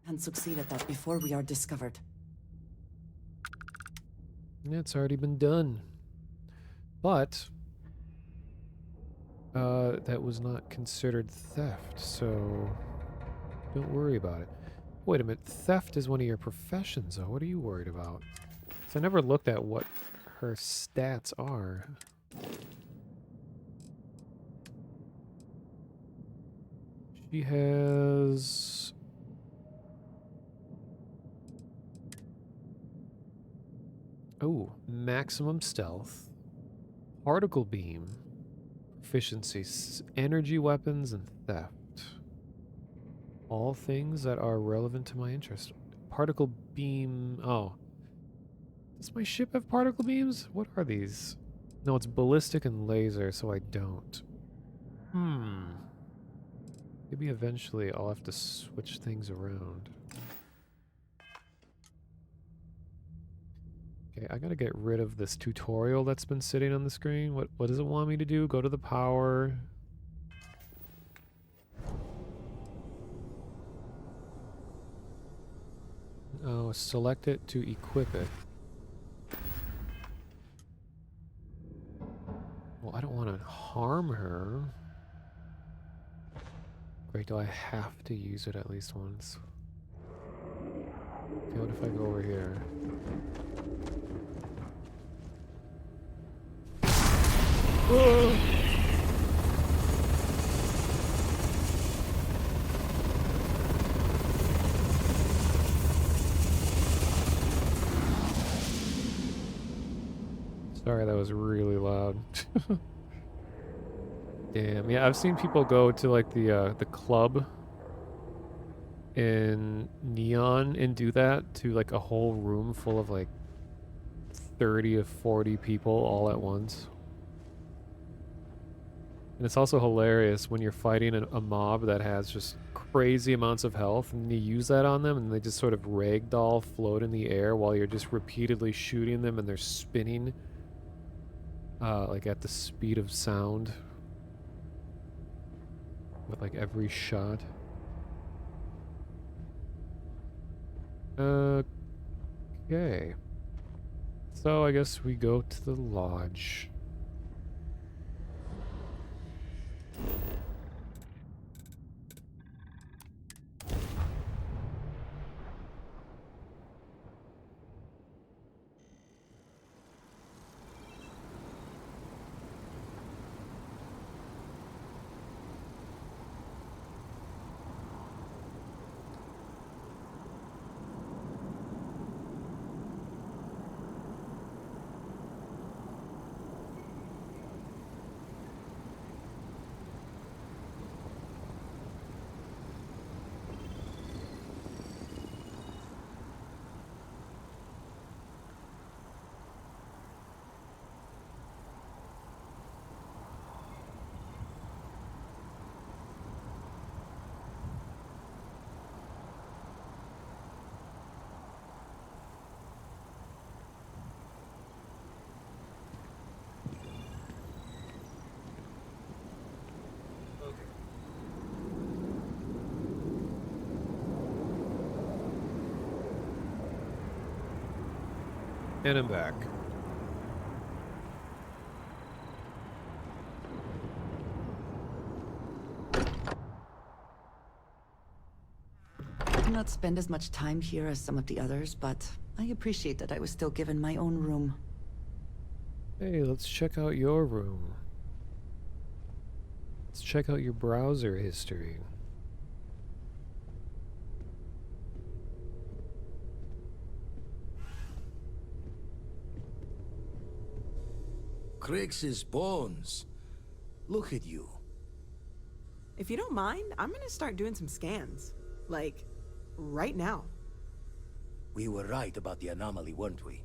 And succeed at that before we are discovered. Yeah, it's already been done. But that was not considered theft, so don't worry about it. Wait a minute, theft is one of your professions, though. What are you worried about? So I never looked at what her stats are. She has... Oh, maximum stealth, particle beam, proficiency, energy weapons, and theft. All things that are relevant to my interest. Particle beam... Oh. Does my ship have particle beams? What are these? No, it's ballistic and laser, so I don't. Maybe eventually I'll have to switch things around. Okay, I gotta get rid of this tutorial that's been sitting on the screen. What does it want me to do? Go to the power. Oh, select it to equip it. Well, I don't want to harm her. Great, do I have to use it at least once? Okay, what if I go over here? Whoa! Sorry, that was really loud. Damn, yeah, I've seen people go to like the club in Neon and do that to like a whole room full of like 30 to 40 people all at once. And it's also hilarious when you're fighting a mob that has just crazy amounts of health and you use that on them and they just sort of ragdoll float in the air while you're just repeatedly shooting them and they're spinning like at the speed of sound with like every shot. Okay. So I guess we go to the lodge. And I'm back. I do not spend as much time here as some of the others, but I appreciate that I was still given my own room. Hey, let's check out your room. Let's check out your browser history. Crix's bones. Look at you. If you don't mind, I'm gonna start doing some scans. Like, right now. We were right about the anomaly, weren't we?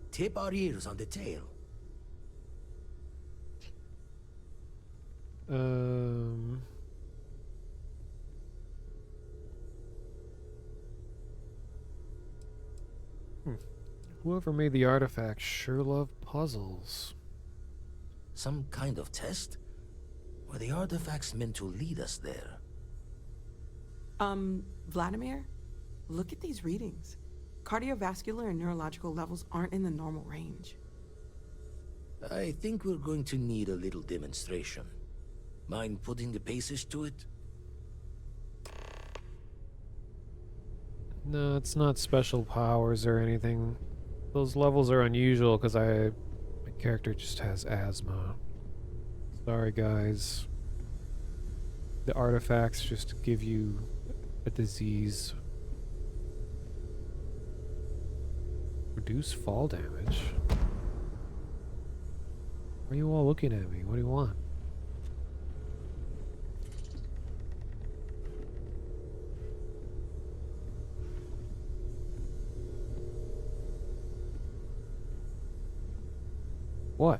Tip our ears on the tail. Whoever made the artifact sure loved puzzles. Some kind of test? Were the artifacts meant to lead us there? Vladimir? Look at these readings. Cardiovascular and neurological levels aren't in the normal range. I think we're going to need a little demonstration. Mind putting the paces to it? No, it's not special powers or anything. Those levels are unusual because my character just has asthma. Sorry, guys. The artifacts just give you a disease. Reduce fall damage. Why are you all looking at me? What do you want? What?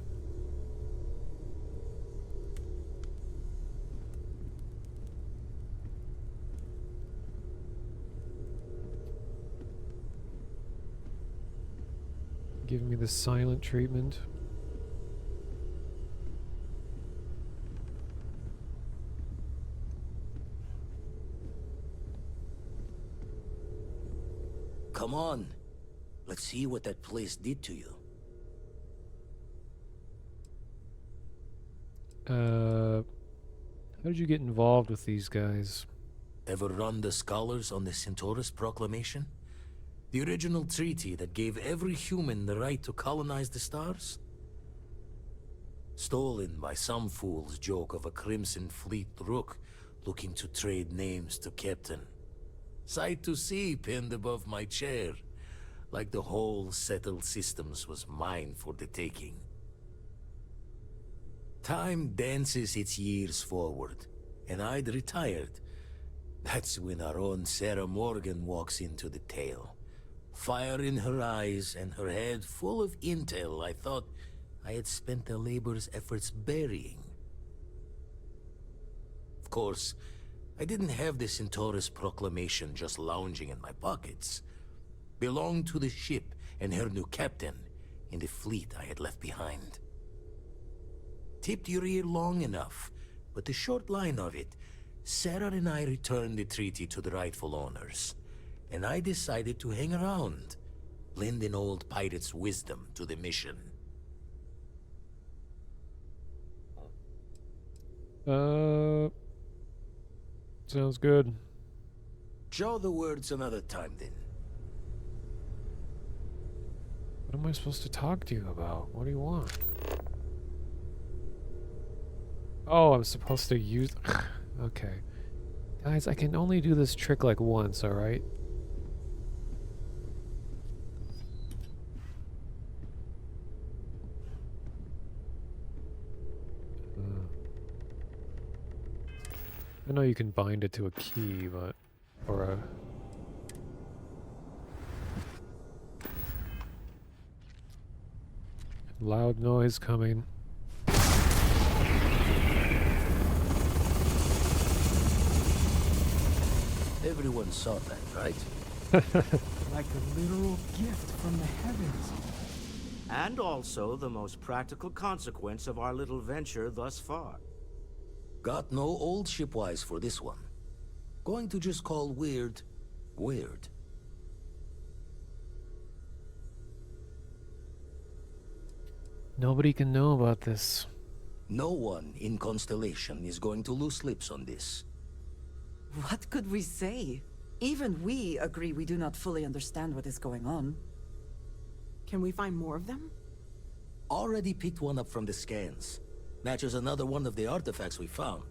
Give me the silent treatment. Come on. Let's see what that place did to you. How did you get involved with these guys? Ever run the scholars on the Centaurus Proclamation? The original treaty that gave every human the right to colonize the stars? Stolen by some fool's joke of a Crimson Fleet rook looking to trade names to Captain. Sight to see pinned above my chair, like the whole settled systems was mine for the taking. Time dances its years forward, and I'd retired. That's when our own Sarah Morgan walks into the tale. Fire in her eyes and her head full of intel I thought I had spent the labor's efforts burying. Of course, I didn't have the Centaurus Proclamation just lounging in my pockets. Belonged to the ship and her new captain in the fleet I had left behind. Tipped your ear long enough, but the short line of it, Sarah and I returned the treaty to the rightful owners, and I decided to hang around, lend an old pirate's wisdom to the mission. Sounds good. Jaw the words another time, then. What am I supposed to talk to you about? What do you want? Oh, I'm supposed to use... Okay. Guys, I can only do this trick like once, alright? I know you can bind it to a key, but... Or a... Loud noise coming. Everyone saw that, right? Like a literal gift from the heavens. And also the most practical consequence of our little venture thus far. Got no old shipwise for this one. Going to just call weird, weird. Nobody can know about this. No one in Constellation is going to lose lips on this. What could we say? Even we agree we do not fully understand what is going on. Can we find more of them? Already picked one up from the scans. Matches another one of the artifacts we found.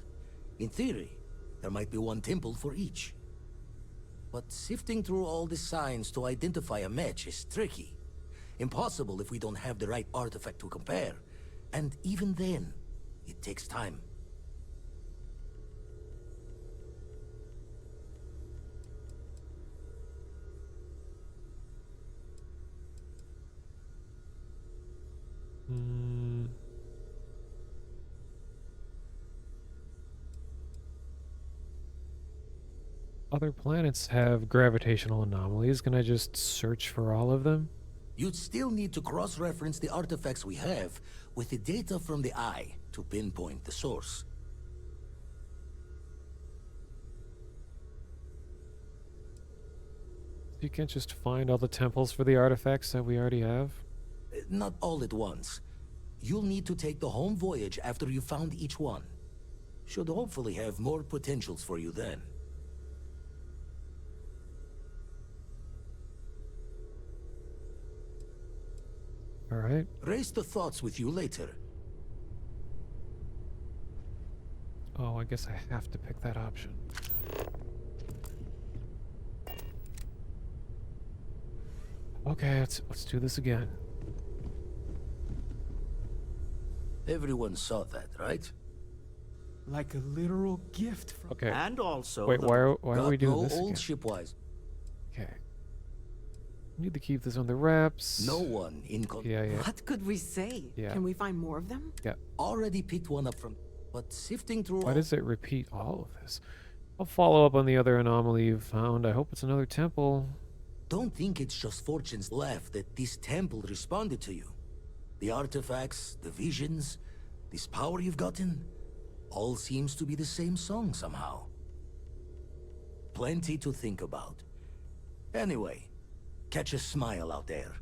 In theory, there might be one temple for each. But sifting through all the signs to identify a match is tricky. Impossible if we don't have the right artifact to compare. And even then, it takes time. Other planets have gravitational anomalies. Can I just search for all of them? You'd still need to cross-reference the artifacts we have with the data from the Eye to pinpoint the source. You can't just find all the temples for the artifacts that we already have? Not all at once. You'll need to take the home voyage after you've found each one. Should hopefully have more potentials for you then. All right. Raise the thoughts with you later. Oh, I guess I have to pick that option. Okay, let's do this again. Everyone saw that, right? Like a literal gift from... Okay. And also... Wait, why are we doing this old again? shipwise. Okay. Need to keep this on the wraps. No one in... Yeah. What could we say? Yeah. Can we find more of them? Yeah. Already picked one up from... But sifting through... Why does it repeat all of this? I'll follow up on the other anomaly you've found. I hope it's another temple. Don't think it's just fortunes left that this temple responded to you. The artifacts, the visions, this power you've gotten, all seems to be the same song somehow. Plenty to think about. Anyway, catch a smile out there.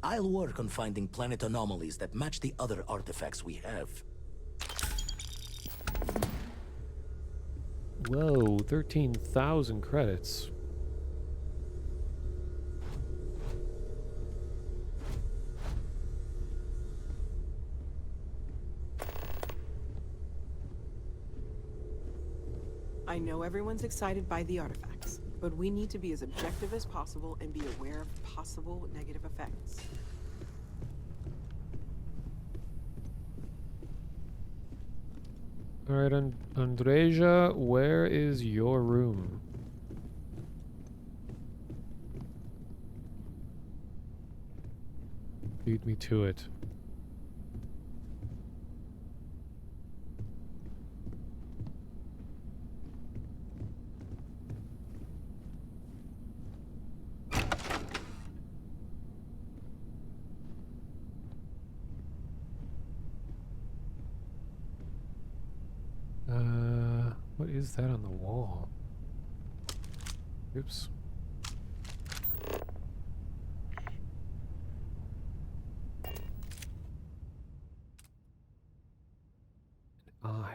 I'll work on finding planet anomalies that match the other artifacts we have. Whoa, 13,000 credits. I know everyone's excited by the artifacts, but we need to be as objective as possible and be aware of possible negative effects. All right, Andreja, where is your room? Lead me to it. What is that on the wall? Oops. An eye.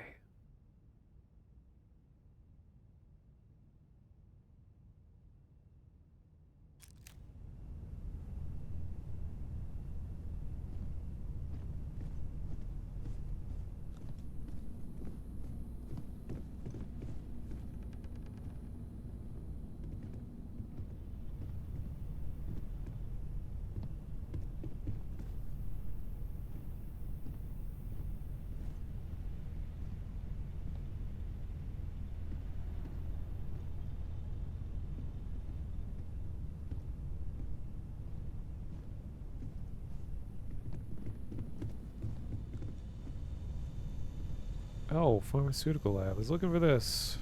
Oh, pharmaceutical lab. I was looking for this.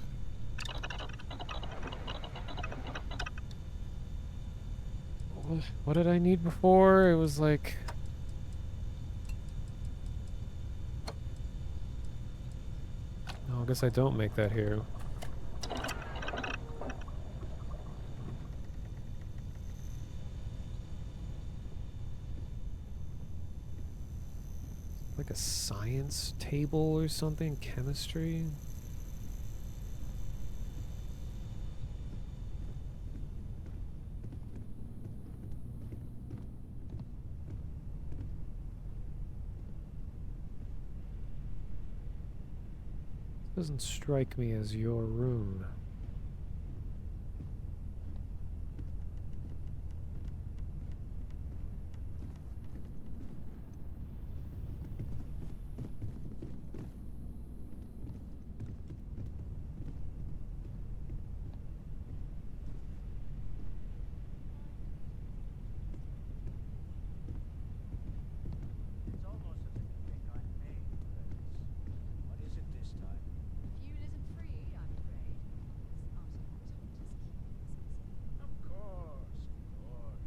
What did I need before? It was like... Oh, I guess I don't make that here. Like a science table or something? Chemistry? Doesn't strike me as your room.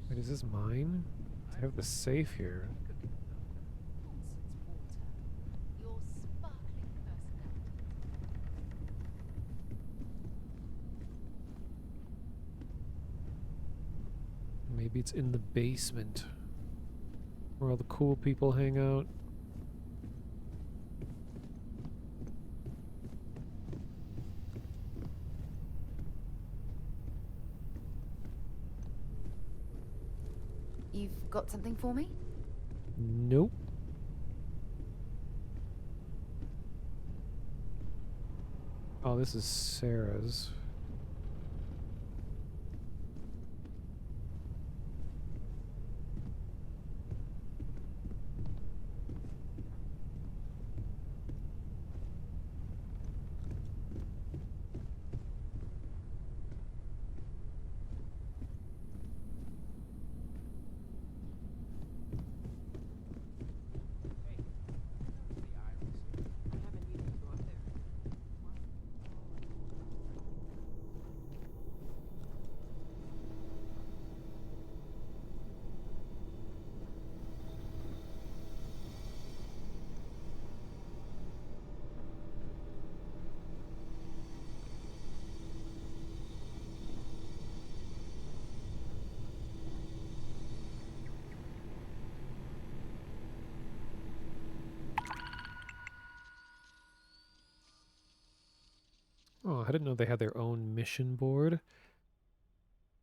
Wait, is this mine? I have the safe here. Maybe it's in the basement where all the cool people hang out. You've got something for me? Nope. Oh, this is Sarah's. Oh, I didn't know they had their own mission board.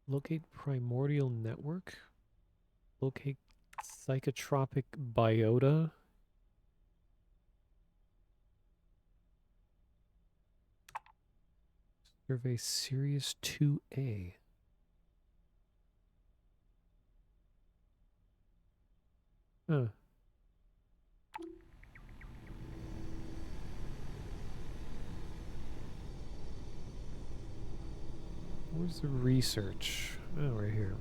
Locate primordial network. Locate psychotropic biota. Survey Sirius 2A. Huh. Where's the research? Oh, right here.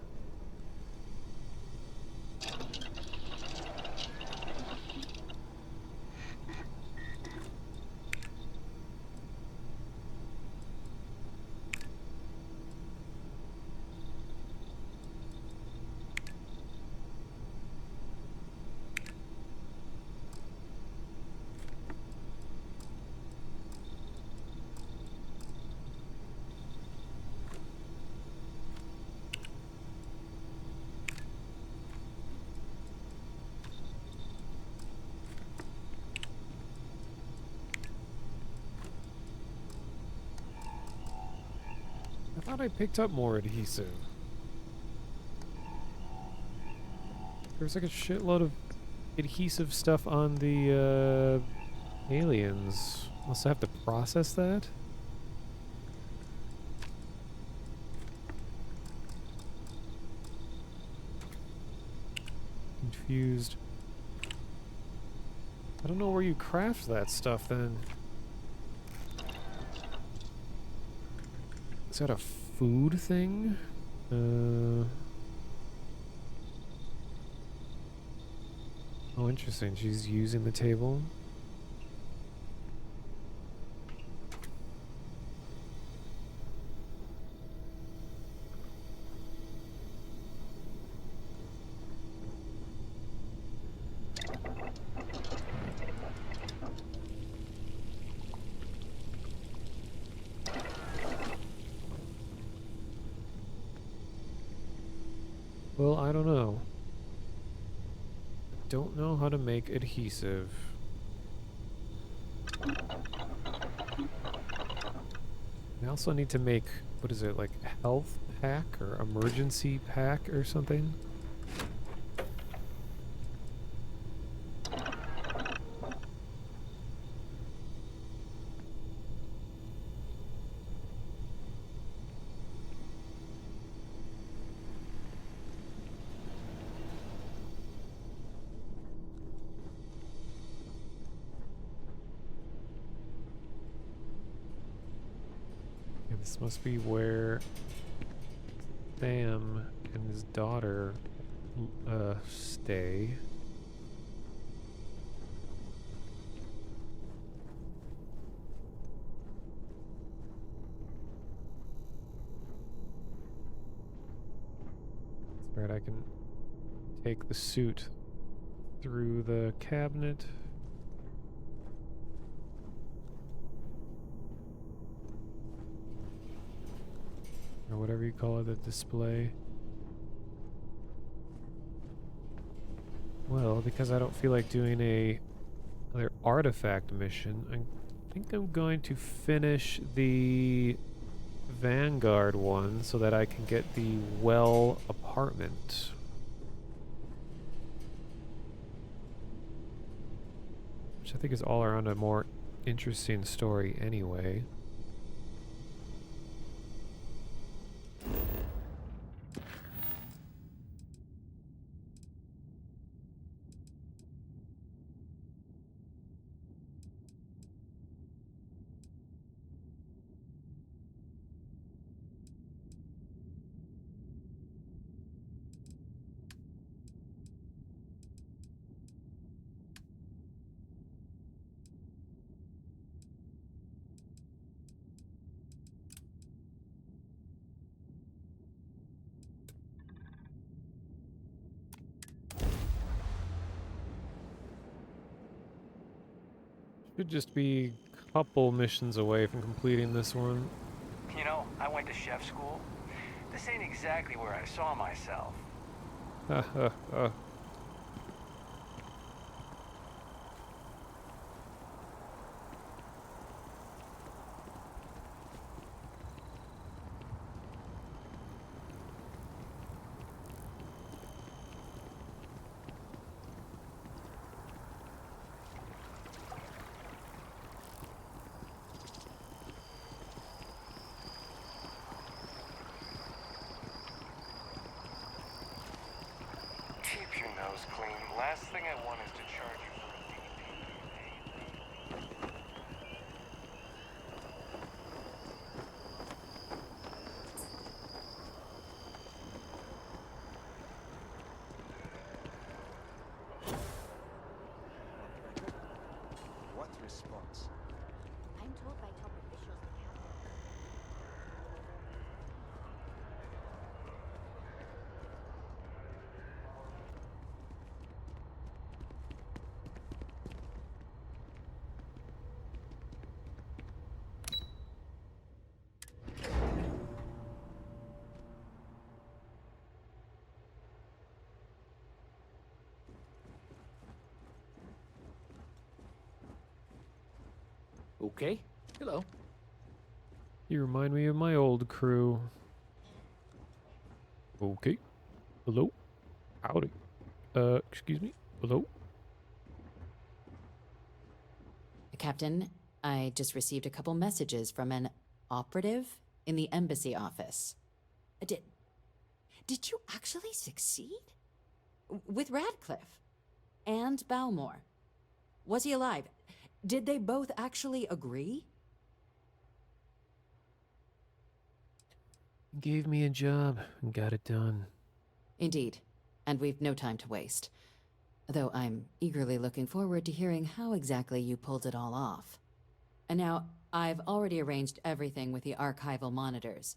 I thought I picked up more adhesive. There's like a shitload of adhesive stuff on the aliens. Must I have to process that? Confused. I don't know where you craft that stuff then. Is that a food thing? Oh, interesting. She's using the table. Well, I don't know. Don't know how to make adhesive. I also need to make, what is it, like health pack or emergency pack or something? Yeah, this must be where Sam and his daughter stay. That's right, I can take the suit through the cabinet. Or whatever you call it, the display. Well, because I don't feel like doing another artifact mission, I think I'm going to finish the Vanguard one so that I can get the well apartment. Which I think is all around a more interesting story anyway. Should just be a couple missions away from completing this one. You know, I went to chef school. This ain't exactly where I saw myself. Keep your nose clean. Last thing I want is to charge you for a What response? I'm told by top officials the captain. Okay. Hello. You remind me of my old crew. Okay. Hello. Howdy. Excuse me. Hello. Captain, I just received a couple messages from an operative in the embassy office. Did you actually succeed? With Radcliffe? And Balmore? Was he alive? Did they both actually agree? Gave me a job and got it done. Indeed. And we've no time to waste. Though I'm eagerly looking forward to hearing how exactly you pulled it all off. And now, I've already arranged everything with the archival monitors.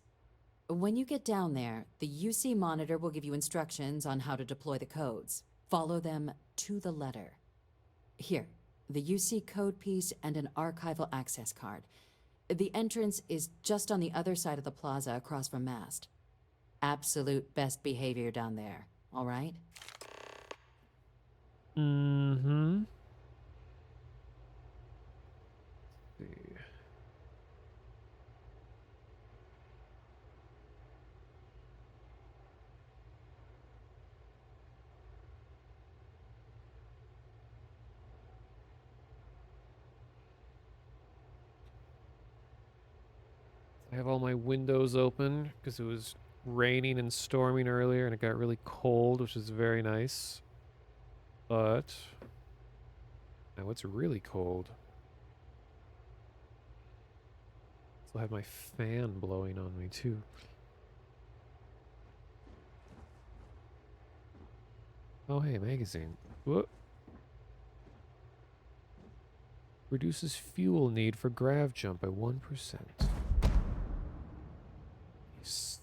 When you get down there, the UC monitor will give you instructions on how to deploy the codes. Follow them to the letter. Here, the UC code piece and an archival access card. The entrance is just on the other side of the plaza across from Mast. Absolute best behavior down there, all right? Mm-hmm. Let's see. I have all my windows open because it was raining and storming earlier and it got really cold, which is very nice. But now it's really cold. Still have my fan blowing on me too. Oh hey, magazine. Whoop. Reduces fuel need for grav jump by 1%. Nice.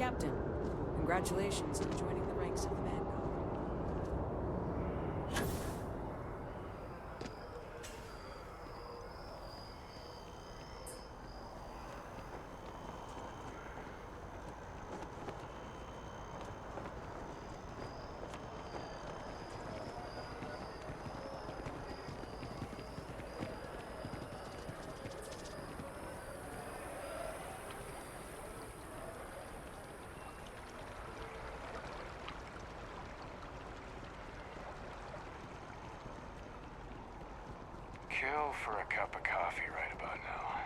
Captain, congratulations on joining the ranks of the Vanguard. Kill for a cup of coffee right about now.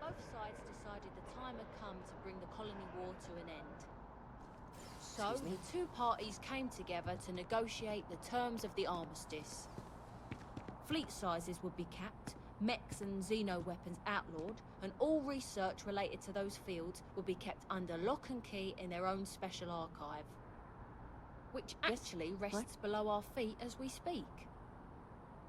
Both sides decided the time had come to bring the colony war to an end. So, the two parties came together to negotiate the terms of the armistice. Fleet sizes would be capped, mechs and xeno weapons outlawed, and all research related to those fields would be kept under lock and key in their own special archive. Which actually rests below our feet as we speak.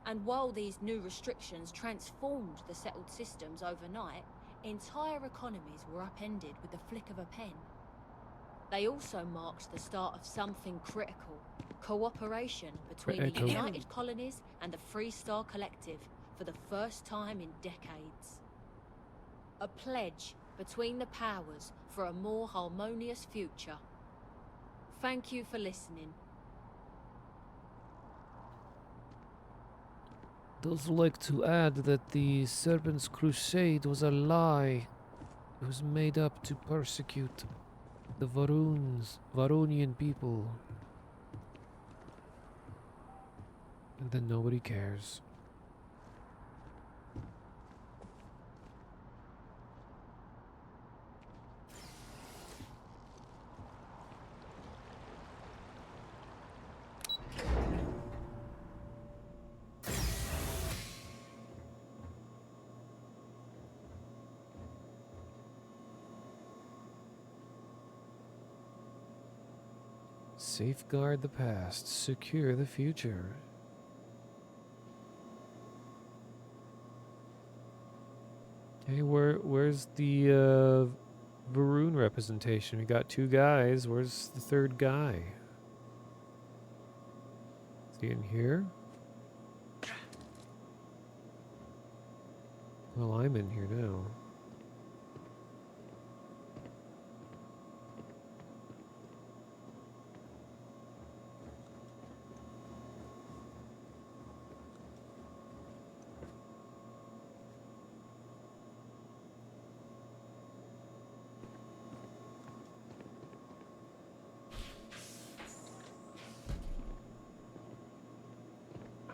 And while these new restrictions transformed the settled systems overnight, entire economies were upended with the flick of a pen. They also marked the start of something critical. Cooperation between the United Colonies and the Free Star Collective for the first time in decades. A pledge between the powers for a more harmonious future. Thank you for listening. Does like to add that the Serpent's Crusade was a lie. It was made up to persecute the Varonian people. And then nobody cares. Safeguard the past, secure the future. Hey, where's the Varun representation? We got two guys. Where's the third guy? Is he in here? Well, I'm in here now.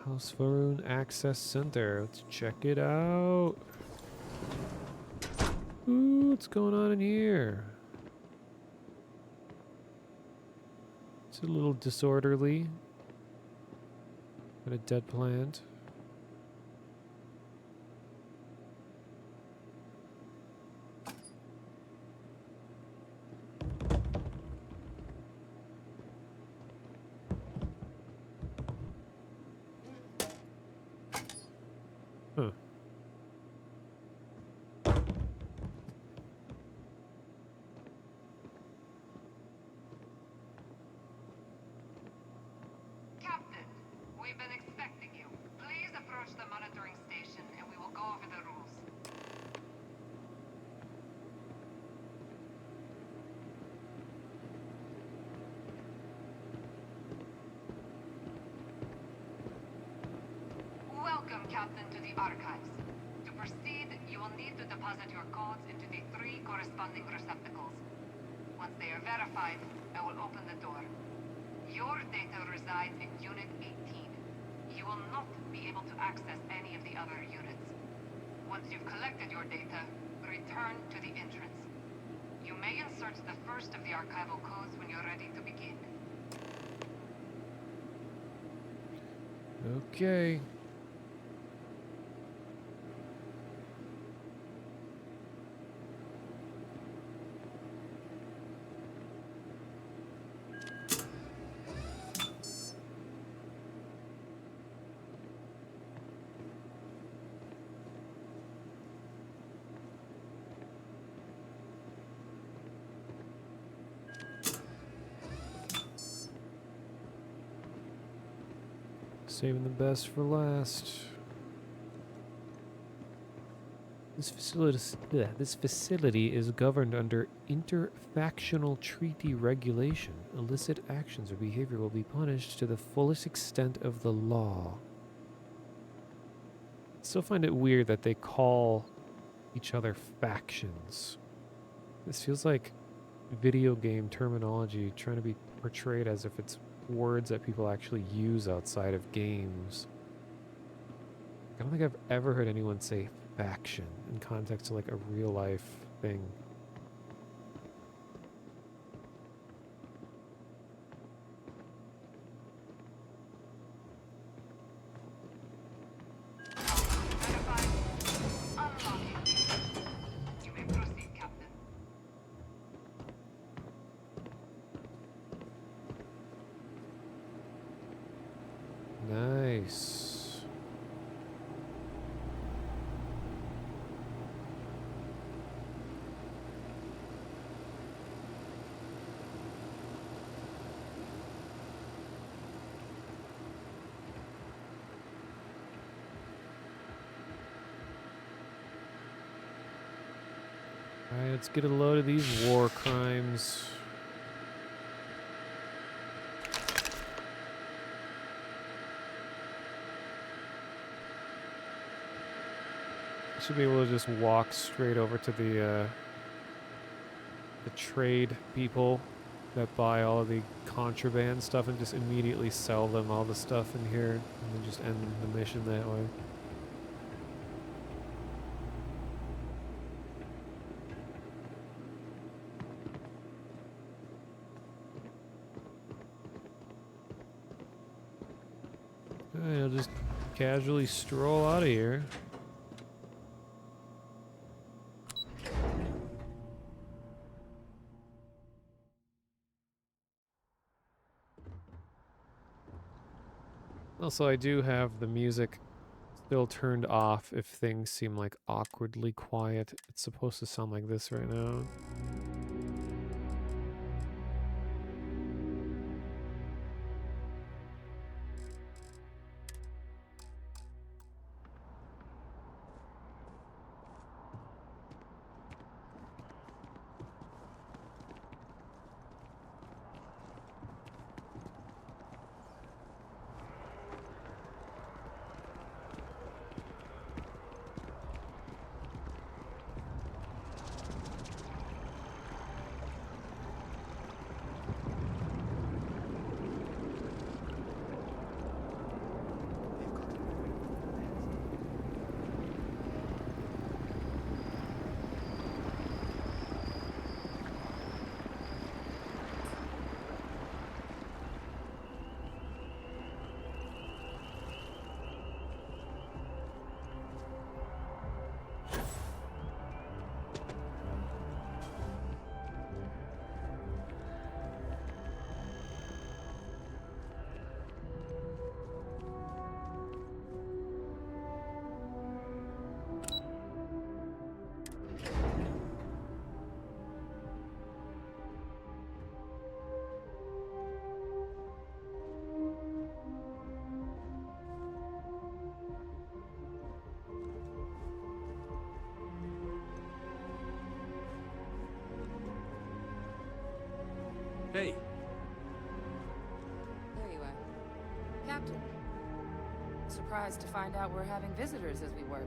House Varun Access Center. Let's check it out. Ooh, what's going on in here? It's a little disorderly. Got a dead plant. Huh. Captain, we've been expecting you. Please approach the monitoring station and we will go over the rules. Welcome, Captain, to the archives. To proceed, you will need to deposit your codes into the 3 corresponding receptacles. Once they are verified, I will open the door. Your data resides in Unit 18. You will not be able to access any of the other units. Once you've collected your data, return to the entrance. You may insert the first of the archival codes when you're ready to begin. Okay. Saving the best for last. This facility is governed under interfactional treaty regulation. Illicit actions or behavior will be punished to the fullest extent of the law. I still find it weird that they call each other factions. This feels like video game terminology trying to be portrayed as if it's words that people actually use outside of games. I don't think I've ever heard anyone say faction in context of like a real life thing. Nice. Alright, let's get a load of these war crimes. Should be able to just walk straight over to the trade people that buy all of the contraband stuff and just immediately sell them all the stuff in here and then just end the mission that way. Alright, I'll just casually stroll out of here. Also, I do have the music still turned off if things seem like awkwardly quiet. It's supposed to sound like this right now. Hey. There you are. Captain. Surprised to find out we're having visitors as we work.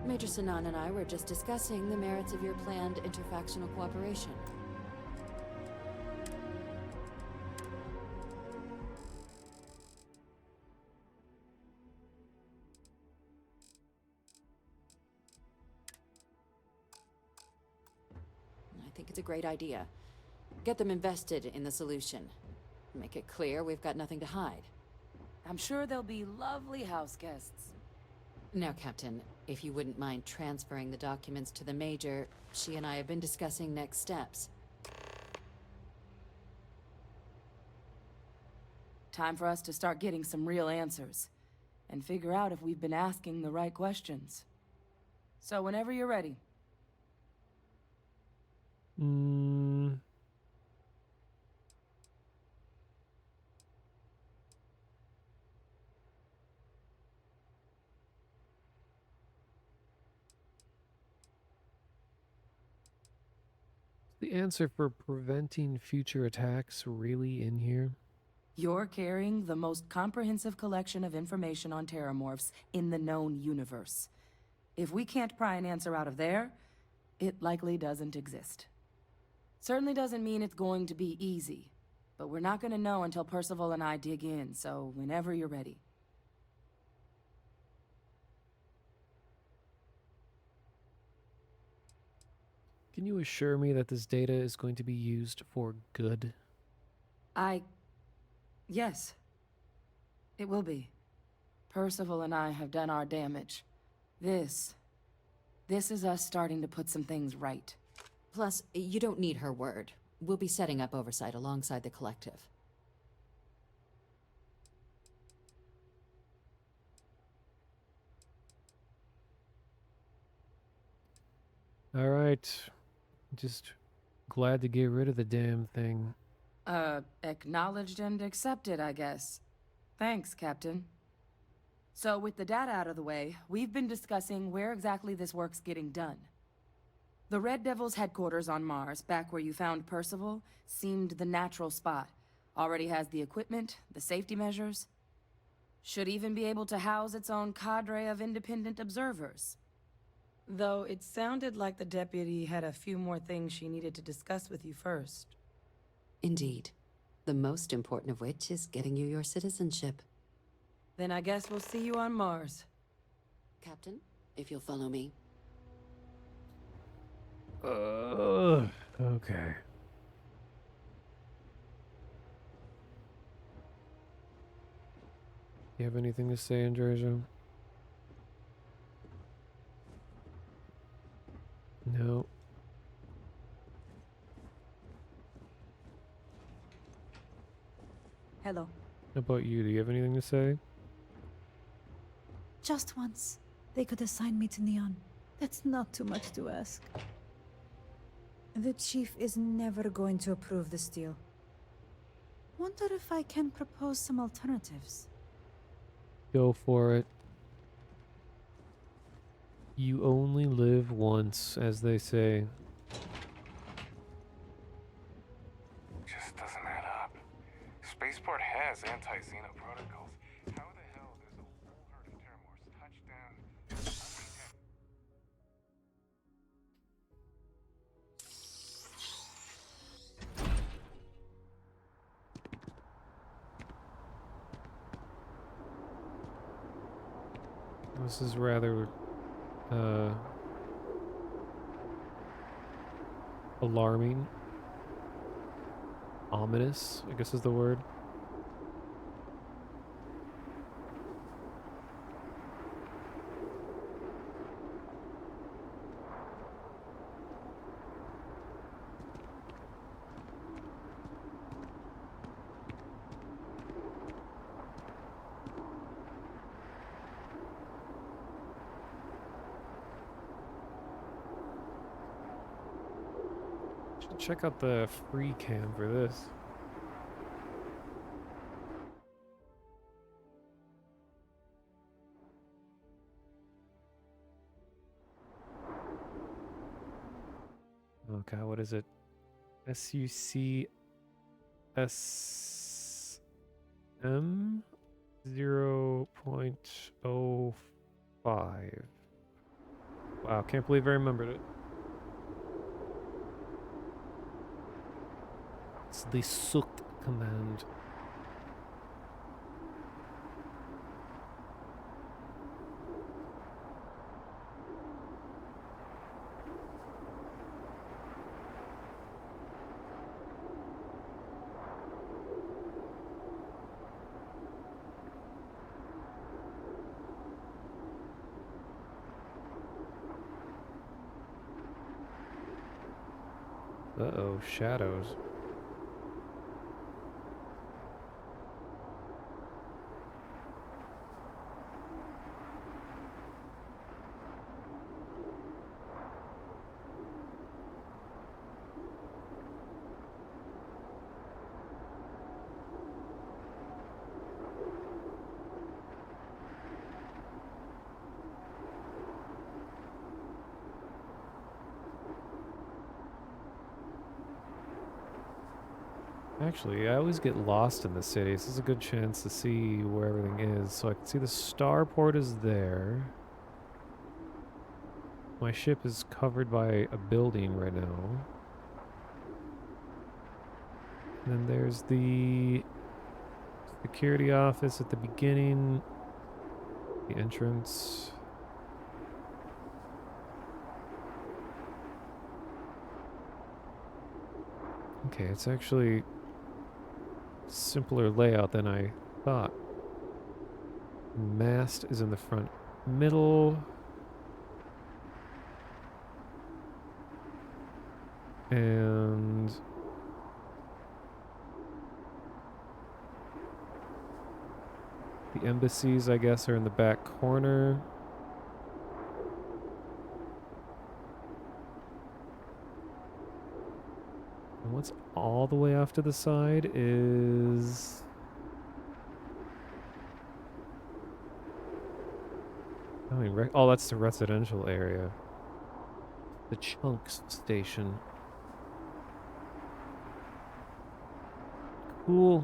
Major Sinan and I were just discussing the merits of your planned interfactional cooperation. I think it's a great idea. Get them invested in the solution. Make it clear we've got nothing to hide. I'm sure they'll be lovely house guests. Now, Captain, if you wouldn't mind transferring the documents to the Major, she and I have been discussing next steps. Time for us to start getting some real answers. And figure out if we've been asking the right questions. So whenever you're ready. The answer for preventing future attacks really in here? You're carrying the most comprehensive collection of information on terramorphs in the known universe. If we can't pry an answer out of there, it likely doesn't exist. Certainly doesn't mean it's going to be easy, but we're not going to know until Percival and I dig in, so whenever you're ready. Can you assure me that this data is going to be used for good? Yes. It will be. Percival and I have done our damage. This is us starting to put some things right. Plus, you don't need her word. We'll be setting up oversight alongside the collective. All right. Just glad to get rid of the damn thing. Acknowledged and accepted, I guess. Thanks, Captain. So with the data out of the way, we've been discussing where exactly this work's getting done. The Red Devil's headquarters on Mars, back where you found Percival, seemed the natural spot. Already has the equipment, the safety measures. Should even be able to house its own cadre of independent observers. Though it sounded like the deputy had a few more things she needed to discuss with you first. Indeed. The most important of which is getting you your citizenship. Then I guess we'll see you on Mars. Captain, if you'll follow me. Okay. You have anything to say, Andreja? No. Hello. How about you? Do you have anything to say? Just once, they could assign me to Neon. That's not too much to ask. The chief is never going to approve this deal. Wonder if I can propose some alternatives. Go for it. You only live once, as they say. Just doesn't add up. Spaceport has anti-Xeno protocols. How the hell does a whole herd of terramorphs touch down? This is rather alarming. Ominous, I guess is the word. Check out the free cam for this. Oh god, what is it? SUCSM 0.05. Wow, can't believe I remembered it. It's the sucked command. Uh-oh, shadows. Actually, I always get lost in the city. This is a good chance to see where everything is. So I can see the starport is there. My ship is covered by a building right now. And then there's the security office at the beginning. The entrance. Okay, it's actually simpler layout than I thought. Mast is in the front middle. And the embassies, I guess, are in the back corner. And what's all the way off to the side is... I mean, oh, that's the residential area. The Chunks station. Cool.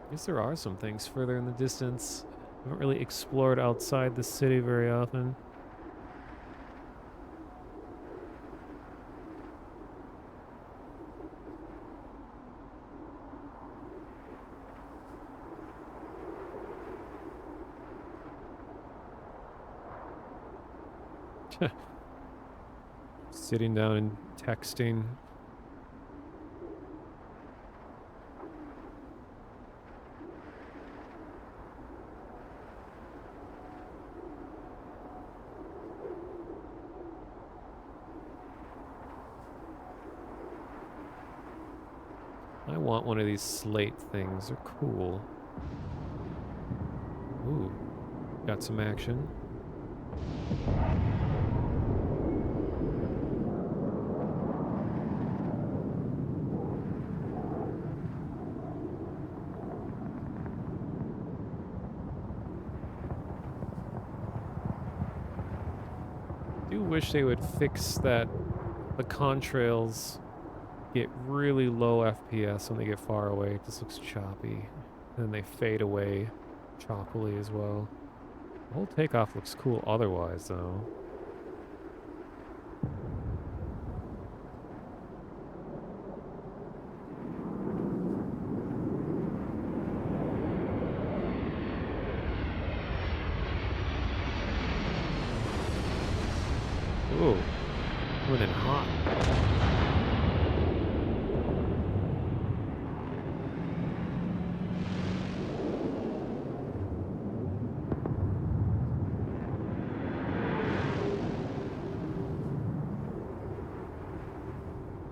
I guess there are some things further in the distance. I haven't really explored outside the city very often. Sitting down and texting. I want one of these slate things. They're cool. Ooh, got some action. I do wish they would fix that the contrails get really low FPS when they get far away. It just looks choppy. And then they fade away choppily as well. The whole takeoff looks cool otherwise, though. Ooh, coming in hot.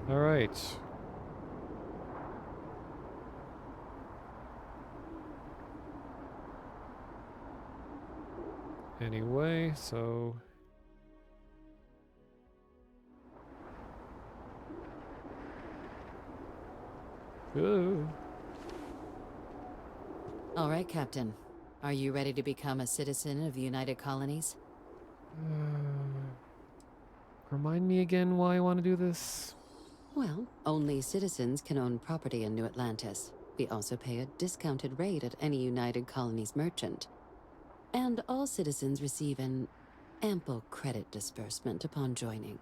All right. Anyway, so... Ooh. All right, Captain. Are you ready to become a citizen of the United Colonies? Remind me again why I want to do this? Well, only citizens can own property in New Atlantis. We also pay a discounted rate at any United Colonies merchant. And all citizens receive an ample credit disbursement upon joining.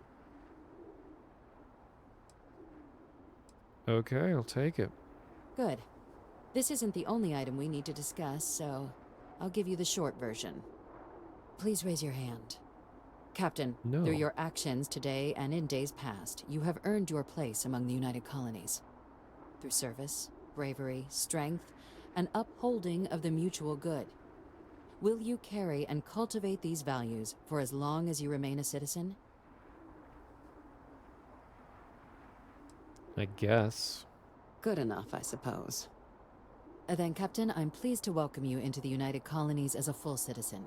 Okay, I'll take it. Good. This isn't the only item we need to discuss, so I'll give you the short version. Please raise your hand. Captain, No. through your actions today and in days past, you have earned your place among the United Colonies. Through service, bravery, strength, and upholding of the mutual good. Will you carry and cultivate these values for as long as you remain a citizen? I guess. Good enough, I suppose. Then, Captain, I'm pleased to welcome you into the United Colonies as a full citizen.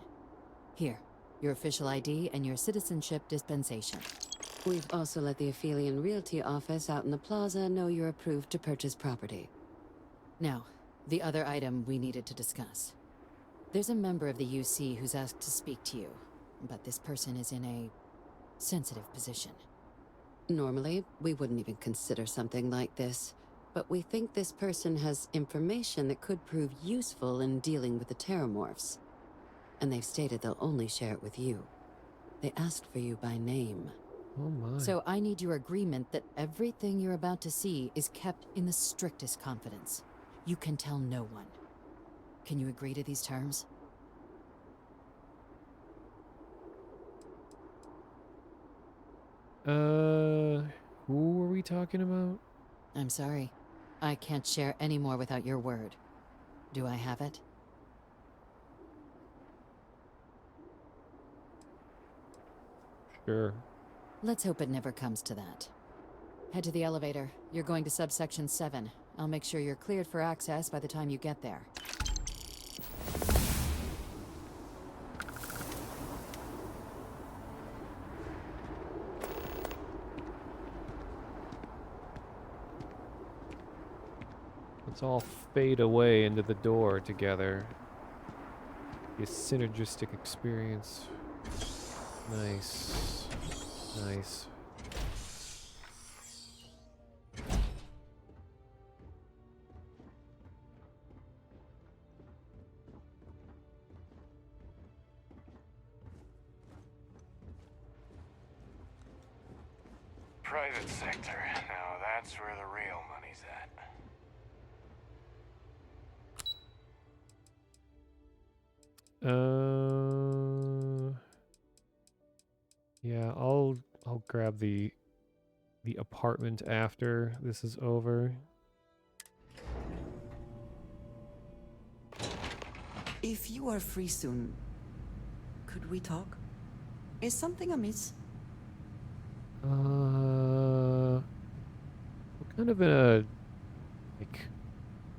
Here, your official ID and your citizenship dispensation. We've also let the Aphelion Realty office out in the plaza know you're approved to purchase property. Now, the other item we needed to discuss. There's a member of the UC who's asked to speak to you, but this person is in a sensitive position. Normally, we wouldn't even consider something like this, but we think this person has information that could prove useful in dealing with the Terramorphs. And they've stated they'll only share it with you. They asked for you by name. Oh my. So I need your agreement that everything you're about to see is kept in the strictest confidence. You can tell no one. Can you agree to these terms? Who are we talking about? I'm sorry. I can't share any more without your word. Do I have it? Sure. Let's hope it never comes to that. Head to the elevator. You're going to subsection 7. I'll make sure you're cleared for access by the time you get there. Let's all fade away into the door together. Be a synergistic experience. Nice. Nice. Private sector. Now that's where the real money's at. Yeah, I'll grab the apartment after this is over. If you are free soon, could we talk? Is something amiss? We're kind of in a like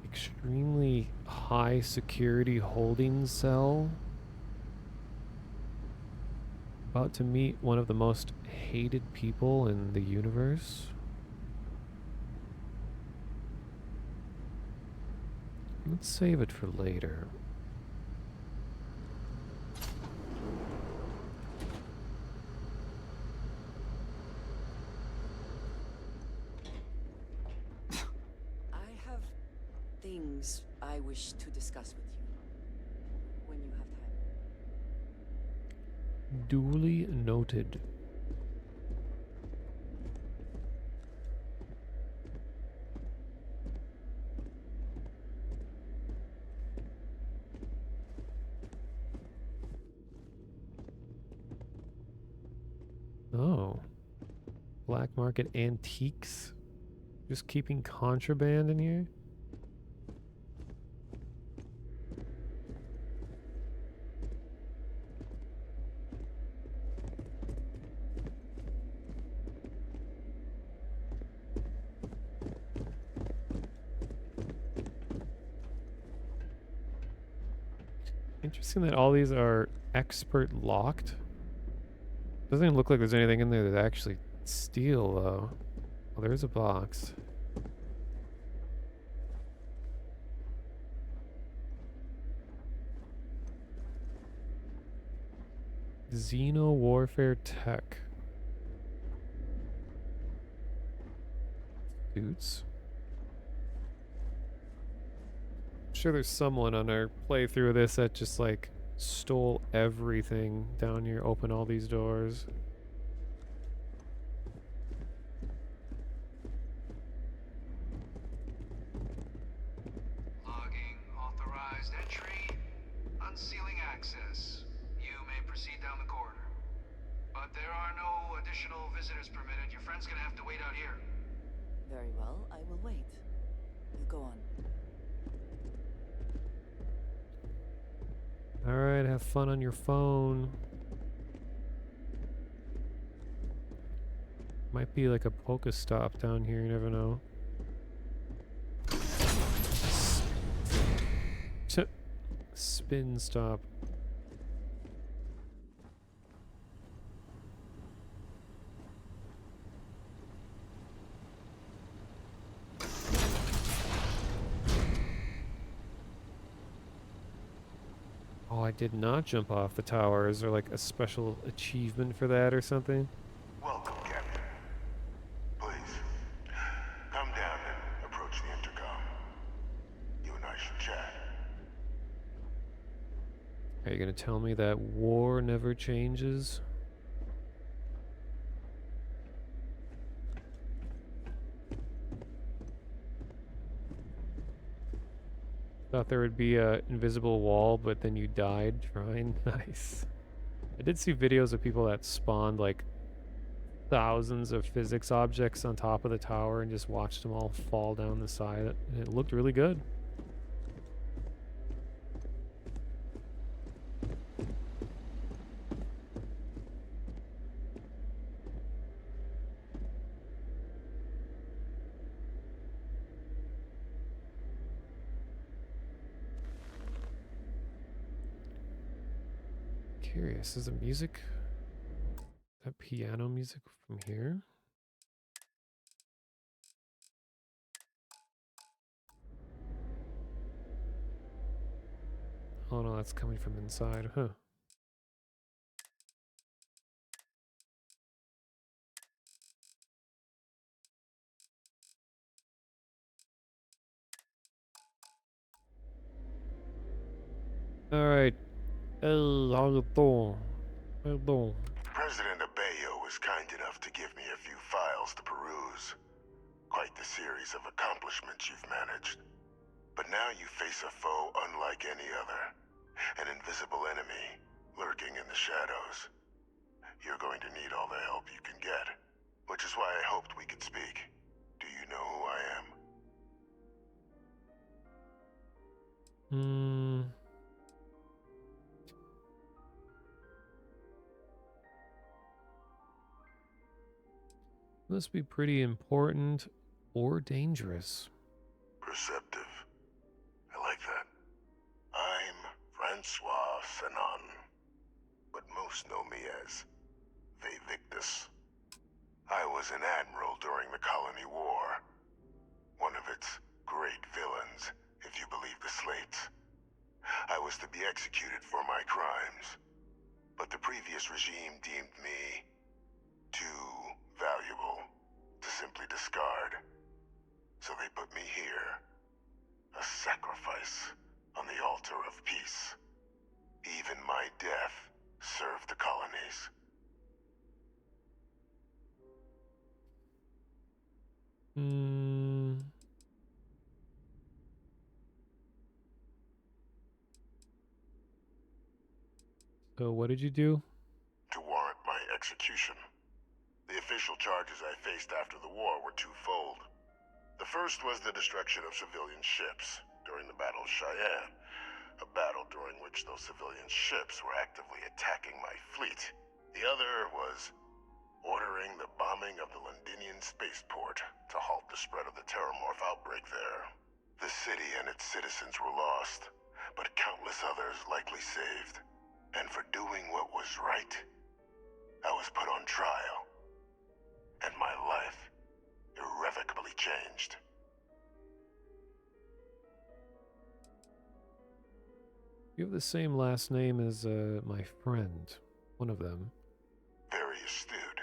extremely high security holding cell. About to meet one of the most hated people in the universe. Let's save it for later. I have things I wish to discuss with you when you have time. Duly noted. Oh. Black market antiques? Just keeping contraband in here? Interesting that all these are expert locked. Doesn't even look like there's anything in there that actually steal though. Oh, there's a box. Xeno warfare tech. Suits. I'm sure there's someone on our playthrough of this that just like stole everything down here, opened all these doors. Logging authorized entry. Unsealing access. You may proceed down the corridor. But there are no additional visitors permitted. Your friend's gonna have to wait out here. Very well, I will wait. You go on. Alright, have fun on your phone. Might be like a Pokestop down here, you never know. Spin stop. Oh, I did not jump off the tower. Is there like a special achievement for that or something? Welcome, Captain. Are you gonna tell me that war never changes? Thought there would be a invisible wall, but then you died trying. Nice. I did see videos of people that spawned like thousands of physics objects on top of the tower and just watched them all fall down the side. And it looked really good. Curious, is the music, that piano music from here? Oh no, that's coming from inside, huh? Alright. Hello. President Abeyo was kind enough to give me a few files to peruse. Quite the series of accomplishments you've managed. But now you face a foe unlike any other. An invisible enemy, lurking in the shadows. You're going to need all the help you can get. Which is why I hoped we could speak. Do you know who I am? Must be pretty important or dangerous. Perceptive. I like that. I'm Francois Sanon, but most know me as Victus. I was an admiral during the Colony War. One of its great villains, if you believe the slates. I was to be executed for my crimes, but the previous regime deemed me too valuable to simply discard. So they put me here, a sacrifice on the altar of peace. Even my death served the colonies. So what did you do? To warrant my execution. The official charges I faced after the war were twofold. The first was the destruction of civilian ships during the Battle of Cheyenne, a battle during which those civilian ships were actively attacking my fleet. The other was ordering the bombing of the Londinian spaceport to halt the spread of the Terramorph outbreak there. The city and its citizens were lost, but countless others likely saved. And for doing what was right, I was put on trial. And my life irrevocably changed. You have the same last name as my friend. One of them. Very astute.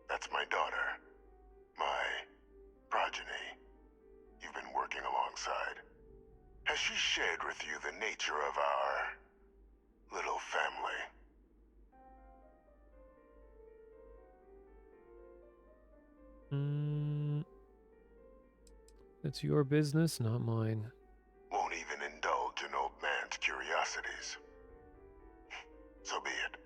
That's my daughter. My progeny. You've been working alongside. Has she shared with you the nature of our little family? That's your business, not mine. Won't even indulge an old man's curiosities. So be it.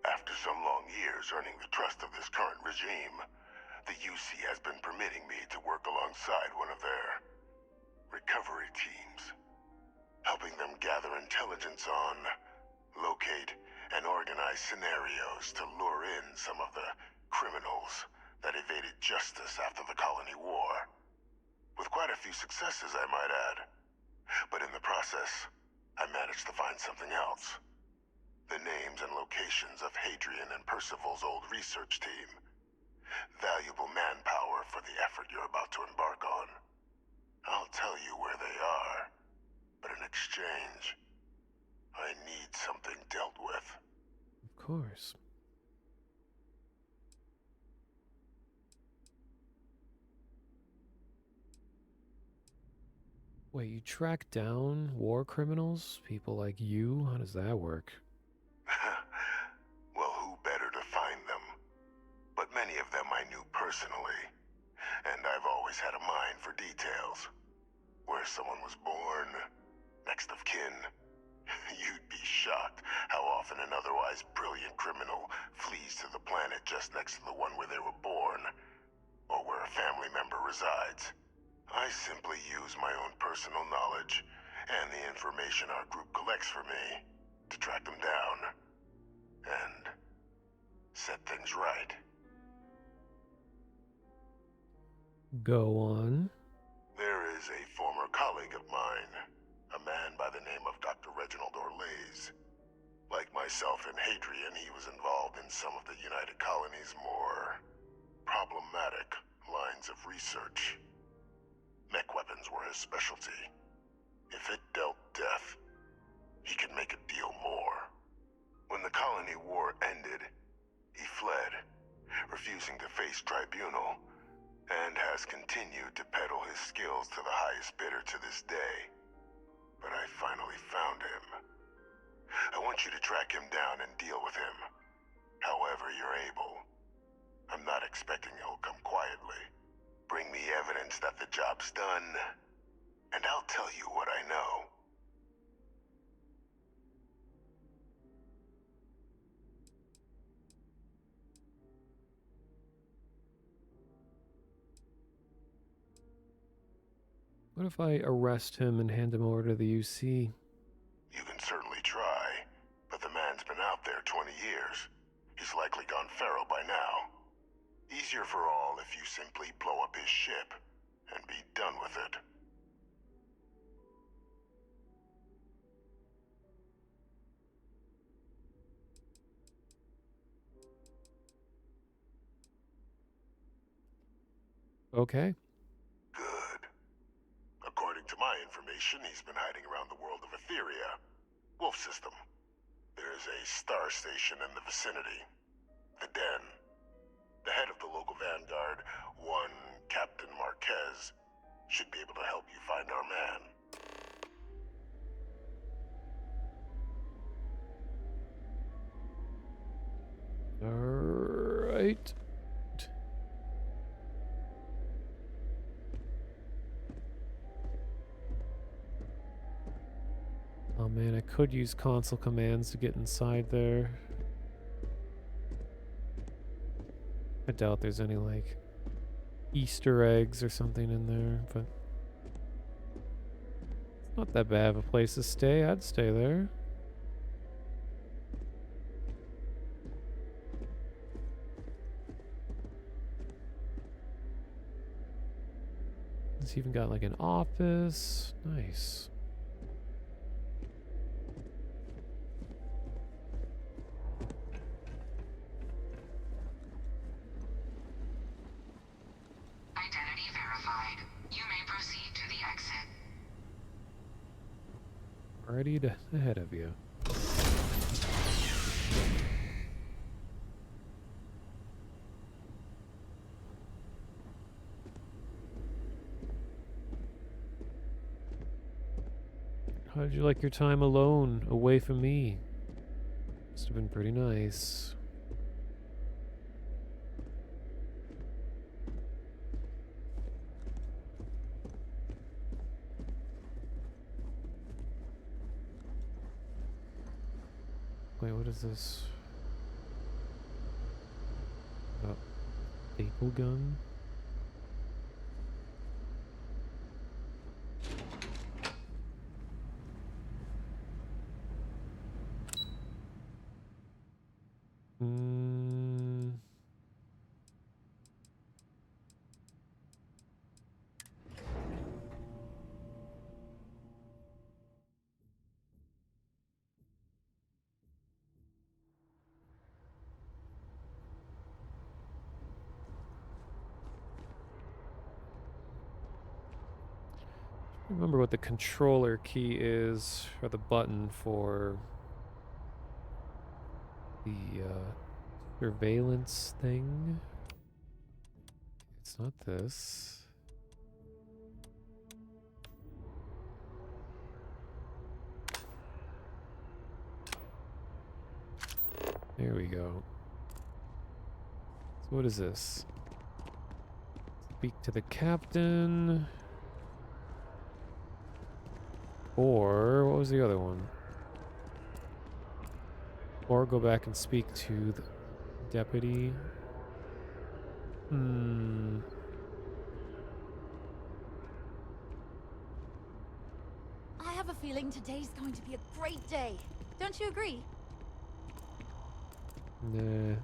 After some long years earning the trust of this current regime, the UC has been permitting me to work alongside one of their recovery teams, helping them gather intelligence on, locate, and organize scenarios to lure in some of the criminals that evaded justice after the Colony War. With quite a few successes, I might add. But in the process, I managed to find something else. The names and locations of Hadrian and Percival's old research team. Valuable manpower for the effort you're about to embark on. I'll tell you where they are, but in exchange, I need something dealt with. Of course. Wait, you track down war criminals? People like you? How does that work? Well, who better to find them? But many of them I knew personally, and I've always had a mind for details. Where someone was born, next of kin. You'd be shocked how often an otherwise brilliant criminal flees to the planet just next to the one where they were born, or where a family member resides. I simply use my own personal knowledge and the information our group collects for me to track them down and set things right. Go on. There is a former colleague of mine, a man by the name of Dr. Reginald Orlaise. Like myself and Hadrian, he was involved in some of the United Colony's more problematic lines of research. Mech weapons were his specialty. If it dealt death, he could make a deal more. When the colony war ended, he fled, refusing to face tribunal, and has continued to peddle his skills to the highest bidder to this day. But I finally found him. I want you to track him down and deal with him, however you're able. I'm not expecting he'll come quietly. Bring me evidence that the job's done, and I'll tell you what I know. What if I arrest him and hand him over to the UC? You can certainly try, but the man's been out there 20 years. He's likely gone feral by now. Easier for all if you simply blow up his ship and be done with it. Okay. Good. According to my information, he's been hiding around the world of Etheria. Wolf system. There's a star station in the vicinity. The Den. The head of the local vanguard, one Captain Marquez, should be able to help you find our man. All right. Oh man, I could use console commands to get inside there. I doubt there's any like Easter eggs or something in there, but it's not that bad of a place to stay. I'd stay there. It's even got like an office. Nice. Identity verified. You may proceed to the exit. Already ahead of you. How did you like your time alone, away from me? Must have been pretty nice. Wait, what is this? Oh, staple gun? Remember what the controller key is, or the button for the surveillance thing. It's not this. There we go. So what is this? Speak to the captain. Or what was the other one? Or go back and speak to the deputy. I have a feeling today's going to be a great day. Don't you agree? Nah. Can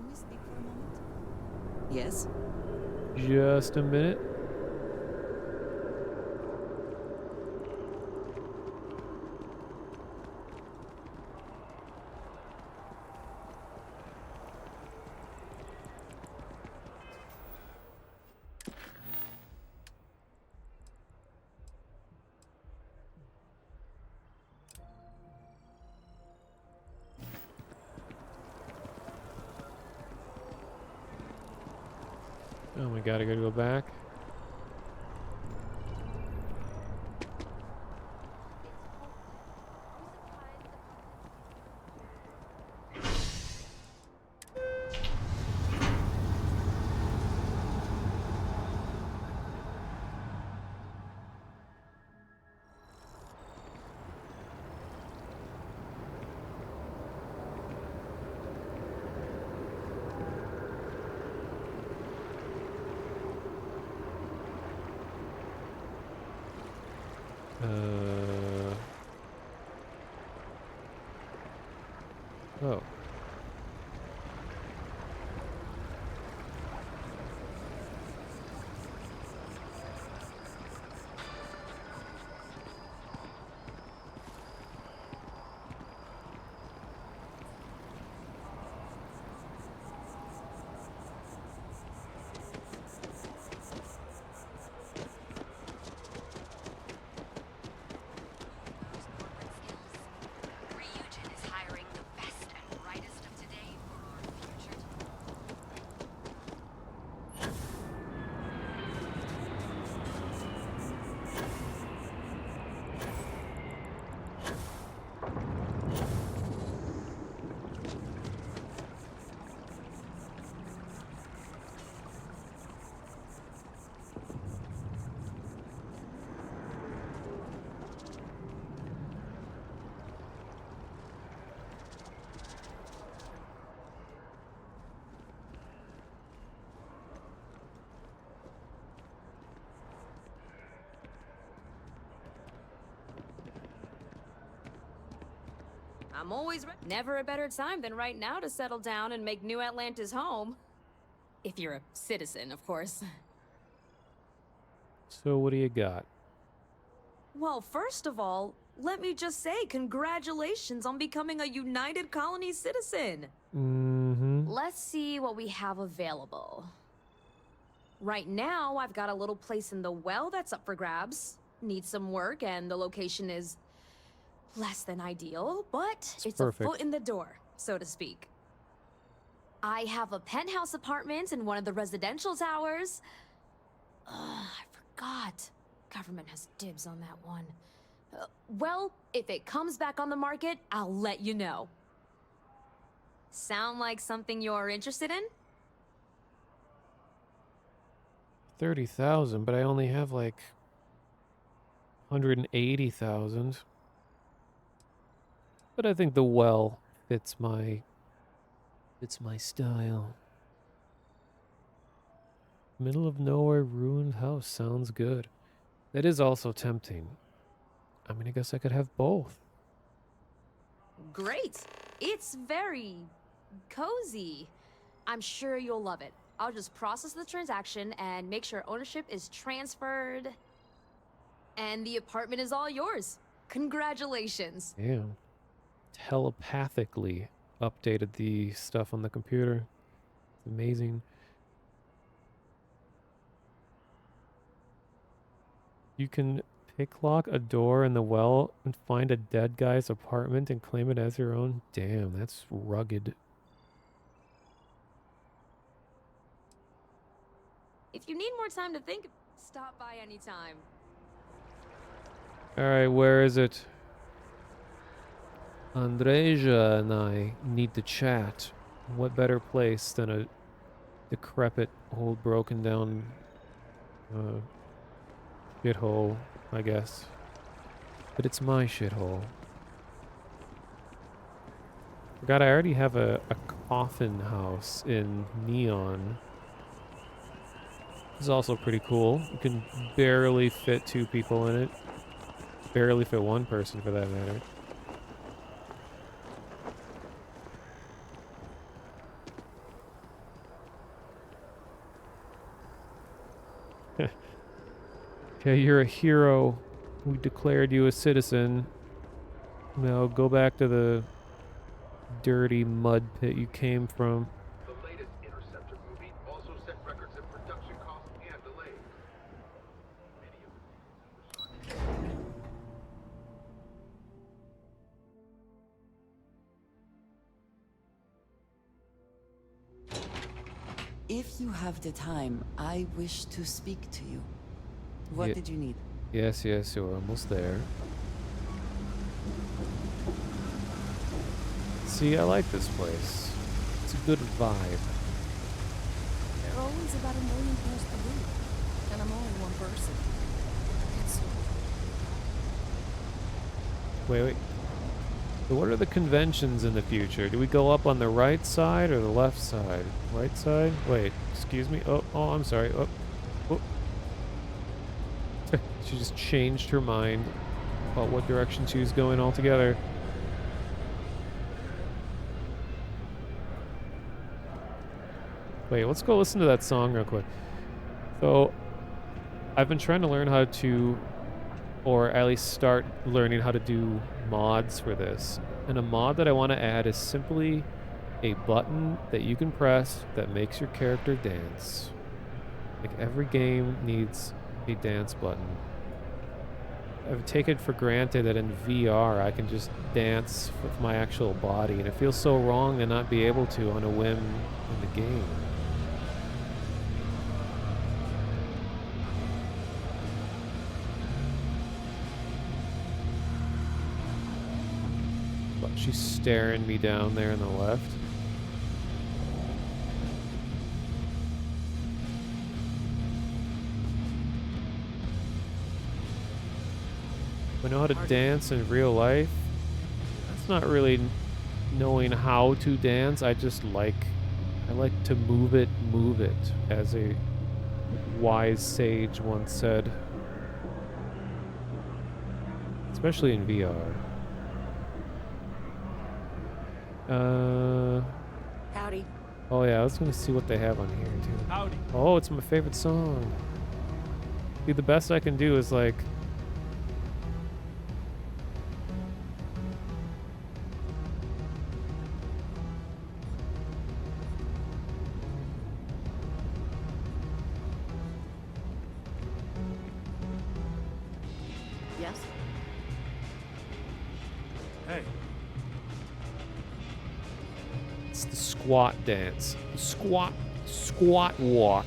we speak for a moment? Yes? Just a minute. Oh my god, I gotta go back. Oh. Ryujin is hiring the best and brightest of today for our future. I'm always never a better time than right now to settle down and make New Atlantis home. If you're a citizen, of course. So what do you got? Well, first of all, let me just say congratulations on becoming a United Colony citizen. Mm-hmm. Let's see what we have available. Right now, I've got a little place in the well that's up for grabs. Needs some work, and the location is less than ideal, but it's perfect. a foot in the door, so to speak. I have a penthouse apartment in one of the residential towers. I forgot. Government has dibs on that one. Well, if it comes back on the market, I'll let you know. Sound like something you're interested in? 30,000, but I only have like 180,000. But I think the well fits my style. Middle of nowhere ruined house sounds good. That is also tempting. I mean, I guess I could have both. Great. It's very cozy. I'm sure you'll love it. I'll just process the transaction and make sure ownership is transferred. And the apartment is all yours. Congratulations. Damn. Telepathically updated the stuff on the computer. It's amazing. You can Picklock a door in the well and find a dead guy's apartment and claim it as your own? Damn, that's rugged. If you need more time to think, stop by anytime. Alright, where is it? Andreja and I need to chat. What better place than a decrepit, old, broken down shithole, I guess. But it's my shithole. Forgot I already have a coffin house in Neon. This is also pretty cool. You can barely fit 2 people in it. Barely fit 1 person for that matter. Okay, you're a hero. We declared you a citizen. Now go back to the dirty mud pit you came from. The latest Interceptor movie also set records in production costs and delays. If you have the time, I wish to speak to you. What Ye- did you need? Yes, you're almost there. See, I like this place. It's a good vibe. There are always about 1 million things to do, and I'm only one person. It's Wait. So what are the conventions in the future? Do we go up on the right side or the left side? Right side? Wait, excuse me. Oh, I'm sorry. Oh. She just changed her mind about what direction she was going altogether. Wait, let's go listen to that song real quick. So, I've been trying to learn how to, or at least start learning how to do mods for this. And a mod that I want to add is simply a button that you can press that makes your character dance. Like every game needs a dance button. I've taken for granted that in VR I can just dance with my actual body, and it feels so wrong to not be able to on a whim in the game. But she's staring me down there on the left. I know how to dance in real life. That's not really knowing how to dance. I like to move it, as a wise sage once said. Especially in VR. Howdy. Oh yeah, I was gonna see what they have on here too. Howdy. Oh, it's my favorite song. See, the best I can do is like Yes? Hey. it's the squat dance. The squat walk.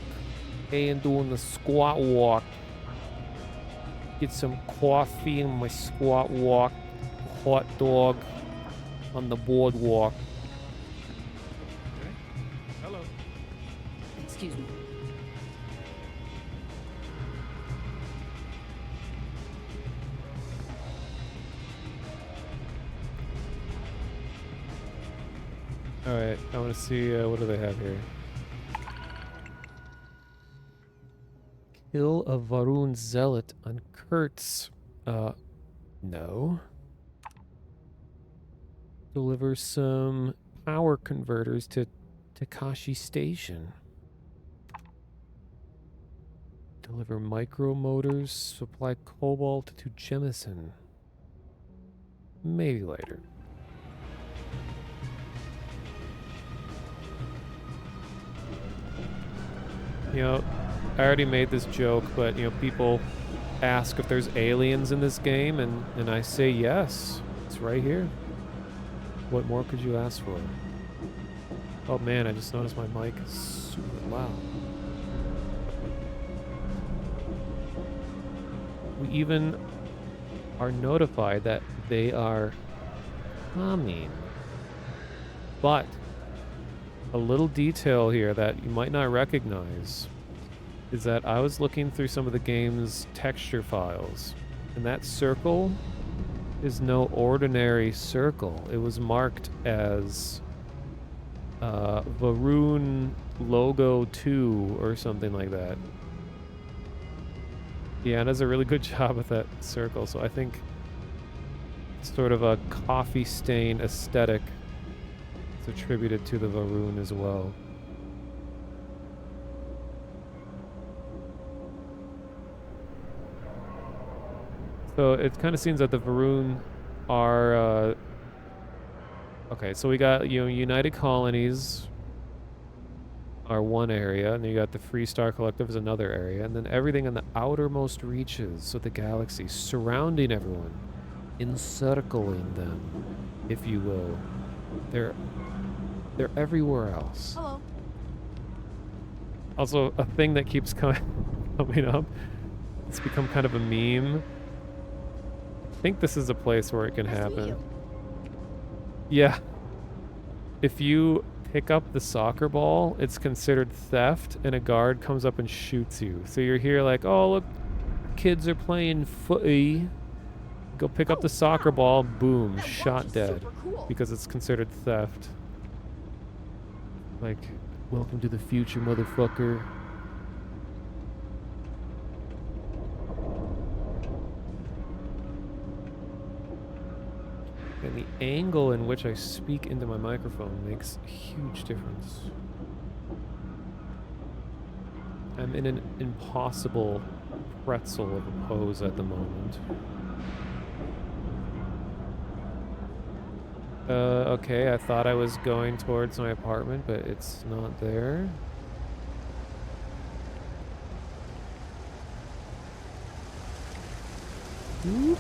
And doing the squat walk. Get some coffee in my squat walk. Hot dog on the boardwalk. Hello. Excuse me. Alright, I want to see, what do they have here? Kill a Varun zealot on Kurtz. No. Deliver some power converters to Takashi Station. Deliver micro motors, supply cobalt to Jemison. Maybe later. You know, I already made this joke, but, you know, people ask if there's aliens in this game, and I say yes. It's right here. What more could you ask for? Oh man, I just noticed my mic is super loud. We even are notified that they are coming. But a little detail here that you might not recognize is that I was looking through some of the game's texture files, and that circle is no ordinary circle. It was marked as Varun Logo 2 or something like that. Yeah, it does a really good job with that circle, so I think it's sort of a coffee stain aesthetic is attributed to the Varun as well. So it kind of seems that the Varun are okay, so we got, you know, United Colonies are one area, and then you got the Free Star Collective is another area, and then everything in the outermost reaches of the galaxy, surrounding everyone, encircling them, if you will. They're everywhere else. Hello. Also, a thing that keeps coming up, it's become kind of a meme. I think this is a place where it can happen. Yeah. If you pick up the soccer ball, it's considered theft, and a guard comes up and shoots you. So you're here like, oh, look, kids are playing footy. Go pick up the soccer ball, boom, shot dead. Because it's considered theft. Like, welcome to the future, motherfucker. And the angle in which I speak into my microphone makes a huge difference. I'm in an impossible pretzel of a pose at the moment. Okay, I thought I was going towards my apartment, but it's not there. Oop.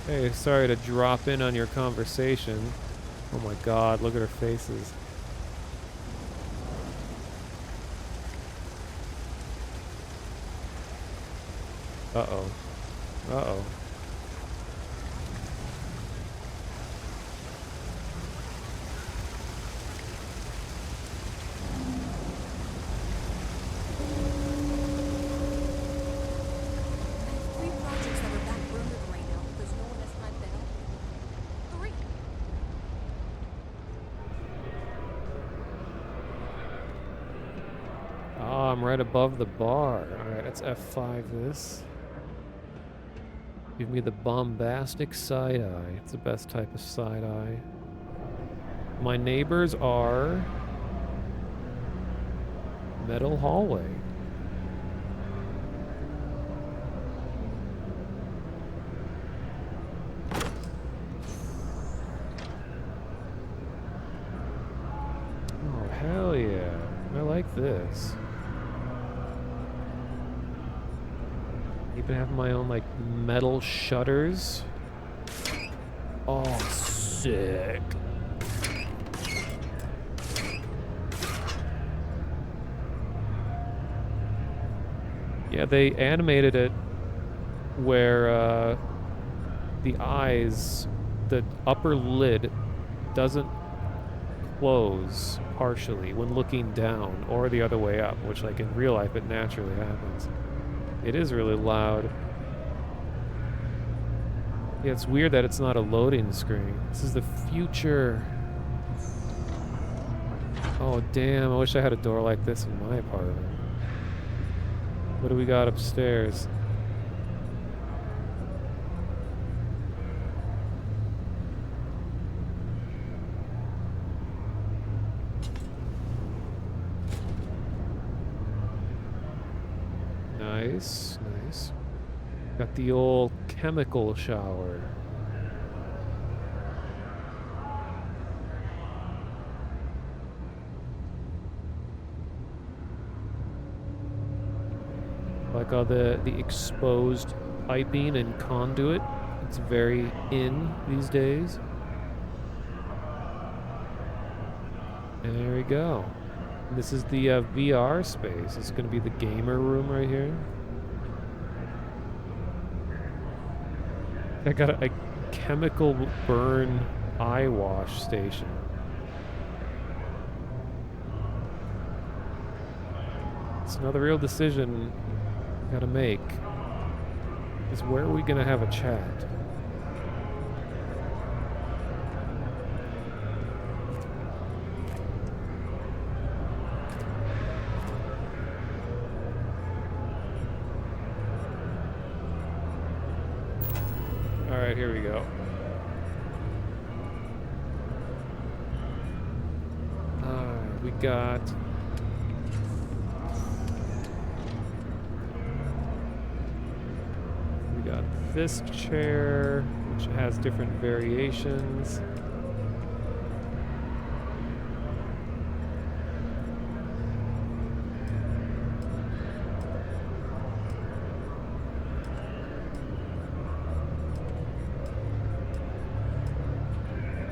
Hey, sorry to drop in on your conversation. Oh my god, look at our faces. Uh-oh. Uh-oh. I'm right above the bar. Alright, let's F5 this. Give me the bombastic side eye. It's the best type of side eye. My neighbors are metal hallway. Oh, hell yeah. I like this. Even have my own, like, metal shutters. Oh, sick. Yeah, they animated it where the eyes, the upper lid doesn't close partially when looking down or the other way up, which, like, in real life it naturally happens. It is really loud. Yeah, it's weird that it's not a loading screen. This is the future. Oh, damn. I wish I had a door like this in my apartment. What do we got upstairs? Nice, nice. Got the old chemical shower. Like all the exposed piping and conduit. It's very in these days. And there we go. This is the VR space. It's going to be the gamer room right here. I got a chemical burn eye wash station. It's another real decision I gotta make. Is where are we gonna have a chat? Alright, here we go. Alright, we got... this chair, which has different variations.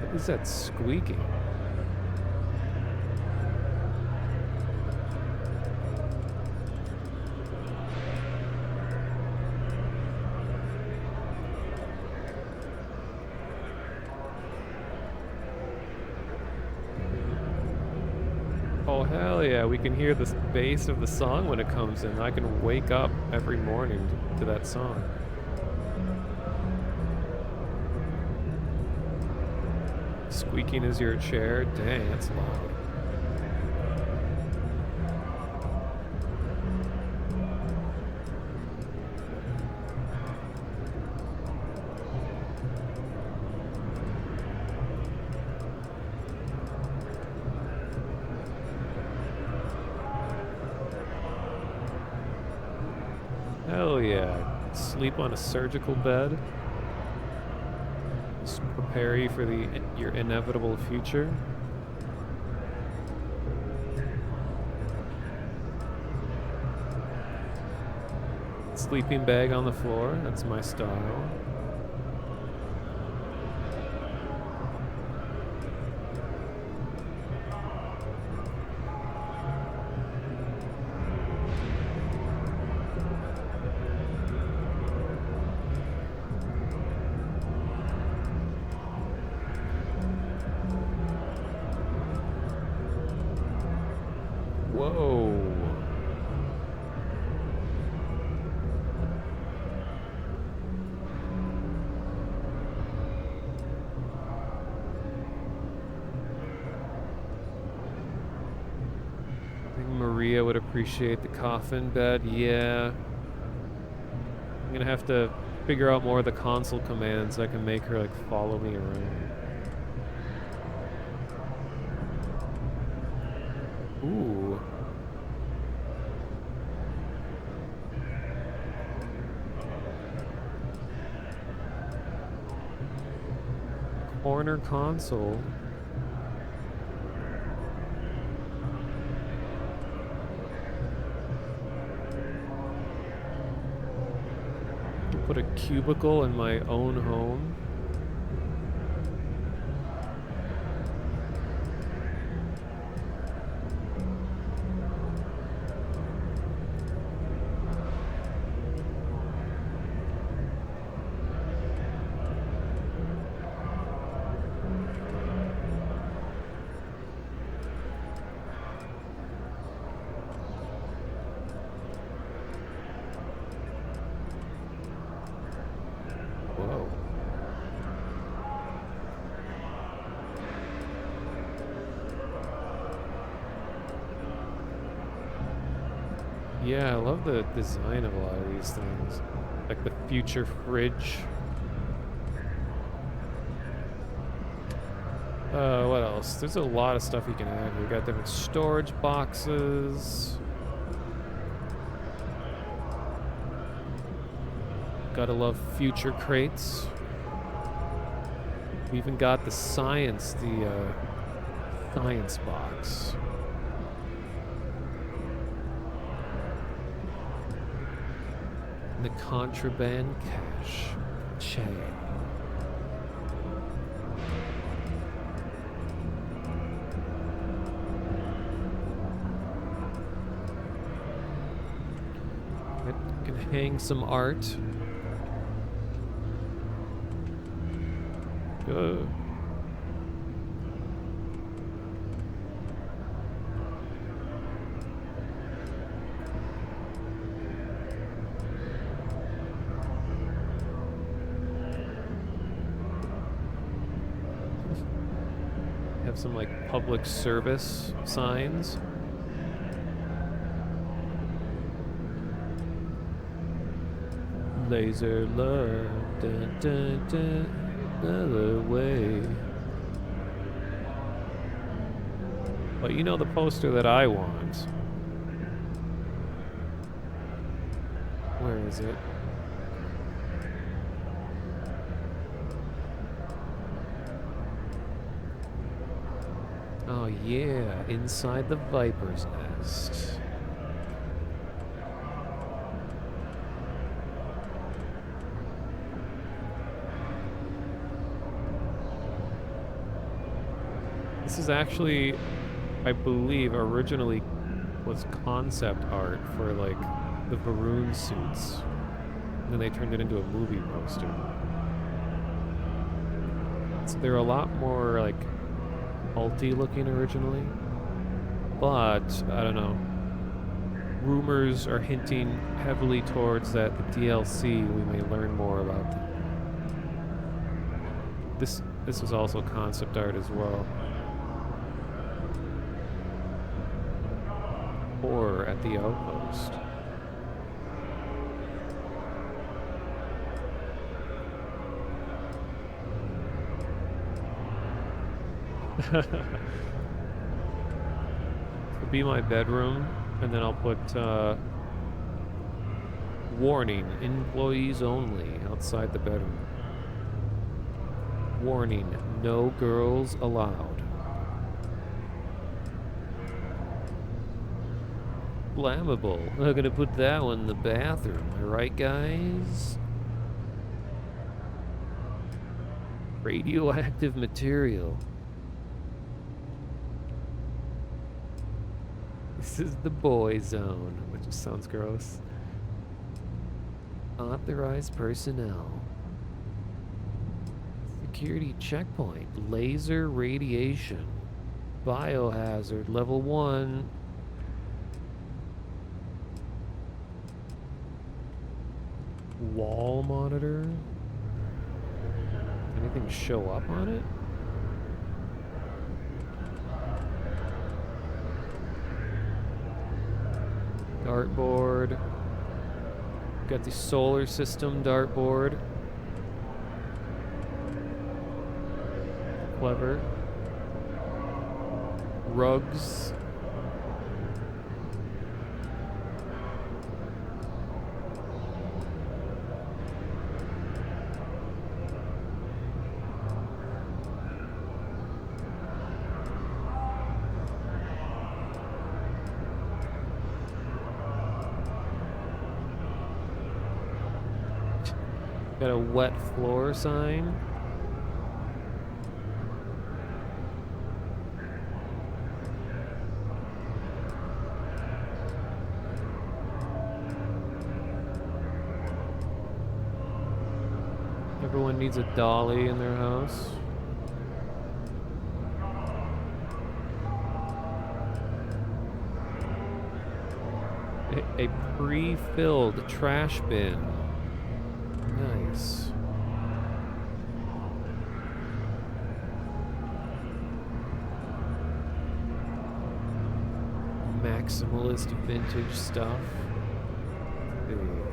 What is that squeaking? Oh, hell yeah, we can hear the bass of the song when it comes in. I can wake up every morning to that song. Squeaking is your chair? Dang, that's loud. Hell yeah. Sleep on a surgical bed. Just prepare you for your inevitable future. Sleeping bag on the floor, that's my style. Whoa. I think Maria would appreciate the coffin bed. Yeah. I'm gonna have to figure out more of the console commands so I can make her like follow me around. Ooh. Corner console. Put a cubicle in my own home. Whoa. Yeah, I love the design of a lot of these things. Like the future fridge. What else? There's a lot of stuff you can add. We got different storage boxes. Gotta love future crates. We even got the science box. The contraband cache. Can hang some art. Good. Have some like public service signs. Laser love, dun, dun, dun, another way. But you know the poster that I want. Where is it? Oh yeah, inside the Viper's Nest. This is actually, I believe, originally was concept art for like the Varun suits. And then they turned it into a movie poster. So they're a lot more like culty looking originally. But, I don't know. Rumors are hinting heavily towards that the DLC we may learn more about them. This was also concept art as well. Horror at the Outpost. It'll be my bedroom, and then I'll put warning, employees only outside the bedroom. Warning, no girls allowed. Flammable. I'm gonna put that one in the bathroom. Am I right, guys? Radioactive material. This is the boy zone, which just sounds gross. Authorized personnel. Security checkpoint. Laser radiation. Biohazard. Level 1. Wall monitor. Anything show up on it? Dartboard. Got the solar system dartboard. Clever. Rugs. Got a wet floor sign. Everyone needs a dolly in their house. A pre-filled trash bin. Nice. Maximalist vintage stuff. Ooh.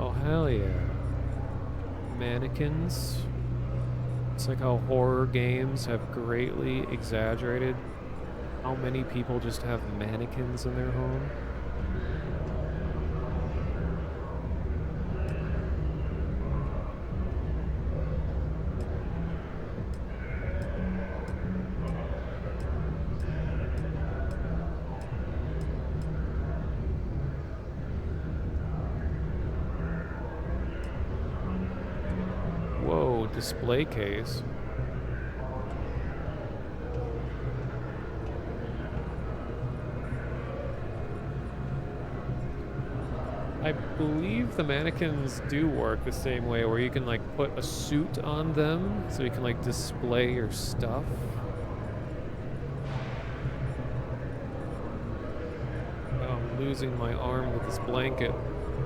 Oh, hell yeah. Mannequins. It's like how horror games have greatly exaggerated how many people just have mannequins in their home. display case. I believe the mannequins do work the same way, where you can like put a suit on them so you can like display your stuff. Oh, I'm losing my arm with this blanket.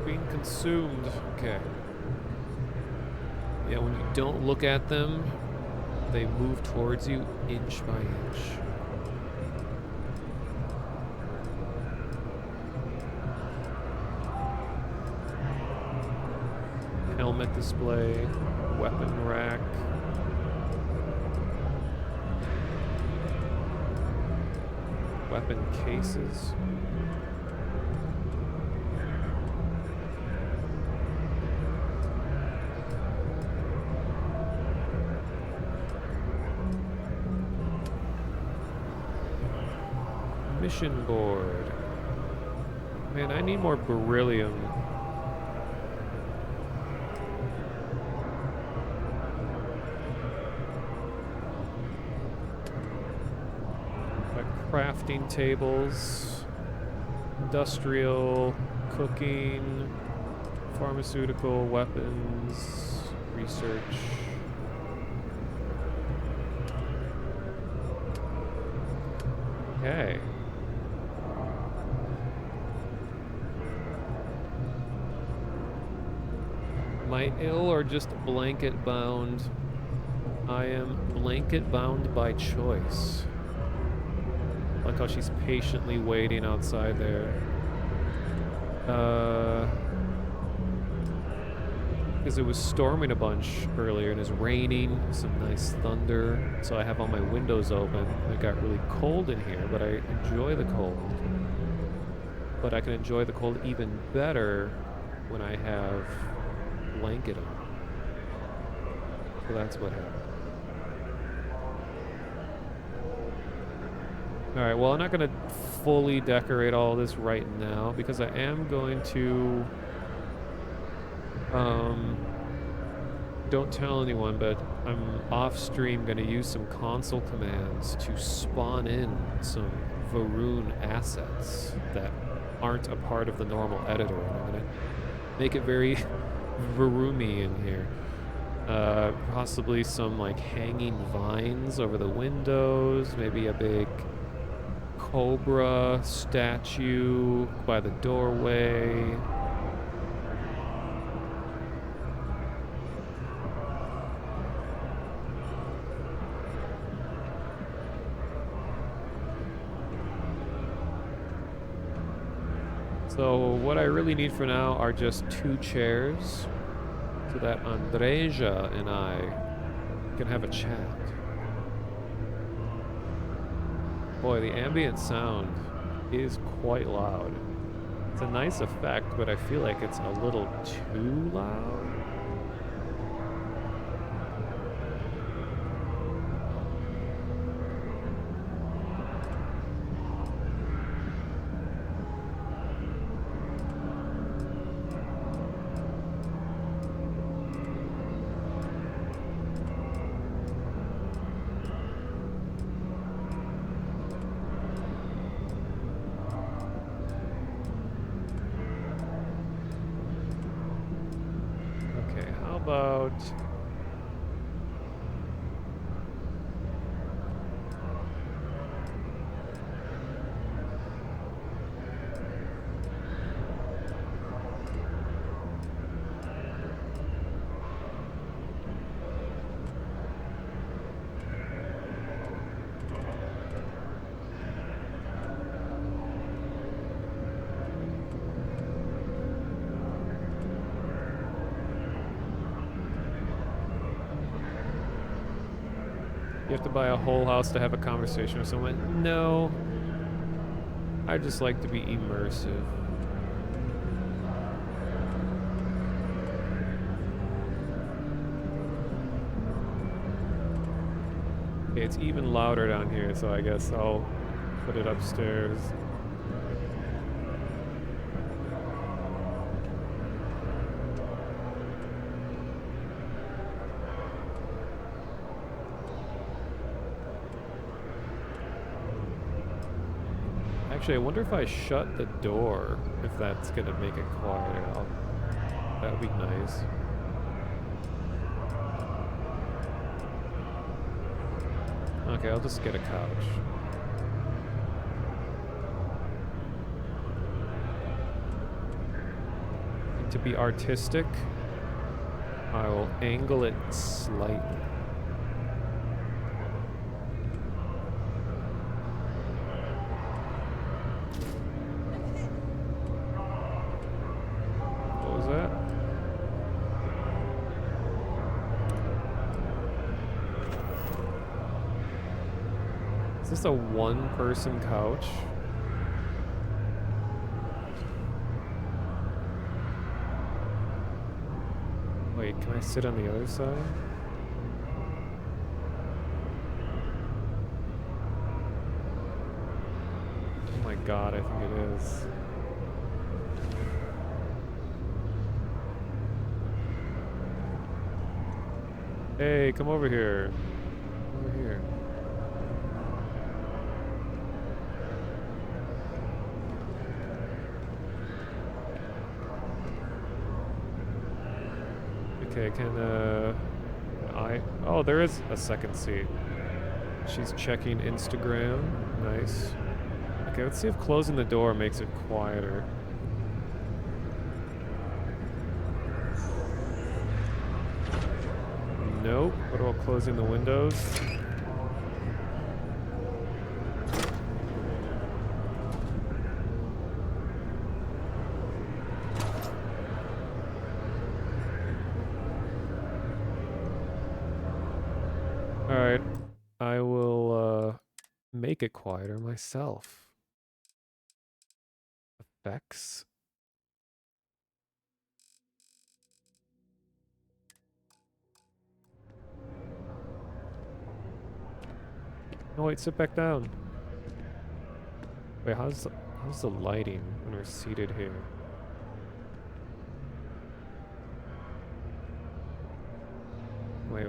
Being consumed. Okay. Yeah, when you don't look at them, they move towards you inch by inch. Helmet display, weapon rack. Weapon cases. Mission board. Man, I need more beryllium. Crafting tables, industrial, cooking, pharmaceutical, weapons, research. Okay. Am I ill or just blanket bound? I am blanket bound by choice. Like how she's patiently waiting outside there. Because it was storming a bunch earlier and it's raining, some nice thunder. So I have all my windows open. It got really cold in here, but I enjoy the cold. But I can enjoy the cold even better when I have a blanket on. So that's what happened. Alright, well, I'm not going to fully decorate all this right now because I am going to, don't tell anyone, but I'm off stream going to use some console commands to spawn in some Varun assets that aren't a part of the normal editor. And I'm going to make it very Varoomy in here. Possibly some like hanging vines over the windows, maybe a big cobra statue by the doorway. So what I really need for now are just 2 chairs so that Andreja and I can have a chat. Boy, the ambient sound is quite loud. It's a nice effect, but I feel like it's a little too loud. About you have to buy a whole house to have a conversation with someone? No. I just like to be immersive. Okay, it's even louder down here, so I guess I'll put it upstairs. Actually, I wonder if I shut the door, if that's gonna make it quieter. That would be nice. Okay, I'll just get a couch. And to be artistic, I will angle it slightly. What was that? Is this a one-person couch? Wait, can I sit on the other side? Oh my god, I think it is. Hey, come over here. Over here. Okay, oh, there is a second seat. She's checking Instagram. Nice. Okay, let's see if closing the door makes it quieter. Nope. What about closing the windows? Alright. I will make it quieter myself. Effects. No, wait, sit back down. Wait, how's the lighting when we're seated here? Wait.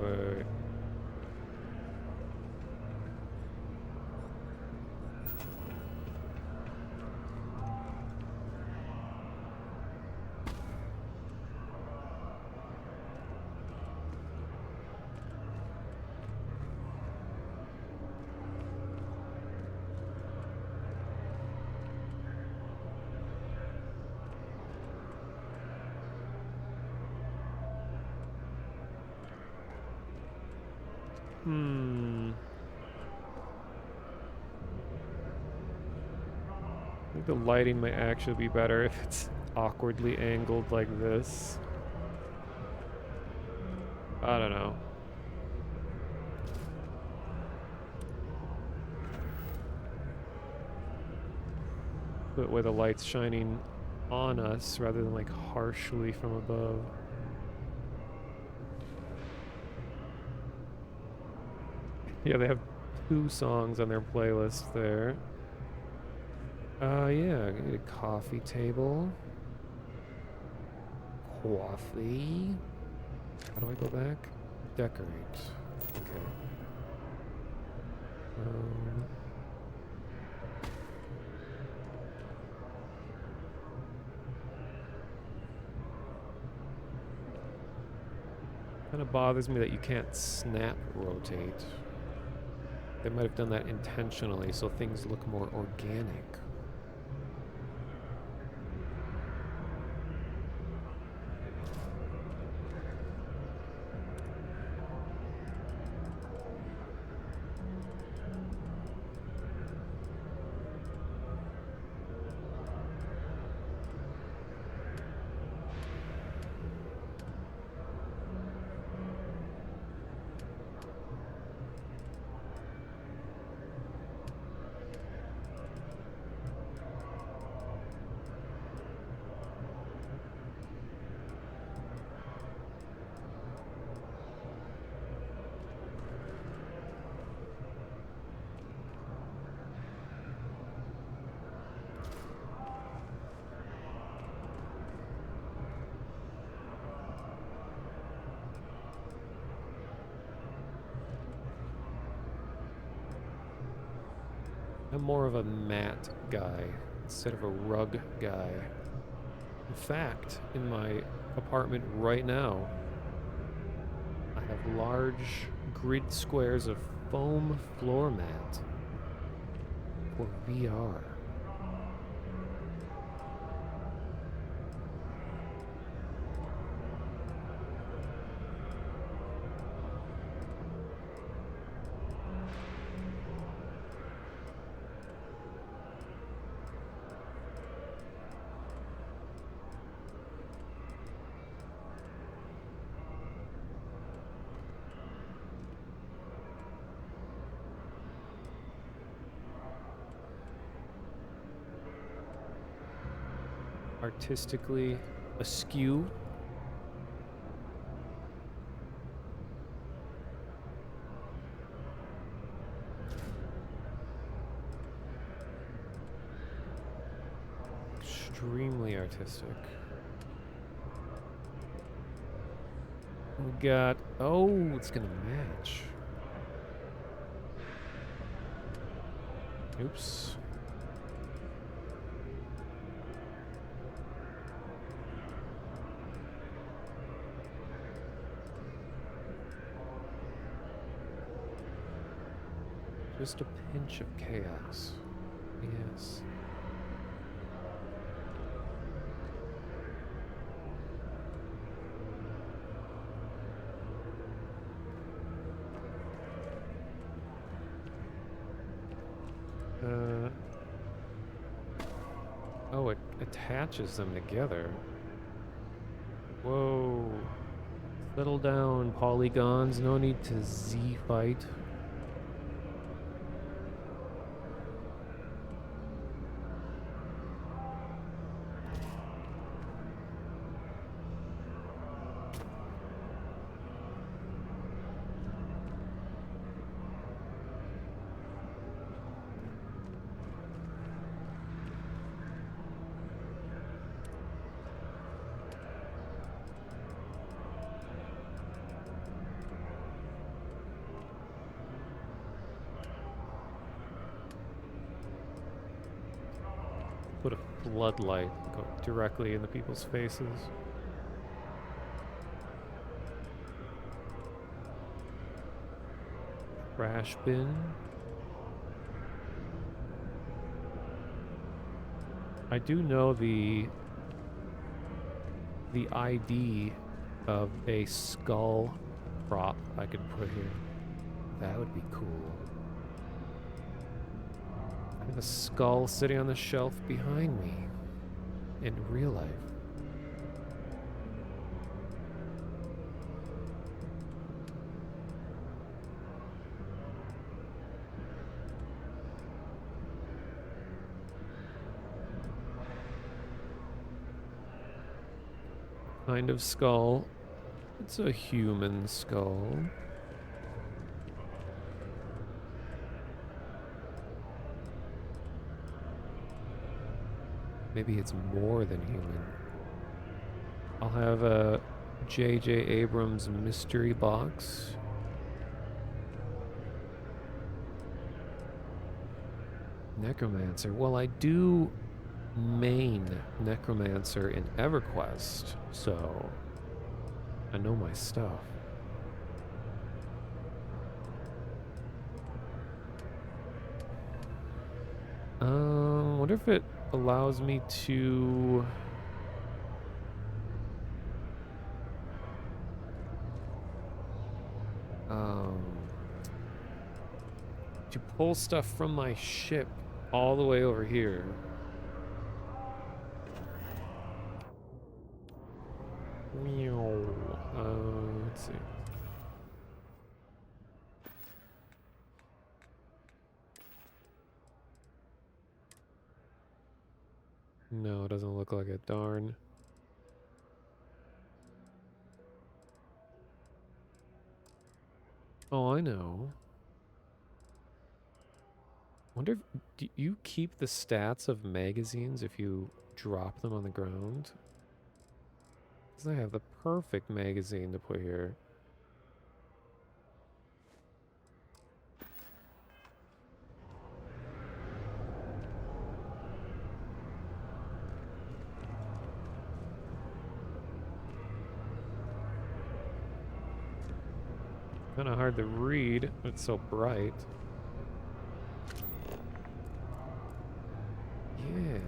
I think the lighting might actually be better if it's awkwardly angled like this. I don't know. But where the light's shining on us rather than like harshly from above. Yeah, they have 2 songs on their playlist there. Yeah, I need a coffee table. Coffee. How do I go back? Decorate. Okay. Kind of bothers me that you can't snap rotate. They might have done that intentionally so things look more organic. I'm more of a mat guy instead of a rug guy. In fact, in my apartment right now, I have large grid squares of foam floor mat for VR. Artistically askew. Extremely artistic. We got, oh, it's gonna match. Oops. Just a pinch of chaos. Yes. Oh, it attaches them together. Whoa. Settle down, polygons. No need to Z-fight. Put a floodlight go directly into people's faces. Trash bin. I do know the ID of a skull prop I could put here. That would be cool. I have a skull sitting on the shelf behind me in real life. Kind of skull. It's a human skull. Maybe it's more than human. I'll have a J.J. Abrams mystery box. Necromancer. Well, I do main Necromancer in EverQuest, so I know my stuff. Wonder if it allows me to pull stuff from my ship all the way over here. Let's see. No, it doesn't look like it. Darn. Oh, I know. Wonder if do you keep the stats of magazines if you drop them on the ground? Because I have the perfect magazine to put here. Kind of hard to read. It's so bright. Yeah.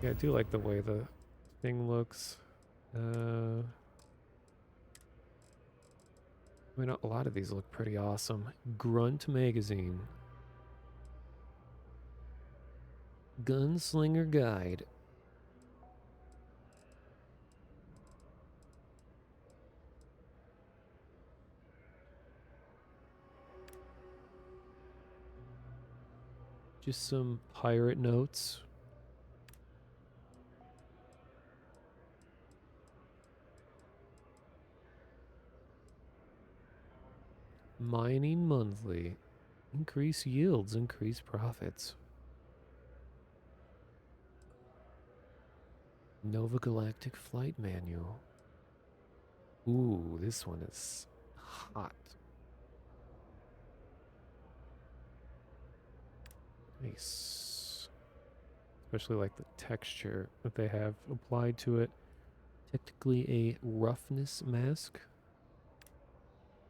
Yeah, I do like the way the thing looks. I mean, a lot of these look pretty awesome. Grunt Magazine. Gunslinger Guide. Just some pirate notes. Mining Monthly. Increase yields, increase profits. Nova Galactic Flight Manual. Ooh, this one is hot. Nice. Especially like the texture that they have applied to it. Technically a roughness mask.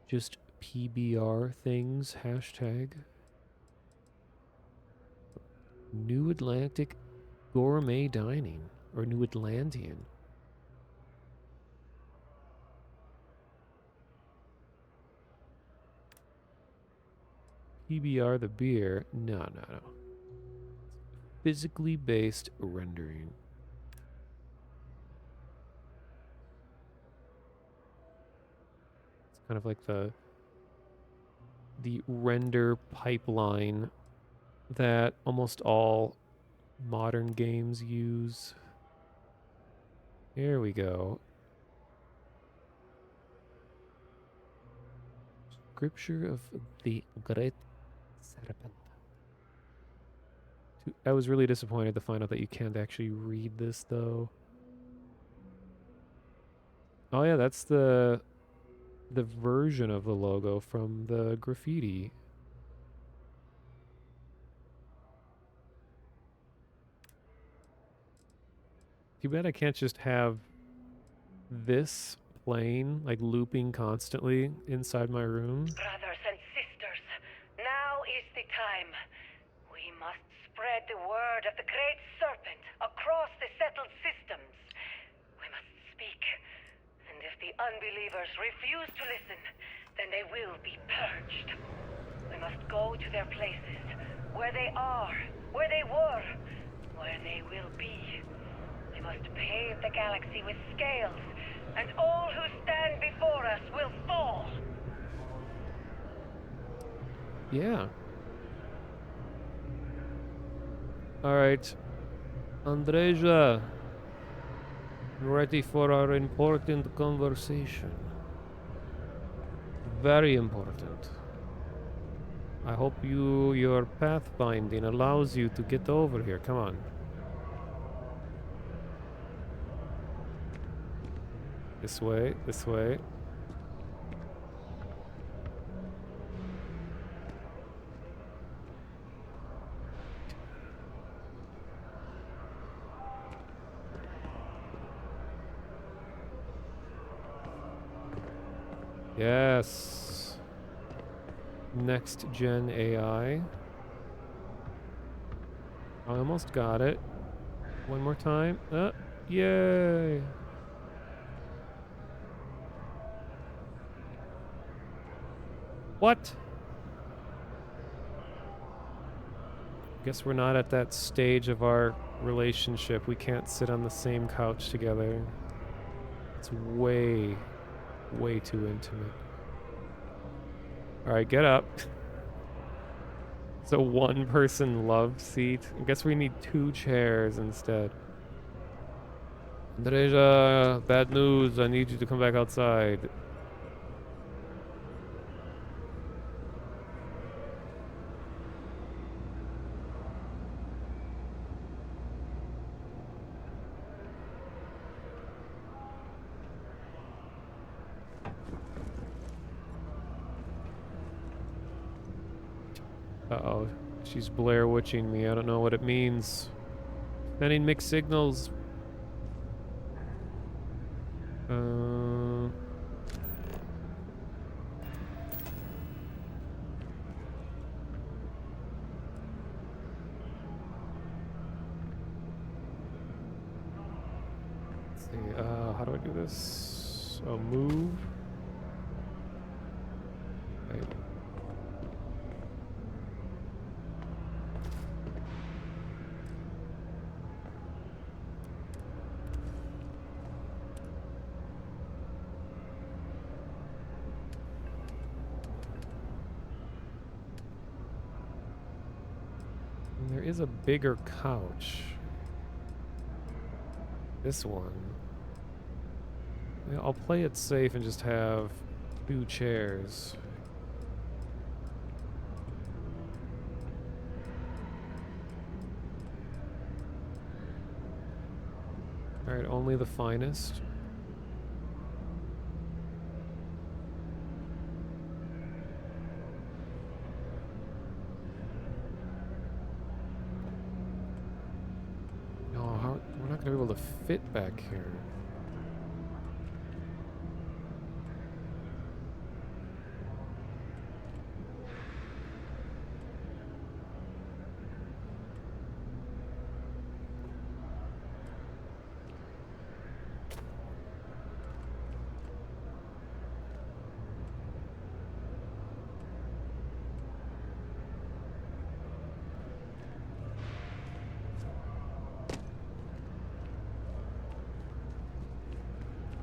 Just PBR things, hashtag. New Atlantic Gourmet Dining, or New Atlantean. PBR the beer. No. Physically based rendering. It's kind of like the render pipeline that almost all modern games use. Here we go. Scripture of the Great Serpent. I was really disappointed to find out that you can't actually read this, though. Oh yeah, that's the version of the logo from the graffiti. Too bad I can't just have this playing, like looping constantly inside my room. Brothers and sisters, now is the time. We must spread the word of the Great Serpent across the settled systems. We must speak, and if the unbelievers refuse to listen, then they will be purged. We must go to their places, where they are, where they were, where they will be. We must pave the galaxy with scales, and all who stand before us will fall. Yeah. Alright. Andreja. Ready for our important conversation. Very important. I hope your pathfinding allows you to get over here. Come on. This way, this way. Yes. Next gen AI. I almost got it. One more time. Yay. What? Guess we're not at that stage of our relationship. We can't sit on the same couch together. It's way too intimate. Alright, get up. So one person love seat. I guess we need 2 chairs instead. Andreja, bad news. I need you to come back outside. Uh-oh. She's Blair Witching me. I don't know what it means. Sending mixed signals. see, how do I do this? Oh, move. Okay. And there is a bigger couch. This one. Yeah, I'll play it safe and just have 2 chairs. Alright, only the finest. No, we're not gonna be able to fit back here.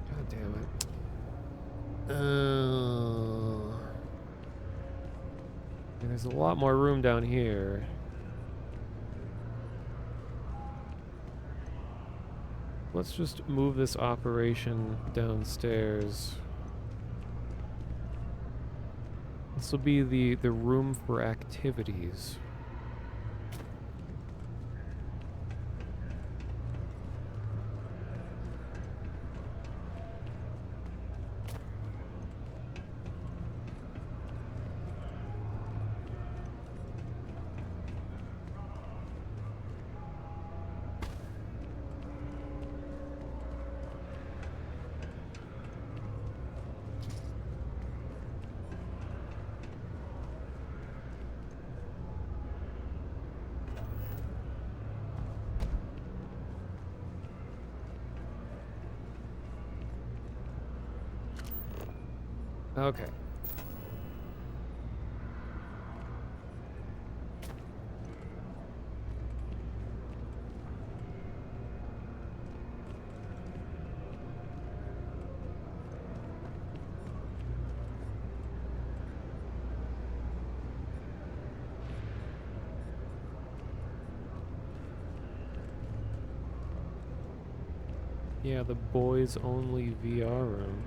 God damn it. There's a lot more room down here. Let's just move this operation downstairs. This will be the room for activities. Okay. Yeah, the boys only VR room.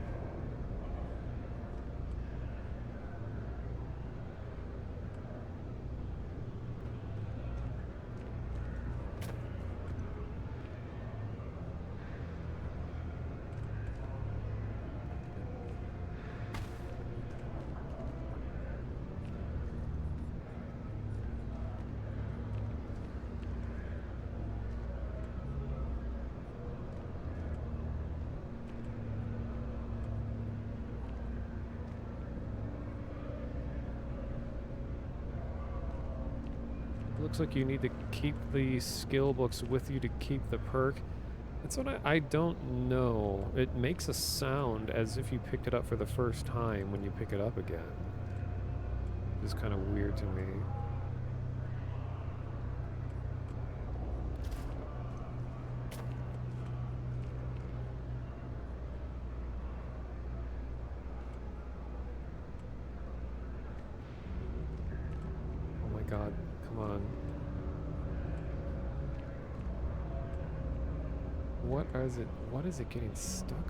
Looks like you need to keep the skill books with you to keep the perk. That's what I don't know. It makes a sound as if you picked it up for the first time when you pick it up again. It's kind of weird to me. Oh my god, come on. What is it getting stuck on?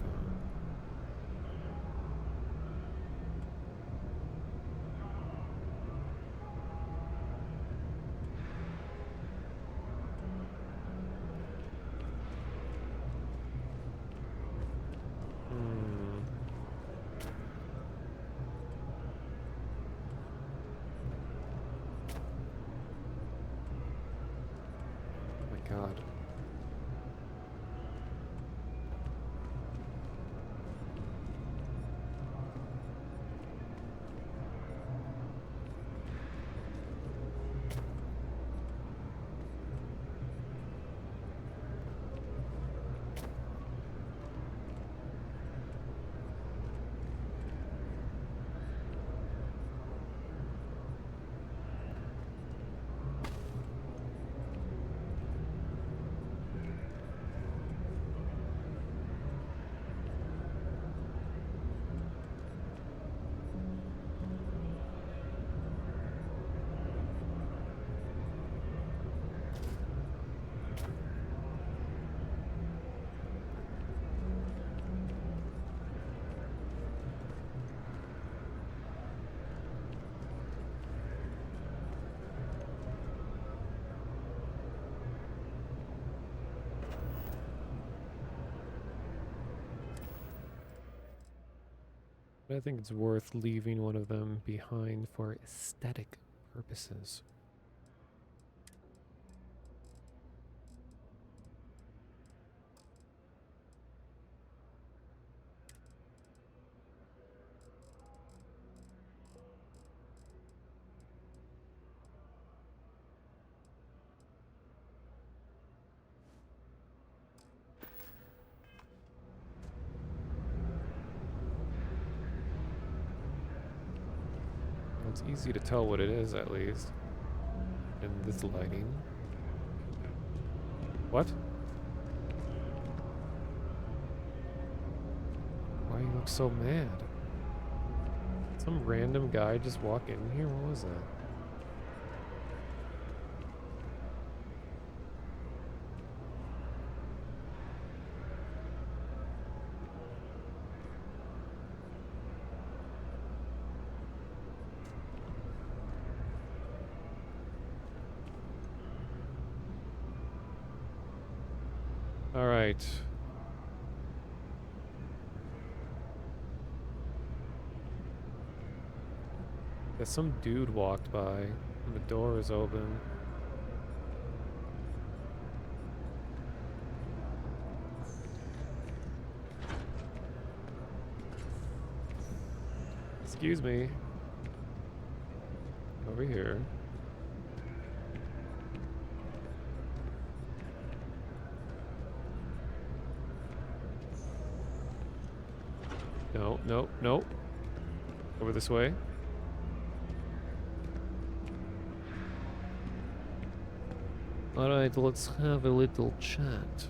Oh my god. I think it's worth leaving one of them behind for aesthetic purposes. It's easy to tell what it is, at least, in this lighting. What? Why you look so mad? Some random guy just walk in here? What was that? All right. Yeah, some dude walked by and the door was open. Excuse me. Over here. No, no, no. Over this way. Alright, let's have a little chat.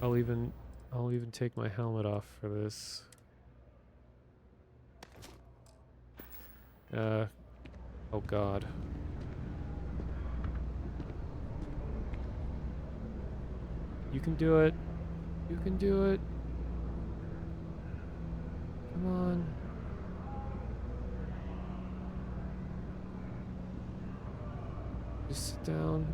I'll even take my helmet off for this. Oh god. You can do it. You can do it. Come on. Just sit down.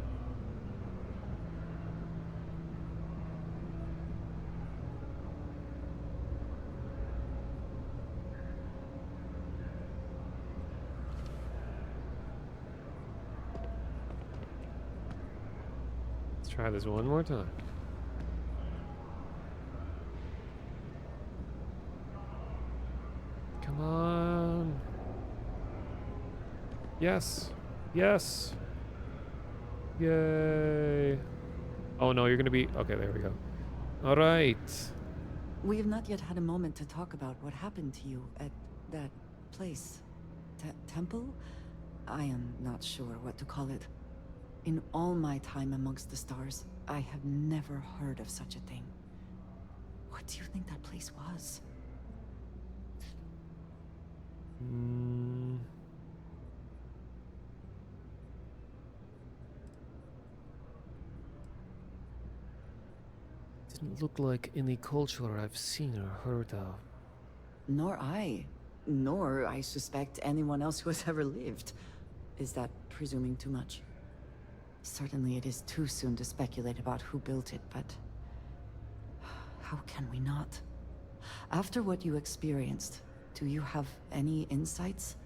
Let's try this one more time. Come on. Yes. Yes. Yay. Oh no, you're gonna be... Okay, there we go. Alright. We have not yet had a moment to talk about what happened to you at that place. Temple? I am not sure what to call it. In all my time amongst the stars, I have never heard of such a thing. What do you think that place was? Didn't look like any culture I've seen or heard of. Nor I. Nor, I suspect, anyone else who has ever lived. Is that presuming too much? Certainly it is too soon to speculate about who built it, but... how can we not? After what you experienced, do you have any insights?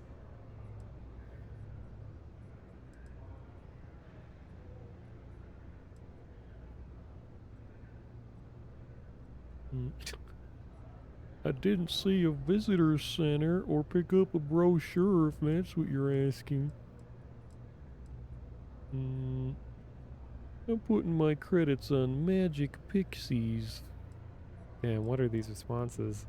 I didn't see a visitor center or pick up a brochure, if that's what you're asking. I'm putting my credits on Magic Pixies. Damn, what are these responses?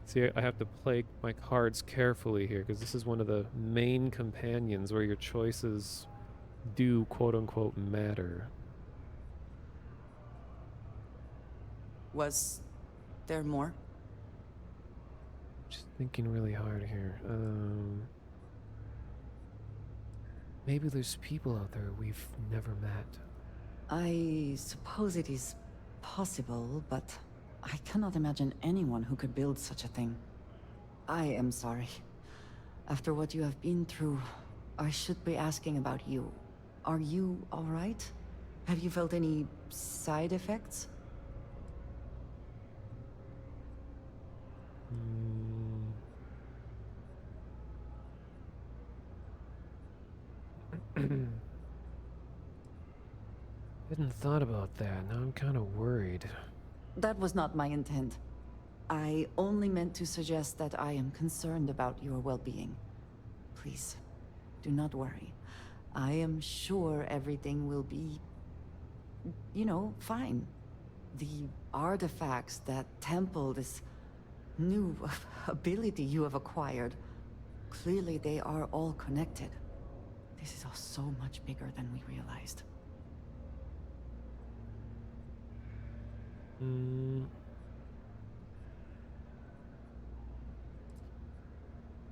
See, I have to play my cards carefully here, because this is one of the main companions where your choices do quote-unquote matter. Was there more? Just thinking really hard here. Maybe there's people out there we've never met. I suppose it is possible, but I cannot imagine anyone who could build such a thing. I am sorry. After what you have been through, I should be asking about you. Are you alright? Have you felt any side effects? Hadn't thought about that. Now I'm kind of worried. That was not my intent. I only meant to suggest that I am concerned about your well-being. Please, do not worry. I am sure everything will be, you know, fine. The artifacts, that temple, this new ability you have acquired, clearly they are all connected. This is all so much bigger than we realized.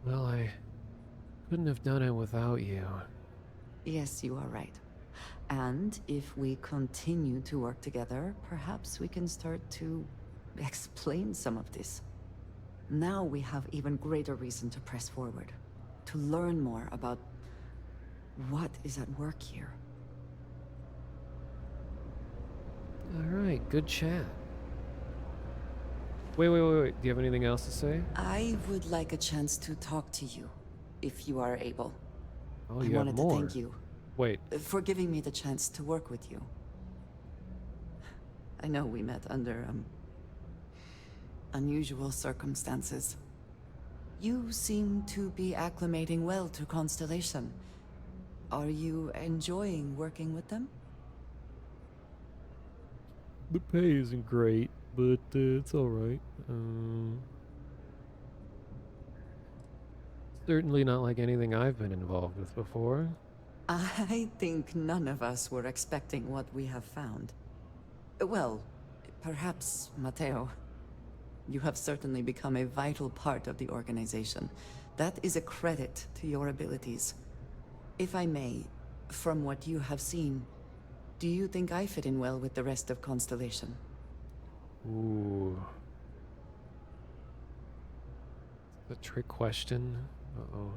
Well, I couldn't have done it without you. Yes, you are right. And if we continue to work together, perhaps we can start to explain some of this. Now we have even greater reason to press forward, to learn more about what is at work here. Alright, good chat. Wait. Do you have anything else to say? I would like a chance to talk to you, if you are able. Oh, I you have wanted more. to thank you. Wait. For giving me the chance to work with you. I know we met under, unusual circumstances. You seem to be acclimating well to Constellation. Are you enjoying working with them? The pay isn't great, but it's alright. Certainly not like anything I've been involved with before. I think none of us were expecting what we have found. Well, perhaps Matteo. You have certainly become a vital part of the organization. That is a credit to your abilities. If I may, from what you have seen, do you think I fit in well with the rest of Constellation? Ooh. A trick question. Uh-oh.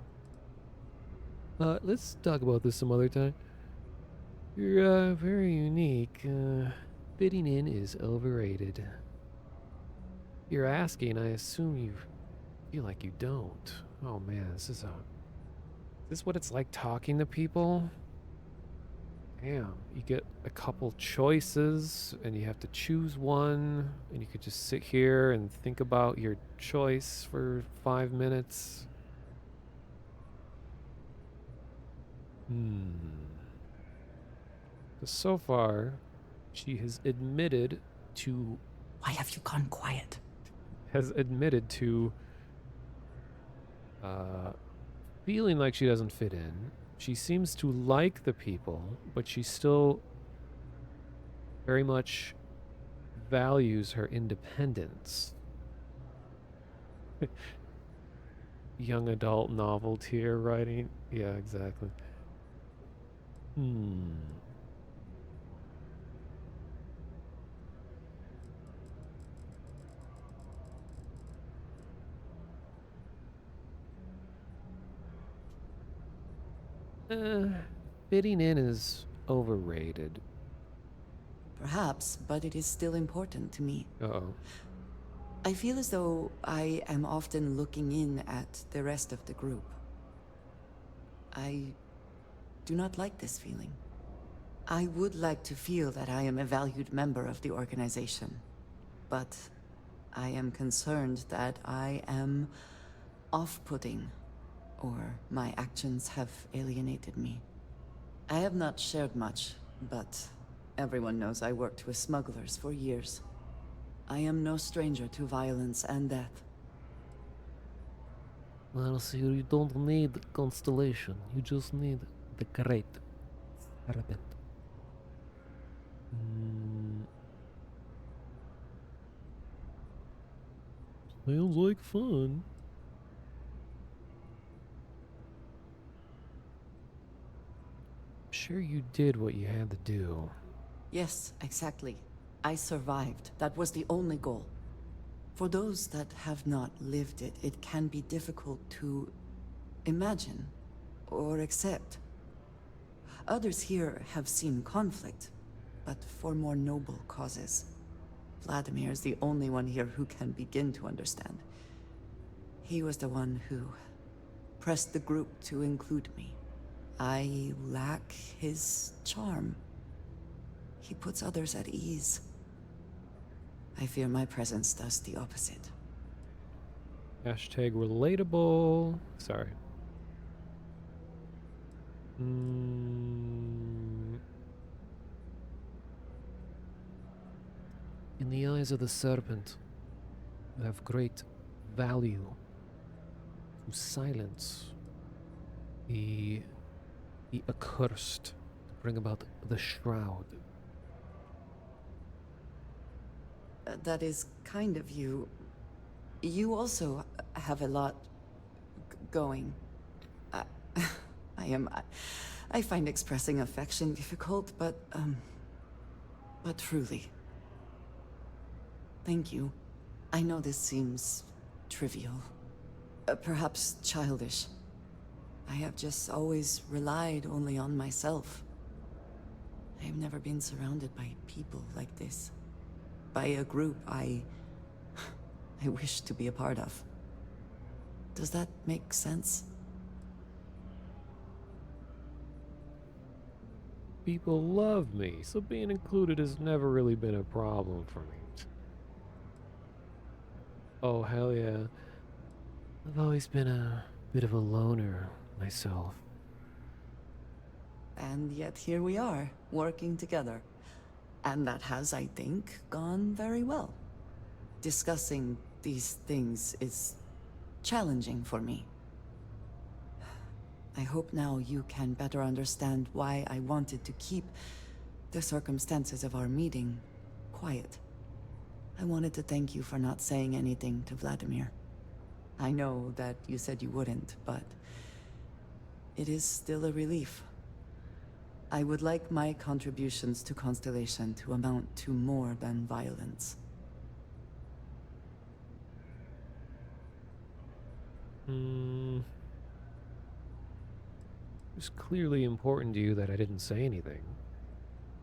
Let's talk about this some other time. You're, very unique. Fitting in is overrated. You're asking, I assume you feel like you don't. Oh man, is this what it's like talking to people? Damn, you get a couple choices and you have to choose one, and you could just sit here and think about your choice for 5 minutes. So far, she has admitted to... Why have you gone quiet? Has admitted to feeling like she doesn't fit in. She seems to like the people, but she still very much values her independence. Young adult novelty writing. Yeah, exactly. Fitting in is overrated. Perhaps, but it is still important to me. Uh-oh. I feel as though I am often looking in at the rest of the group. I do not like this feeling. I would like to feel that I am a valued member of the organization, but I am concerned that I am off-putting, or my actions have alienated me. I have not shared much, but everyone knows I worked with smugglers for years. I am no stranger to violence and death. Well, so you don't need Constellation. You just need the Great Serpent. Sounds like fun. I'm sure you did what you had to do. Yes, exactly. I survived. That was the only goal. For those that have not lived it, it can be difficult to imagine or accept. Others here have seen conflict, but for more noble causes. Vladimir is the only one here who can begin to understand. He was the one who pressed the group to include me. I lack his charm. He puts others at ease. I fear my presence does the opposite. Hashtag relatable. Sorry. In the eyes of the serpent, you have great value to silence the accursed, to bring about the shroud. That is kind of you. You also have a lot going. I find expressing affection difficult, but truly. Thank you. I know this seems trivial, perhaps childish. I have just always relied only on myself. I have never been surrounded by people like this. By a group I wish to be a part of. Does that make sense? People love me, so being included has never really been a problem for me. Oh, hell yeah. I've always been a bit of a loner myself. And yet here we are, working together. And that has, I think, gone very well. Discussing these things is challenging for me. I hope now you can better understand why I wanted to keep the circumstances of our meeting quiet. I wanted to thank you for not saying anything to Vladimir. I know that you said you wouldn't, but it is still a relief. I would like my contributions to Constellation to amount to more than violence. It was clearly important to you that I didn't say anything.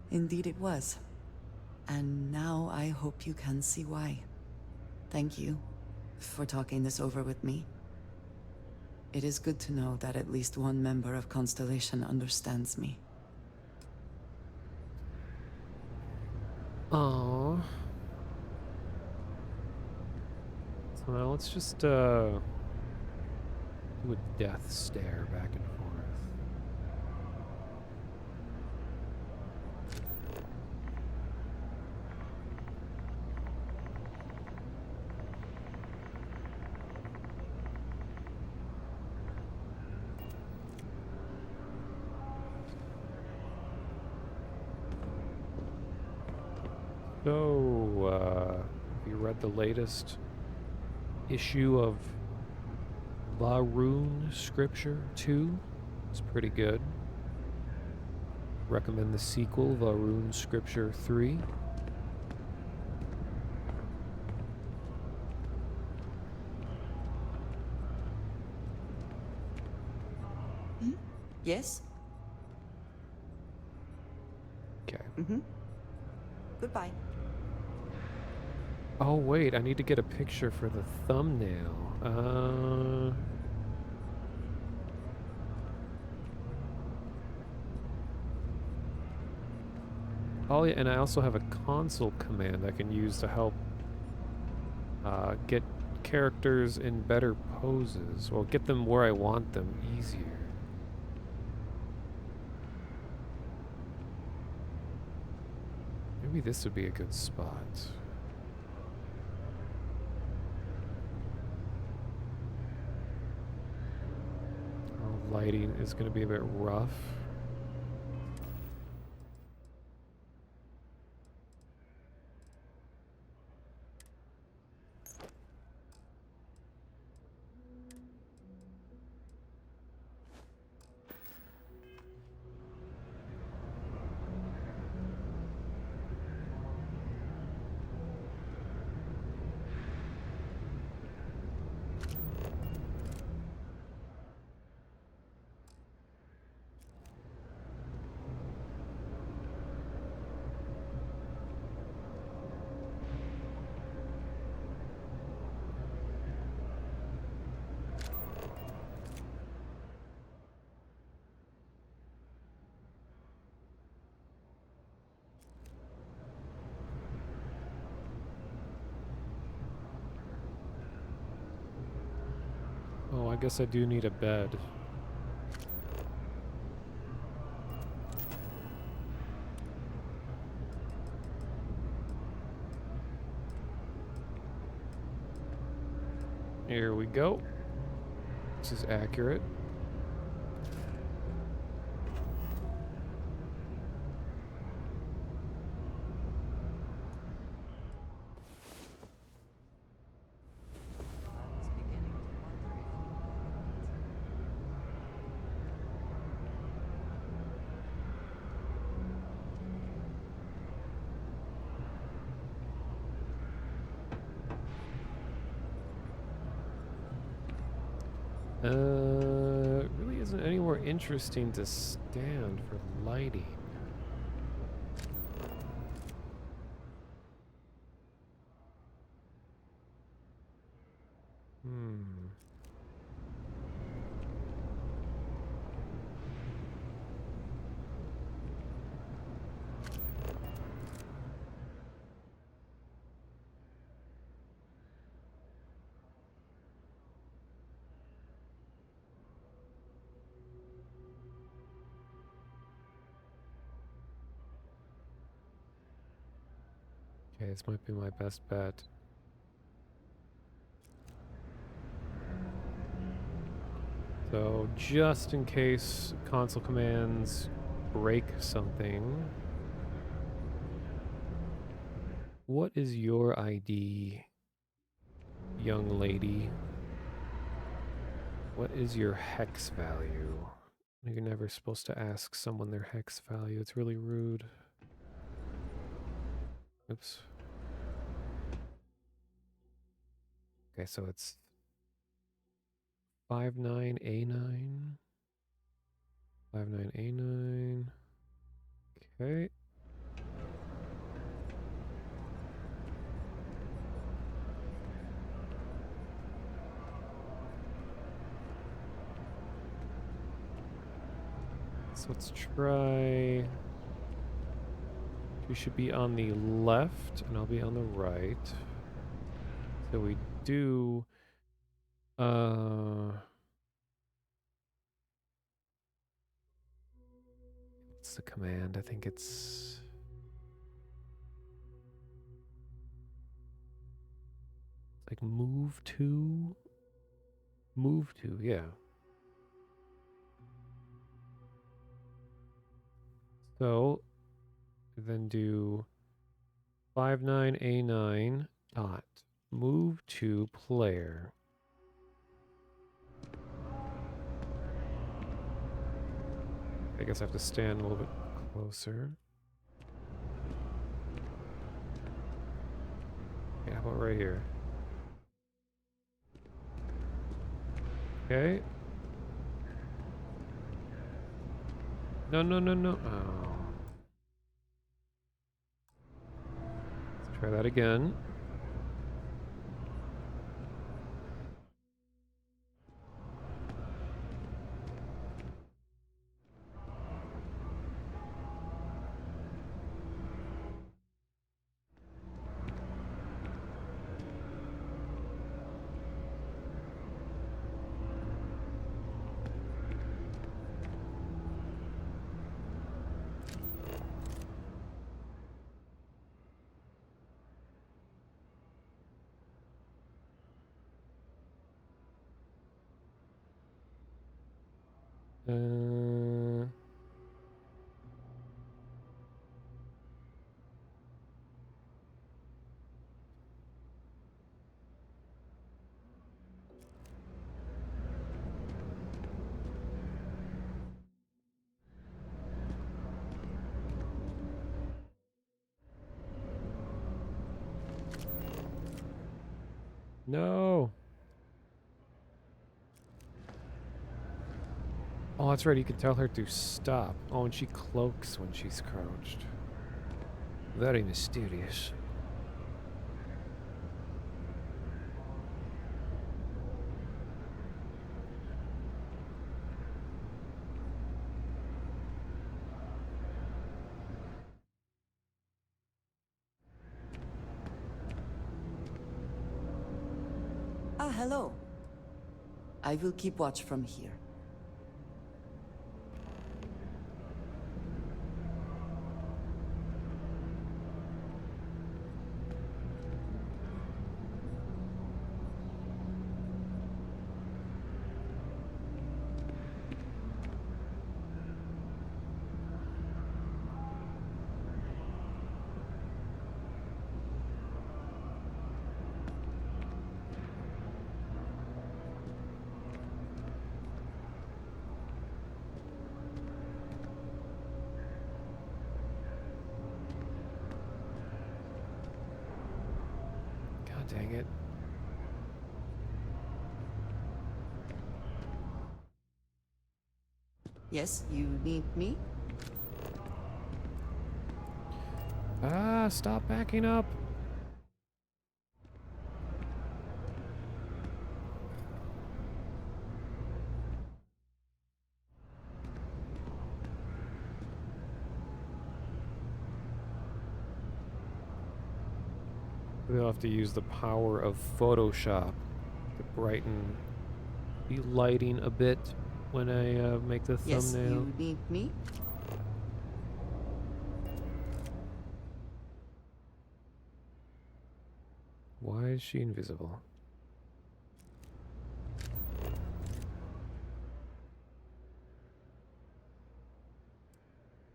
Indeed it was. And now I hope you can see why. Thank you for talking this over with me. It is good to know that at least one member of Constellation understands me. Aww. So now let's just do a death stare back and forth. So, have you read the latest issue of Varun Scripture 2? It's pretty good. Recommend the sequel, Varun Scripture 3. Yes? Okay. Goodbye. Oh wait, I need to get a picture for the thumbnail. Oh yeah, and I also have a console command I can use to help get characters in better poses. Well, get them where I want them easier. Maybe this would be a good spot. Lighting is going to be a bit rough. Oh, I guess I do need a bed. Here we go. This is accurate. It really isn't anywhere interesting to stand for lighting. Okay, this might be my best bet. So, just in case console commands break something, what is your ID, young lady? What is your hex value? You're never supposed to ask someone their hex value. It's really rude. Oops. Okay, so it's 59A9. 59A9. Okay. So let's try. We should be on the left, and I'll be on the right. So we do. What's the command? I think it's. Like move to. Move to, yeah. So then do 59A9 dot move to player. I guess I have to stand a little bit closer. Yeah, how about right here? Okay. No, no, no, no. Oh. Let's try that again. No. Oh, that's right. You can tell her to stop. Oh, and she cloaks when she's crouched. Very mysterious. Ah, hello. I will keep watch from here. God dang it. Yes, you need me? Ah, stop backing up. We'll have to use the power of Photoshop to brighten the lighting a bit when I make the Yes, thumbnail. you need me? Why is she invisible?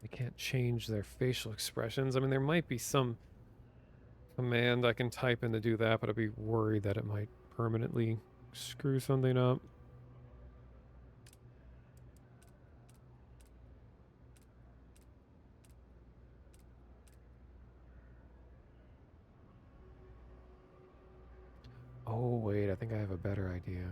They can't change their facial expressions. I mean, there might be some command I can type in to do that, but I'd be worried that it might permanently screw something up. Oh, wait, I think I have a better idea.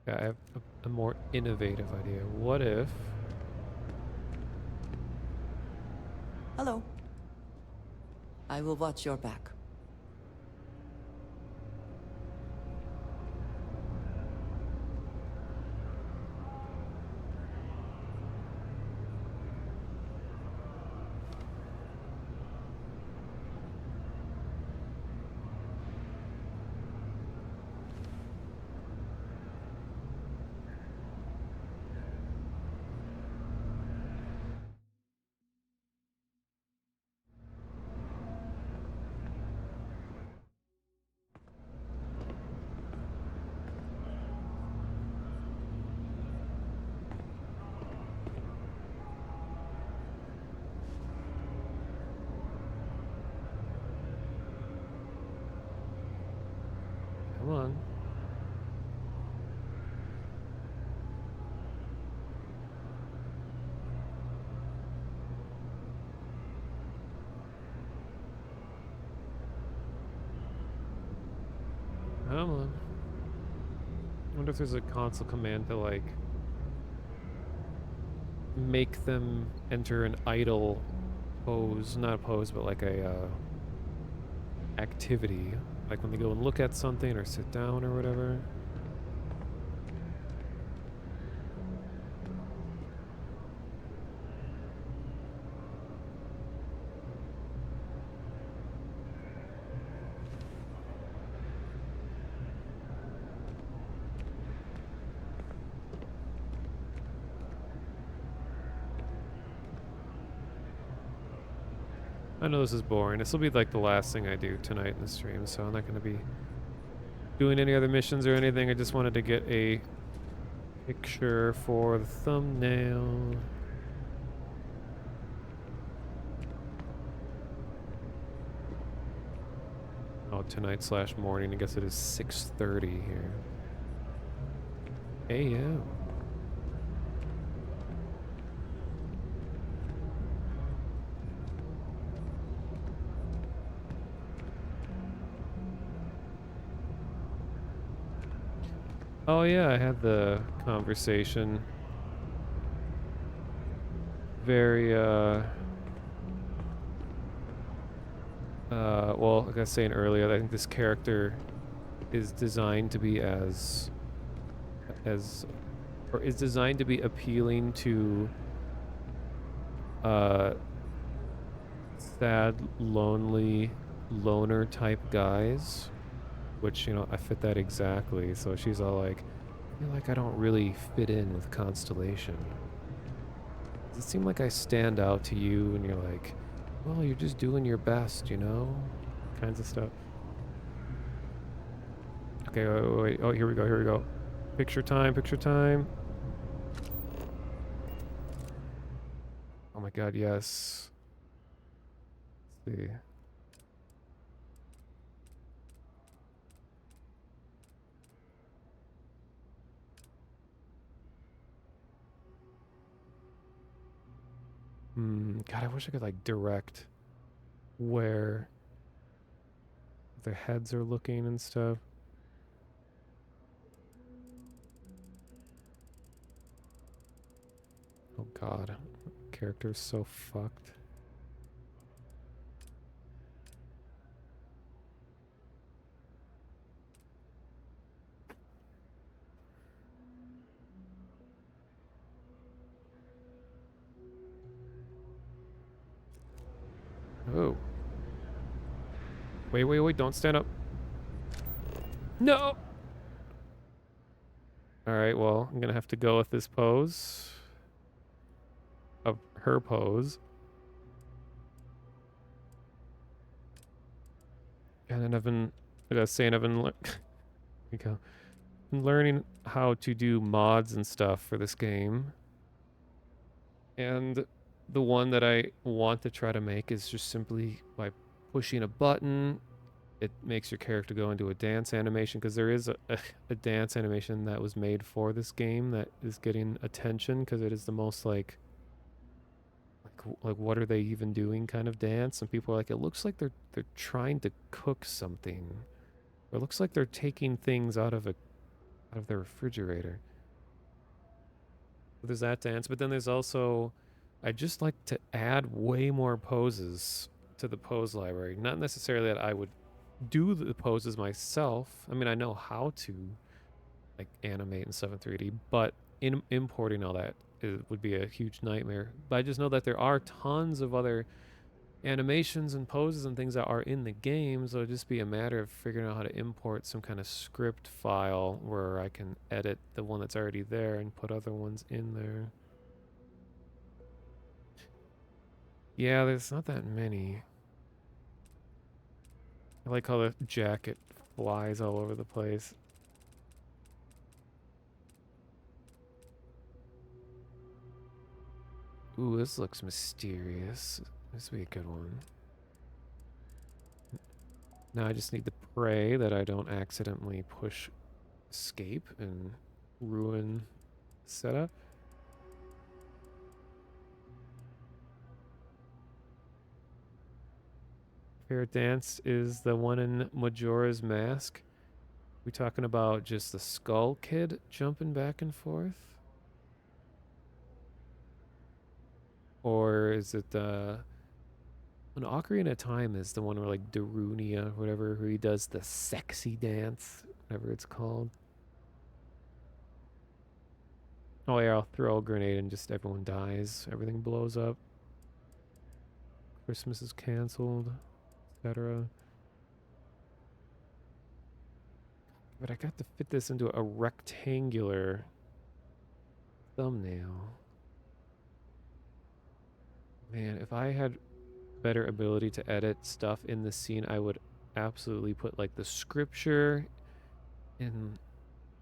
Yeah, I have a more innovative idea. What if... Hello. I will watch your back. Come on. Come on. I wonder if there's a console command to, like, make them enter an idle pose. Not a pose, but like a activity. Like when they go and look at something or sit down or whatever. I know this is boring. This will be like the last thing I do tonight in the stream, so I'm not going to be doing any other missions or anything. I just wanted to get a picture for the thumbnail. Oh, tonight/morning. I guess it is 6:30 here. AM. Oh yeah, I had the conversation. Very Well, like I was saying earlier, I think this character is designed to be or is designed to be appealing to uh sad, lonely, loner type guys, which, you know, I fit that exactly. So she's all like, I feel like I don't really fit in with Constellation. Does it seem like I stand out to you? And you're like, well, you're just doing your best, you know? Kinds of stuff. Okay, wait. Oh, here we go, here we go. Picture time, picture time. Oh my god, yes. Let's see. God, I wish I could, like, direct where their heads are looking and stuff. Oh god. Character's so fucked. Oh. Wait, wait, wait, don't stand up. No! Alright, well, I'm gonna have to go with this pose. Of her pose. And then I've been, like I was saying, we go. I'm learning how to do mods and stuff for this game. And the one that I want to try to make is just simply by pushing a button, it makes your character go into a dance animation, because there is a dance animation that was made for this game that is getting attention because it is the most like what are they even doing kind of dance, and people are like, it looks like they're trying to cook something, or it looks like they're taking things out of the refrigerator. There's that dance, but then there's also, I just like to add way more poses to the pose library. Not necessarily that I would do the poses myself. I mean, I know how to like animate and stuff in 3D, but importing all that would be a huge nightmare. But I just know that there are tons of other animations and poses and things that are in the game, so it'd just be a matter of figuring out how to import some kind of script file where I can edit the one that's already there and put other ones in there. Yeah, there's not that many. I like how the jacket flies all over the place. Ooh, this looks mysterious. This will be a good one. Now I just need to pray that I don't accidentally push escape and ruin setup. Favorite dance is the one in Majora's Mask. We talking about just the Skull Kid jumping back and forth? Or is it an Ocarina of Time is the one where like Darunia, whatever, who he does the sexy dance, whatever it's called. Oh yeah, I'll throw a grenade and just everyone dies. Everything blows up. Christmas is canceled, etc. But I got to fit this into a rectangular thumbnail. Man, if I had better ability to edit stuff in the scene, I would absolutely put like the scripture in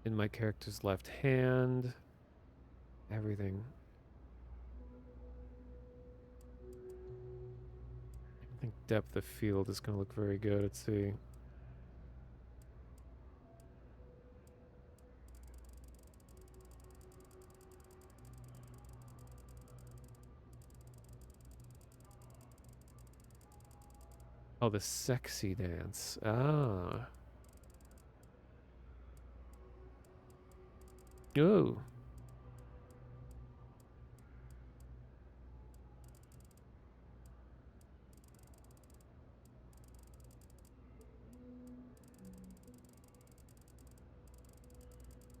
my character's left hand. Everything. I think depth of field is gonna look very good. Let's see. Oh, the sexy dance. Ah. Oh.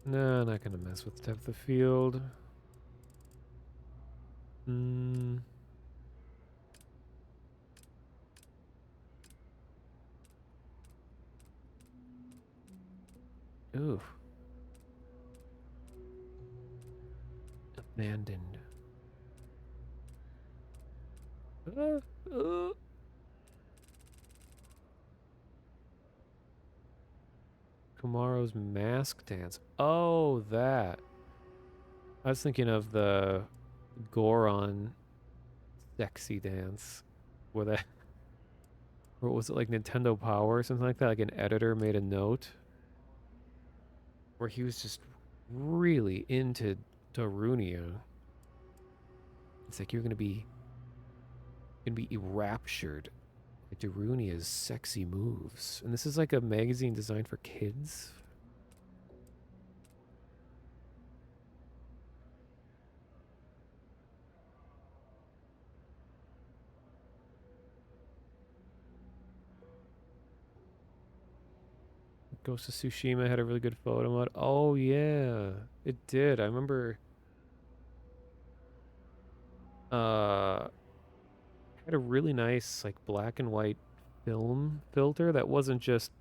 No, not gonna mess with depth of field. Hmm. Ooh. Abandoned. Uh, uh. Kumaro's mask dance. Oh, that. I was thinking of the Goron sexy dance. Where that, or was it like Nintendo Power or something like that? Like an editor made a note where he was just really into Darunia. It's like you're gonna be enraptured by Darunia's sexy moves. And this is like a magazine designed for kids. Ghost of Tsushima had a really good photo mod. Oh yeah, it did. I remember had a really nice like black and white film filter that wasn't just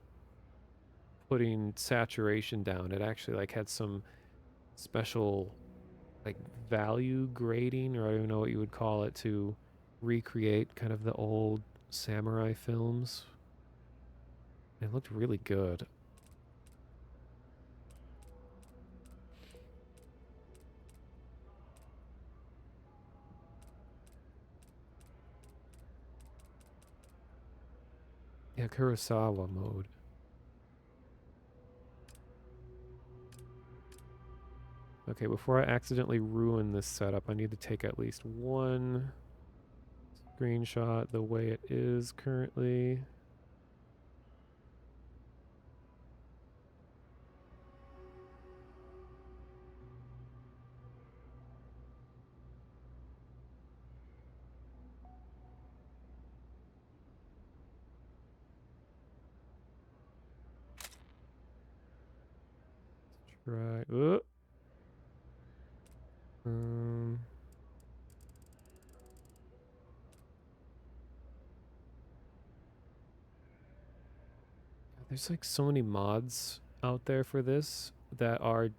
putting saturation down. It actually like had some special like value grading, or I don't even know what you would call it, to recreate kind of the old samurai films. It looked really good. Yeah, Kurosawa mode. Okay, before I accidentally ruin this setup, I need to take at least one screenshot the way it is currently. Right. Um, there's like so many mods out there for this that are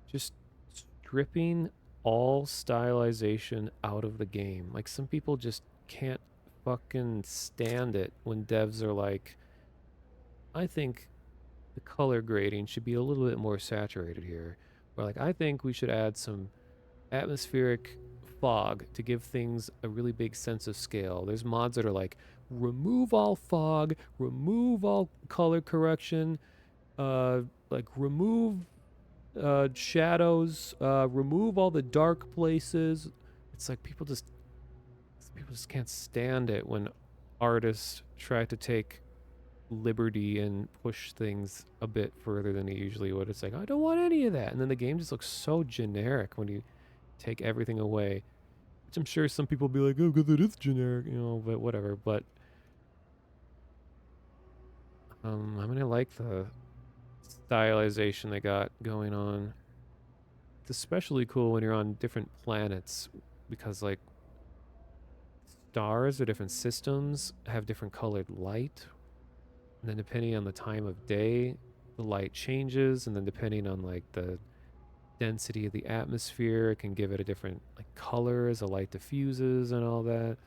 just stripping all stylization out of the game. Like some people just can't fucking stand it when devs are like, I think the color grading should be a little bit more saturated here. Or like, I think we should add some atmospheric fog to give things a really big sense of scale. There's mods that are like, remove all fog, remove all color correction, like remove shadows, remove all the dark places. It's like people just can't stand it when artists try to take liberty and push things a bit further than they usually would. It's like, I don't want any of that. And then the game just looks so generic when you take everything away. Which I'm sure some people will be like, oh, because it is generic, you know, but whatever. But I mean, I like the stylization they got going on. It's especially cool when you're on different planets because, like, stars or different systems have different colored light. And then depending on the time of day, the light changes. And then depending on, like, the density of the atmosphere, it can give it a different, like, color as the light diffuses and all that.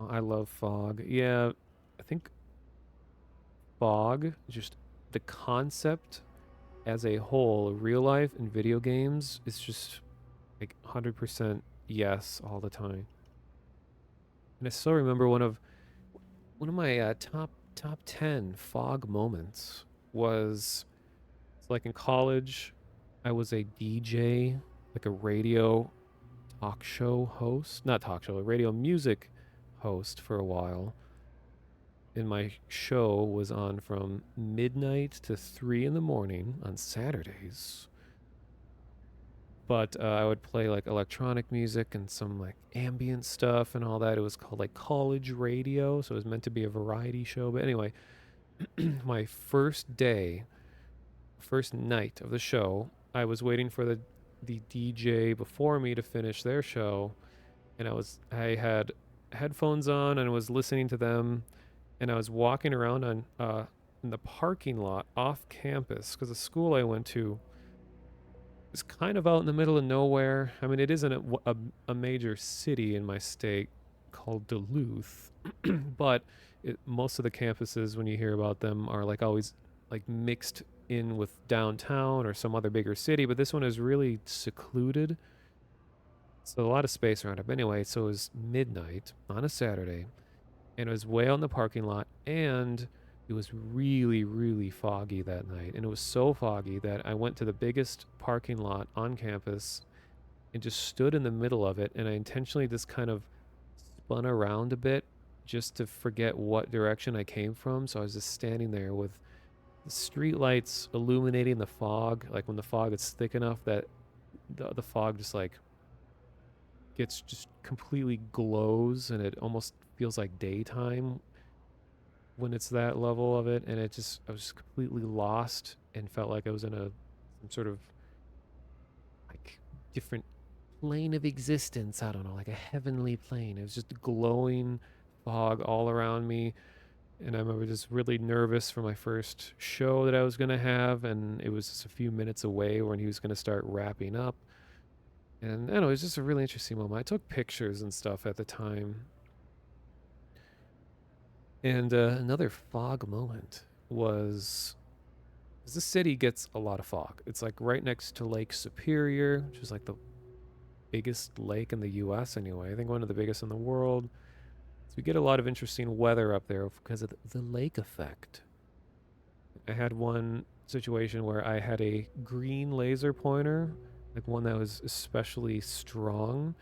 Oh, I love fog. Yeah, I think fog, just the concept as a whole, real life and video games, is just like 100% yes all the time. And I still remember one of my top 10 fog moments was it's like in college, I was a DJ, like a radio talk show host, not talk show, a radio music host for a while. And my show was on from midnight to 3 in the morning on Saturdays. But I would play like electronic music and some like ambient stuff and all that. It was called like college radio, so it was meant to be a variety show. But anyway, my first day, first night of the show, I was waiting for the DJ before me to finish their show, and I had headphones on and was listening to them, and I was walking around on in the parking lot off campus because the school I went to is kind of out in the middle of nowhere. I mean, it isn't a major city in my state called Duluth, but most of the campuses, when you hear about them, are like always like mixed in with downtown or some other bigger city. But this one is really secluded, so a lot of space around it. But anyway, so it was midnight on a Saturday, and it was way out in the parking lot, and it was really, really foggy that night. And it was so foggy that I went to the biggest parking lot on campus and just stood in the middle of it. And I intentionally just kind of spun around a bit just to forget what direction I came from. So I was just standing there with the street lights illuminating the fog. Like when the fog is thick enough that the fog just like gets just completely glows and it almost feels like daytime when it's that level of it. And I was completely lost and felt like I was in some sort of like different plane of existence. I don't know, like a heavenly plane. It was just glowing fog all around me. And I remember just really nervous for my first show that I was going to have. And it was just a few minutes away when he was going to start wrapping up. And I don't know, it was just a really interesting moment. I took pictures and stuff at the time. And another fog moment was the city gets a lot of fog. It's like right next to Lake Superior, which is like the biggest lake in the US anyway. I think one of the biggest in the world. So we get a lot of interesting weather up there because of the lake effect. I had one situation where I had a green laser pointer, like one that was especially strong.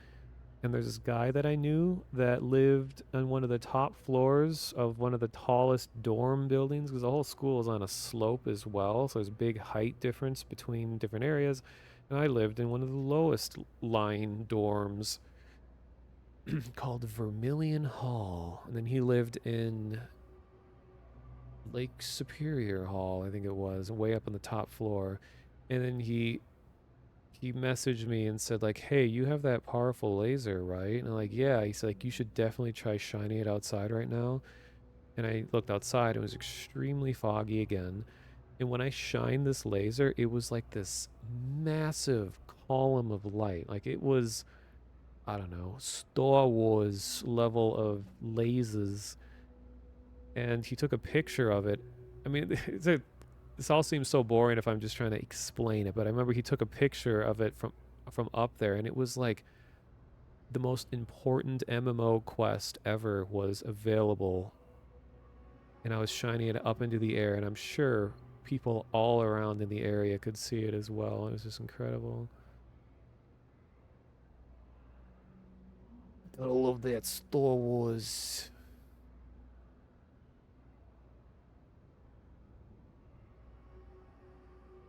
And there's this guy that I knew that lived on one of the top floors of one of the tallest dorm buildings because the whole school is on a slope as well. So there's a big height difference between different areas. And I lived in one of the lowest lying dorms called Vermilion Hall. And then he lived in Lake Superior Hall, I think it was, way up on the top floor. And then he messaged me and said like, hey, you have that powerful laser, right? And I'm like, yeah. He's like, you should definitely try shining it outside right now. And I looked outside. It was extremely foggy again. And when I shined this laser, it was like this massive column of light. Like it was, I don't know, Star Wars level of lasers. And he took a picture of it. I mean, this all seems so boring if I'm just trying to explain it, but I remember he took a picture of it from up there, and it was like the most important MMO quest ever was available. And I was shining it up into the air, and I'm sure people all around in the area could see it as well. It was just incredible. I love that Star Wars.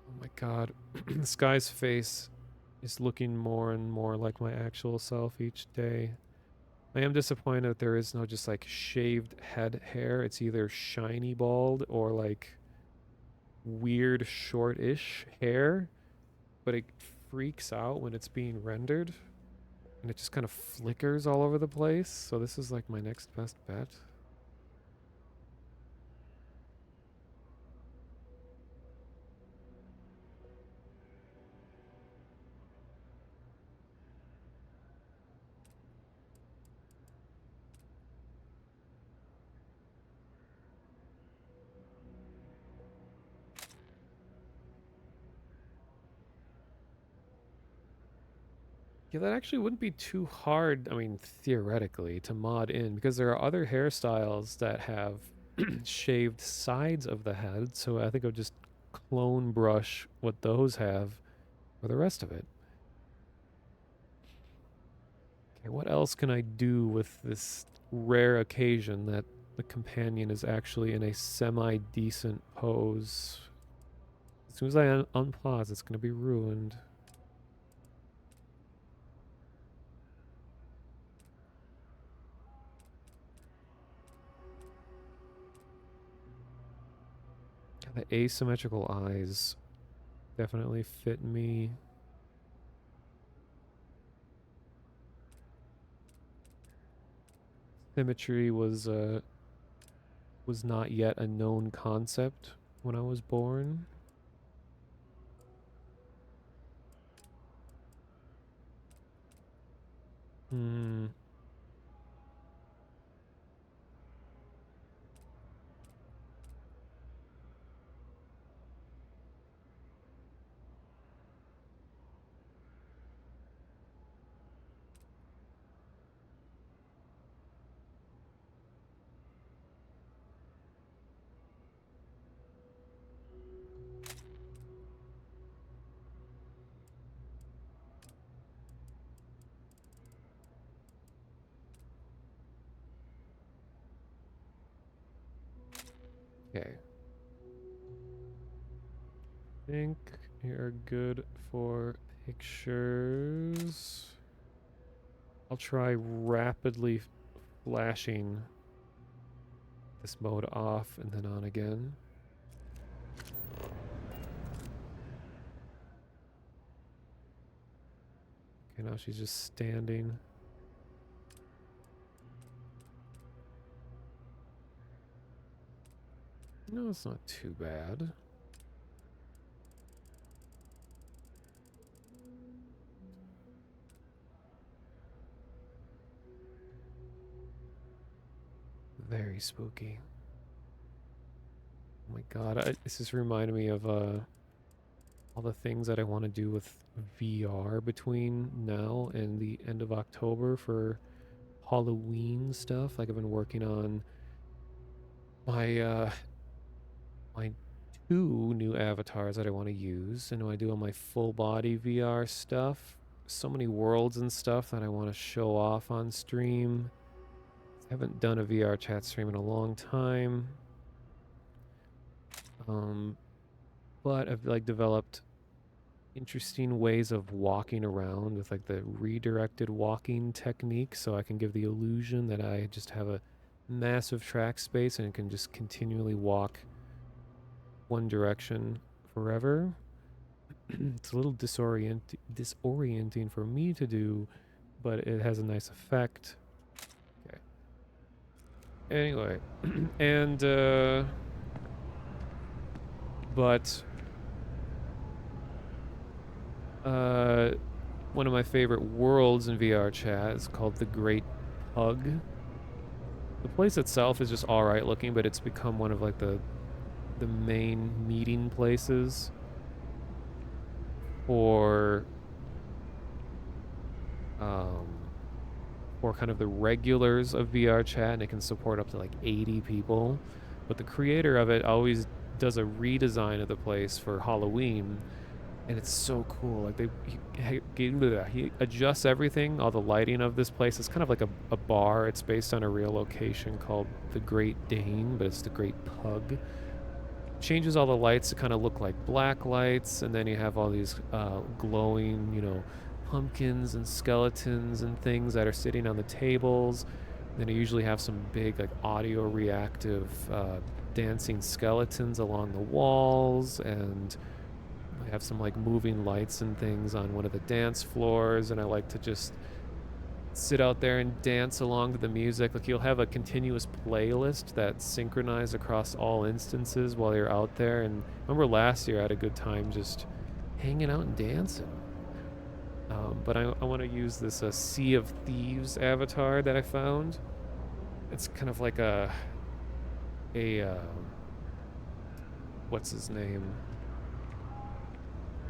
Oh my god. This guy's face is looking more and more like my actual self each day. I am disappointed that there is no just like shaved head hair. It's either shiny bald or like weird short-ish hair, but it freaks out when it's being rendered and it just kind of flickers all over the place. So this is like my next best bet. Yeah, that actually wouldn't be too hard, I mean, theoretically, to mod in because there are other hairstyles that have shaved sides of the head. So I think I'll just clone brush what those have for the rest of it. Okay, what else can I do with this rare occasion that the companion is actually in a semi-decent pose? As soon as I unpause, it's going to be ruined. The asymmetrical eyes definitely fit me. Symmetry was not yet a known concept when I was born. Hmm. Okay. Think you're good for pictures. I'll try rapidly flashing this mode off and then on again. Okay, now she's just standing. No, it's not too bad. Very spooky. Oh my god, this just reminded me of all the things that I want to do with VR between now and the end of October for Halloween stuff. Like I've been working on my my 2 new avatars that I want to use, and when I do all my full body VR stuff, so many worlds and stuff that I want to show off on stream. I haven't done a VR chat stream in a long time. But I've like developed interesting ways of walking around with like the redirected walking technique, so I can give the illusion that I just have a massive track space and can just continually walk one direction forever. It's a little disorienting for me to do, but it has a nice effect. Okay. Anyway, and but one of my favorite worlds in VR chat is called the Great Pug. The place itself is just alright looking, but it's become one of like the main meeting places for kind of the regulars of VR chat, and it can support up to like 80 people. But the creator of it always does a redesign of the place for Halloween, and it's so cool. Like he adjusts everything, all the lighting of this place. It's kind of like a bar. It's based on a real location called the Great Dane, but it's the Great Pug. Changes all the lights to kind of look like black lights, and then you have all these glowing, pumpkins and skeletons and things that are sitting on the tables. Then you usually have some big like audio reactive dancing skeletons along the walls, and I have some like moving lights and things on one of the dance floors, and I like to just sit out there and dance along to the music. Like you'll have a continuous playlist that's synchronized across all instances while you're out there. And remember last year I had a good time just hanging out and dancing. But I want to use this Sea of Thieves avatar that I found. It's kind of like a what's his name?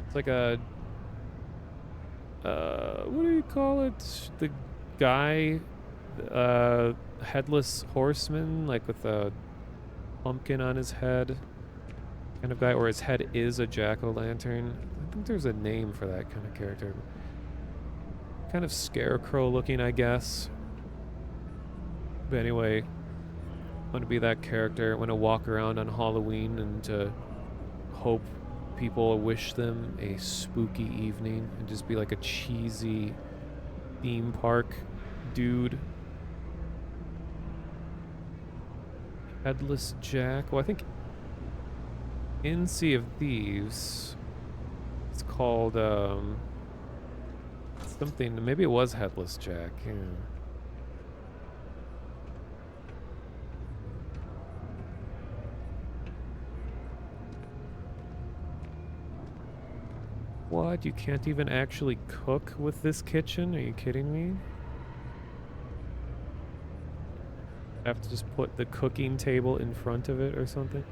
It's like a what do you call it? The guy, headless horseman, like with a pumpkin on his head, kind of guy, or his head is a jack-o'-lantern. I think there's a name for that kind of character. Kind of scarecrow looking, I guess. But anyway, I want to be that character. I want to walk around on Halloween and hope people wish them a spooky evening and just be like a cheesy theme park dude. Headless Jack. Well, I think in Sea of Thieves, it's called something. Maybe it was Headless Jack. Yeah. What? You can't even actually cook with this kitchen? Are you kidding me? I have to just put the cooking table in front of it or something?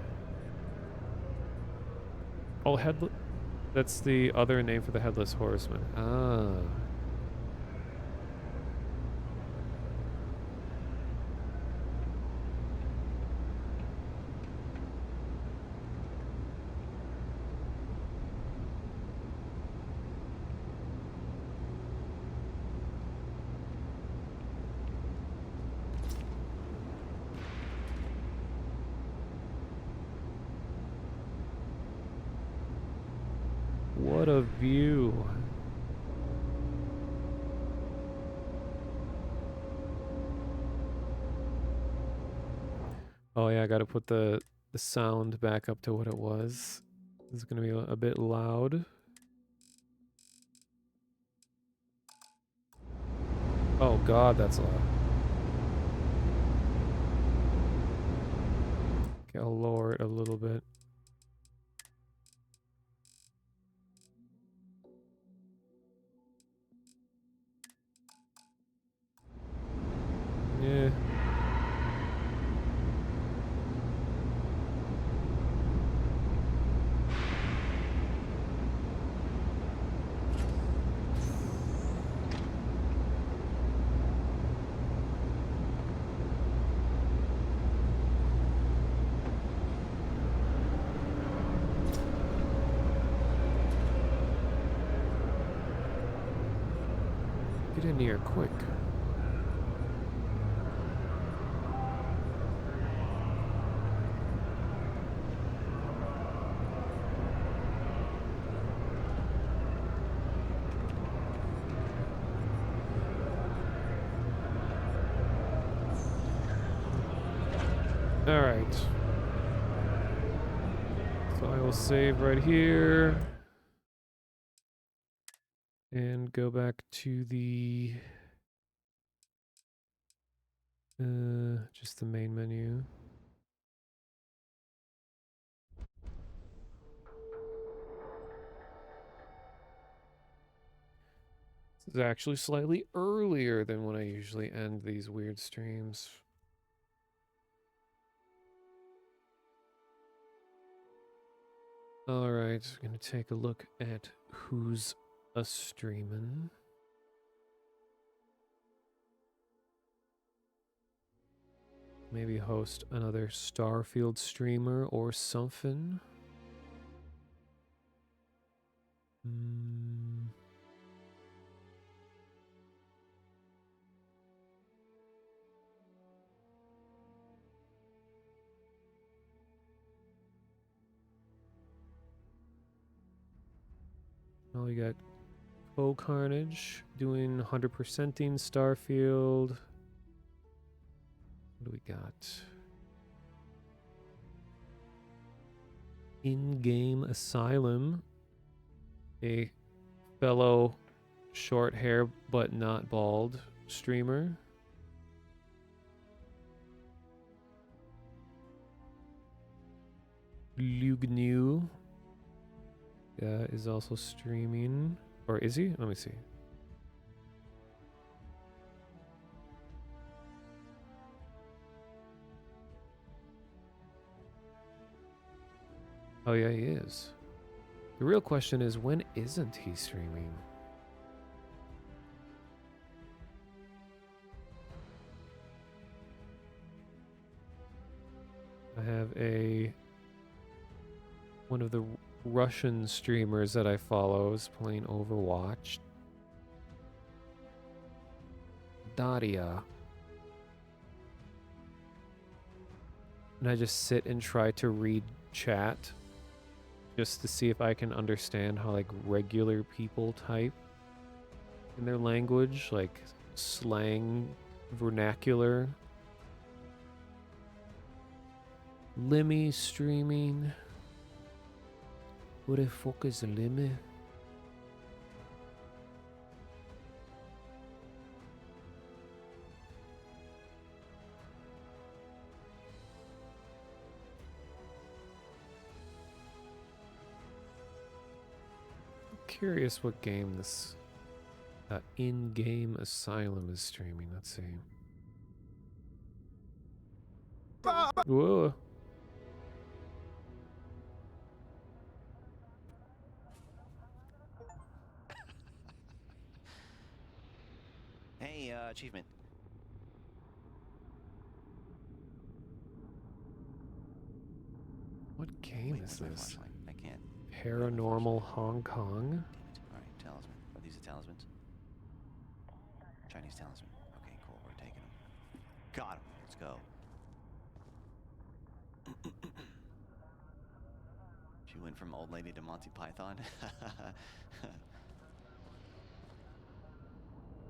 Oh, that's the other name for the Headless Horseman. Ah. What a view. Oh yeah, I gotta put the sound back up to what it was. This is gonna be a bit loud. Oh god, that's loud. Okay, I'll lower it a little bit. Yeah. Get in here quick. All right. So I will save right here and go back to the just the main menu. This is actually slightly earlier than when I usually end these weird streams. All right, gonna take a look at who's a streamin'. Maybe host another Starfield streamer or something. Oh, we got Carnage doing 100%ing Starfield. What do we got? In-game Asylum, a fellow short hair but not bald streamer. Lugnew is also streaming. Or is he? Let me see. Oh yeah, he is. The real question is, when isn't he streaming? I have one of the Russian streamers that I follow is playing Overwatch. Daria. And I just sit and try to read chat just to see if I can understand how like regular people type in their language, like slang, vernacular. Limmy streaming. What the fuck is the limit? Curious what game this in-game Asylum is streaming. Let's see. Whoa. Hey, achievement. What game Wait, is where's my this? flashlight? I can't. Paranormal Hong Kong? Alright, talisman. Are these the talismans? Chinese talisman. Okay, cool. We're taking them. Got him. Let's go. She went from old lady to Monty Python.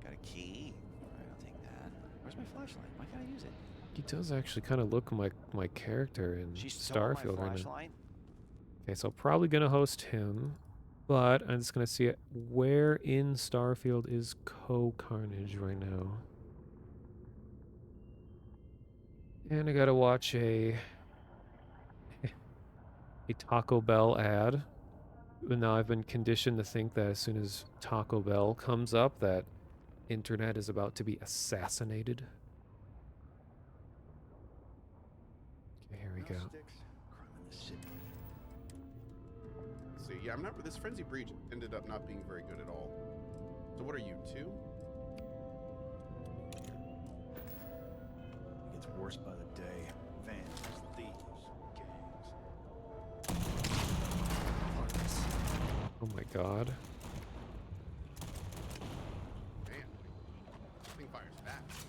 Got a key. Alright, I'll take that. Where's my flashlight? Why can't I use it? He does actually kind of look like my character in Starfield right now. Okay, so probably gonna host him, but I'm just gonna see it. Where in Starfield is Carnage right now? And I gotta watch a Taco Bell ad. But now I've been conditioned to think that as soon as Taco Bell comes up, that internet is about to be assassinated. Okay, here we go. So yeah, I'm not. This Frenzy Breach ended up not being very good at all. So what are you, 2? It gets worse by the day. Vandals, thieves, gangs. Oh my god. Man, this thing fires fast.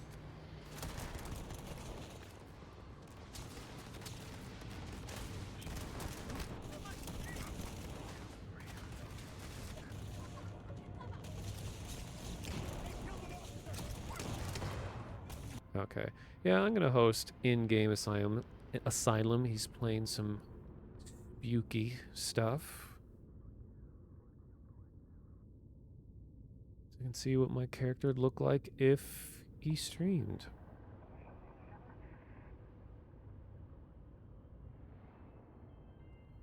Okay. Yeah, I'm gonna host in-game Asylum. He's playing some spooky stuff. So you can see what my character would look like if he streamed.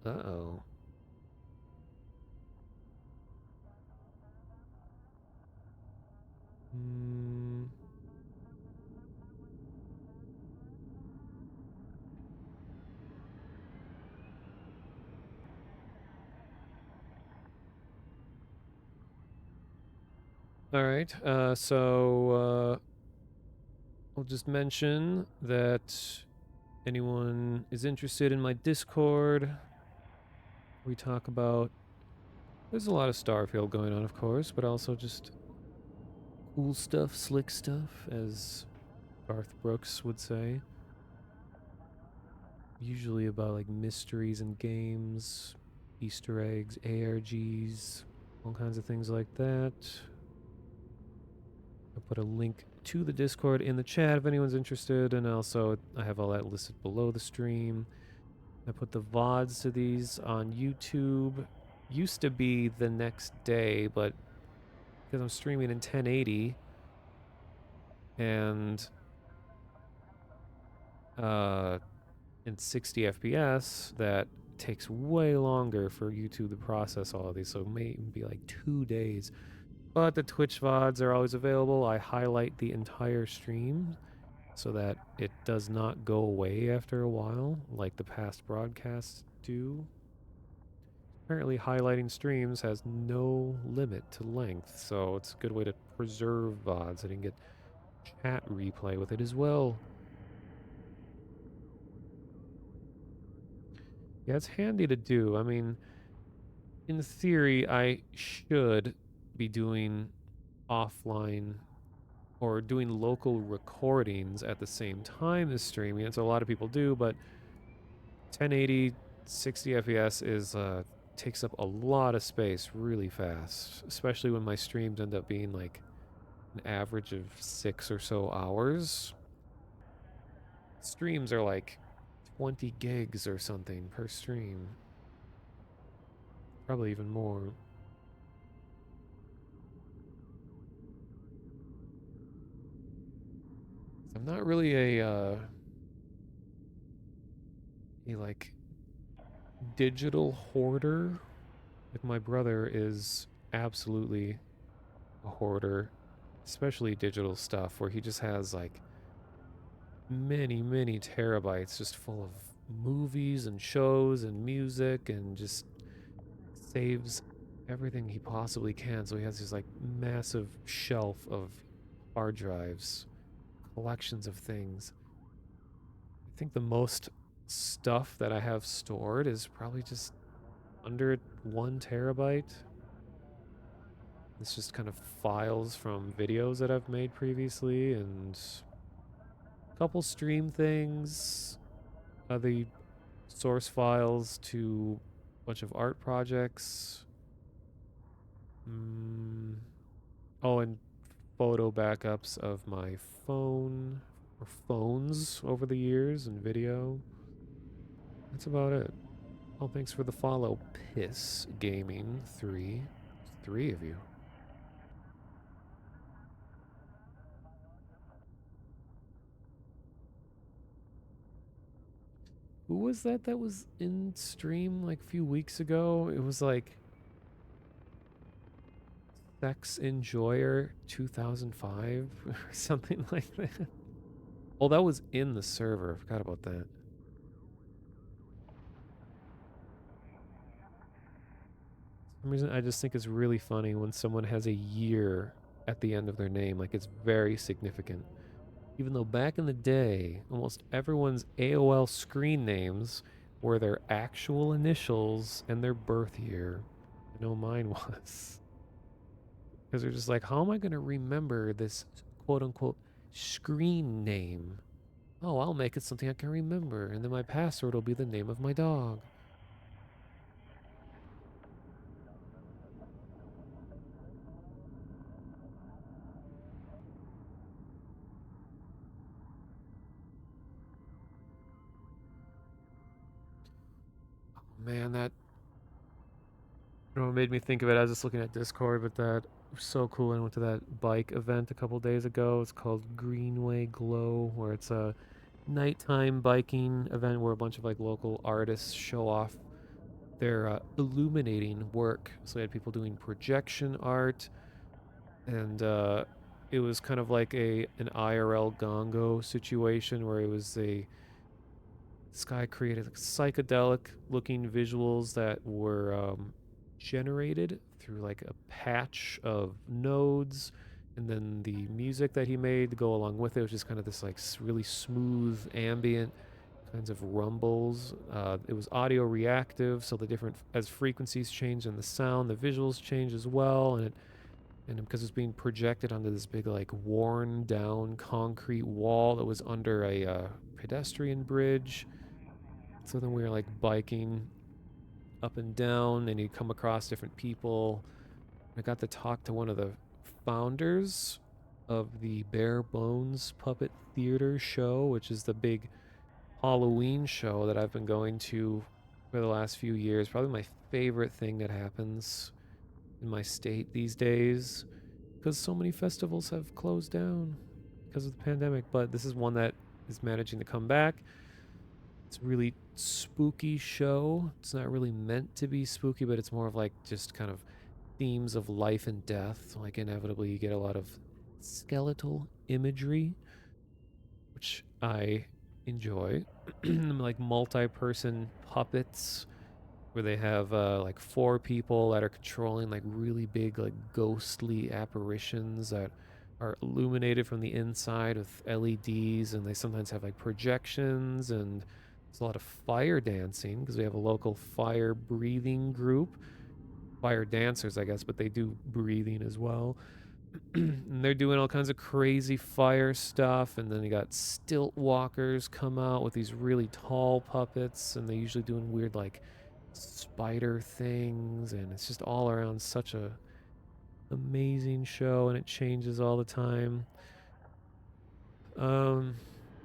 Uh-oh. All right, so I'll just mention that anyone is interested in my Discord, we talk about, there's a lot of Starfield going on, of course, but also just cool stuff, slick stuff, as Garth Brooks would say. Usually about like mysteries in games, Easter eggs, ARGs, all kinds of things like that. I'll put a link to the Discord in the chat if anyone's interested, and also I have all that listed below the stream. I put the VODs to these on YouTube. Used to be the next day, but because I'm streaming in 1080 and in 60 FPS, that takes way longer for YouTube to process all of these, so it may even be like 2 days. But the Twitch VODs are always available. I highlight the entire stream so that it does not go away after a while, like the past broadcasts do. Apparently, highlighting streams has no limit to length, so it's a good way to preserve VODs and you can get chat replay with it as well. Yeah, it's handy to do. I mean, in theory, I should be doing offline or doing local recordings at the same time as streaming. It's a lot of people do, but 1080, 60 FPS is takes up a lot of space really fast, especially when my streams end up being like an average of 6 or so hours. Streams are like 20 gigs or something per stream. Probably even more. I'm not really a like digital hoarder. Like my brother is absolutely a hoarder, especially digital stuff where he just has like many terabytes just full of movies and shows and music and just saves everything he possibly can. So he has this like massive shelf of hard drives, collections of things. I think the most stuff that I have stored is probably just under 1 terabyte. It's just kind of files from videos that I've made previously and a couple stream things, other source files to a bunch of art projects. Oh, and photo backups of my phone or phones over the years and video. That's about it. Oh, thanks for the follow, Piss Gaming 3. There's 3 of you. Who was that was in stream like a few weeks ago? It was like Sex Enjoyer 2005 or something like that. Oh, that was in the server. I forgot about that. For some reason, I just think it's really funny when someone has a year at the end of their name. Like, it's very significant. Even though back in the day, almost everyone's AOL screen names were their actual initials and their birth year. I know mine was. Because they're just like, how am I going to remember this quote unquote screen name? Oh, I'll make it something I can remember, and then my password will be the name of my dog. Man, that made me think of it. I was just looking at Discord, but that was so cool. I went to that bike event a couple days ago. It's called Greenway Glow, where it's a nighttime biking event where a bunch of like local artists show off their illuminating work. So we had people doing projection art, and it was kind of like an IRL gongo situation where it was this guy created like psychedelic looking visuals that were generated through like a patch of nodes, and then the music that he made to go along with it was just kind of this like really smooth ambient kinds of rumbles. It was audio reactive, so the different as frequencies change in the sound, the visuals change as well, and because it's being projected onto this big like worn down concrete wall that was under a pedestrian bridge. So then we were like biking up and down, and you come across different people. I got to talk to one of the founders of the Bare Bones Puppet Theater show, which is the big Halloween show that I've been going to for the last few years. Probably my favorite thing that happens in my state these days, because so many festivals have closed down because of the pandemic. But this is one that is managing to come back. It's a really spooky show. It's not really meant to be spooky, but it's more of like just kind of themes of life and death. Like inevitably you get a lot of skeletal imagery, which I enjoy. Like multi-person puppets where they have like 4 people that are controlling like really big like ghostly apparitions that are illuminated from the inside with LEDs, and they sometimes have like projections, and there's a lot of fire dancing because we have a local fire breathing group. Fire dancers, I guess, but they do breathing as well. And they're doing all kinds of crazy fire stuff, and then you got stilt walkers come out with these really tall puppets, and they're usually doing weird like spider things, and it's just all around such a amazing show, and it changes all the time.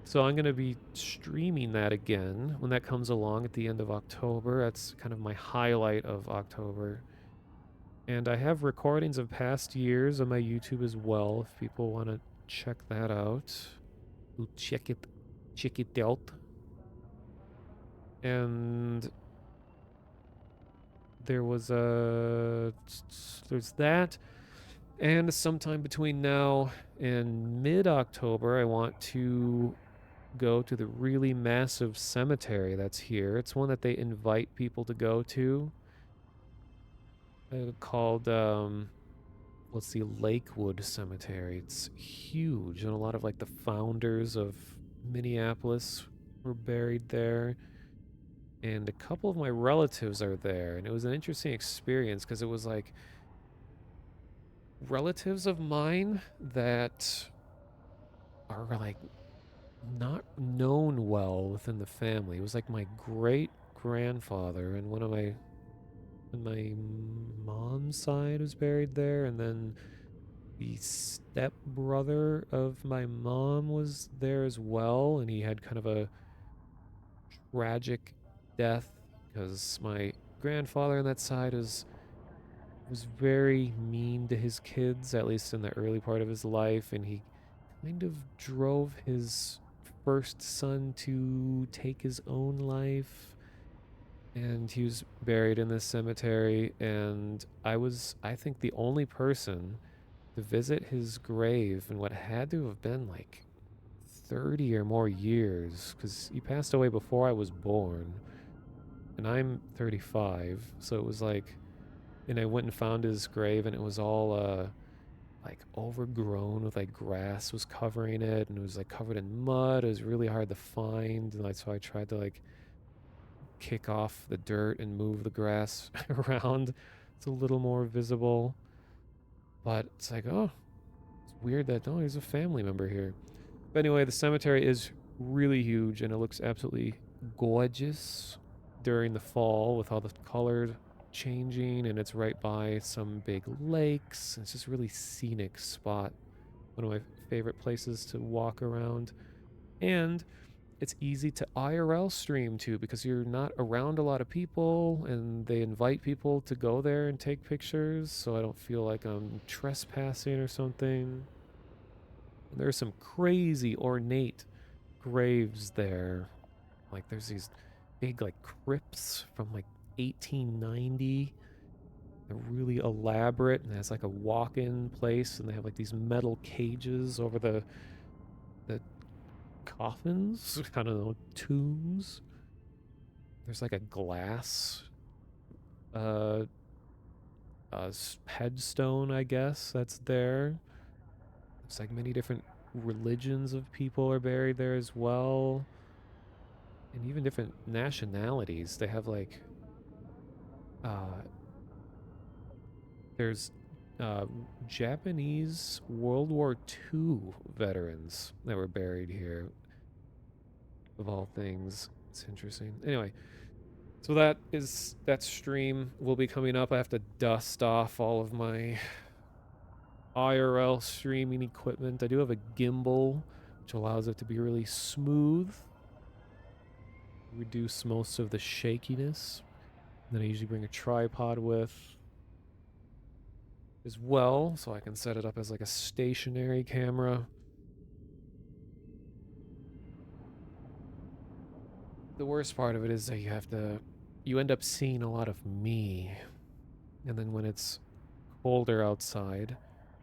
So I'm going to be streaming that again when that comes along at the end of October. That's kind of my highlight of October. And I have recordings of past years on my YouTube as well if people want to check that out. We'll check it out. And there's that. And sometime between now and mid-October, I want to go to the really massive cemetery that's here. It's one that they invite people to go to. Called let's see, Lakewood Cemetery. It's huge, and a lot of like the founders of Minneapolis were buried there. And a couple of my relatives are there, and it was an interesting experience because it was like relatives of mine that are like not known well within the family. It was like my great grandfather and one of my mom's side was buried there, and then the stepbrother of my mom was there as well, and he had kind of a tragic death because my grandfather on that side was very mean to his kids, at least in the early part of his life, and he kind of drove his first son to take his own life. And he was buried in this cemetery, and I was, I think, the only person to visit his grave in what had to have been like 30 or more years, because he passed away before I was born, and I'm 35, so it was like, and I went and found his grave, and it was all like overgrown with like grass was covering it, and it was like covered in mud. It was really hard to find, and like so I tried to like kick off the dirt and move the grass around. It's a little more visible, but it's like, oh, it's weird that, oh, there's a family member here. But anyway, the cemetery is really huge, and it looks absolutely gorgeous during the fall with all the colors changing, and it's right by some big lakes. It's just a really scenic spot. One of my favorite places to walk around. And it's easy to IRL stream too because you're not around a lot of people, and they invite people to go there and take pictures, so I don't feel like I'm trespassing or something. And there's some crazy ornate graves there. Like there's these big like crypts from like 1890. They're really elaborate, and it's like a walk-in place, and they have like these metal cages over the coffins, I don't know, tombs. There's like a glass uh, headstone, I guess, that's there. It's like many different religions of people are buried there as well, and even different nationalities. They have like uh, there's uh, Japanese World War II veterans that were buried here, of all things. It's interesting. Anyway, so that stream will be coming up. I have to dust off all of my IRL streaming equipment. I do have a gimbal, which allows it to be really smooth, reduce most of the shakiness. And then I usually bring a tripod with as well, so I can set it up as like a stationary camera. The worst part of it is that you end up seeing a lot of me. And then when it's colder outside,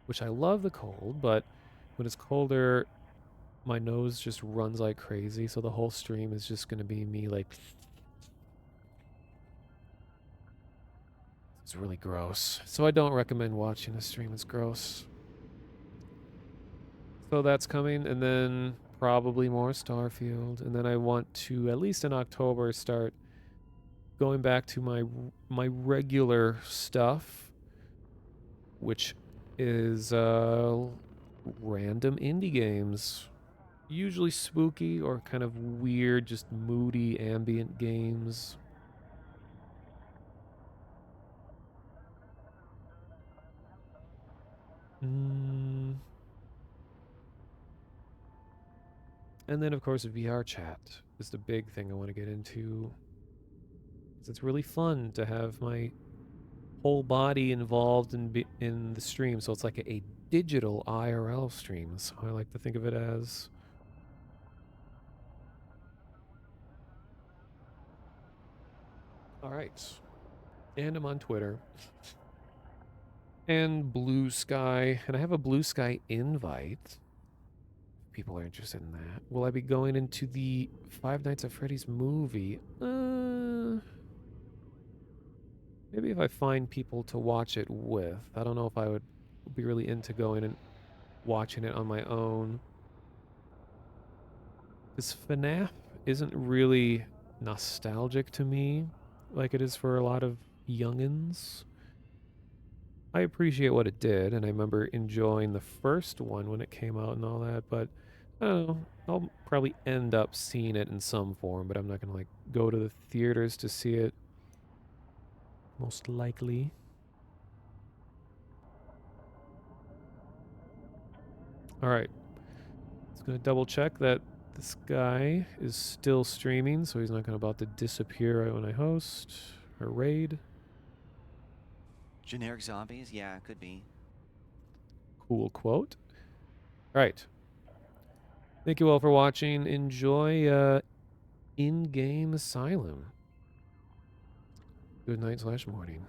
which I love the cold, but when it's colder, my nose just runs like crazy, so the whole stream is just going to be me like, it's really gross. So I don't recommend watching a stream. It's gross. So that's coming, and then probably more Starfield, and then I want to, at least in October, start going back to my regular stuff, which is random indie games. Usually spooky or kind of weird, just moody ambient games. And then, of course, VR chat is the big thing I want to get into. It's really fun to have my whole body involved in the stream. So it's like a digital IRL stream. That's how I like to think of it as. All right. And I'm on Twitter. And Blue Sky. And I have a Blue Sky invite. People are interested in that. Will I be going into the Five Nights at Freddy's movie? Maybe if I find people to watch it with. I don't know if I would be really into going and watching it on my own. Because FNAF isn't really nostalgic to me like it is for a lot of youngins. I appreciate what it did, and I remember enjoying the first one when it came out and all that, but I don't know. I'll probably end up seeing it in some form, but I'm not going to like go to the theaters to see it. Most likely. All right. It's going to double check that this guy is still streaming, so he's not going to about to disappear right when I host or raid. Generic zombies? Yeah, could be. Cool quote. All right. Thank you all for watching. Enjoy In-Game Asylum. Good night / morning.